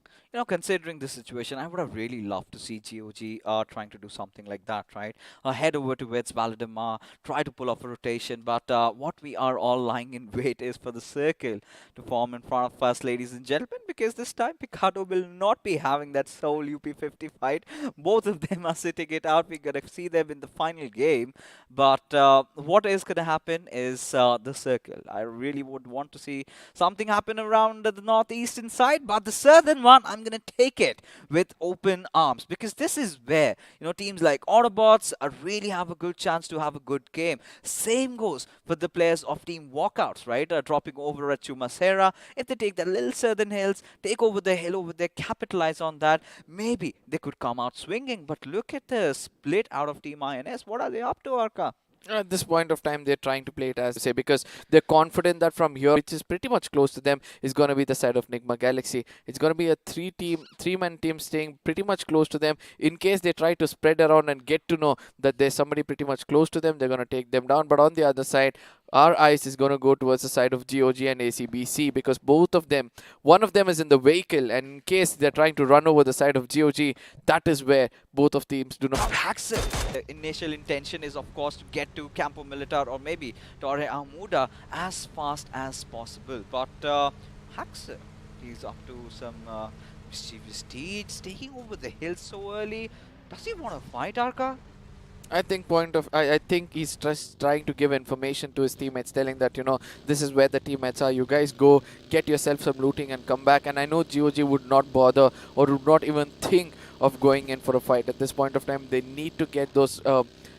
Speaker 2: Considering the situation, I would have really loved to see GOG trying to do something like that, right? Head over towards Valdemar, try to pull off a rotation, but what we are all lying in wait is for the circle to form in front of us, ladies and gentlemen, because this time Picardo will not be having that sole UP50 fight. Both of them are sitting it out. We're going to see them in the final game, but what is going to happen is the circle. I really would want to see something happen around the northeastern side, but the southern one, I'm going to take it with open arms, because this is where teams like Autobotz really have a good chance to have a good game. Same goes for the players of team Walkouts, right? Dropping over at Chumasera. If they take the little southern hills, take over the hill over there, capitalize on that, maybe they could come out swinging. But look at the split out of team INS. What are they up to, Arka?
Speaker 3: At this point of time, they're trying to play it as, because they're confident that from here, which is pretty much close to them, is going to be the side of Nigma Galaxy. It's going to be a three-man team staying pretty much close to them. In case they try to spread around and get to know that there's somebody pretty much close to them, they're going to take them down. But on the other side, our eyes is going to go towards the side of GOG and ACBC, because both of them, one of them is in the vehicle, and in case they're trying to run over the side of GOG, that is where both of teams do not.
Speaker 2: The initial intention is, of course, to get to Campo Militar or maybe Torre Amuda as fast as possible. But Haxer, he's up to some mischievous deeds, taking over the hill so early. Does he want to fight, Arka?
Speaker 3: I think he's just trying to give information to his teammates, telling that, this is where the teammates are. You guys go, get yourself some looting and come back. And I know GOG would not bother or would not even think of going in for a fight. At this point of time, they need to get those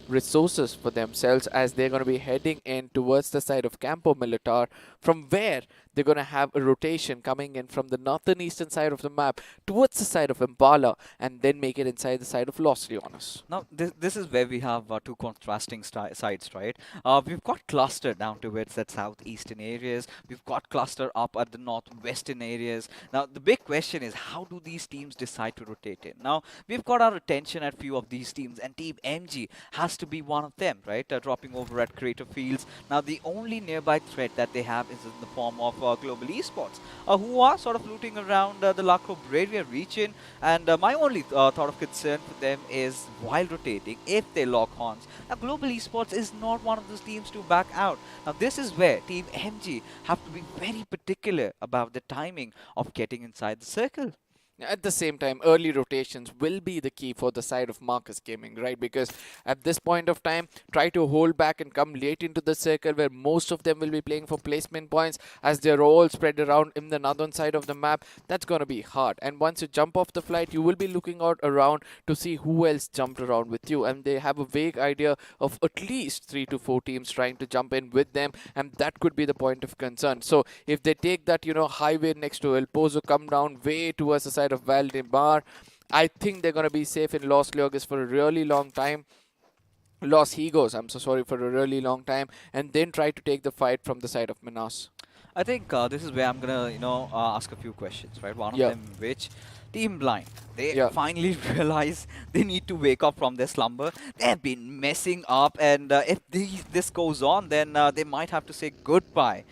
Speaker 3: resources for themselves, as they're going to be heading in towards the side of Campo Militar, from where they're going to have a rotation coming in from the northern eastern side of the map towards the side of Impala, and then make it inside the side of Los Leones.
Speaker 2: Now, this is where we have two contrasting sides, right? We've got cluster down towards that southeastern areas. We've got cluster up at the northwestern areas. Now, the big question is, how do these teams decide to rotate in? Now, we've got our attention at few of these teams, and Team MG has to be one of them, right? Dropping over at Crater Fields. Now, the only nearby threat that they have is in the form of Global Esports, who are sort of looting around the La Cobreria region. And my only thought of concern for them is, while rotating, if they lock horns. Now, Global Esports is not one of those teams to back out. Now, this is where Team MG have to be very particular about the timing of getting inside the circle.
Speaker 3: At the same time, early rotations will be the key for the side of Marcus Gaming, right? Because at this point of time, try to hold back and come late into the circle, where most of them will be playing for placement points, as they're all spread around in the northern side of the map. That's going to be hard. And once you jump off the flight, you will be looking out around to see who else jumped around with you. And they have a vague idea of at least 3 to 4 teams trying to jump in with them. And that could be the point of concern. So if they take that, highway next to El Pozo, come down way towards the side of Valdemar, I think they're going to be safe in Los Leones for a really long time. Los Higos, I'm so sorry, for a really long time, and then try to take the fight from the side of Minas.
Speaker 2: I think this is where I'm gonna, ask a few questions, right? One of them, which Team Blind, they finally realize they need to wake up from their slumber. They've been messing up, and if this goes on, then they might have to say goodbye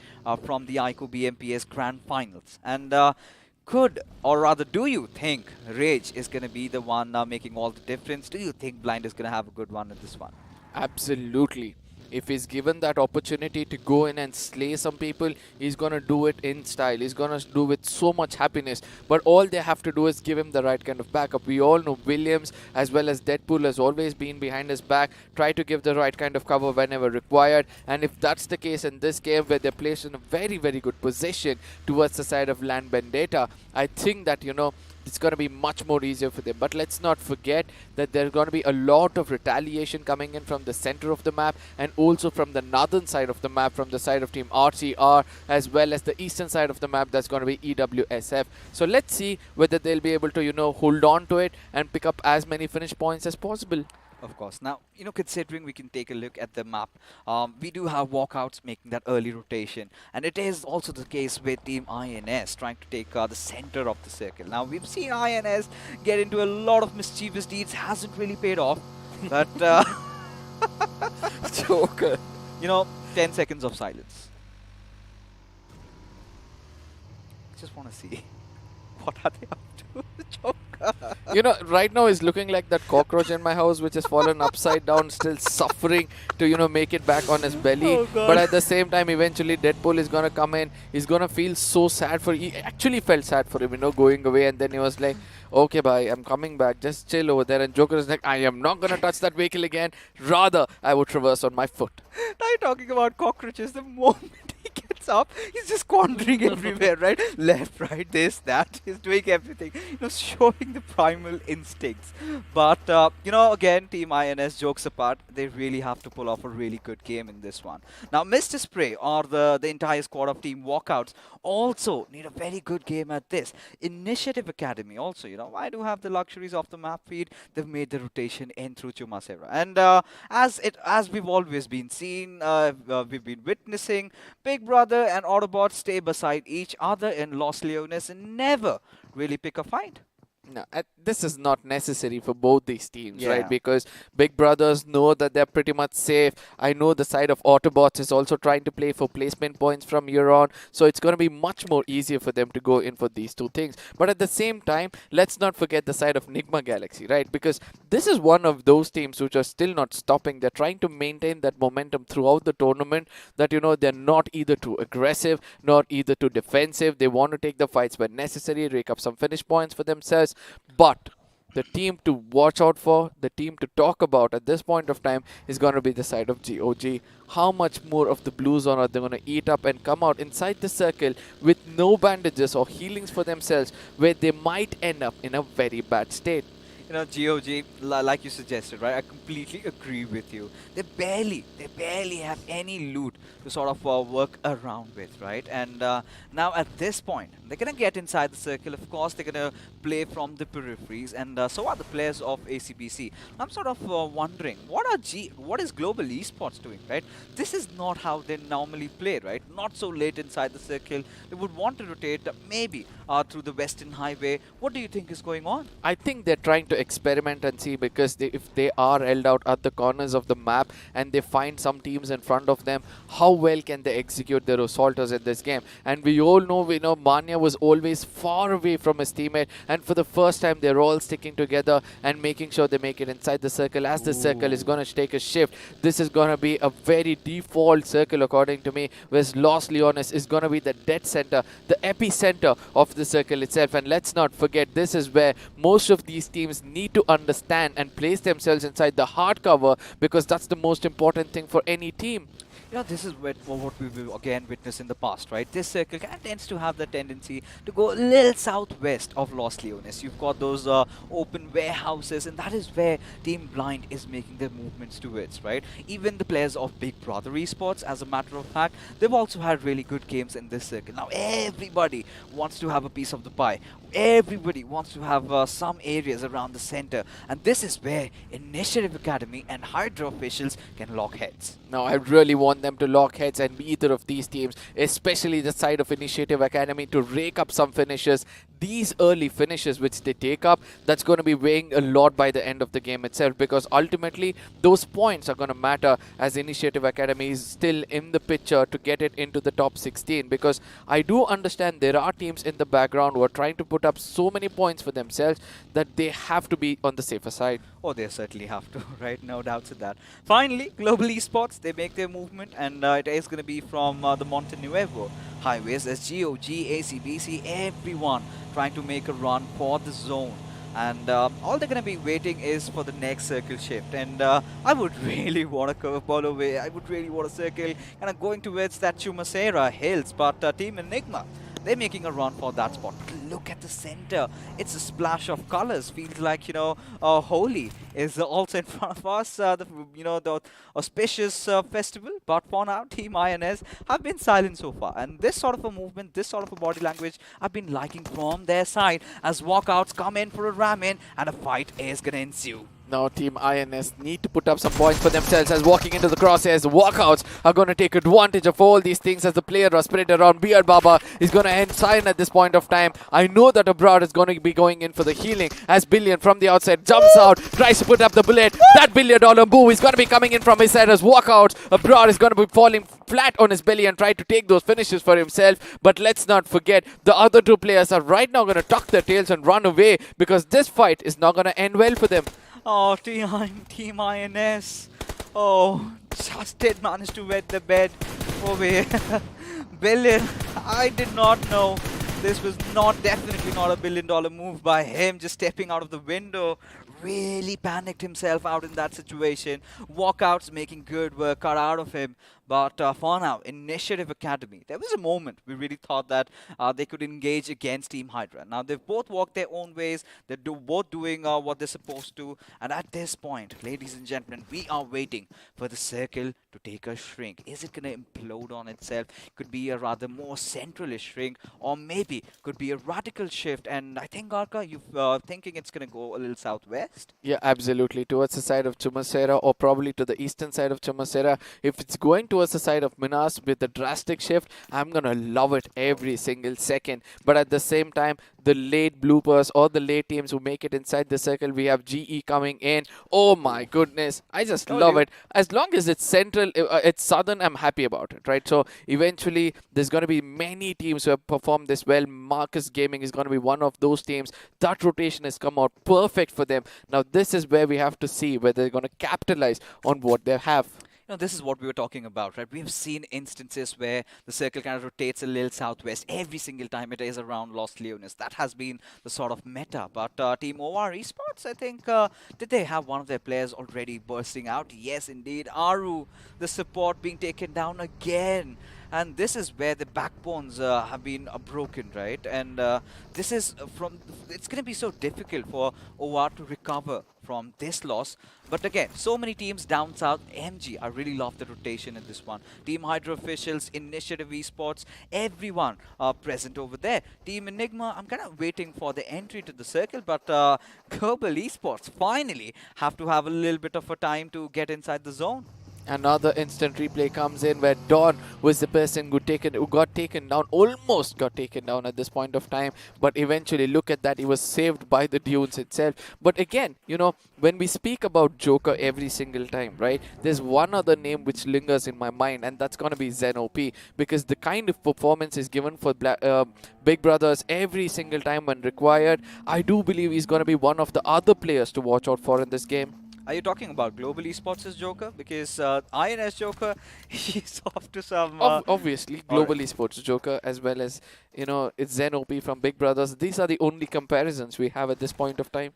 Speaker 2: from the iQOO BMPS Grand Finals. And could, or rather, do you think Rage is going to be the one making all the difference? Do you think Blind is going to have a good one at this one?
Speaker 3: Absolutely. If he's given that opportunity to go in and slay some people, he's going to do it in style. He's going to do it with so much happiness. But all they have to do is give him the right kind of backup. We all know Williams, as well as Deadpool, has always been behind his back. Try to give the right kind of cover whenever required. And if that's the case in this game, where they're placed in a very, very good position towards the side of Land Vendetta, I think that, it's going to be much more easier for them. But let's not forget that there's going to be a lot of retaliation coming in from the center of the map and also from the northern side of the map, from the side of Team RCR, as well as the eastern side of the map. That's going to be EWSF. So let's see whether they'll be able to, you know, hold on to it and pick up as many finish points as possible.
Speaker 2: Of course. Now, you know, considering we can take a look at the map, we do have Walkouts making that early rotation. And it is also the case with Team INS trying to take the center of the circle. Now, we've seen INS get into a lot of mischievous deeds. Hasn't really paid off. But,
Speaker 3: Joker.
Speaker 2: You know, 10 seconds of silence. Just want to see what are they up to, Joker.
Speaker 3: You know, right now he's looking like that cockroach in my house which has fallen upside down, still suffering to, you know, make it back on his belly.
Speaker 2: Oh, God.
Speaker 3: But at the same time, eventually Deadpool is going to come in. He's going to feel so sad for... He actually felt sad for him, you know, going away. And then he was like, okay, bye, I'm coming back. Just chill over there. And Joker is like, I am not going to touch that vehicle again. Rather, I would traverse on my foot.
Speaker 2: Now you're talking about cockroaches. The moment he gets up, he's just wandering everywhere, right? Left, right, this, that. He's doing everything. You know, showing the primal instincts. But, you know, again, Team INS, jokes apart, they really have to pull off a really good game in this one. Now, Mr. Spray or the entire squad of Team Walkouts also need a very good game at this. Initiative Academy also, you know, I do have the luxuries of the map feed. They've made the rotation in through Chumasera. And as we've always been seeing, we've been witnessing, Big Brother and Autobotz stay beside each other in Los Leones and never really pick a fight.
Speaker 3: No, this is not necessary for both these teams, right?
Speaker 2: Yeah.
Speaker 3: Because Big Brothers know that they're pretty much safe. I know the side of Autobotz is also trying to play for placement points from here on. So it's going to be much more easier for them to go in for these two things. But at the same time, let's not forget the side of Nigma Galaxy, right? Because this is one of those teams which are still not stopping. They're trying to maintain that momentum throughout the tournament, that, you know, they're not either too aggressive, nor either too defensive. They want to take the fights when necessary, rake up some finish points for themselves. But the team to watch out for, the team to talk about at this point of time is going to be the side of GOG. How much more of the blue zone are they going to eat up and come out inside the circle with no bandages or healings for themselves, where they might end up in a very bad state?
Speaker 2: You know, GOG, like you suggested, right? I completely agree with you. They barely have any loot to sort of work around with, right? And now at this point, they're going to get inside the circle. Of course, they're going to play from the peripheries, and so are the players of ACBC. I'm sort of wondering, what is Global Esports doing, right? This is not how they normally play, right? Not so late inside the circle. They would want to rotate maybe through the Western Highway. What do you think is going on?
Speaker 3: I think they're trying to experiment and see, because if they are held out at the corners of the map and they find some teams in front of them, how well can they execute their assaulters in this game? And we all know, Manya was always far away from his teammate, and for the first time they're all sticking together and making sure they make it inside the circle. As the circle is going to take a shift, this is going to be a very default circle according to me, whereas Los Leones is going to be the dead center, the epicenter of the circle itself. And let's not forget, this is where most of these teams need to understand and place themselves inside the hard cover, because that's the most important thing for any team.
Speaker 2: You know, this is what we've again witnessed in the past, right? This circle kind of tends to have the tendency to go a little southwest of Los Leones. You've got those open warehouses, and that is where Team Blind is making their movements towards, right? Even the players of Big Brother Esports, as a matter of fact, they've also had really good games in this circle. Now, everybody wants to have a piece of the pie. Everybody wants to have some areas around the center, and this is where Initiative Academy and Hydra officials can lock heads.
Speaker 3: Now, I really want them to lock heads and either of these teams, especially the side of Initiative Academy, to rake up some finishes. These early finishes which they take up, that's going to be weighing a lot by the end of the game itself, because ultimately those points are going to matter, as Initiative Academy is still in the picture to get it into the top 16. Because I do understand there are teams in the background who are trying to put up so many points for themselves that they have to be on the safer side.
Speaker 2: Oh, they certainly have to, right? No doubts in that. Finally, Global Esports, they make their movement, and it is going to be from the Monte Nuevo highways, as GOG, ACBC, everyone trying to make a run for the zone. And all they're going to be waiting is for the next circle shift. And I would really want a curveball away. I would really want a circle kind of going towards that Chumasera Hills. But Team Enigma, They're making a run for that spot. But look at the center. It's a splash of colors. Feels like, Holi is also in front of us. The auspicious festival. But for now, Team INS have been silent so far. And this sort of a movement, this sort of a body language, I've been liking from their side as Walkouts come in for a ram-in and a fight is going to ensue.
Speaker 3: Now Team INS need to put up some points for themselves as walking into the crosshairs. The Walkouts are going to take advantage of all these things as the player are spread around. Beard Baba is going to end sign at this point of time. I know that Abroad is going to be going in for the healing as Billion from the outside jumps out, tries to put up the bullet. That $1 billion move is going to be coming in from his side as Walkouts. Abroad is going to be falling flat on his belly and try to take those finishes for himself. But let's not forget, the other two players are right now going to tuck their tails and run away because this fight is not going to end well for them.
Speaker 2: Oh, Team INS. Oh, just did manage to wet the bed. Oh, wait. Billion, I did not know. This was definitely not a $1 billion move by him. Just stepping out of the window. Really panicked himself out in that situation. Walkouts making good work cut out of him. But for now, Initiative Academy, there was a moment we really thought that they could engage against Team Hydra. Now, they've both walked their own ways. They're both doing what they're supposed to. And at this point, ladies and gentlemen, we are waiting for the circle to take a shrink. Is it going to implode on itself? Could be a rather more centralish shrink. Or maybe could be a radical shift. And I think, Garka, you're thinking it's going to go a little southwest?
Speaker 3: Yeah, absolutely. Towards the side of Chumasera or probably to the eastern side of Chumasera. If it's going towards the side of Minas with the drastic shift, I'm going to love it every single second. But at the same time, the late bloopers or the late teams who make it inside the circle, we have GE coming in. Oh my goodness. I just love it. As long as it's central, it's southern, I'm happy about it, right? So eventually, there's going to be many teams who have performed this well. Marcus Gaming is going to be one of those teams. That rotation has come out perfect for them. Now, this is where we have to see whether they're going to capitalize on what they have.
Speaker 2: This is what we were talking about, right? We've seen instances where the circle kind of rotates a little southwest every single time it is around Los Leones. That has been the sort of meta. But Team OR Esports, I think, did they have one of their players already bursting out? Yes, indeed. Aru, the support being taken down again. And this is where the backbones have been broken, right? And this is it's going to be so difficult for OR to recover from this loss. But again, so many teams down south. MG, I really love the rotation in this one. Team Hydra officials, Initiative Esports, everyone present over there. Team Enigma, I'm kind of waiting for the entry to the circle, but Global Esports finally have to have a little bit of a time to get inside the zone.
Speaker 3: Another instant replay comes in where Dawn was the person who got taken down, almost got taken down at this point of time. But eventually, look at that, he was saved by the dunes itself. But again, when we speak about Joker every single time, right, there's one other name which lingers in my mind, and that's going to be Zen OP. Because the kind of performance is given for Big Brothers every single time when required, I do believe he's going to be one of the other players to watch out for in this game.
Speaker 2: Are you talking about Global Esports' Joker? Because INS Joker, he's off to some...
Speaker 3: Obviously, Global Esports Joker as well as, it's Zen OP from Big Brothers. These are the only comparisons we have at this point of time.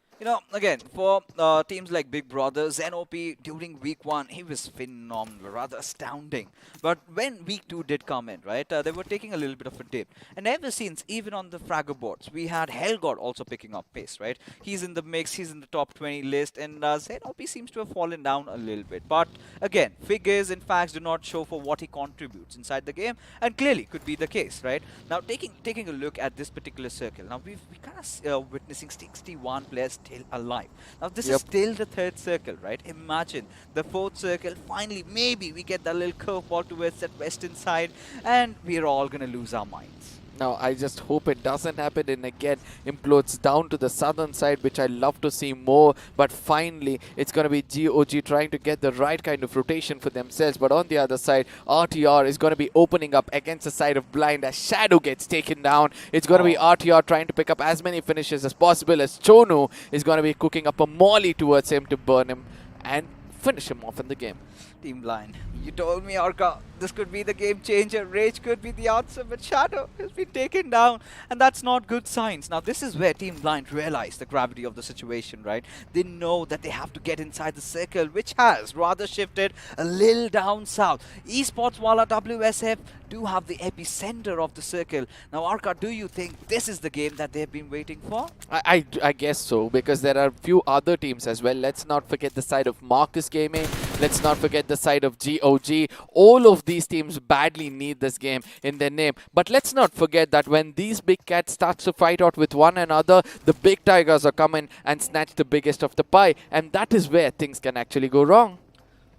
Speaker 2: Again, for teams like Big Brother, Zen OP during week 1, he was phenomenal, rather astounding. But when week 2 did come in, right, they were taking a little bit of a dip. And ever since, even on the Fragger boards, we had Hellgod also picking up pace, right? He's in the mix, he's in the top 20 list, and Zen OP seems to have fallen down a little bit. But again, figures and facts do not show for what he contributes inside the game, and clearly could be the case, right? Now, taking a look at this particular circle, now we kind of witnessing 61 players still alive. Now, this is still the 3rd circle, right? Imagine the 4th circle, finally, maybe we get that little curveball towards that western side, and we're all going to lose our minds.
Speaker 3: Now, I just hope it doesn't happen and again implodes down to the southern side, which I love to see more. But finally, it's going to be GOG trying to get the right kind of rotation for themselves. But on the other side, RTR is going to be opening up against the side of Blind as Shadow gets taken down. It's going to be RTR trying to pick up as many finishes as possible as Chonu is going to be cooking up a molly towards him to burn him and finish him off in the game.
Speaker 2: Team Blind, You told me, Orca, this could be the game changer. Rage could be the answer, but Shadow has been taken down, and that's not good signs. Now, this is where Team Blind realize the gravity of the situation, right? They know that they have to get inside the circle, which has rather shifted a little down south. Esports, Wala WSF do have the epicenter of the circle. Now, Orca, do you think this is the game that they've been waiting for?
Speaker 3: I guess so, because there are a few other teams as well. Let's not forget the side of Marcus Gaming. Let's not forget the side of GOG. All of these teams badly need this game in their name. But let's not forget that when these big cats start to fight out with one another, the big tigers are coming and snatch the biggest of the pie. And that is where things can actually go wrong.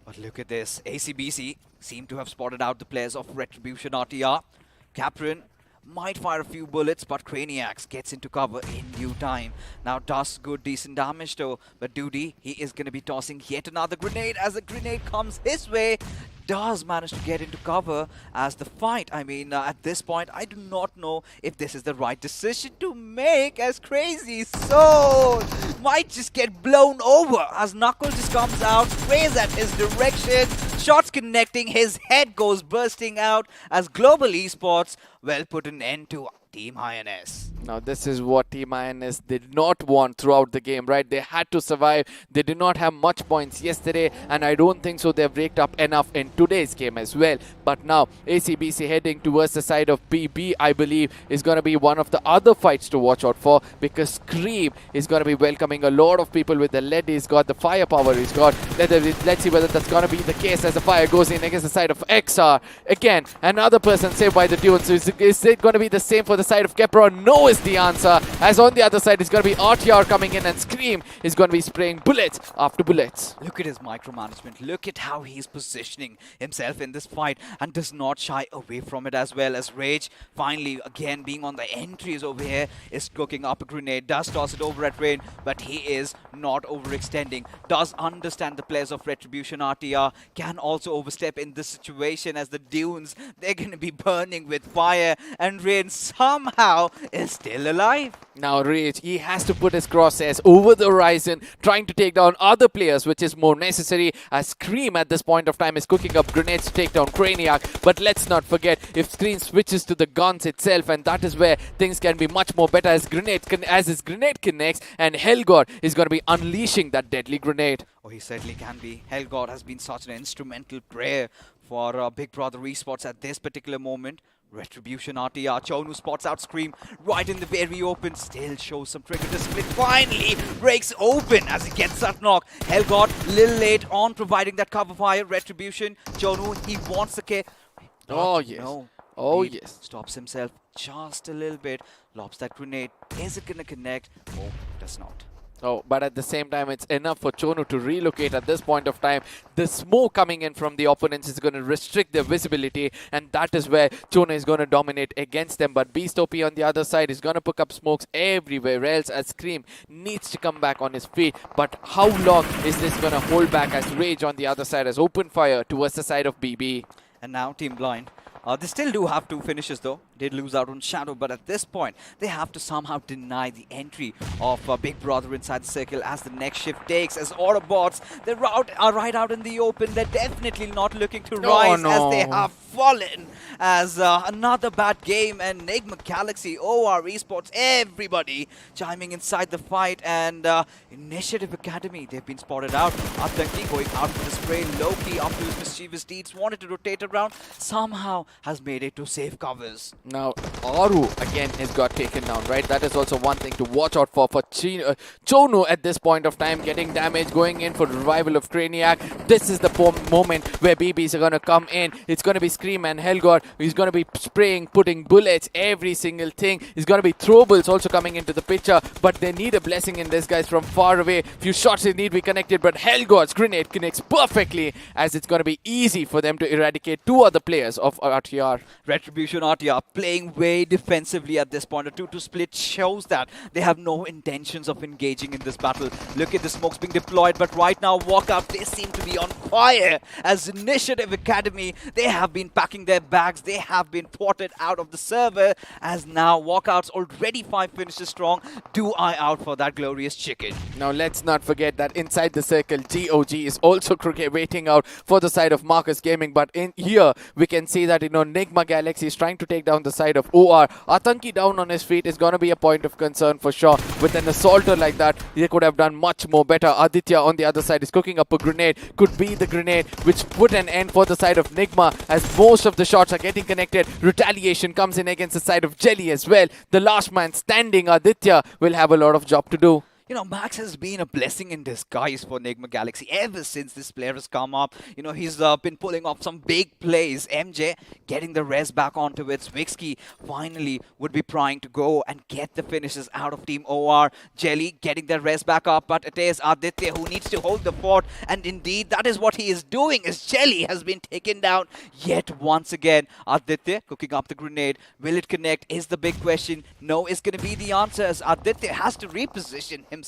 Speaker 2: But look at this. ACBC seem to have spotted out the players of Retribution RTR. Caprin might fire a few bullets, but Craniacs gets into cover in due time. Now does good decent damage though, but Duty, he is going to be tossing yet another grenade as a grenade comes his way. Does manage to get into cover as the fight. I mean, at this point, I do not know if this is the right decision to make, as Crazy Soul might just get blown over as Knuckle just comes out, sprays at his direction, shots connecting, his head goes bursting out as Global Esports, well, put an end to Team INS.
Speaker 3: Now, this is what Team INS did not want throughout the game, right? They had to survive. They did not have much points yesterday, and I don't think so they've raked up enough in today's game as well. But now, ACBC heading towards the side of BB, I believe, is going to be one of the other fights to watch out for, because Scream is going to be welcoming a lot of people with the lead. He's got the firepower. He's got... Let's see whether that's going to be the case as the fire goes in against the side of XR. Again, another person saved by the Dune. So is it going to be the same for the side of Kepra? No is the answer, as on the other side is going to be RTR coming in, and Scream is going to be spraying bullets after bullets.
Speaker 2: Look at his micromanagement. Look at how he's positioning himself in this fight and does not shy away from it, as well as Rage finally again being on the entries over here is cooking up a grenade, does toss it over at Rain, but he is not overextending, does understand the players of Retribution RTR can also overstep in this situation, as the Dunes, they're going to be burning with fire, and Rain somehow is still alive.
Speaker 3: Now Rage, he has to put his crosshairs over the horizon, trying to take down other players, which is more necessary, as Scream at this point of time is cooking up grenades to take down Craniac. But let's not forget, if Scream switches to the guns itself, and that is where things can be much more better, as his grenade connects, and Hellgod is going to be unleashing that deadly grenade.
Speaker 2: Oh, he certainly can be. Hellgod has been such an instrumental player for Big Brother Esports at this particular moment. Retribution RTR, Chonu spots out Scream right in the very open, still shows some trigger discipline, finally breaks open as he gets that knock. Hellgod, little late on providing that cover fire. Retribution, Chonu, he wants the K.
Speaker 3: Oh, yes.
Speaker 2: No.
Speaker 3: Oh,
Speaker 2: He
Speaker 3: yes.
Speaker 2: stops himself just a little bit, lobs that grenade. Is it gonna connect? Oh, does not.
Speaker 3: Oh, but at the same time, it's enough for Chonu to relocate at this point of time. The smoke coming in from the opponents is going to restrict their visibility, and that is where Chonu is going to dominate against them. But Beast OP on the other side is going to pick up smokes everywhere else, as Scream needs to come back on his feet. But how long is this going to hold back, as Rage on the other side has opened fire towards the side of BB?
Speaker 2: And now Team Blind. They still do have 2 finishes though. Did lose out on Shadow, but at this point, they have to somehow deny the entry of Big Brother inside the circle as the next shift takes. As Autobotz, they are right out in the open. They're definitely not looking to rise as they have fallen. As another bad game, and Enigma Galaxy, OR Esports, everybody chiming inside the fight. And Initiative Academy, they've been spotted out. Athanki going out for the spray. Loki, after his mischievous deeds, wanted to rotate around. Somehow has made it to safe covers.
Speaker 3: Now, Aru again has got taken down, right? That is also one thing to watch out for Chonu at this point of time, getting damage, going in for the revival of Craniac. This is the moment where BBs are going to come in. It's going to be Scream and Hellgod. He's going to be spraying, putting bullets, every single thing. He's going to be throwables also coming into the picture, but they need a blessing in this, guys, from far away. Few shots they need to be connected, but Hellgod's grenade connects perfectly, as it's going to be easy for them to eradicate 2 other players of RTR.
Speaker 2: Retribution RTR playing way defensively at this point. A 2-2 split shows that they have no intentions of engaging in this battle. Look at the smokes being deployed, but right now Walkout, they seem to be on fire. As Initiative Academy, they have been packing their bags. They have been ported out of the server, as now Walkout's already 5 finishes strong. Do eye out for that glorious chicken.
Speaker 3: Now let's not forget that inside the circle, GOG is also waiting out for the side of Marcus Gaming. But in here, we can see that, Nigma Galaxy is trying to take down the side of OR. Atanki down on his feet is going to be a point of concern for sure. With an assaulter like that, they could have done much more better. Aditya on the other side is cooking up a grenade. Could be the grenade which put an end for the side of Nigma, as most of the shots are getting connected. Retaliation comes in against the side of Jelly as well. The last man standing, Aditya, will have a lot of job to do.
Speaker 2: Max has been a blessing in disguise for Enigma Galaxy ever since this player has come up. He's been pulling off some big plays. MJ getting the res back onto it. Swixky finally would be trying to go and get the finishes out of Team OR. Jelly getting the res back up, but it is Aditya who needs to hold the fort. And indeed, that is what he is doing, as Jelly has been taken down yet once again. Aditya cooking up the grenade. Will it connect is the big question. No is going to be the answer, as Aditya has to reposition himself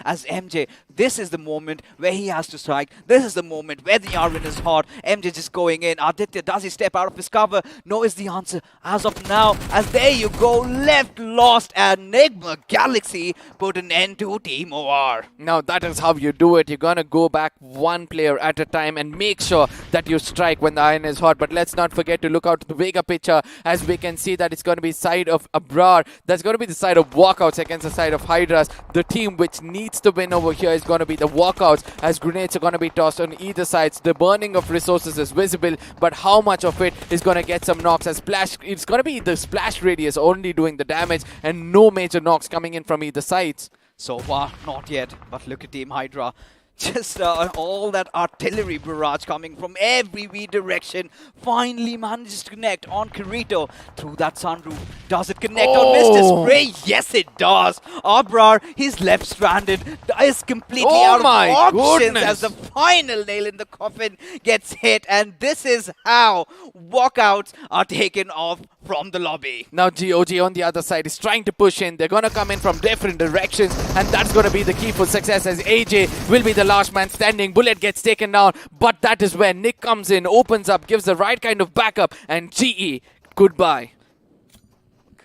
Speaker 2: as MJ. This is the moment where he has to strike. This is the moment where the Arvin is hot. MJ just going in. Aditya, does he step out of his cover? No is the answer as of now. As there you go, left lost, and Enigma Galaxy put an end to Team OR.
Speaker 3: Now that is how you do it. You're going to go back one player at a time and make sure that you strike when the iron is hot. But let's not forget to look out to the Vega picture, as we can see that it's going to be side of Abrar. That's going to be the side of Walkouts against the side of Hydras. The team which needs to win over here is going to be the Walkouts, as grenades are going to be tossed on either sides. The burning of resources is visible, but how much of it is going to get some knocks? As splash, it's going to be the splash radius only doing the damage, and no major knocks coming in from either sides.
Speaker 2: So far, not yet, but look at Team Hydra. Just all that artillery barrage coming from every direction finally manages to connect on Kirito through that sunroof. Does it connect on Mr. Spray? Yes, it does. Abrar, he's left stranded, is completely out of options as the final nail in the coffin gets hit, and this is how Walkouts are taken off from the lobby.
Speaker 3: Now GOG on the other side is trying to push in. They're going to come in from different directions, and that's going to be the key for success, as AJ will be the last man standing. Bullet gets taken down, but that is where Nick comes in, opens up, gives the right kind of backup, and GE, goodbye.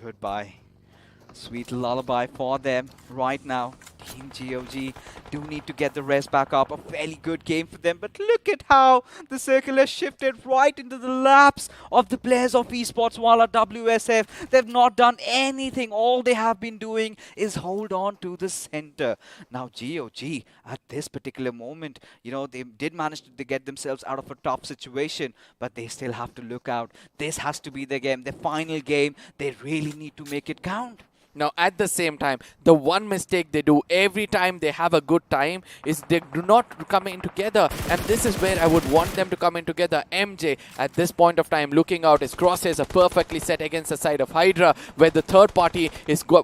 Speaker 2: Goodbye. Sweet lullaby for them right now. Team GOG do need to get the rest back up. A fairly good game for them, but look at how the circle has shifted right into the laps of the players of Esports while at WSF. They've not done anything. All they have been doing is hold on to the center. Now GOG at this particular moment, they did manage to get themselves out of a tough situation, but they still have to look out. This has to be their game, their final game. They really need to make it count.
Speaker 3: Now, at the same time, the one mistake they do every time they have a good time is they do not come in together. And this is where I would want them to come in together. MJ, at this point of time, looking out, his crosshairs are perfectly set against the side of Hydra, where the third party is going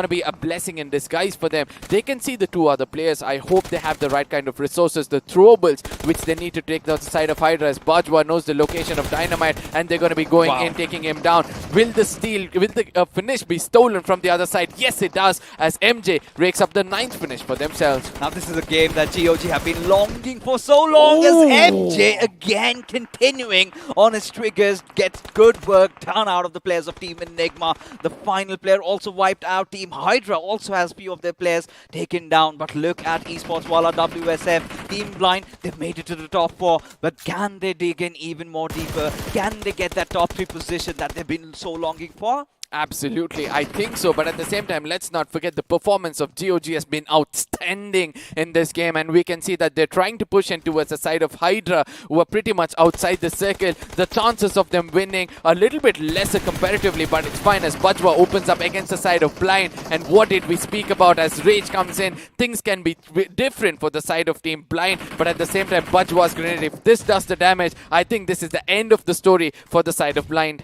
Speaker 3: to be a blessing in disguise for them. They can see the two other players. I hope they have the right kind of resources, the throwables, which they need to take the side of Hydra, as Bajwa knows the location of Dynamite, and they're going to be going in, taking him down. Will the finish be stolen from the other side? Yes, it does, as MJ rakes up the 9th finish for themselves.
Speaker 2: Now this is a game that GOG have been longing for so long, as MJ again continuing on his triggers, gets good work done out of the players of Team Enigma. The final player also wiped out. Team Hydra also has few of their players taken down, but look at Esports Walla WSF. Team Blind, they've made it to the top 4, but can they dig in even more deeper? Can they get that top 3 position that they've been so longing for?
Speaker 3: Absolutely, I think so. But at the same time, let's not forget the performance of GOG has been outstanding in this game. And we can see that they're trying to push in towards the side of Hydra, who are pretty much outside the circle. The chances of them winning a little bit lesser comparatively, but it's fine as Bajwa opens up against the side of Blind. And what did we speak about as Rage comes in? Things can be different for the side of Team Blind. But at the same time, Bajwa's grenade, if this does the damage, I think this is the end of the story for the side of Blind.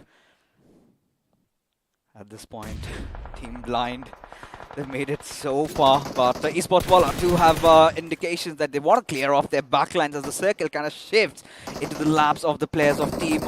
Speaker 2: At this point, Team Blind, they've made it so far, but Esports Walla do have indications that they want to clear off their backlines as the circle kind of shifts into the laps of the players of Team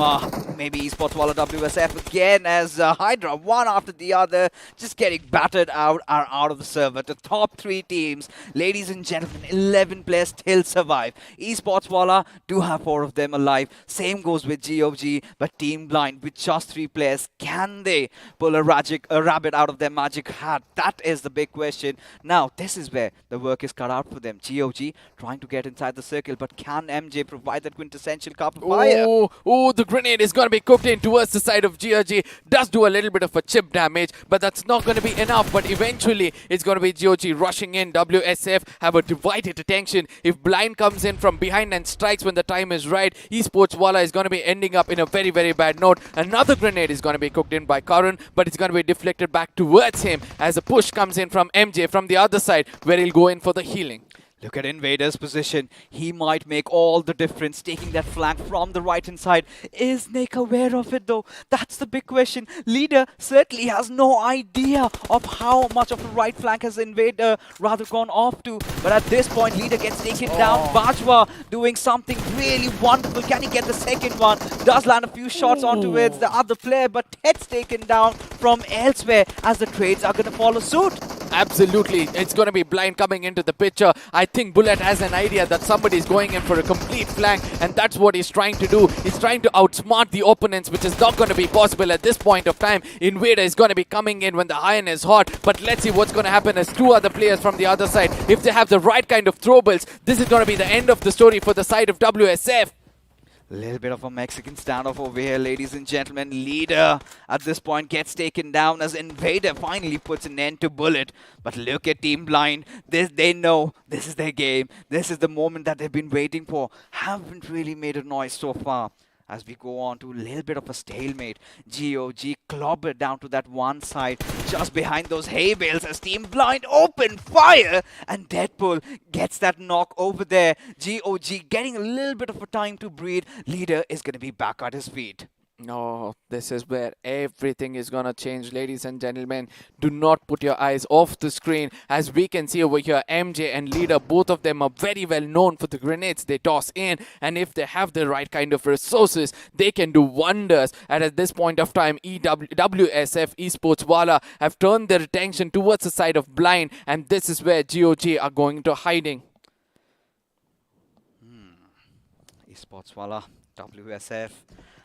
Speaker 2: maybe Esports Walla WSF again as Hydra, one after the other, just getting battered out, are out of the server. The top 3 teams, ladies and gentlemen, 11 players still survive. Esports Walla do have 4 of them alive. Same goes with GOG, but Team Blind with just 3 players, can they pull a rabbit out of their magic hat? That is the big question. Now, this is where the work is cut out for them. GOG trying to get inside the circle, but can MJ provide that quintessential cup of fire?
Speaker 3: Oh, the grenade is going to be cooked in towards the side of GOG. Does do a little bit of a chip damage, but that's not going to be enough. But eventually, it's going to be GOG rushing in. WSF have a divided attention. If Blind comes in from behind and strikes when the time is right, Esports Walla is going to be ending up in a very, very bad note. Another grenade is going to be cooked in by Karun, but it's going to be deflected back towards him as a push comes in from MJ from the other side, where he'll go in for the healing.
Speaker 2: Look at Invader's position. He might make all the difference, taking that flank from the right-hand side. Is Nick aware of it, though? That's the big question. Leader certainly has no idea of how much of the right flank has Invader rather gone off to. But at this point, Leader gets taken down. Bajwa doing something really wonderful. Can he get the second one? Does land a few shots onto it. The other player, but Ted's taken down from elsewhere as the trades are going to follow suit.
Speaker 3: Absolutely. It's going to be Blind coming into the picture. I think Bullet has an idea that somebody is going in for a complete flank, and that's what he's trying to do. He's trying to outsmart the opponents, which is not going to be possible at this point of time. Invader is going to be coming in when the iron is hot, but let's see what's going to happen as 2 other players from the other side. If they have the right kind of throwables, this is going to be the end of the story for the side of WSF.
Speaker 2: A little bit of a Mexican standoff over here, ladies and gentlemen. Leader at this point gets taken down as Invader finally puts an end to Bullet. But look at Team Blind. They know this is their game. This is the moment that they've been waiting for. Haven't really made a noise so far. As we go on to a little bit of a stalemate, GOG clobbered down to that one side, just behind those hay bales as Team Blind open fire, and Deadpool gets that knock over there. GOG getting a little bit of a time to breathe. Leader is going to be back at his feet.
Speaker 3: No, this is where everything is going to change, ladies and gentlemen. Do not put your eyes off the screen. As we can see over here, MJ and Leader, both of them are very well known for the grenades they toss in. And if they have the right kind of resources, they can do wonders. And at this point of time, WSF, Esports Walla, have turned their attention towards the side of Blind. And this is where GOG are going to hiding.
Speaker 2: Esports Walla, WSF.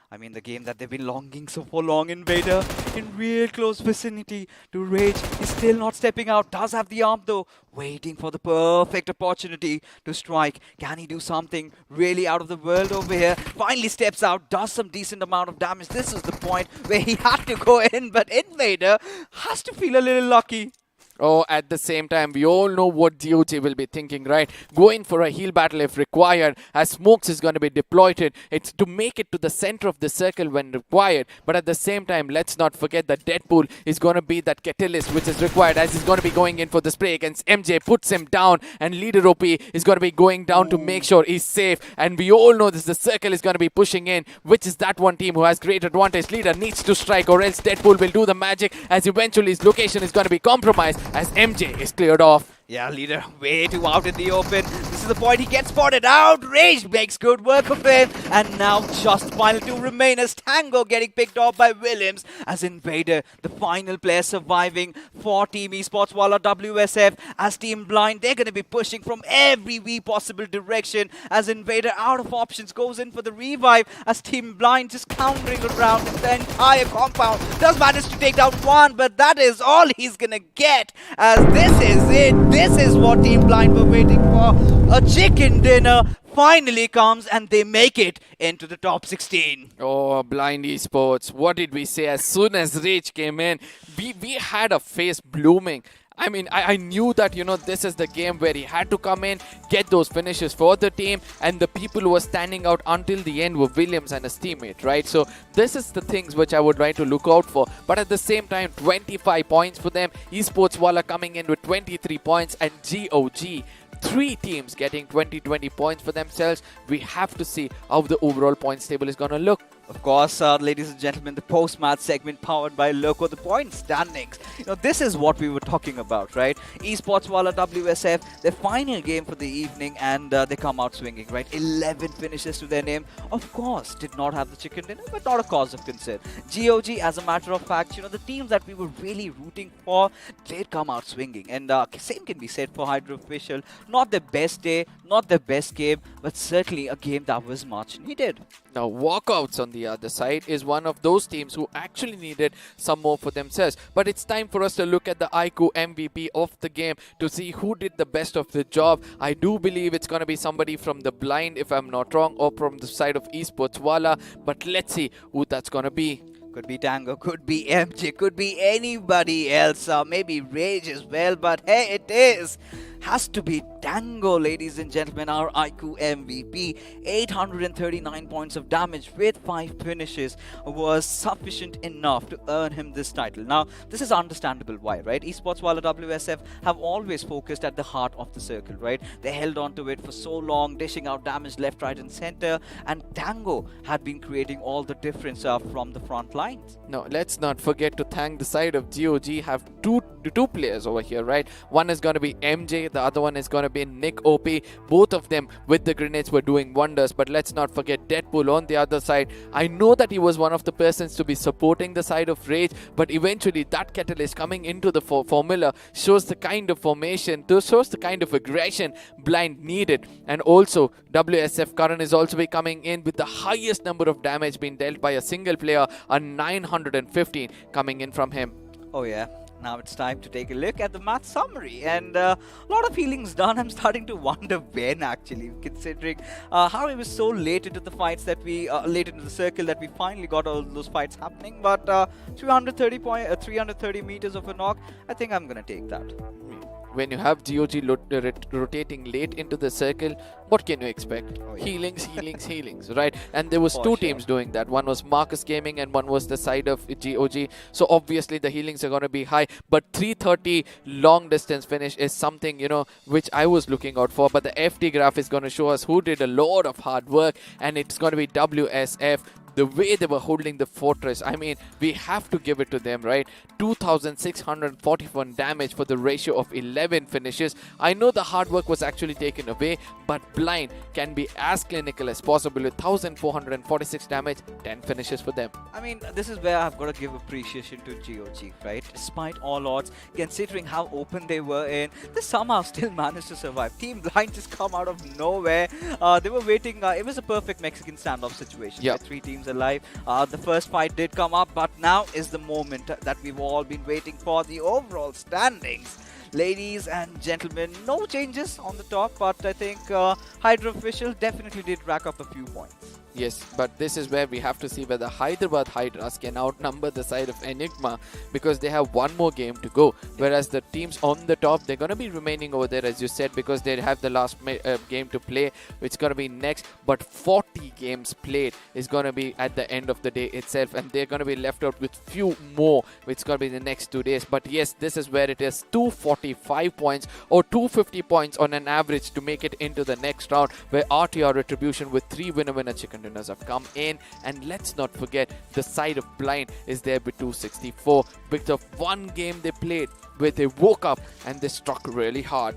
Speaker 2: I mean, the game that they've been longing so for long. Invader in real close vicinity to Rage. He's still not stepping out. Does have the arm though. Waiting for the perfect opportunity to strike. Can he do something really out of the world over here? Finally steps out. Does some decent amount of damage. This is the point where he had to go in. But Invader has to feel a little lucky.
Speaker 3: Oh, at the same time, we all know what GOG will be thinking, right? Going for a heal battle if required, as Smokes is going to be deployed. It's to make it to the center of the circle when required. But at the same time, let's not forget that Deadpool is going to be that catalyst which is required, as he's going to be going in for the spray against MJ, puts him down, and Leader OP is going to be going down to make sure he's safe. And we all know this, the circle is going to be pushing in, which is that one team who has great advantage. Leader needs to strike, or else Deadpool will do the magic, as eventually his location is going to be compromised as MJ is cleared off.
Speaker 2: Yeah, Leader way too out in the open. This is the point he gets spotted out. Rage makes good work of him. And now just final 2 remain as Tango getting picked off by Williams. As Invader, the final player surviving for Team Esports Walla WSF. As Team Blind, they're going to be pushing from every possible direction. As Invader out of options goes in for the revive. As Team Blind just countering around the entire compound. Does manage to take down one, but that is all he's going to get. As this is it. This is what Team Blind were waiting for. A chicken dinner finally comes and they make it into the top 16.
Speaker 3: Oh, Blind Esports. What did we say as soon as Rage came in? We had a face blooming. I mean, I knew that, you know, this is the game where he had to come in, get those finishes for the team, and the people who were standing out until the end were Williams and his teammate, right? So this is the things which I would try to look out for. But at the same time, 25 points for them. Esports Walla coming in with 23 points, and GOG, 3 teams getting 20 points for themselves. We have to see how the overall points table is going to look.
Speaker 2: Of course, ladies and gentlemen, the post-match segment powered by Loco, the point standings. This is what we were talking about, right? Esports Wala WSF, their final game for the evening, and they come out swinging, right? 11 finishes to their name. Of course, did not have the chicken dinner, but not a cause of concern. GOG, as a matter of fact, the teams that we were really rooting for did come out swinging. And same can be said for Hydra official. Not their best day, not their best game, but certainly a game that was much needed.
Speaker 3: Now, Walkouts on the other side is one of those teams who actually needed some more for themselves. But it's time for us to look at the iQOO MVP of the game to see who did the best of the job. I do believe it's going to be somebody from the blind, if I'm not wrong, or from the side of Esports Wala. But let's see who that's going to be.
Speaker 2: Could be Tango, could be MJ, could be anybody else, maybe Rage as well, but hey, it has to be Tango, ladies and gentlemen, our iQOO MVP. 839 points of damage with 5 finishes was sufficient enough to earn him this title. Now, this is understandable why, right? Esports Wala WSF have always focused at the heart of the circle, right? They held on to it for so long, dishing out damage left, right and center, and Tango had been creating all the difference from the front lines.
Speaker 3: No, let's not forget to thank the side of GOG. Have two players over here, right? One is going to be MJ, the other one is going to be Nick OP. Both of them with the grenades were doing wonders. But let's not forget Deadpool on the other side. I know that he was one of the persons to be supporting the side of Rage, but eventually that Catalyst coming into the formula shows the kind of formation, shows the kind of aggression Blind needed. And also WSF Karan is also be coming in with the highest number of damage being dealt by a single player, a 915 coming in from him.
Speaker 2: Oh yeah. Now it's time to take a look at the match summary, and a lot of healings done. I'm starting to wonder when, actually, considering how it was so late into the fights that we late into the circle that we finally got all those fights happening. But 330 meters of a knock, I think I'm gonna take that.
Speaker 3: When you have GOG rotating late into the circle, what can you expect? Oh, yeah. Healings, right? And there was two teams doing that. One was Marcus Gaming and one was the side of GOG. So obviously the healings are going to be high. But 330 long distance finish is something, which I was looking out for. But the FT graph is going to show us who did a lot of hard work. And it's going to be WSF. The way they were holding the fortress, I mean, we have to give it to them, right? 2,641 damage for the ratio of 11 finishes. I know the hard work was actually taken away, but Blind can be as clinical as possible with 1,446 damage, 10 finishes for them.
Speaker 2: I mean, this is where I've got to give appreciation to GOG, right? Despite all odds, considering how open they were in, they somehow still managed to survive. Team Blind just come out of nowhere. They were waiting. It was a perfect Mexican standoff situation.
Speaker 3: Yep.
Speaker 2: Right? 3 teams alive. The first fight did come up, but now is the moment that we've all been waiting for. The overall standings, ladies and gentlemen, no changes on the top, but I think Hydra official definitely did rack up a few points.
Speaker 3: Yes, but this is where we have to see whether Hyderabad Hydras can outnumber the side of Enigma, because they have one more game to go. Whereas the teams on the top, they're going to be remaining over there, as you said, because they have the last game to play, which is going to be next. But 40 games played is going to be at the end of the day itself, and they're going to be left out with few more, which is going to be the next 2 days. But yes, this is where it is 245 points or 250 points on an average to make it into the next round, where RTR Retribution with 3 winner chicken dinners have come in. And let's not forget, the side of Blind is there with 264 because of one game they played where they woke up and they struck really hard.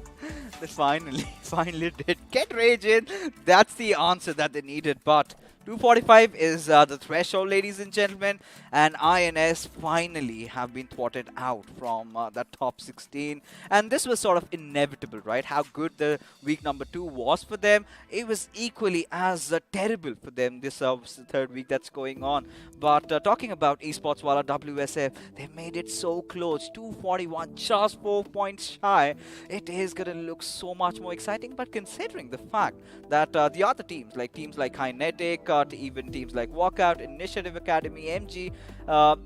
Speaker 2: They finally did get Rage in. That's the answer that they needed. But 245 is the threshold, ladies and gentlemen, and INS finally have been thwarted out from that top 16, and this was sort of inevitable, right? How good the week number 2 was for them, it was equally as terrible for them this third week that's going on. But talking about Esports Wala WSF, they made it so close, 241, just 4 points shy. It is gonna look so much more exciting, but considering the fact that the other teams like Kinetic, to even teams like Walkout, Initiative Academy, MG,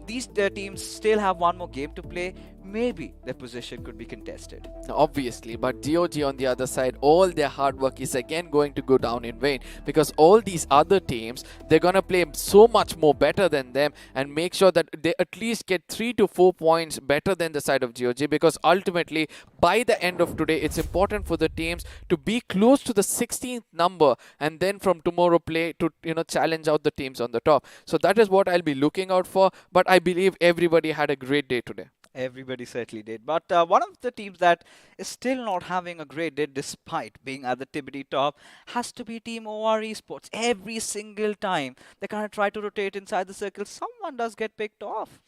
Speaker 2: these teams still have one more game to play. maybe their position could be contested.
Speaker 3: Obviously, but GOG on the other side, all their hard work is again going to go down in vain, because all these other teams, they're going to play so much more better than them and make sure that they at least get 3 to 4 points better than the side of GOG, because ultimately by the end of today it's important for the teams to be close to the 16th number and then from tomorrow play to challenge out the teams on the top. So that is what I'll be looking out for, but I believe everybody had a great day today.
Speaker 2: Everybody certainly did. But one of the teams that is still not having a great day despite being at the TBD top has to be Team OR Esports. Every single time they kind of try to rotate inside the circle, someone does get picked off.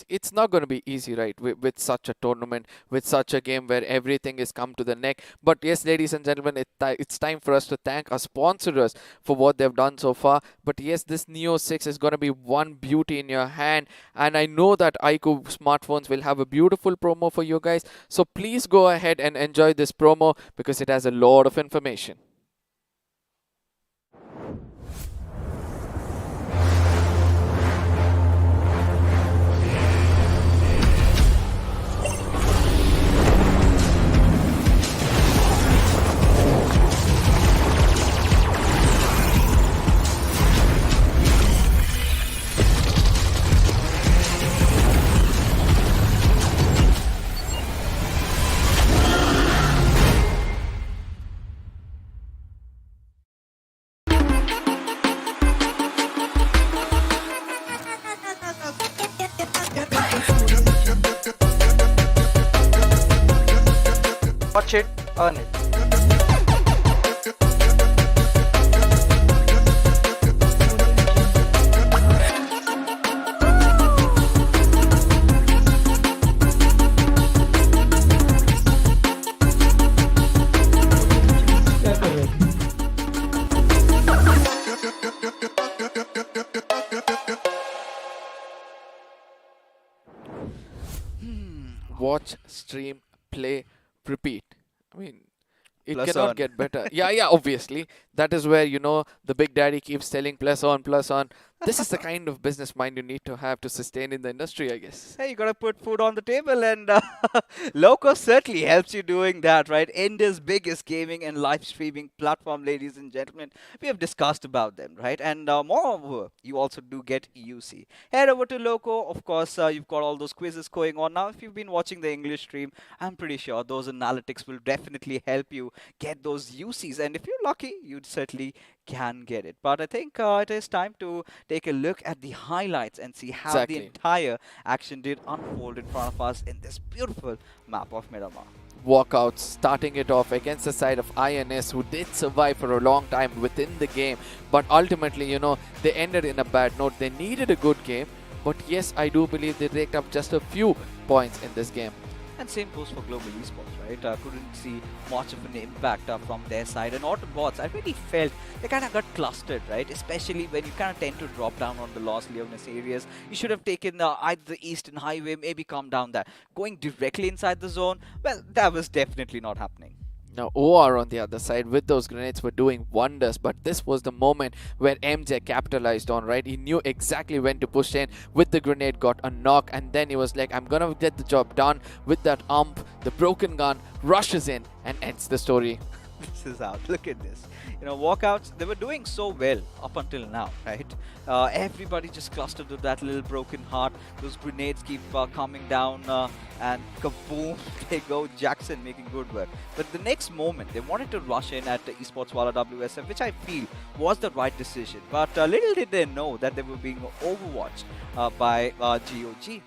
Speaker 3: It's not going to be easy, right, with such a tournament, with such a game where everything is come to the neck. But yes, ladies and gentlemen, it's time for us to thank our sponsors for what they've done so far. But yes, this Neo 6 is going to be one beauty in your hand, and I know that iQOO smartphones will have a beautiful promo for you guys. So please go ahead and enjoy this promo because it has a lot of information.
Speaker 4: Watch it, earn it.
Speaker 3: Watch, stream, play, repeat. I mean, it
Speaker 2: Plus
Speaker 3: cannot
Speaker 2: on.
Speaker 3: get better. Yeah, obviously. That is where, the big daddy keeps telling plus on, plus on. This is the kind of business mind you need to have to sustain in the industry, I guess.
Speaker 2: Hey, you gotta put food on the table, and Loco certainly helps you doing that, right? India's biggest gaming and live streaming platform, ladies and gentlemen. We have discussed about them, right? And moreover, you also do get UC. Head over to Loco. Of course, you've got all those quizzes going on now. If you've been watching the English stream, I'm pretty sure those analytics will definitely help you get those UCs. And if you're lucky, you'd certainly can get it. But I think it is time to take a look at the highlights and see how the entire action did unfold in front of us in this beautiful map of Miramar.
Speaker 3: Walkouts starting it off against the side of INS, who did survive for a long time within the game, but ultimately, they ended in a bad note. They needed a good game, but yes, I do believe they raked up just a few points in this game.
Speaker 2: And same goes for Global Esports, right? Couldn't see much of an impact from their side. And Autobotz, I really felt they kind of got clustered, right? Especially when you kind of tend to drop down on the Los Leones areas. You should have taken either the Eastern Highway, maybe come down there. Going directly inside the zone, well, that was definitely not happening.
Speaker 3: Now OR on the other side with those grenades were doing wonders, but this was the moment where MJ capitalized on, right? He knew exactly when to push in with the grenade, got a knock, and then he was like, I'm gonna get the job done with that ump. The broken gun rushes in and ends the story.
Speaker 2: This is out. Look at this. Walkouts, they were doing so well up until now, right? Everybody just clustered with that little broken heart. Those grenades keep coming down and kaboom, they go. Jackson making good work. But the next moment, they wanted to rush in at the Esports Wala WSF, which I feel was the right decision. But little did they know that they were being overwatched by GOG.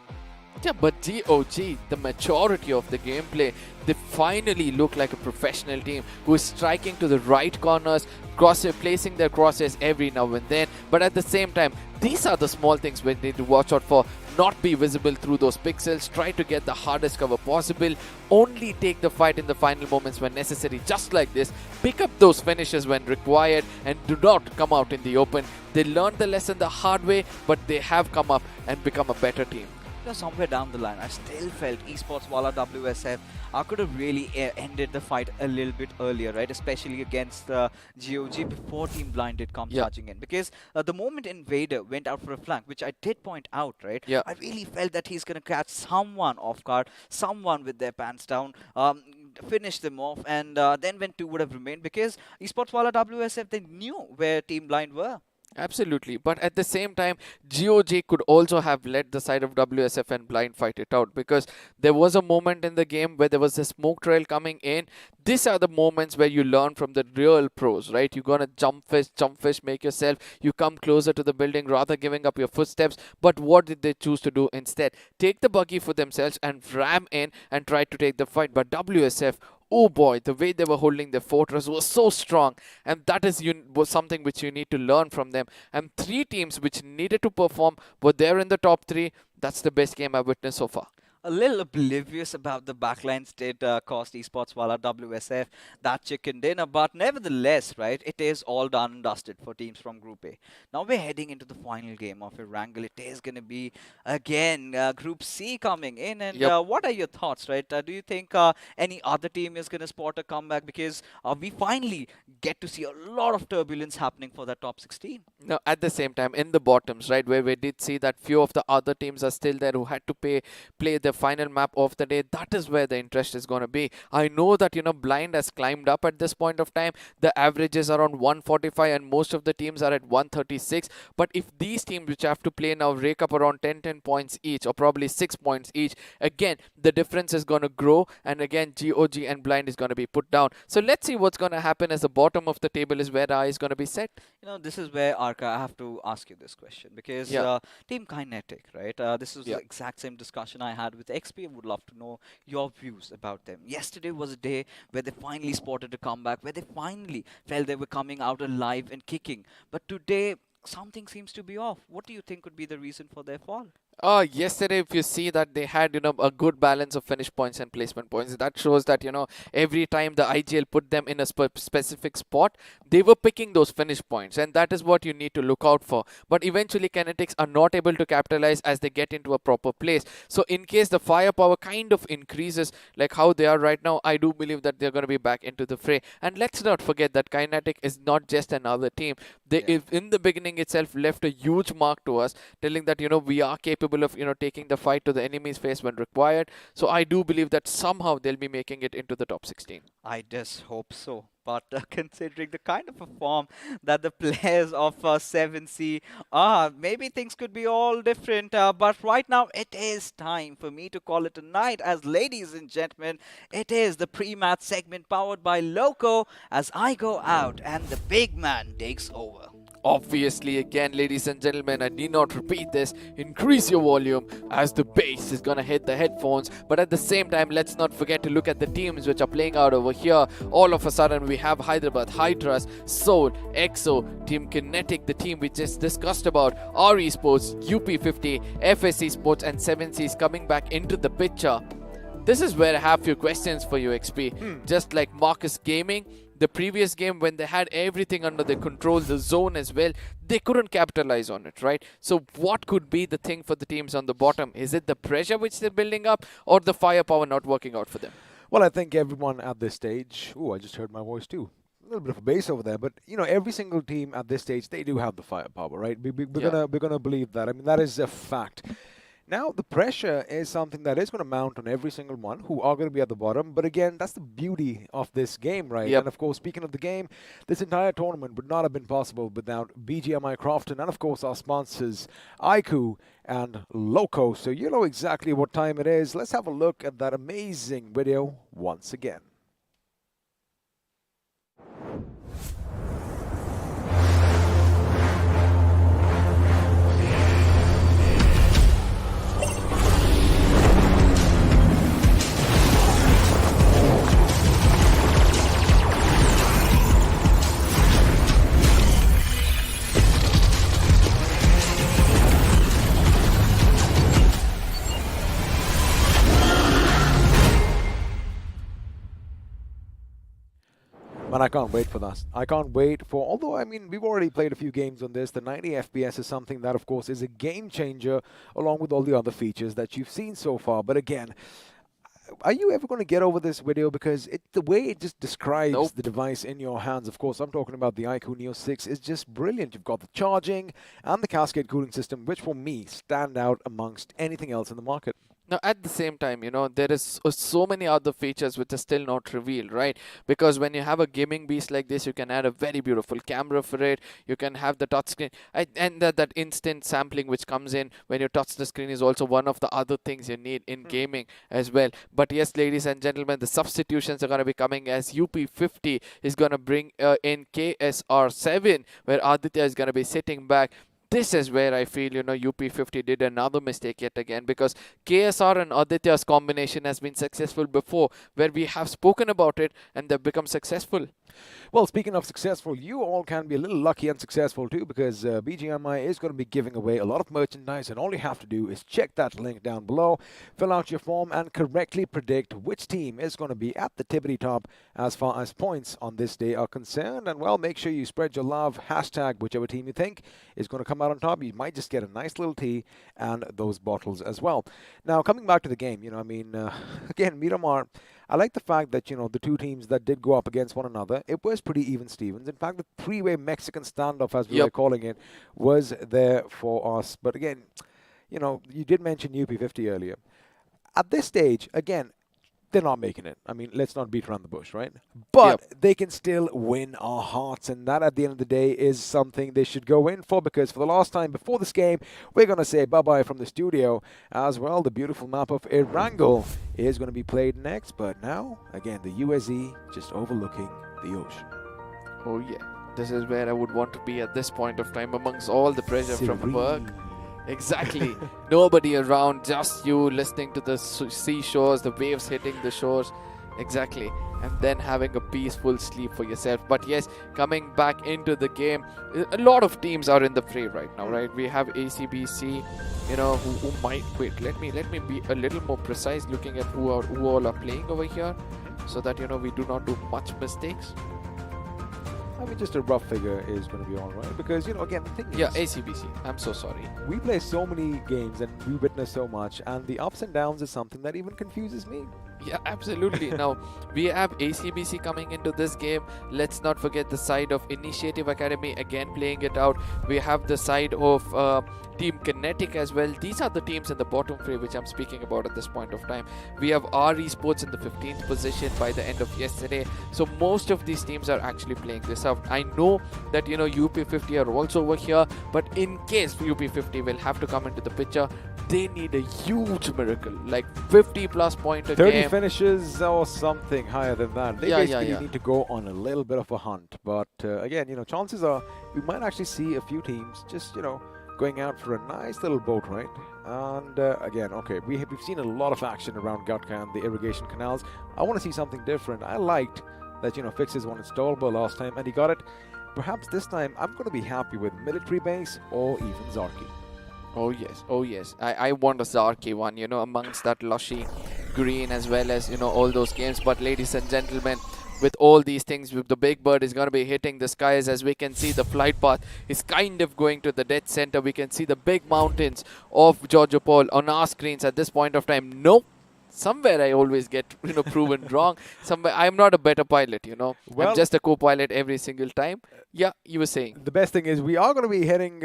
Speaker 3: Yeah, but GOG, the maturity of the gameplay, they finally look like a professional team who is striking to the right corners, placing their crosshairs every now and then. But at the same time, these are the small things we need to watch out for. Not be visible through those pixels, try to get the hardest cover possible, only take the fight in the final moments when necessary, just like this. Pick up those finishes when required and do not come out in the open. They learned the lesson the hard way, but they have come up and become a better team.
Speaker 2: somewhere down the line, I still felt Esports Wala WSF could have really ended the fight a little bit earlier, right? Especially against GOG before Team Blind did come charging in. Because the moment Invader went out for a flank, which I did point out, right?
Speaker 3: Yeah.
Speaker 2: I really felt that he's going to catch someone off guard, someone with their pants down, finish them off, and then when 2 would have remained, because Esports Wala WSF, they knew where Team Blind were.
Speaker 3: Absolutely, but at the same time, GOG could also have led the side of WSF and Blind fight it out, because there was a moment in the game where there was a smoke trail coming in. These are the moments where you learn from the real pros, right? You're gonna jump fish, make yourself, you come closer to the building rather giving up your footsteps. But what did they choose to do instead? Take the buggy for themselves and ram in and try to take the fight. But WSF, oh boy, the way they were holding their fortress was so strong, and that was something which you need to learn from them. And 3 teams which needed to perform were there in the top 3. That's the best game I've witnessed so far.
Speaker 2: A little oblivious about the backlines did cost Esports Wala WSF that chicken dinner, but nevertheless, right, it is all done and dusted for teams from Group A. Now we're heading into the final game of a wrangle. It is going to be, again, Group C coming in, and what are your thoughts, right? Do you think any other team is going to spot a comeback, because we finally get to see a lot of turbulence happening for that top 16?
Speaker 3: No, at the same time, in the bottoms, right, where we did see that few of the other teams are still there who had to play the final map of the day. That is where the interest is going to be. I know that, Blind has climbed up at this point of time. The averages are on 145 and most of the teams are at 136. But if these teams which have to play now rake up around 10 points each, or probably 6 points each, again, the difference is going to grow, and again, GOG and Blind is going to be put down. So let's see what's going to happen, as the bottom of the table is where our eye is going to be set.
Speaker 2: This is where, Arka, I have to ask you this question, because Team Kinetic, right? This is the exact same discussion I had with XP. I would love to know your views about them. Yesterday was a day where they finally spotted a comeback, where they finally felt they were coming out alive and kicking. But today, something seems to be off. What do you think could be the reason for their fall?
Speaker 3: Yesterday, if you see that they had, a good balance of finish points and placement points, that shows that, every time the IGL put them in a specific spot, they were picking those finish points, and that is what you need to look out for. But eventually, Kinetics are not able to capitalize as they get into a proper place. So in case the firepower kind of increases like how they are right now, I do believe that they're going to be back into the fray. And let's not forget that Kinetic is not just another team. They, in the beginning itself, left a huge mark to us, telling that, we are capable of taking the fight to the enemy's face when required. So I do believe that somehow they'll be making it into the top 16.
Speaker 2: I just hope so. But considering the kind of a form that the players of 7C are, maybe things could be all different. But right now, it is time for me to call it a night, as ladies and gentlemen, it is the pre-match segment powered by Loco, as I go out and the big man takes over.
Speaker 3: Obviously, again, ladies and gentlemen, I need not repeat this, increase your volume as the bass is gonna hit the headphones. But at the same time, let's not forget to look at the teams which are playing out over here. All of a sudden, we have Hyderabad, Hydras, Soul, EXO, Team Kinetic, the team we just discussed about, our Esports, UP50, FS Esports, and 7Cs coming back into the picture. This is where I have few questions for you, XP. Just like Marcus Gaming, the previous game, when they had everything under their control, the zone as well, they couldn't capitalize on it, right? So what could be the thing for the teams on the bottom? Is it the pressure which they're building up, or the firepower not working out for them?
Speaker 1: Well, I think everyone at this stage... Oh, I just heard my voice too. A little bit of a bass over there, but every single team at this stage, they do have the firepower, right? We're gonna believe that. I mean, that is a fact. Now, the pressure is something that is going to mount on every single one who are going to be at the bottom. But again, that's the beauty of this game, right? And of course, speaking of the game, this entire tournament would not have been possible without BGMI Crofton and, of course, our sponsors, iQOO and Loco. So you know exactly what time it is. Let's have a look at that amazing video once again. Man, I can't wait for that. I can't wait for, although, I mean, we've already played a few games on this. The 90 FPS is something that, of course, is a game changer along with all the other features that you've seen so far. But again, are you ever going to get over this video? Because the way it just describes the device in your hands, of course, I'm talking about the iQOO Neo 6, is just brilliant. You've got the charging and the cascade cooling system, which for me stand out amongst anything else in the market.
Speaker 3: Now, at the same time, you know, there is so many other features which are still not revealed, right? Because when you have a gaming beast like this, you can add a very beautiful camera for it. You can have the touchscreen, and that instant sampling which comes in when you touch the screen is also one of the other things you need in gaming as well. But yes, ladies and gentlemen, the substitutions are going to be coming as UP50 is going to bring in KSR7, where Aditya is going to be sitting back. This is where I feel, you know, UP50 did another mistake yet again, because KSR and Aditya's combination has been successful before, where we have spoken about it and they've become successful.
Speaker 1: Well, speaking of successful, you all can be a little lucky and successful too, because BGMI is going to be giving away a lot of merchandise, and all you have to do is check that link down below, fill out your form, and correctly predict which team is going to be at the tippity top as far as points on this day are concerned. And well, make sure you spread your love, hashtag whichever team you think is going to come out on top. You might just get a nice little tea and those bottles as well. Now, coming back to the game, you know, I mean, again, Miramar, I like the fact that, you know, the two teams that did go up against one another, it was pretty even Stevens. In fact, the three-way Mexican standoff, as we were calling it, was there for us. But again, you know, you did mention UP50 earlier. At this stage, again, they're not making it. I mean, let's not beat around the bush, right? But they can still win our hearts, and that at the end of the day is something they should go in for, because for the last time before this game, we're going to say bye-bye from the studio as well. The beautiful map of Erangel is going to be played next, but now, again, the USE just overlooking the ocean.
Speaker 3: Oh yeah, this is where I would want to be at this point of time, amongst all the pressure from work. Exactly. Nobody around, just you listening to the seashores, the waves hitting the shores. Exactly. And then having a peaceful sleep for yourself. But yes, coming back into the game, a lot of teams are in the fray right now, right? We have ACBC, you know, who might quit. Let me be a little more precise, looking at who all are playing over here, so that, you know, we do not do much mistakes.
Speaker 1: I mean, just a rough figure is going to be all right, because, you know, again, the thing is...
Speaker 3: Yeah, ACBC. I'm so sorry.
Speaker 1: We play so many games and we witness so much, and the ups and downs is something that even confuses me.
Speaker 3: Yeah, absolutely. Now, we have ACBC coming into this game. Let's not forget the side of Initiative Academy, again playing it out. We have the side of Team Kinetic as well. These are the teams in the bottom three which I'm speaking about at this point of time. We have our Esports in the 15th position by the end of yesterday. So most of these teams are actually playing this out. I know that, you know, UP50 are also over here, but in case UP50 will have to come into the picture, they need a huge miracle, like 50 plus point a
Speaker 1: 30
Speaker 3: game.
Speaker 1: finishes or something higher than that. They basically need to go on a little bit of a hunt. But again, you know, chances are we might actually see a few teams just, you know, going out for a nice little boat ride. And again, okay, we've seen a lot of action around Gatka and the irrigation canals. I want to see something different. I liked that, you know, Fixes wanted Stolber last time and he got it. Perhaps this time I'm going to be happy with military base or even Zarki.
Speaker 3: Oh yes, oh yes. I want a Zarki one, you know, amongst that lushy green as well as, you know, all those games. But ladies and gentlemen, with all these things, the big bird is going to be hitting the skies. As we can see, the flight path is kind of going to the dead center. We can see the big mountains of Giorgio Paul on our screens at this point of time. Nope. Somewhere I always get, you know, proven wrong. Somewhere I'm not a better pilot, you know. I'm just a co-pilot every single time. Yeah, you were saying.
Speaker 1: The best thing is we are going to be heading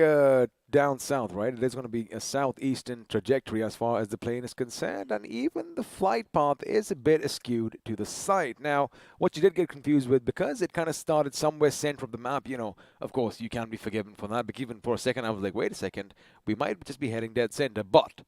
Speaker 1: down south, right? It is going to be a southeastern trajectory as far as the plane is concerned, and even the flight path is a bit skewed to the side. Now, what you did get confused with, because it kind of started somewhere center of the map, you know, of course, you can be forgiven for that, but even for a second, I was like, wait a second, we might just be heading dead center. But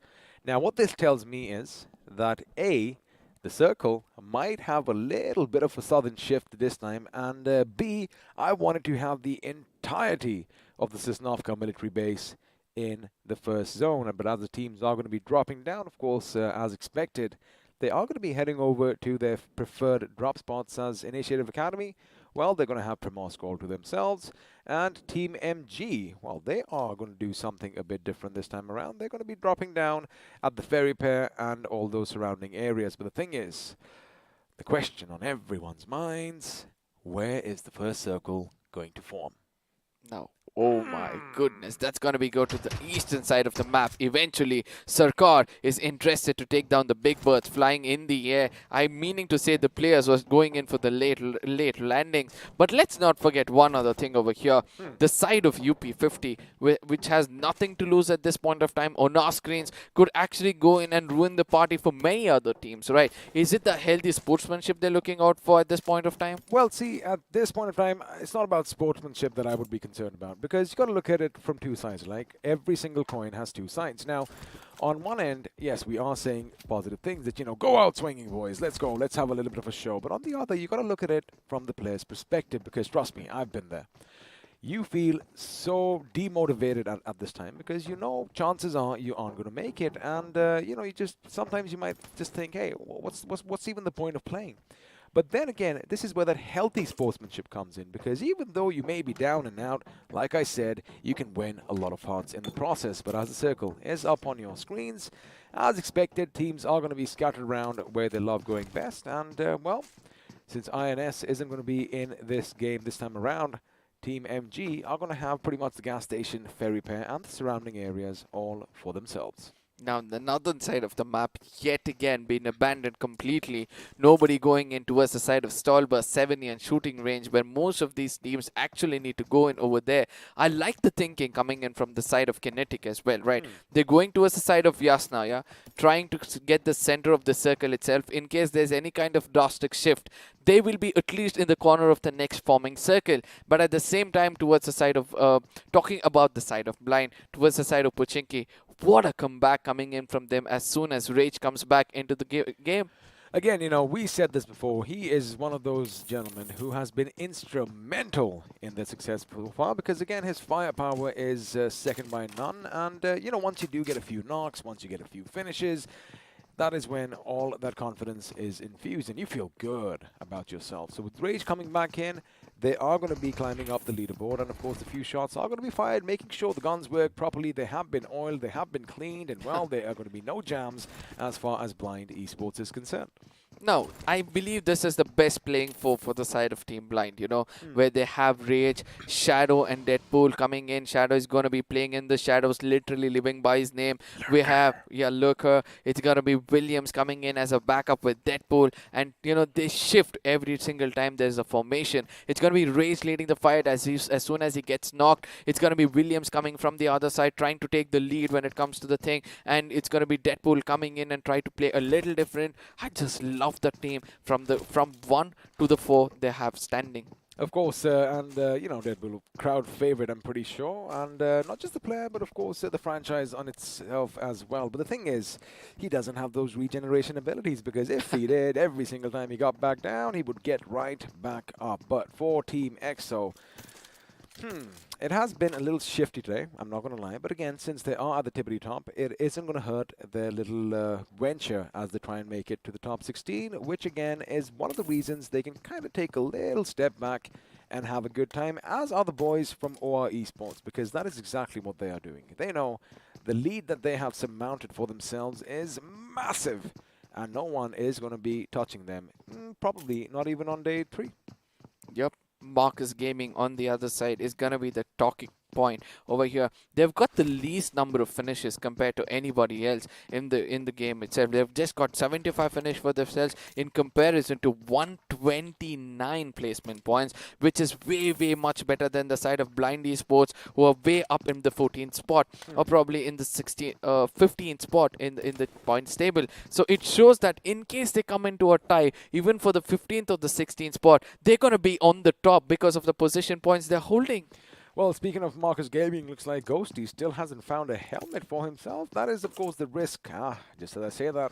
Speaker 1: now what this tells me is that A, the circle might have a little bit of a southern shift this time, and B, I wanted to have the entirety of the Sosnovka military base in the first zone. But as the teams are going to be dropping down, of course, as expected, they are going to be heading over to their preferred drop spots as Initiative Academy. Well, they're going to have Primorsk all to themselves. And Team MG, well, they are going to do something a bit different this time around. They're going to be dropping down at the ferry pair and all those surrounding areas. But the thing is, the question on everyone's minds, where is the first circle going to form?
Speaker 3: Now, oh my goodness, that's going to go to the eastern side of the map. Eventually, Sarkar is interested to take down the big birds flying in the air. I'm meaning to say the players was going in for the late landings. But let's not forget one other thing over here. The side of UP50, which has nothing to lose at this point of time on our screens, could actually go in and ruin the party for many other teams, right? Is it the healthy sportsmanship they're looking out for at this point of time?
Speaker 1: Well, see, at this point of time, it's not about sportsmanship that I would be concerned about, because you've got to look at it from two sides. Like, every single coin has two sides. Now, on one end, yes, we are saying positive things that, you know, go out swinging, boys. Let's go. Let's have a little bit of a show. But on the other, you've got to look at it from the player's perspective, because trust me, I've been there. You feel so demotivated at this time because you know chances are you aren't going to make it, and you know, sometimes you might just think, hey, what's even the point of playing? But then again, this is where that healthy sportsmanship comes in, because even though you may be down and out, like I said, you can win a lot of hearts in the process. But as the circle is up on your screens, as expected, teams are going to be scattered around where they love going best, and well, since INS isn't going to be in this game this time around, Team MG are going to have pretty much the gas station, ferry pair, and the surrounding areas all for themselves.
Speaker 3: Now, the northern side of the map, yet again, being abandoned completely. Nobody going in towards the side of Stolberg, 70 and shooting range, where most of these teams actually need to go in over there. I like the thinking coming in from the side of Kinetic as well, right? They're going towards the side of Yasna, yeah? Trying to get the center of the circle itself. In case there's any kind of drastic shift, they will be at least in the corner of the next forming circle. But at the same time, towards the side of, talking about the side of Blind, towards the side of Pochinki, what a comeback coming in from them as soon as Rage comes back into the game.
Speaker 1: Again, you know, we said this before. He is one of those gentlemen who has been instrumental in their success so far, because, again, his firepower is second by none. And, you know, once you do get a few knocks, once you get a few finishes, that is when all that confidence is infused and you feel good about yourself. So with Rage coming back in, they are going to be climbing up the leaderboard, and of course the few shots are going to be fired, making sure the guns work properly. They have been oiled, they have been cleaned, and well, there are going to be no jams as far as Blind Esports is concerned.
Speaker 3: No, I believe this is the best playing for the side of Team Blind, you know, where they have Rage, Shadow, and Deadpool coming in. Shadow is going to be playing in the shadows, literally living by his name. We have, Lurker. It's going to be Williams coming in as a backup with Deadpool. And, you know, they shift every single time there's a formation. It's going to be Rage leading the fight as soon as he gets knocked. It's going to be Williams coming from the other side, trying to take the lead when it comes to the thing. And it's going to be Deadpool coming in and try to play a little different. I just love the team from 1 to the 4 they have standing.
Speaker 1: Of course, and you know, Deadpool, crowd favorite, I'm pretty sure, and not just the player, but of course the franchise on itself as well. But the thing is, he doesn't have those regeneration abilities, because if he did, every single time he got back down, he would get right back up. But for Team EXO, it has been a little shifty today, I'm not going to lie. But again, since they are at the tippity top, it isn't going to hurt their little venture as they try and make it to the top 16, which again is one of the reasons they can kind of take a little step back and have a good time, as are the boys from OR Esports, because that is exactly what they are doing. They know the lead that they have surmounted for themselves is massive, and no one is going to be touching them, probably not even on day 3.
Speaker 3: Yep. Marcus Gaming on the other side is going to be the talking point over here. They've got the least number of finishes compared to anybody else in the game itself. They've just got 75 finish for themselves in comparison to 129 placement points, which is way much better than the side of Blind Esports, who are way up in the 14th spot, or probably in the 15th spot in the points table. So it shows that in case they come into a tie, even for the 15th or the 16th spot, they're going to be on the top because of the position points they're holding.
Speaker 1: Well, speaking of Marcus Gaming, looks like Ghosty still hasn't found a helmet for himself. That is, of course, the risk. Just as I say that,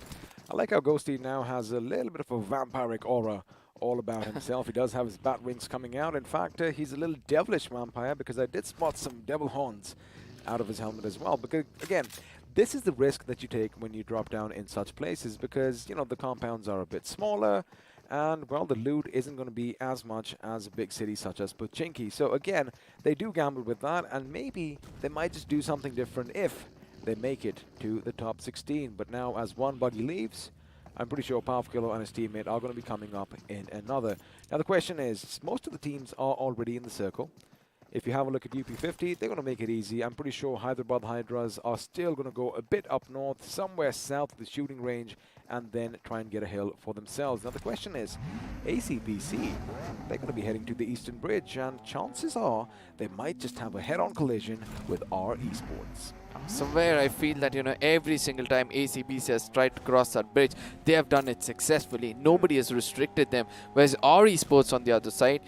Speaker 1: I like how Ghosty now has a little bit of a vampiric aura all about himself. He does have his bat wings coming out. In fact, he's a little devilish vampire, because I did spot some devil horns out of his helmet as well. Because, again, this is the risk that you take when you drop down in such places, because, you know, the compounds are a bit smaller, and, well, the loot isn't going to be as much as a big city such as Pochinki. So, again, they do gamble with that, and maybe they might just do something different if they make it to the top 16. But now, as one buggy leaves, I'm pretty sure Powerful and his teammate are going to be coming up in another. Now the question is, most of the teams are already in the circle. If you have a look at UP50, they're going to make it easy. I'm pretty sure Hyderabad Hydras are still going to go a bit up north, somewhere south of the shooting range, and then try and get a hill for themselves. Now the question is, ACBC, they're going to be heading to the Eastern Bridge, and chances are they might just have a head-on collision with our Esports.
Speaker 3: Somewhere I feel that, every single time ACBC has tried to cross that bridge, they have done it successfully. Nobody has restricted them. Whereas our Esports on the other side,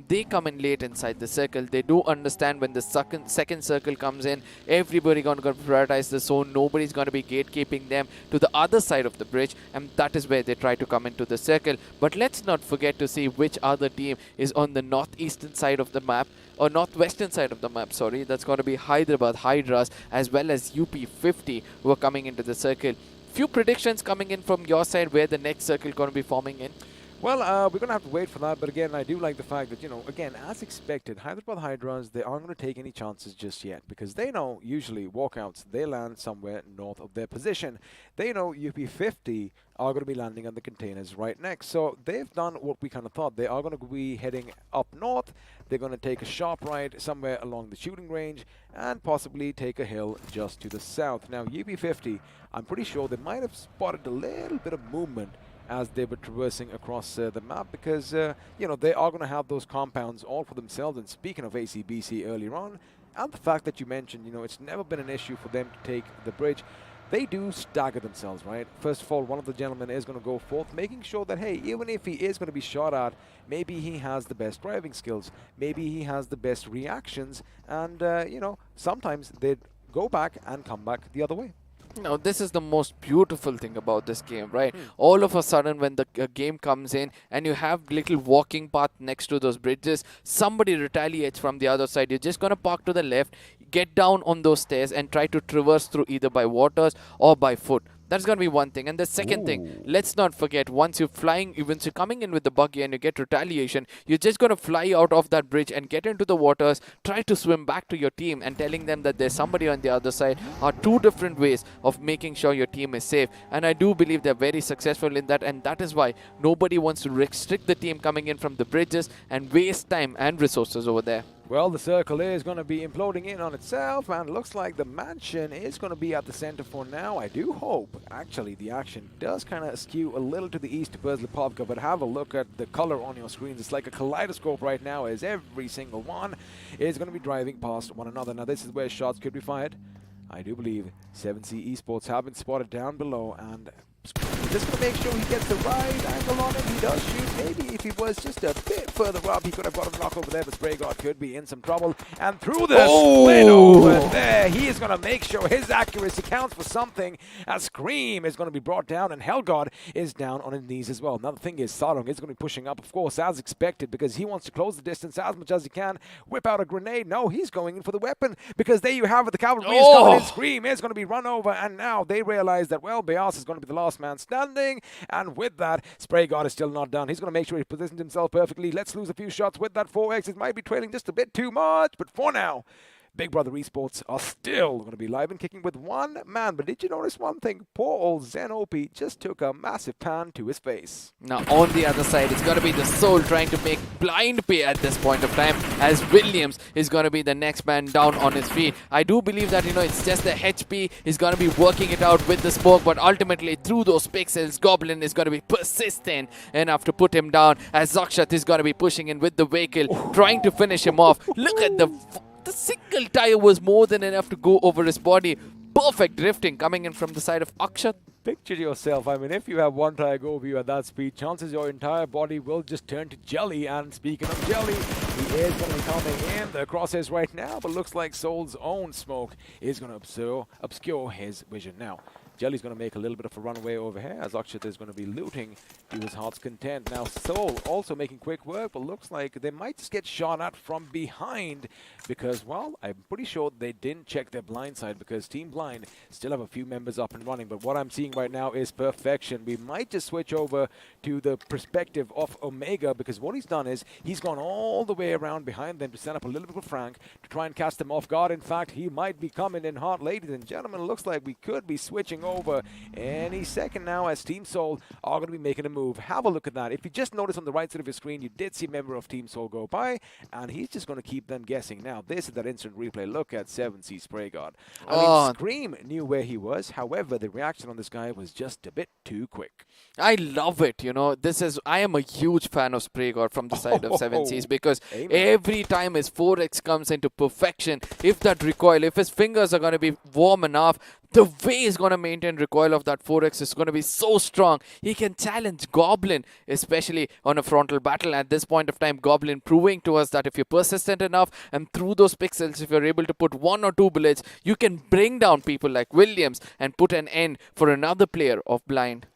Speaker 3: they come in late inside the circle. They do understand when the second circle comes in, everybody going to prioritize the zone. Nobody's going to be gatekeeping them to the other side of the bridge, and that is where they try to come into the circle. But let's not forget to see which other team is on the northeastern side of the map, or northwestern side of the map, sorry. That's going to be Hyderabad Hydras as well as UP50 who are coming into the circle. Few predictions coming in from your side where the next circle going to be forming in.
Speaker 1: Well, we're going to have to wait for that, but again, I do like the fact that, again, as expected, Hyderabad Hydras, they aren't going to take any chances just yet, because they know, usually, walkouts, they land somewhere north of their position. They know UP50 are going to be landing on the containers right next, so they've done what we kind of thought. They are going to be heading up north, they're going to take a sharp right somewhere along the shooting range, and possibly take a hill just to the south. Now, UP50, I'm pretty sure they might have spotted a little bit of movement as they were traversing across the map, because, they are going to have those compounds all for themselves. And speaking of ACBC earlier on, and the fact that you mentioned, it's never been an issue for them to take the bridge, they do stagger themselves, right? First of all, one of the gentlemen is going to go forth, making sure that, hey, even if he is going to be shot at, maybe he has the best driving skills, maybe he has the best reactions, and, sometimes they go back and come back the other way.
Speaker 3: Now, this is the most beautiful thing about this game, right? All of a sudden, when the game comes in and you have little walking path next to those bridges, somebody retaliates from the other side. You're just going to park to the left, get down on those stairs and try to traverse through either by waters or by foot. That's going to be one thing. And the second thing, let's not forget, once you're coming in with the buggy and you get retaliation, you're just going to fly out of that bridge and get into the waters, try to swim back to your team, and telling them that there's somebody on the other side are two different ways of making sure your team is safe. And I do believe they're very successful in that, and that is why nobody wants to restrict the team coming in from the bridges and waste time and resources over there.
Speaker 1: Well, the circle is going to be imploding in on itself, and looks like the mansion is going to be at the center for now. I do hope, actually, the action does kind of skew a little to the east to Bursley Popka, but have a look at the color on your screens. It's like a kaleidoscope right now, as every single one is going to be driving past one another. Now, this is where shots could be fired. I do believe 7C Esports have been spotted down below, and just going to make sure he gets the right angle on it. He does shoot. Maybe if he was just a bit further up, he could have got a knock over there, but Spray God could be in some trouble. And through the split over there, he is going to make sure his accuracy counts for something. A Scream is going to be brought down, and Hellgod is down on his knees as well. Another thing is, Sarong is going to be pushing up, of course, as expected, because he wants to close the distance as much as he can. Whip out a grenade. No, he's going in for the weapon, because there you have it. The cavalry is coming in. Scream is going to be run over, and now they realize that, well, Beas is going to be the last man standing, and with that, Spray God is still not done. He's going to make sure he positions himself perfectly. Let's lose a few shots with that 4X. It might be trailing just a bit too much, but for now, Big Brother Esports are still going to be live and kicking with one man. But did you notice one thing? Poor old Zenopi just took a massive pan to his face.
Speaker 3: Now, on the other side, it's going to be the Soul trying to make blind pay at this point of time, as Williams is going to be the next man down on his feet. I do believe that, it's just the HP. He's going to be working it out with the smoke, but ultimately, through those pixels, Goblin is going to be persistent enough to put him down, as Zakshat is going to be pushing in with the vehicle, trying to finish him off. Look at the single tire was more than enough to go over his body. Perfect drifting coming in from the side of Akshat.
Speaker 1: Picture yourself, I mean, if you have one tire go over you at that speed, chances your entire body will just turn to jelly. And speaking of jelly, he is going to be coming in the crosshairs right now, but looks like Soul's own smoke is going to obscure his vision. Now, Jelly's going to make a little bit of a runaway over here, as Akshat is going to be looting to his heart's content. Now, Soul also making quick work, but looks like they might just get shot at from behind because, well, I'm pretty sure they didn't check their blind side, because Team Blind still have a few members up and running. But what I'm seeing right now is perfection. We might just switch over to the perspective of Omega, because what he's done is he's gone all the way around behind them to set up a little bit of Frank to try and cast them off guard. In fact, he might be coming in hot. Ladies and gentlemen, looks like we could be switching over any second now as Team Soul are going to be making a move. Have a look at that. If you just notice on the right side of your screen, you did see a member of Team Soul go by, and he's just going to keep them guessing. Now, this is that instant replay. Look at 7C Spray God. I mean, Scream knew where he was. However, the reaction on this guy was just a bit too quick.
Speaker 3: I love it, you know. I am a huge fan of Spray God from the side of 7Cs because every time his 4x comes into perfection, if that recoil, if his fingers are going to be warm enough, the way he's going to maintain recoil of that 4x is going to be so strong. He can challenge Goblin, especially on a frontal battle. At this point of time, Goblin proving to us that if you're persistent enough and through those pixels, if you're able to put 1 or 2 bullets, you can bring down people like Williams and put an end for another player of Blind.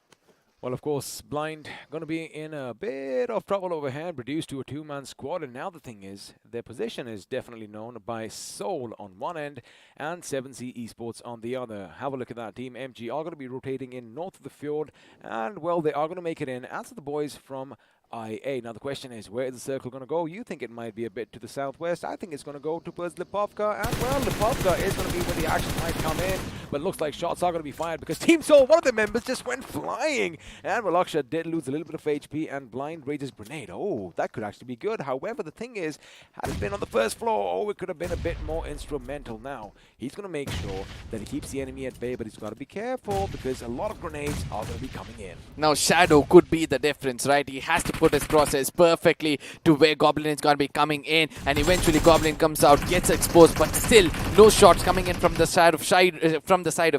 Speaker 1: Well, of course, Blind going to be in a bit of trouble overhand, reduced to a 2-man squad. And now the thing is, their position is definitely known by Soul on one end and 7C Esports on the other. Have a look at that. Team MG are going to be rotating in north of the fjord. And, well, they are going to make it in, as are the boys from IA. Now the question is, where is the circle going to go? You think it might be a bit to the southwest. I think it's going to go towards Lipovka, and well, Lipovka is going to be where the action might come in, but looks like shots are going to be fired because Team Soul, one of the members, just went flying, and well, Akshat did lose a little bit of HP, and Blind raises grenade. Oh, that could actually be good. However, the thing is, had it been on the first floor, it could have been a bit more instrumental. Now he's going to make sure that he keeps the enemy at bay, but he's got to be careful because a lot of grenades are going to be coming in.
Speaker 3: Now Shadow could be the difference, right? He has to put his process perfectly to where Goblin is going to be coming in, and eventually Goblin comes out, gets exposed, but still no shots coming in from the side of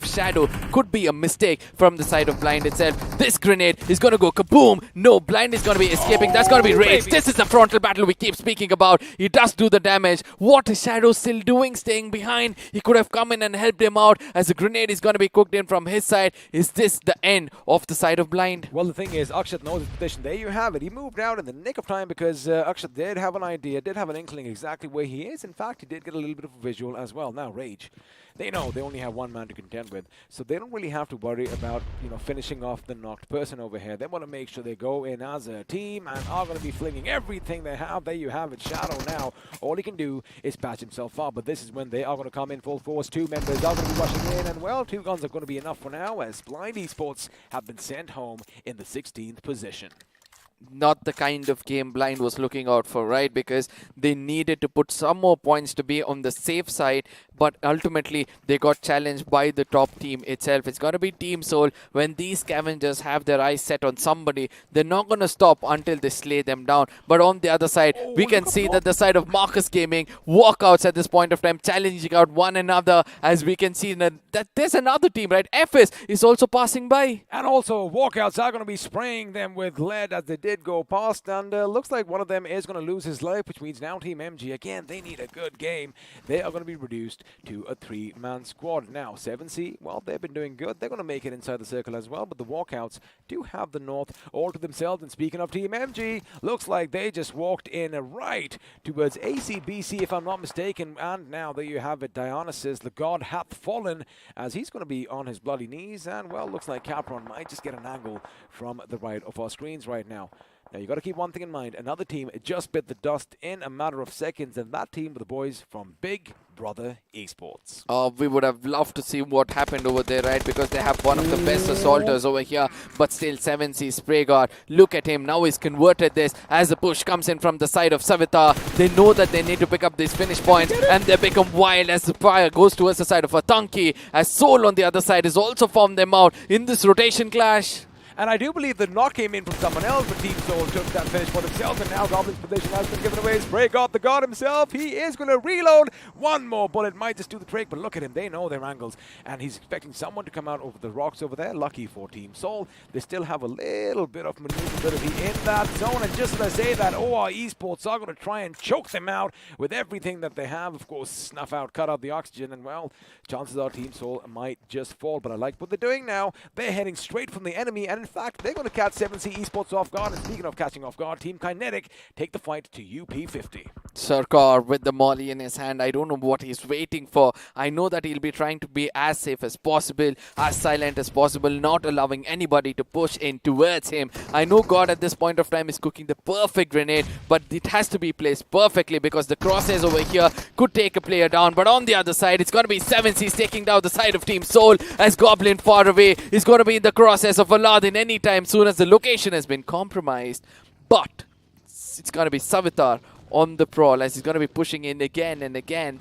Speaker 3: Shadow. Could be a mistake from the side of Blind itself. This grenade is going to go kaboom. No, Blind is going to be escaping. That's going to be Rage. This is the frontal battle we keep speaking about. He does do the damage. What is Shadow still doing, staying behind? He could have come in and helped him out as the grenade is going to be cooked in from his side. Is this the end of the side of Blind?
Speaker 1: Well, the thing is, Akshat knows his position. There you have it. He moved out in the nick of time because Akshat did have an idea, did have an inkling exactly where he is. In fact, he did get a little bit of a visual as well. Now, Rage, they know they only have one man to contend with, so they don't really have to worry about, finishing off the knocked person over here. They want to make sure they go in as a team and are going to be flinging everything they have. There you have it. Shadow now, all he can do is patch himself up, but this is when they are going to come in full force. 2 members are going to be rushing in, and well, 2 guns are going to be enough for now as Blind Esports have been sent home in the 16th position.
Speaker 3: Not the kind of game Blind was looking out for, right? Because they needed to put some more points to be on the safe side, but ultimately they got challenged by the top team itself. It's going to be Team Soul. When these scavengers have their eyes set on somebody, they're not going to stop until they slay them down. But on the other side, we can see that the side of Marcus Gaming, Walkouts at this point of time, challenging out one another, as we can see that there's another team, right? FS is also passing by.
Speaker 1: And also, Walkouts are going to be spraying them with lead as they did go past, and looks like one of them is going to lose his life, which means now Team MG, again, they need a good game. They are going to be reduced to a 3-man squad. Now, 7C, well, they've been doing good. They're going to make it inside the circle as well, but the Walkouts do have the north all to themselves. And speaking of Team MG, looks like they just walked in right towards ACBC, if I'm not mistaken, and now there you have it. Dionysus, the god, hath fallen, as he's going to be on his bloody knees, and well, looks like Capron might just get an angle from the right of our screens right now. Now, you got to keep one thing in mind. Another team just bit the dust in a matter of seconds, and that team were the boys from Big Brother Esports.
Speaker 3: We would have loved to see what happened over there, right? Because they have one of the best assaulters over here, but still 7C Spray God. Look at him. Now he's converted this as the push comes in from the side of Savita. They know that they need to pick up these finish points, and they become wild as the fire goes towards the side of Atanki, as Soul on the other side has also formed them out in this rotation clash.
Speaker 1: And I do believe the knock came in from someone else, but Team Soul took that finish for themselves, and now Goblin's position has been given away. Spray God, the god himself, he is going to reload. One more bullet might just do the trick, but look at him. They know their angles, and he's expecting someone to come out over the rocks over there. Lucky for Team Soul, they still have a little bit of maneuverability in that zone, and just as I say that, OR Esports are going to try and choke them out with everything that they have. Of course, snuff out, cut out the oxygen, and well, chances are Team Soul might just fall, but I like what they're doing now. They're heading straight from the enemy, and in fact, they're going to catch 7C Esports off guard. And speaking of catching off guard, Team Kinetic take the fight to UP50.
Speaker 3: Sarkar with the molly in his hand. I don't know what he's waiting for. I know that he'll be trying to be as safe as possible, as silent as possible, not allowing anybody to push in towards him. I know God at this point of time is cooking the perfect grenade, but it has to be placed perfectly because the crosshairs over here could take a player down. But on the other side, it's going to be 7C's taking down the side of Team Soul as Goblin far away is going to be in the crosshairs of Aladdin anytime soon as the location has been compromised. But it's going to be Savitar on the prowl as he's going to be pushing in again and again.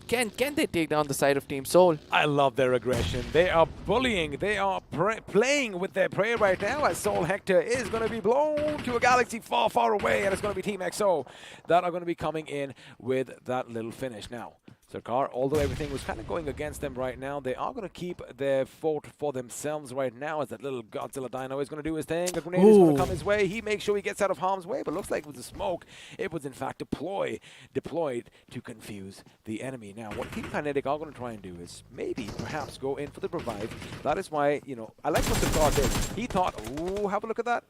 Speaker 3: Can they take down the side of Team Soul?
Speaker 1: I love their aggression. They are bullying. They are playing with their prey right now as Soul Hector is going to be blown to a galaxy far, far away. And it's going to be Team XO that are going to be coming in with that little finish. Now, Sarkar, although everything was kind of going against them right now, they are going to keep their fort for themselves right now as that little Godzilla Dino is going to do his thing. A grenade is going to come his way. He makes sure he gets out of harm's way, but looks like with the smoke, it was in fact deployed to confuse the enemy. Now, what Team Kinetic are going to try and do is maybe perhaps go in for the revive. That is why, you know, I like what Sarkar did. He thought, ooh, have a look at that.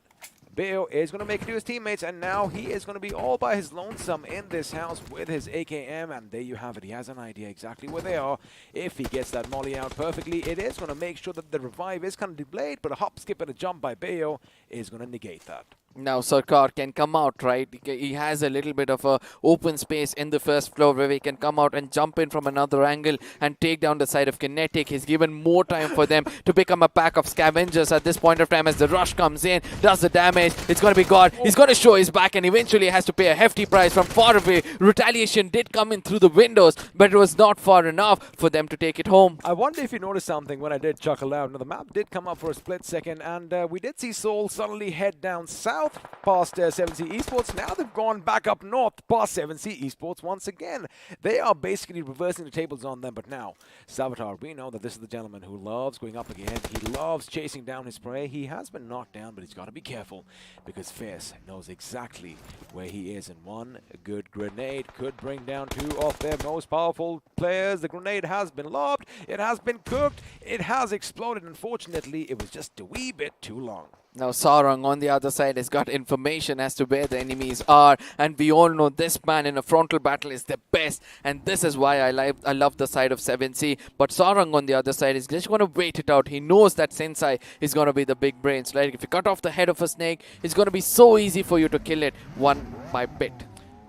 Speaker 1: Bayo is going to make it to his teammates, and now he is going to be all by his lonesome in this house with his AKM, and there you have it. He has an idea exactly where they are. If he gets that molly out perfectly, it is going to make sure that the revive is kind of delayed, but a hop, skip, and a jump by Bayo is going to negate that.
Speaker 3: Now Sarkar can come out, right? He has a little bit of a open space in the first floor where he can come out and jump in from another angle and take down the side of Kinetic. He's given more time for them to become a pack of scavengers at this point of time as the rush comes in, does the damage. It's going to be God. He's going to show his back and eventually has to pay a hefty price from far away. Retaliation did come in through the windows, but it was not far enough for them to take it home.
Speaker 1: I wonder if you noticed something when I did chuckle out. Now, the map did come up for a split second, and we did see Soul suddenly head down south past 7C Esports. Now they've gone back up north past 7C Esports once again. They are basically reversing the tables on them, but now Savitar, we know that this is the gentleman who loves going up again. He loves chasing down his prey. He has been knocked down, but he's got to be careful because Fierce knows exactly where he is, and one good grenade could bring down two of their most powerful players. The grenade has been lobbed, it has been cooked, it has exploded. Unfortunately, it was just a wee bit too long.
Speaker 3: Now Sarang on the other side has got information as to where the enemies are, and we all know this man in a frontal battle is the best, and this is why I love the side of 7C. But Sarang on the other side is just going to wait it out. He knows that Sensei is going to be the big brains. Like if you cut off the head of a snake, it's going to be so easy for you to kill it one by bit.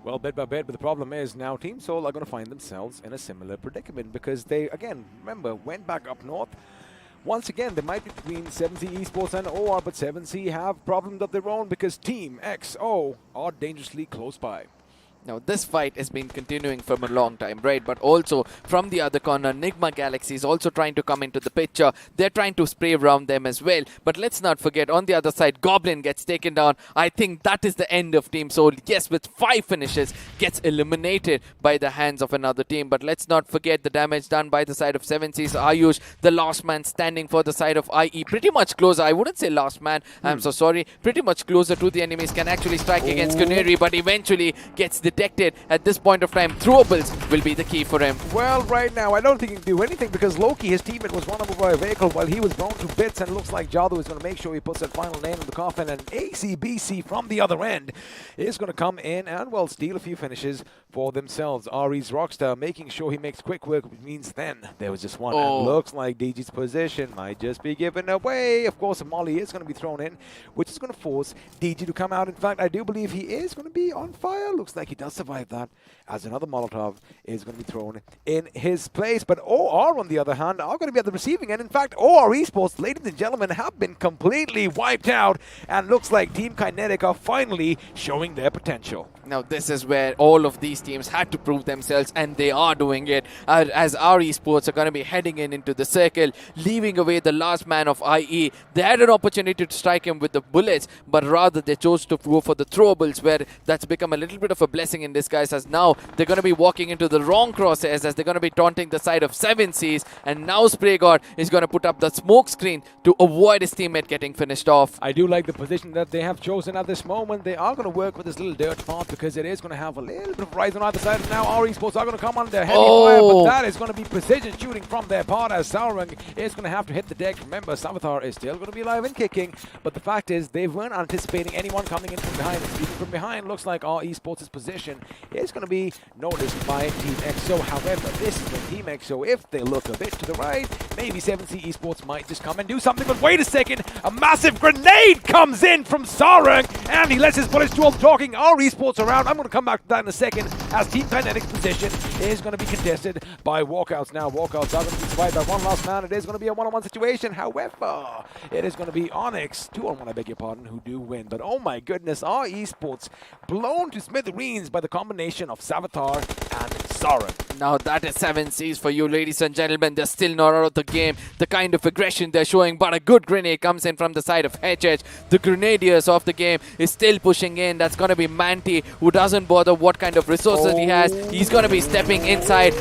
Speaker 1: Well, bit by bit, but the problem is now Team Soul are going to find themselves in a similar predicament because they, again, remember, went back up north. Once again, they might be between 7C Esports and OR, but 7C have problems of their own because Team XO are dangerously close by.
Speaker 3: Now, this fight has been continuing for a long time, right? But also, from the other corner, Nigma Galaxy is also trying to come into the picture. They're trying to spray around them as well. But let's not forget, on the other side, Goblin gets taken down. I think that is the end of Team Soul. Yes, with 5 finishes, gets eliminated by the hands of another team. But let's not forget the damage done by the side of 7C's Ayush, the last man standing for the side of IE. Pretty much closer. I wouldn't say last man. I'm so sorry. Pretty much closer to the enemies. Can actually strike against Canary, but eventually gets detected. At this point of time, throwables will be the key for him.
Speaker 1: Well, right now, I don't think he can do anything because Loki, his teammate, was run over by a vehicle while he was blown to bits, and it looks like Jadu is going to make sure he puts that final nail in the coffin, and ACBC from the other end is going to come in and, well, steal a few finishes for themselves. Ari's Rockstar making sure he makes quick work, which means then there was just one. And looks like DG's position might just be given away. Of course, a molly is going to be thrown in, which is going to force DG to come out. In fact, I do believe he is going to be on fire. Looks like he does survive that, as another Molotov is going to be thrown in his place. But OR, on the other hand, are going to be at the receiving end. In fact, OR Esports, ladies and gentlemen, have been completely wiped out, and looks like Team Kinetic are finally showing their potential.
Speaker 3: Now, this is where all of these teams had to prove themselves, and they are doing it. As our Esports are going to be heading into the circle, leaving away the last man of IE. They had an opportunity to strike him with the bullets, but rather they chose to go for the throwables, where that's become a little bit of a blessing in disguise, as now they're going to be walking into the wrong crosshairs, as they're going to be taunting the side of 7Cs, and now Spray God is going to put up the smoke screen to avoid his teammate getting finished off.
Speaker 1: I do like the position that they have chosen at this moment. They are going to work with this little dirt path because it is going to have a little bit of rise on either side. Now our Esports are going to come under heavy fire, but that is going to be precision shooting from their part as Saurang is going to have to hit the deck. Remember, Savitar is still going to be alive and kicking, but the fact is they weren't anticipating anyone coming in from behind. And speaking from behind, looks like our Esports' position is going to be noticed by Team EXO. However, this is when Team EXO, if they look a bit to the right, maybe 7C Esports might just come and do something. But wait a second, a massive grenade comes in from Saurang, and he lets his bullets do all the talking. Our Esports around. I'm going to come back to that in a second, as Team Kinetic's position is going to be contested by Walkouts. Now, Walkouts are going to be survived by one last man. It is going to be a one-on-one situation. However, it is going to be Onyx, 2-on-1, I beg your pardon, who do win. But oh my goodness, our Esports blown to smithereens by the combination of Savitar and Saurang.
Speaker 3: Now that is 7Cs for you, ladies and gentlemen. They're still not out of the game. The kind of aggression they're showing, but a good grenade comes in from the side of HH. The Grenadiers of the game is still pushing in. That's going to be Manti, who doesn't bother what kind of resources he has. He's going to be stepping inside.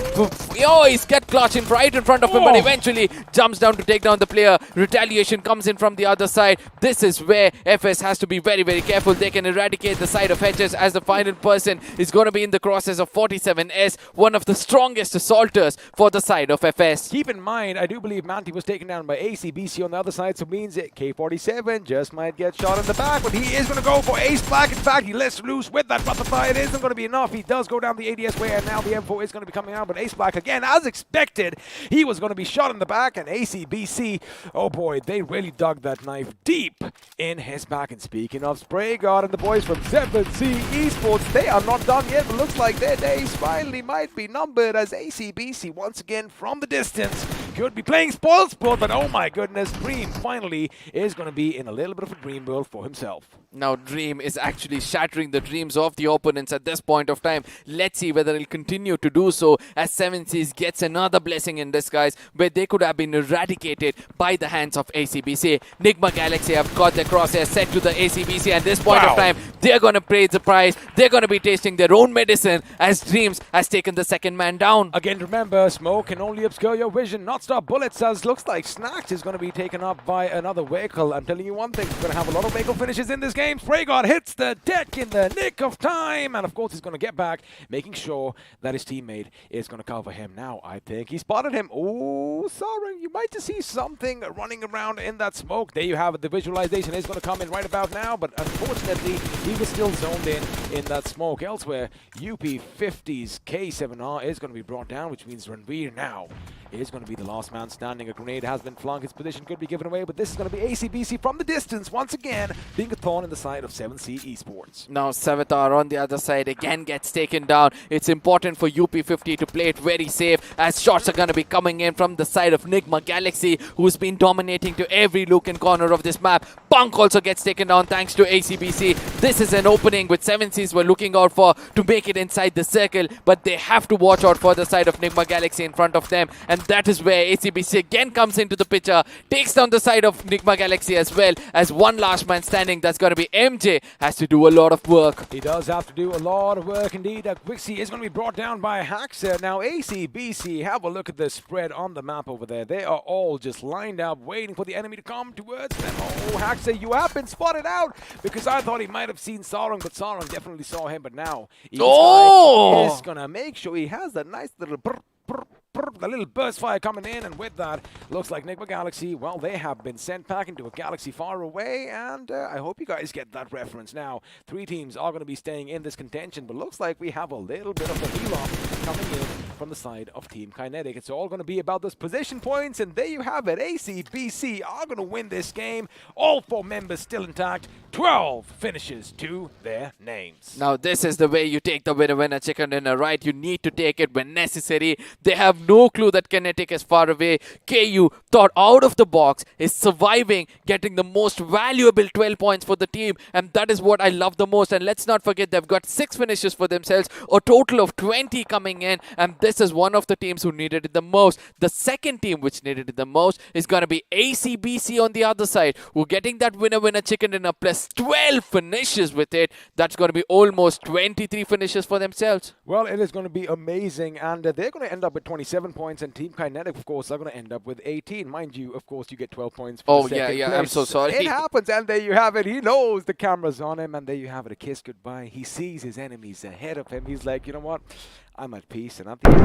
Speaker 3: Oh, he's got clutching right in front of him, but eventually jumps down to take down the player. Retaliation comes in from the other side. This is where FS has to be very, very careful. They can eradicate the side of HH, as the final person is going to be in the crosses of 47S, one of the strongest assaulters for the side of FS.
Speaker 1: Keep in mind, I do believe Manti was taken down by ACBC on the other side, so means it K47 just might get shot in the back, but he is going to go for Ace Black. In fact, he lets loose with that butterfly. It isn't going to be enough. He does go down the ADS way, and now the M4 is going to be coming out, but Ace Black, again, as expected, he was going to be shot in the back, and ACBC, oh boy, they really dug that knife deep in his back. And speaking of Spray God and the boys from 7C Esports, they are not done yet, but looks like their days finally might be numbered, as ACBC once again from the distance could be playing spoil sport, but oh my goodness, Dream finally is going to be in a little bit of a dream world for himself.
Speaker 3: Now Dream is actually shattering the dreams of the opponents at this point of time. Let's see whether he'll continue to do so, as 7Cs gets another blessing in disguise where they could have been eradicated by the hands of ACBC. Nigma Galaxy have got their crosshairs set to the ACBC at this point of time. They're going to pay the price. They're going to be tasting their own medicine, as Dreams has taken the second man down.
Speaker 1: Again, remember, smoke can only obscure your vision, not stop bullets, as looks like Snacks is going to be taken up by another vehicle. I'm telling you one thing, we're going to have a lot of vehicle finishes in this game. Spray God hits the deck in the nick of time, and of course he's going to get back, making sure that his teammate is going to cover him. Now, I think he spotted him. Oh, sorry, you might just see something running around in that smoke. There you have it. The visualization is going to come in right about now, but unfortunately, he was still zoned in that smoke. Elsewhere, UP50's K7R is going to be brought down, which means Ranveer now is going to be the last man standing. A grenade has been flung. His position could be given away, but this is going to be ACBC from the distance, once again, being a thorn in the side of 7C Esports.
Speaker 3: Now Savitar on the other side again gets taken down. It's important for UP50 to play it very safe, as shots are going to be coming in from the side of Nigma Galaxy, who's been dominating to every nook and corner of this map. Punk also gets taken down thanks to ACBC. This is an opening which 7Cs were looking out for to make it inside the circle, but they have to watch out for the side of Nigma Galaxy in front of them, and that is where ACBC again comes into the picture, takes down the side of Nigma Galaxy as well, as one last man standing. That's going to be MJ, has to do a lot of work.
Speaker 1: He does have to do a lot of work indeed. Quixie is going to be brought down by Haxa. Now ACBC, have a look at the spread on the map over there. They are all just lined up waiting for the enemy to come towards them. Oh, Haxa, you have been spotted out, because I thought he might have seen Saurang, but Saurang definitely saw him. But now he's going to make sure he has that nice little the little burst fire coming in, and with that, looks like Nigma Galaxy, well, they have been sent back into a galaxy far away, and I hope you guys get that reference. Now, 3 teams are going to be staying in this contention, but looks like we have a little bit of a heal-off coming in from the side of Team Kinetic. It's all going to be about those position points, and there you have it. ACBC are going to win this game. All 4 members still intact. 12 finishes to their names.
Speaker 3: Now, this is the way you take the winner chicken dinner, right? You need to take it when necessary. They have no clue that Kinetic is far away. KU thought out of the box, is surviving, getting the most valuable 12 points for the team, and that is what I love the most. And let's not forget, they've got 6 finishes for themselves, a total of 20 coming in, and this is one of the teams who needed it the most. The second team which needed it the most is going to be ACBC on the other side, who are getting that winner chicken dinner plus 12 finishes with it. That's going to be almost 23 finishes for themselves.
Speaker 1: Well, it is going to be amazing, and they're going to end up with 27 11 points, and Team Kinetic, of course, are going to end up with 18. Mind you, of course, you get 12 points for the second place.
Speaker 3: I'm so sorry.
Speaker 1: It happens, and there you have it. He knows the camera's on him, and there you have it, a kiss goodbye. He sees his enemies ahead of him. He's like, you know what? I'm at peace, and at the end,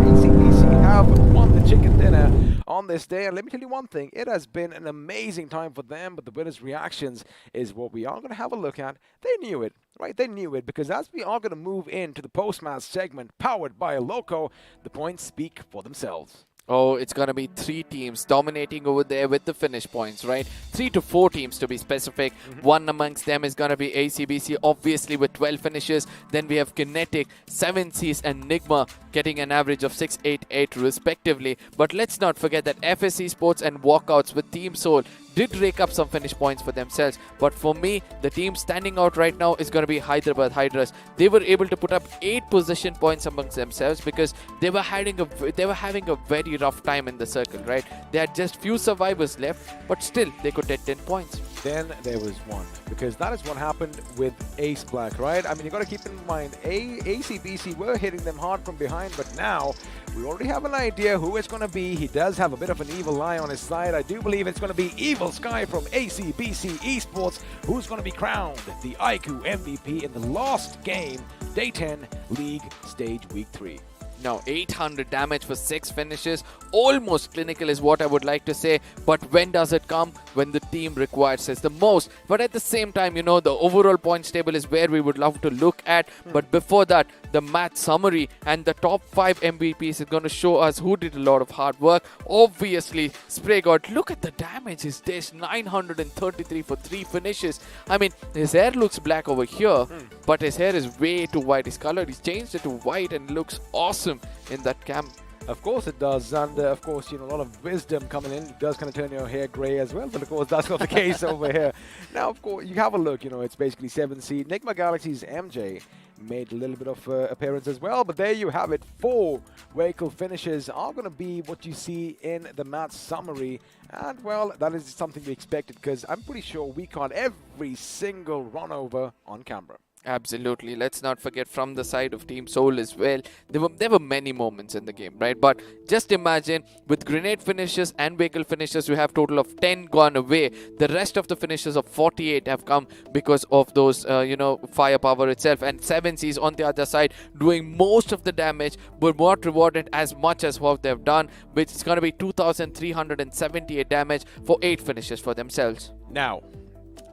Speaker 1: ACBC have won the chicken dinner on this day, and let me tell you one thing, it has been an amazing time for them, but the winners' reactions is what we are going to have a look at. They knew it, right? They knew it, because as we are going to move into the post-match segment powered by Loco, the points speak for themselves.
Speaker 3: Oh, it's going to be 3 teams dominating over there with the finish points, right? 3 to 4 teams to be specific. One amongst them is going to be ACBC, obviously with 12 finishes. Then we have Kinetic, 7Cs and Nigma getting an average of 6, 8, 8 respectively. But let's not forget that FS Esports and Walkouts with Team Soul did rake up some finish points for themselves. But for me, the team standing out right now is going to be Hyderabad Hydras. They were able to put up 8 position points amongst themselves because they were having a very rough time in the circle, right? They had just few survivors left, but still they could get 10 points.
Speaker 1: Then there was one, because that is what happened with Ace Black, right? I mean, you got to keep in mind, ACBC were hitting them hard from behind, but now we already have an idea who it's going to be. He does have a bit of an evil eye on his side. I do believe it's going to be Evil Sky from ACBC Esports, who's going to be crowned the iQOO MVP in the last game, Day 10 League Stage Week 3.
Speaker 3: Now, 800 damage for 6 finishes. Almost clinical is what I would like to say. But when does it come? When the team requires it the most. But at the same time, you know, the overall points table is where we would love to look at. But before that, the match summary and the top 5 MVPs is going to show us who did a lot of hard work. Obviously, Spray God, look at the damage. His dish, 933 for 3 finishes. I mean, his hair looks black over here, but his hair is way too white. His color, he's changed it to white and looks awesome in that cam.
Speaker 1: Of course it does, and of course, you know, a lot of wisdom coming in. It does kind of turn your hair grey as well, but of course that's not the case over here. Now, of course, you have a look, you know, it's basically 7C. Nigma Galaxy's MJ made a little bit of appearance as well, but there you have it. 4 vehicle finishes are going to be what you see in the match summary, and well, that is something we expected, because I'm pretty sure we caught every single run over on camera.
Speaker 3: Absolutely. Let's not forget from the side of Team Soul as well. There were many moments in the game, right? But just imagine with grenade finishes and vehicle finishes, you have total of 10 gone away. The rest of the finishes of 48 have come because of those, you know, firepower itself. And 7Cs on the other side doing most of the damage, but not rewarded as much as what they've done, which is going to be 2,378 damage for 8 finishes for themselves.
Speaker 1: Now,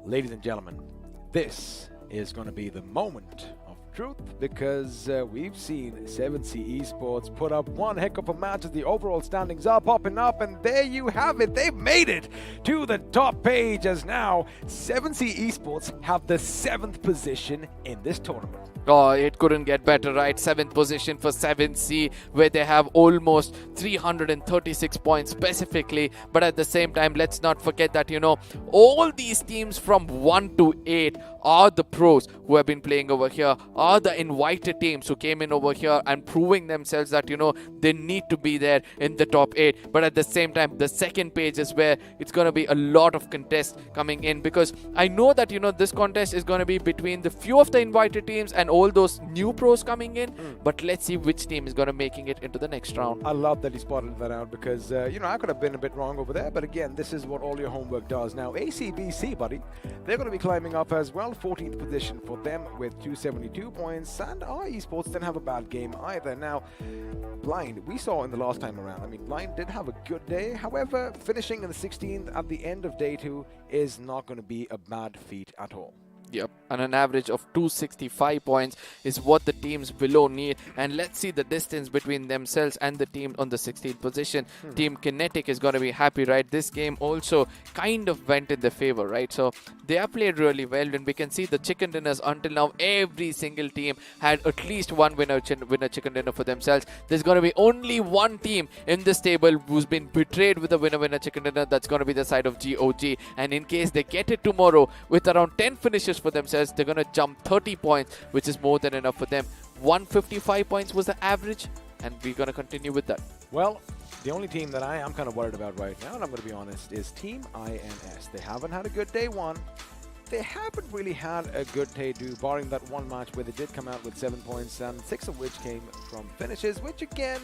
Speaker 1: ladies and gentlemen, this is going to be the moment of truth, because we've seen 7C Esports put up one heck of a match as the overall standings are popping up, and there you have it. They've made it to the top page, as now 7C Esports have the 7th position in this tournament.
Speaker 3: Oh, it couldn't get better, right? 7th position for 7C, where they have almost 336 points specifically. But at the same time, let's not forget that, you know, all these teams from 1 to 8 are the pros who have been playing over here, are the invited teams who came in over here and proving themselves that, you know, they need to be there in the top 8. But at the same time, the second page is where it's going to be a lot of contest coming in, because I know that, you know, this contest is going to be between the few of the invited teams and all those new pros coming in. But let's see which team is going to making it into the next round.
Speaker 1: I love that he spotted that out, because, you know, I could have been a bit wrong over there. But again, this is what all your homework does. Now, ACBC, buddy, they're going to be climbing up as well. 14th position for them with 272 points. And our Esports didn't have a bad game either. Now, Blind, we saw in the last time around, I mean, Blind did have a good day. However, finishing in the 16th at the end of day 2 is not going to be a bad feat at all.
Speaker 3: Yep, and an average of 265 points is what the teams below need. And let's see the distance between themselves and the team on the 16th position. Team Kinetic is going to be happy, right? This game also kind of went in their favor, right? So they have played really well, and we can see the chicken dinners until now. Every single team had at least one winner chicken dinner for themselves. There's going to be only one team in this table who's been betrayed with a winner chicken dinner. That's going to be the side of GOG. And in case they get it tomorrow with around 10 finishes for themselves, they're going to jump 30 points, which is more than enough for them. 155 points was the average, and we're going to continue with that.
Speaker 1: Well, the only team that I am kind of worried about right now, and I'm going to be honest, is Team INS. They haven't had a good day 1. they haven't really had a good day, barring that one match where they did come out with 7 points, and 6 of which came from finishes, which again,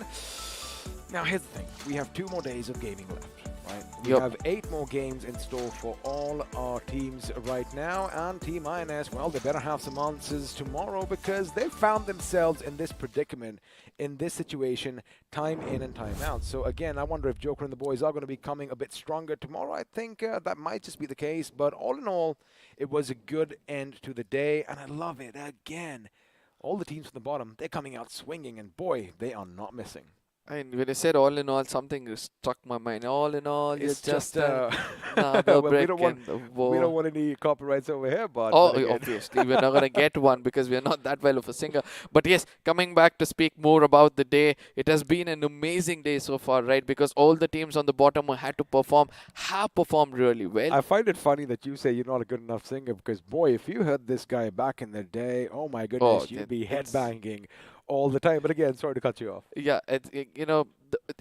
Speaker 1: now here's the thing, we have 2 more days of gaming left, right? We have 8 more games in store for all our teams right now, and Team INS, well, they better have some answers tomorrow because they found themselves in this predicament, in this situation, time in and time out. So again, I wonder if Joker and the boys are going to be coming a bit stronger tomorrow. I think that might just be the case, but all in all, it was a good end to the day, and I love it. Again, all the teams from the bottom, they're coming out swinging, and boy, they are not missing.
Speaker 3: I mean, when I said all in all, something struck my mind. All in all,
Speaker 1: It's
Speaker 3: you're just
Speaker 1: well,
Speaker 3: brick
Speaker 1: we don't want
Speaker 3: in the wall.
Speaker 1: we don't want any copyrights over here, but
Speaker 3: Oh,
Speaker 1: again.
Speaker 3: obviously, we're not going to get one because we're not that well of a singer. But yes, coming back to speak more about the day, it has been an amazing day so far, right? Because all the teams on the bottom who had to perform have performed really well.
Speaker 1: I find it funny that you say you're not a good enough singer because, boy, if you heard this guy back in the day, oh my goodness, you'd be headbanging all the time. But again, sorry to cut you off.
Speaker 3: Yeah, you know,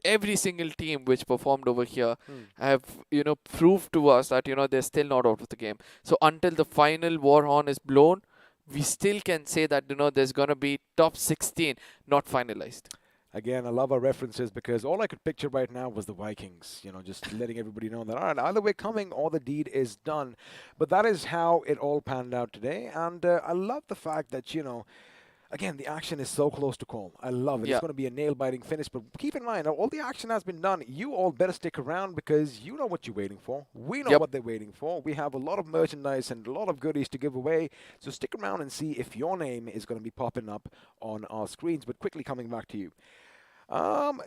Speaker 3: every single team which performed over here have, you know, proved to us that, you know, they're still not out of the game. So until the final war horn is blown, we still can say that, you know, there's going to be top 16 not finalized.
Speaker 1: Again, I love our references because all I could picture right now was the Vikings, you know, just letting everybody know that, all right, either way coming or the deed is done. But that is how it all panned out today. And I love the fact that, you know, again, the action is so close to call. I love it.
Speaker 3: Yeah.
Speaker 1: It's going to be a nail-biting finish. But keep in mind, all the action has been done. You all better stick around because you know what you're waiting for. We know what they're waiting for. We have a lot of merchandise and a lot of goodies to give away. So stick around and see if your name is going to be popping up on our screens. But quickly coming back to you.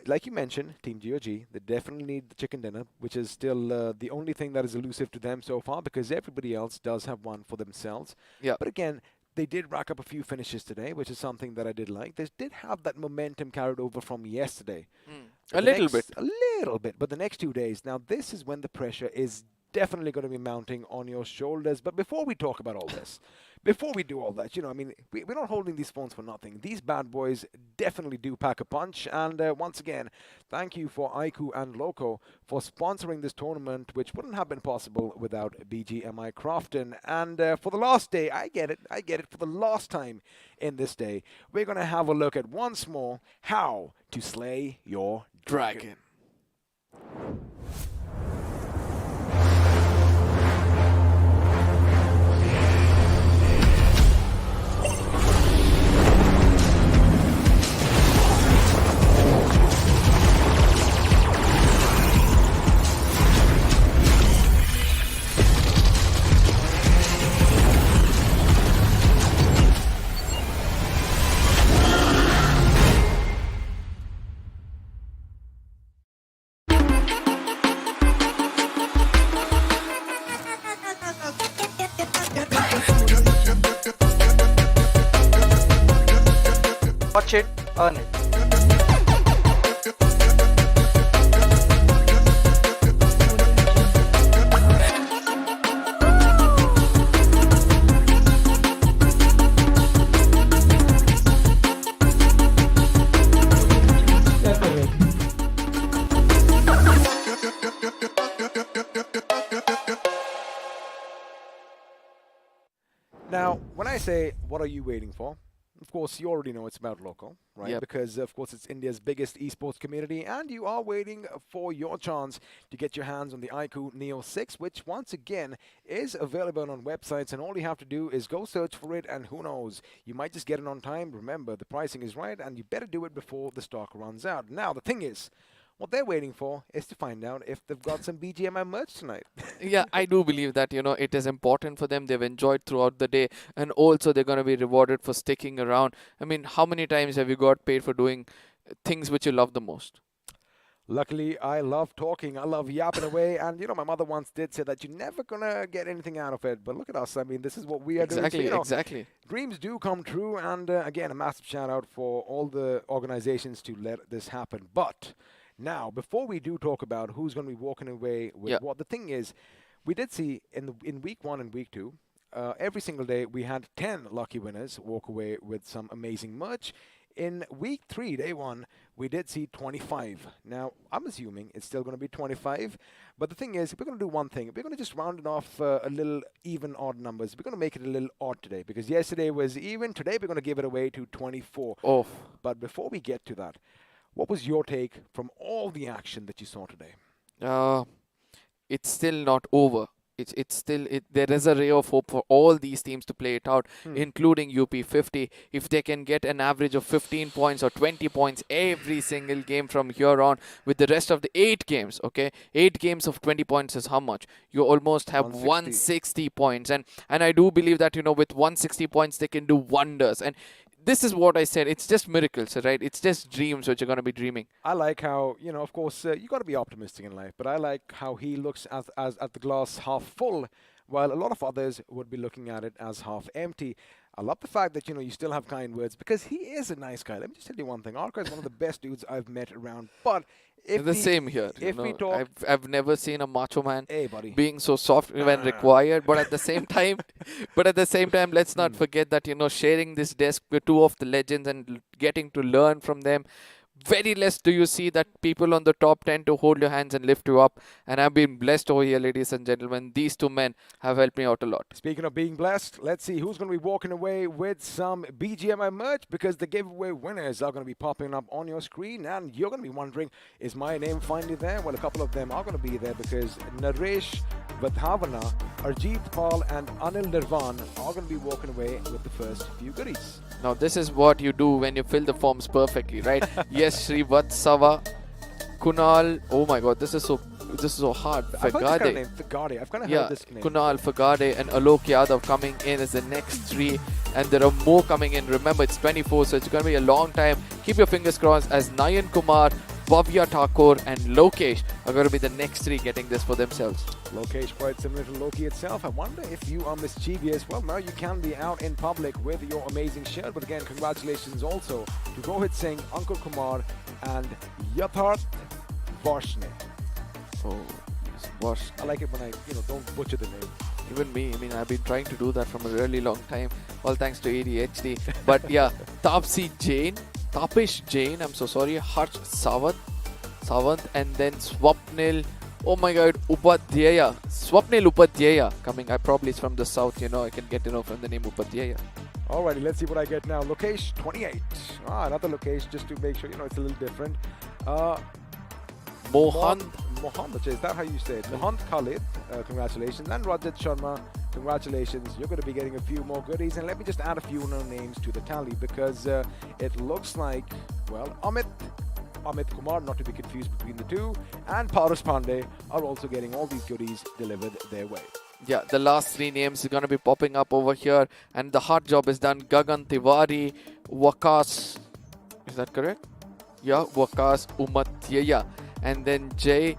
Speaker 1: Like you mentioned, Team GOG, they definitely need the chicken dinner, which is still the only thing that is elusive to them so far because everybody else does have one for themselves.
Speaker 3: Yeah.
Speaker 1: But again, they did rack up a few finishes today, which is something that I did like. They did have that momentum carried over from yesterday.
Speaker 3: A little bit.
Speaker 1: A little bit. But the next 2 days, now this is when the pressure is definitely going to be mounting on your shoulders. But before we talk about all this, before we do all that, you know, I mean, we're not holding these phones for nothing. These bad boys definitely do pack a punch. And once again, thank you for iQOO and Loco for sponsoring this tournament, which wouldn't have been possible without BGMI Crafton. And for the last day, I get it, for the last time in this day, we're going to have a look at once more how to slay your dragon.
Speaker 4: Watch it, earn it.
Speaker 1: Now, when I say, what are you waiting for? Of course, you already know it's about Loco, right?
Speaker 3: Yep.
Speaker 1: Because, of course, it's India's biggest esports community, and you are waiting for your chance to get your hands on the iQOO Neo 6, which, once again, is available on websites, and all you have to do is go search for it, and who knows, you might just get it on time. Remember, the pricing is right, and you better do it before the stock runs out. Now, the thing is, what they're waiting for is to find out if they've got some BGMI merch tonight.
Speaker 3: Yeah, I do believe that, you know, it is important for them. They've enjoyed throughout the day, and also they're going to be rewarded for sticking around. I mean, how many times have you got paid for doing things which you love the most?
Speaker 1: Luckily, I love talking. I love yapping away. And, you know, my mother once did say that you're never going to get anything out of it. But look at us. I mean, this is what we are doing. So, you know,
Speaker 3: Exactly.
Speaker 1: dreams do come true. And, again, a massive shout out for all the organizations to let this happen. But now, before we do talk about who's going to be walking away with what, the thing is, we did see in week 1 and week 2, every single day we had 10 lucky winners walk away with some amazing merch. In week 3, day 1, we did see 25. Now, I'm assuming it's still going to be 25, but the thing is, we're going to do one thing. We're going to just round it off a little even odd numbers. We're going to make it a little odd today, because yesterday was even. Today, we're going to give it away to 24.
Speaker 3: Oh.
Speaker 1: But before we get to that, what was your take from all the action that you saw today?
Speaker 3: It's still not over. There is a ray of hope for all these teams to play it out, including UP50. If they can get an average of 15 points or 20 points every single game from here on, with the rest of the 8 games, okay? 8 games of 20 points is how much? You almost have 160 points. And I do believe that, you know, with 160 points, they can do wonders. And this is what I said. It's just miracles, right? It's just dreams which you're going to be dreaming.
Speaker 1: I like how, you know, of course, you got to be optimistic in life, but I like how he looks at the glass half full, while a lot of others would be looking at it as half empty. I love the fact that, you know, you still have kind words, because he is a nice guy. Let me just tell you one thing. Arca is one of the best dudes I've met around, but
Speaker 3: same here.
Speaker 1: If we talk,
Speaker 3: I've never seen a macho man
Speaker 1: buddy,
Speaker 3: being so soft when required, but at the same time, let's not forget that, you know, sharing this desk with 2 of the legends and getting to learn from them. Very less do you see that people on the top tend to hold your hands and lift you up. And I've been blessed over here, ladies and gentlemen. These 2 men have helped me out a lot.
Speaker 1: Speaking of being blessed, let's see who's going to be walking away with some BGMI merch, because the giveaway winners are going to be popping up on your screen. And you're going to be wondering, is my name finally there? Well, a couple of them are going to be there, because Naresh Vadhavana, Arjit Paul and Anil Nirvan are going to be walking away with the first few goodies.
Speaker 3: Now, this is what you do when you fill the forms perfectly, right? Yes, Sri Vatsava, Kunal. Oh my God, this is so hard.
Speaker 1: Fagade. I've kind of heard this name.
Speaker 3: Kunal, Fagade and Alok Yadav coming in as the next 3. And there are more coming in. Remember, it's 24, so it's going to be a long time. Keep your fingers crossed, as Nayan Kumar, Bhavya Thakur and Lokesh are going to be the next 3 getting this for themselves.
Speaker 1: Lokesh, quite similar to Loki itself. I wonder if you are mischievous. Well, now you can be out in public with your amazing shirt. But again, congratulations also to Rohit Singh, Ankur Kumar and Yatharth Varshne.
Speaker 3: Oh, yes, Varshne.
Speaker 1: I like it when I, don't butcher the name.
Speaker 3: Even me, I mean, I've been trying to do that from a really long time. All thanks to ADHD. But yeah, Tapish Jain, I'm so sorry, Harsh Sawant, and then Swapnil, oh my God, Swapnil Upadhyaya coming. I probably is from the south, I can get to know from the name Upadhyaya.
Speaker 1: Alrighty, let's see what I get now. Lokesh 28. Another Lokesh, just to make sure, it's a little different.
Speaker 3: Mohand,
Speaker 1: is that how you say it? Mohand Khalid, congratulations. And Rajat Sharma, congratulations. You're going to be getting a few more goodies. And let me just add a few more names to the tally, because it looks like, well, Amit Kumar, not to be confused between the 2, and Paras Pandey are also getting all these goodies delivered their way.
Speaker 3: Yeah, the last 3 names are going to be popping up over here, and the hard job is done. Gagan Tiwari, Wakas, is that correct? Yeah, Wakas Umatyaya, and then Jay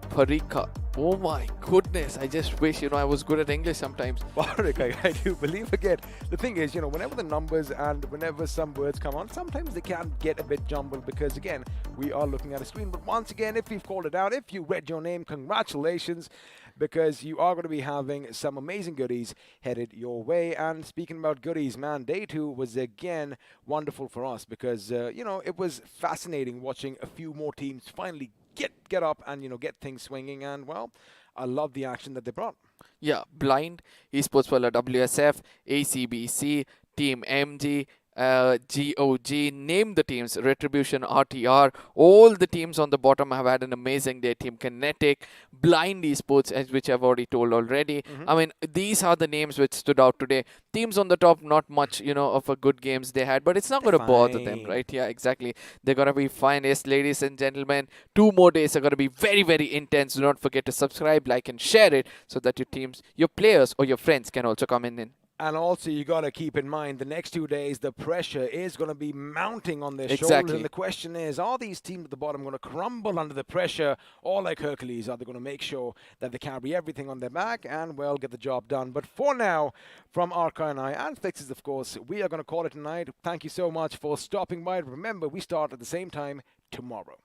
Speaker 3: Parika. Oh my goodness, I just wish, I was good at English sometimes.
Speaker 1: Parika, I do believe again. The thing is, whenever the numbers and whenever some words come on, sometimes they can get a bit jumbled, because again, we are looking at a screen. But once again, if you've called it out, if you read your name, congratulations, because you are going to be having some amazing goodies headed your way. And speaking about goodies, man, day 2 was again wonderful for us, because, it was fascinating watching a few more teams finally get up and, get things swinging. And, well, I love the action that they brought.
Speaker 3: Yeah, Blind, Esports for WSF, ACBC, Team MG, GOG, name the teams, Retribution, RTR, all the teams on the bottom have had an amazing day. Team Kinetic, Blind Esports, as which I've already told already. I mean, these are the names which stood out today. Teams on the top, not much, of a good games they had, but it's not going to bother them, right? Yeah, exactly. They're going to be fine. Yes, ladies and gentlemen, 2 more days are going to be very, very intense. Do not forget to subscribe, like, and share it, so that your teams, your players, or your friends can also come in.
Speaker 1: And also, you got to keep in mind, the next 2 days, the pressure is going to be mounting on their shoulders. And the question is, are these teams at the bottom going to crumble under the pressure? Or like Hercules, are they going to make sure that they carry everything on their back and, well, get the job done? But for now, from Arca and I, and Fixes, of course, we are going to call it tonight. Thank you so much for stopping by. Remember, we start at the same time tomorrow.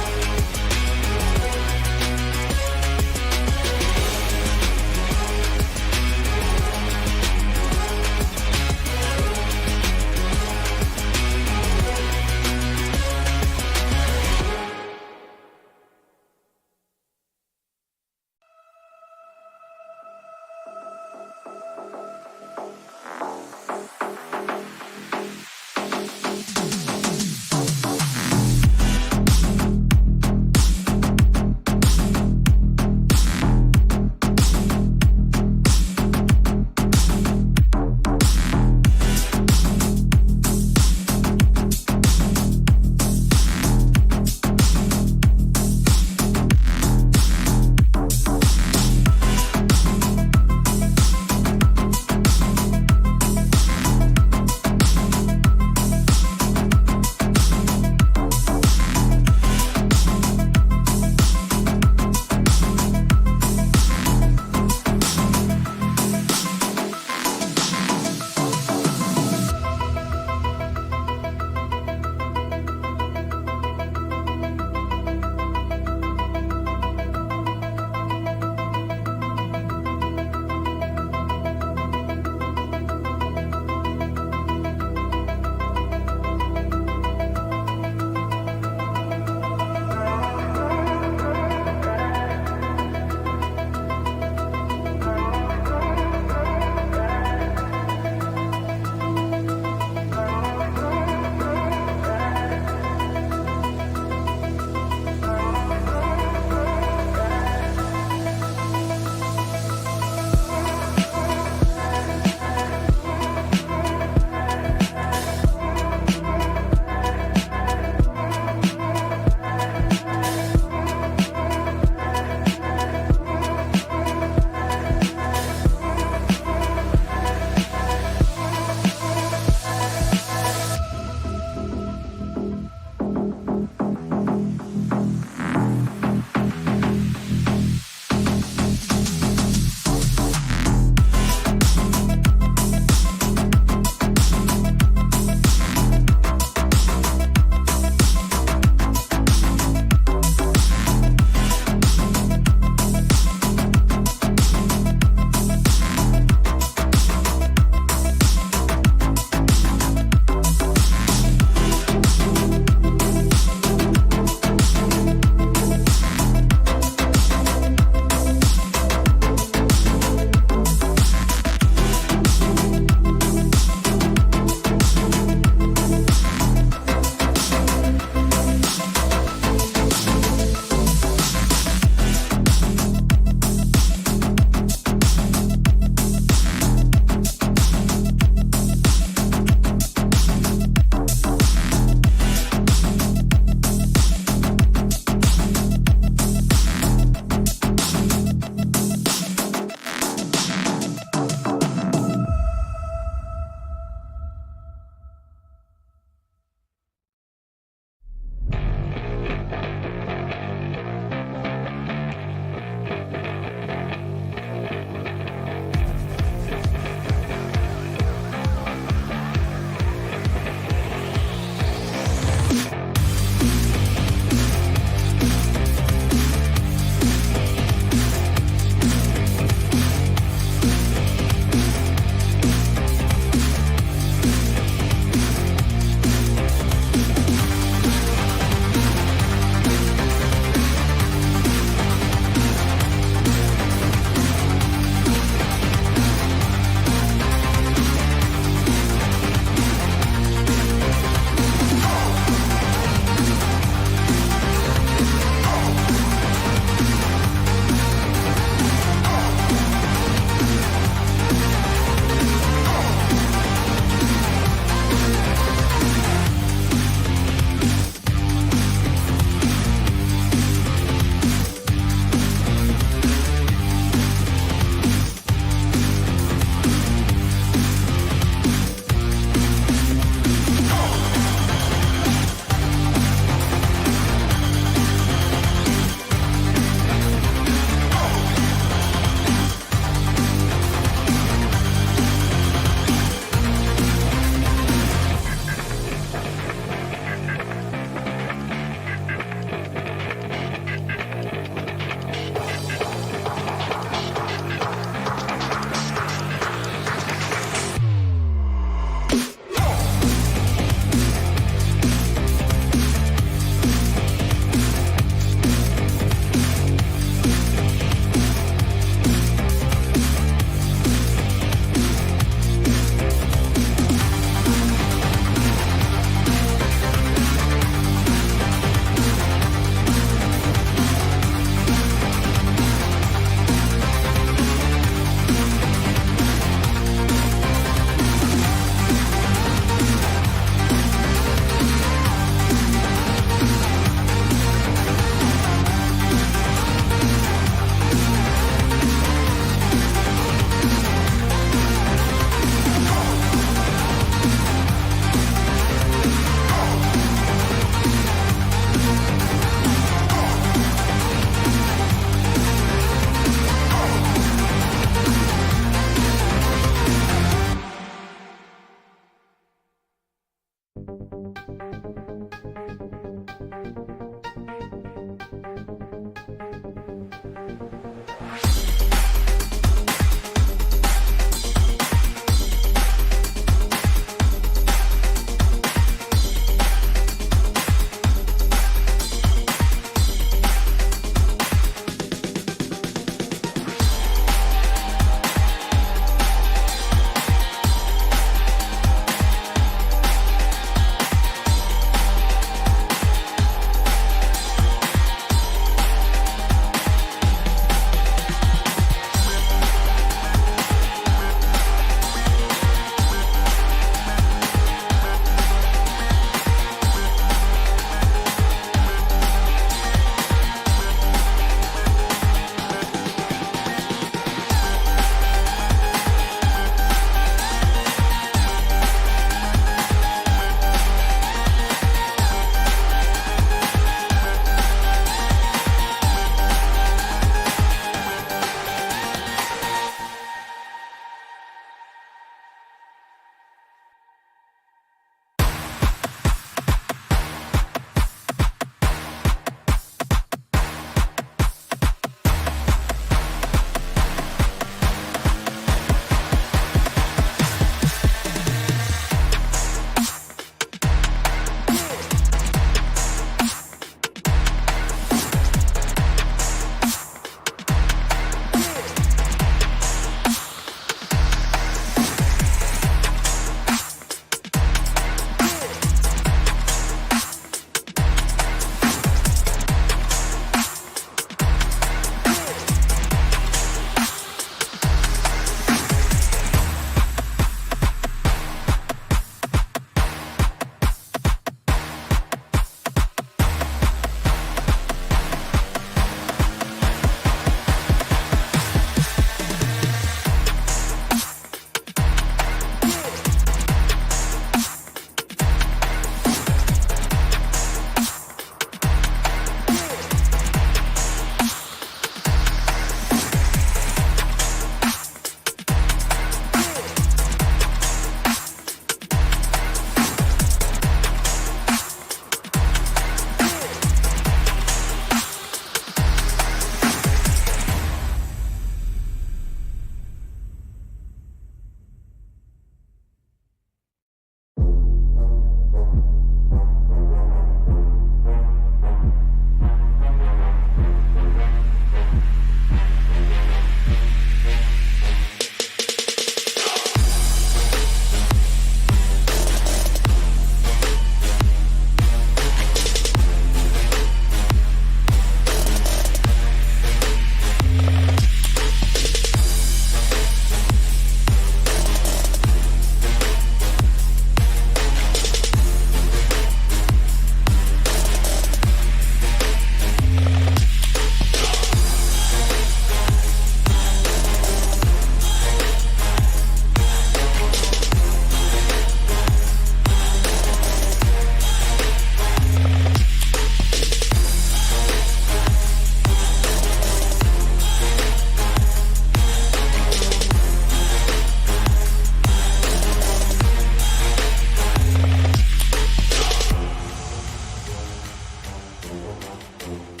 Speaker 3: now.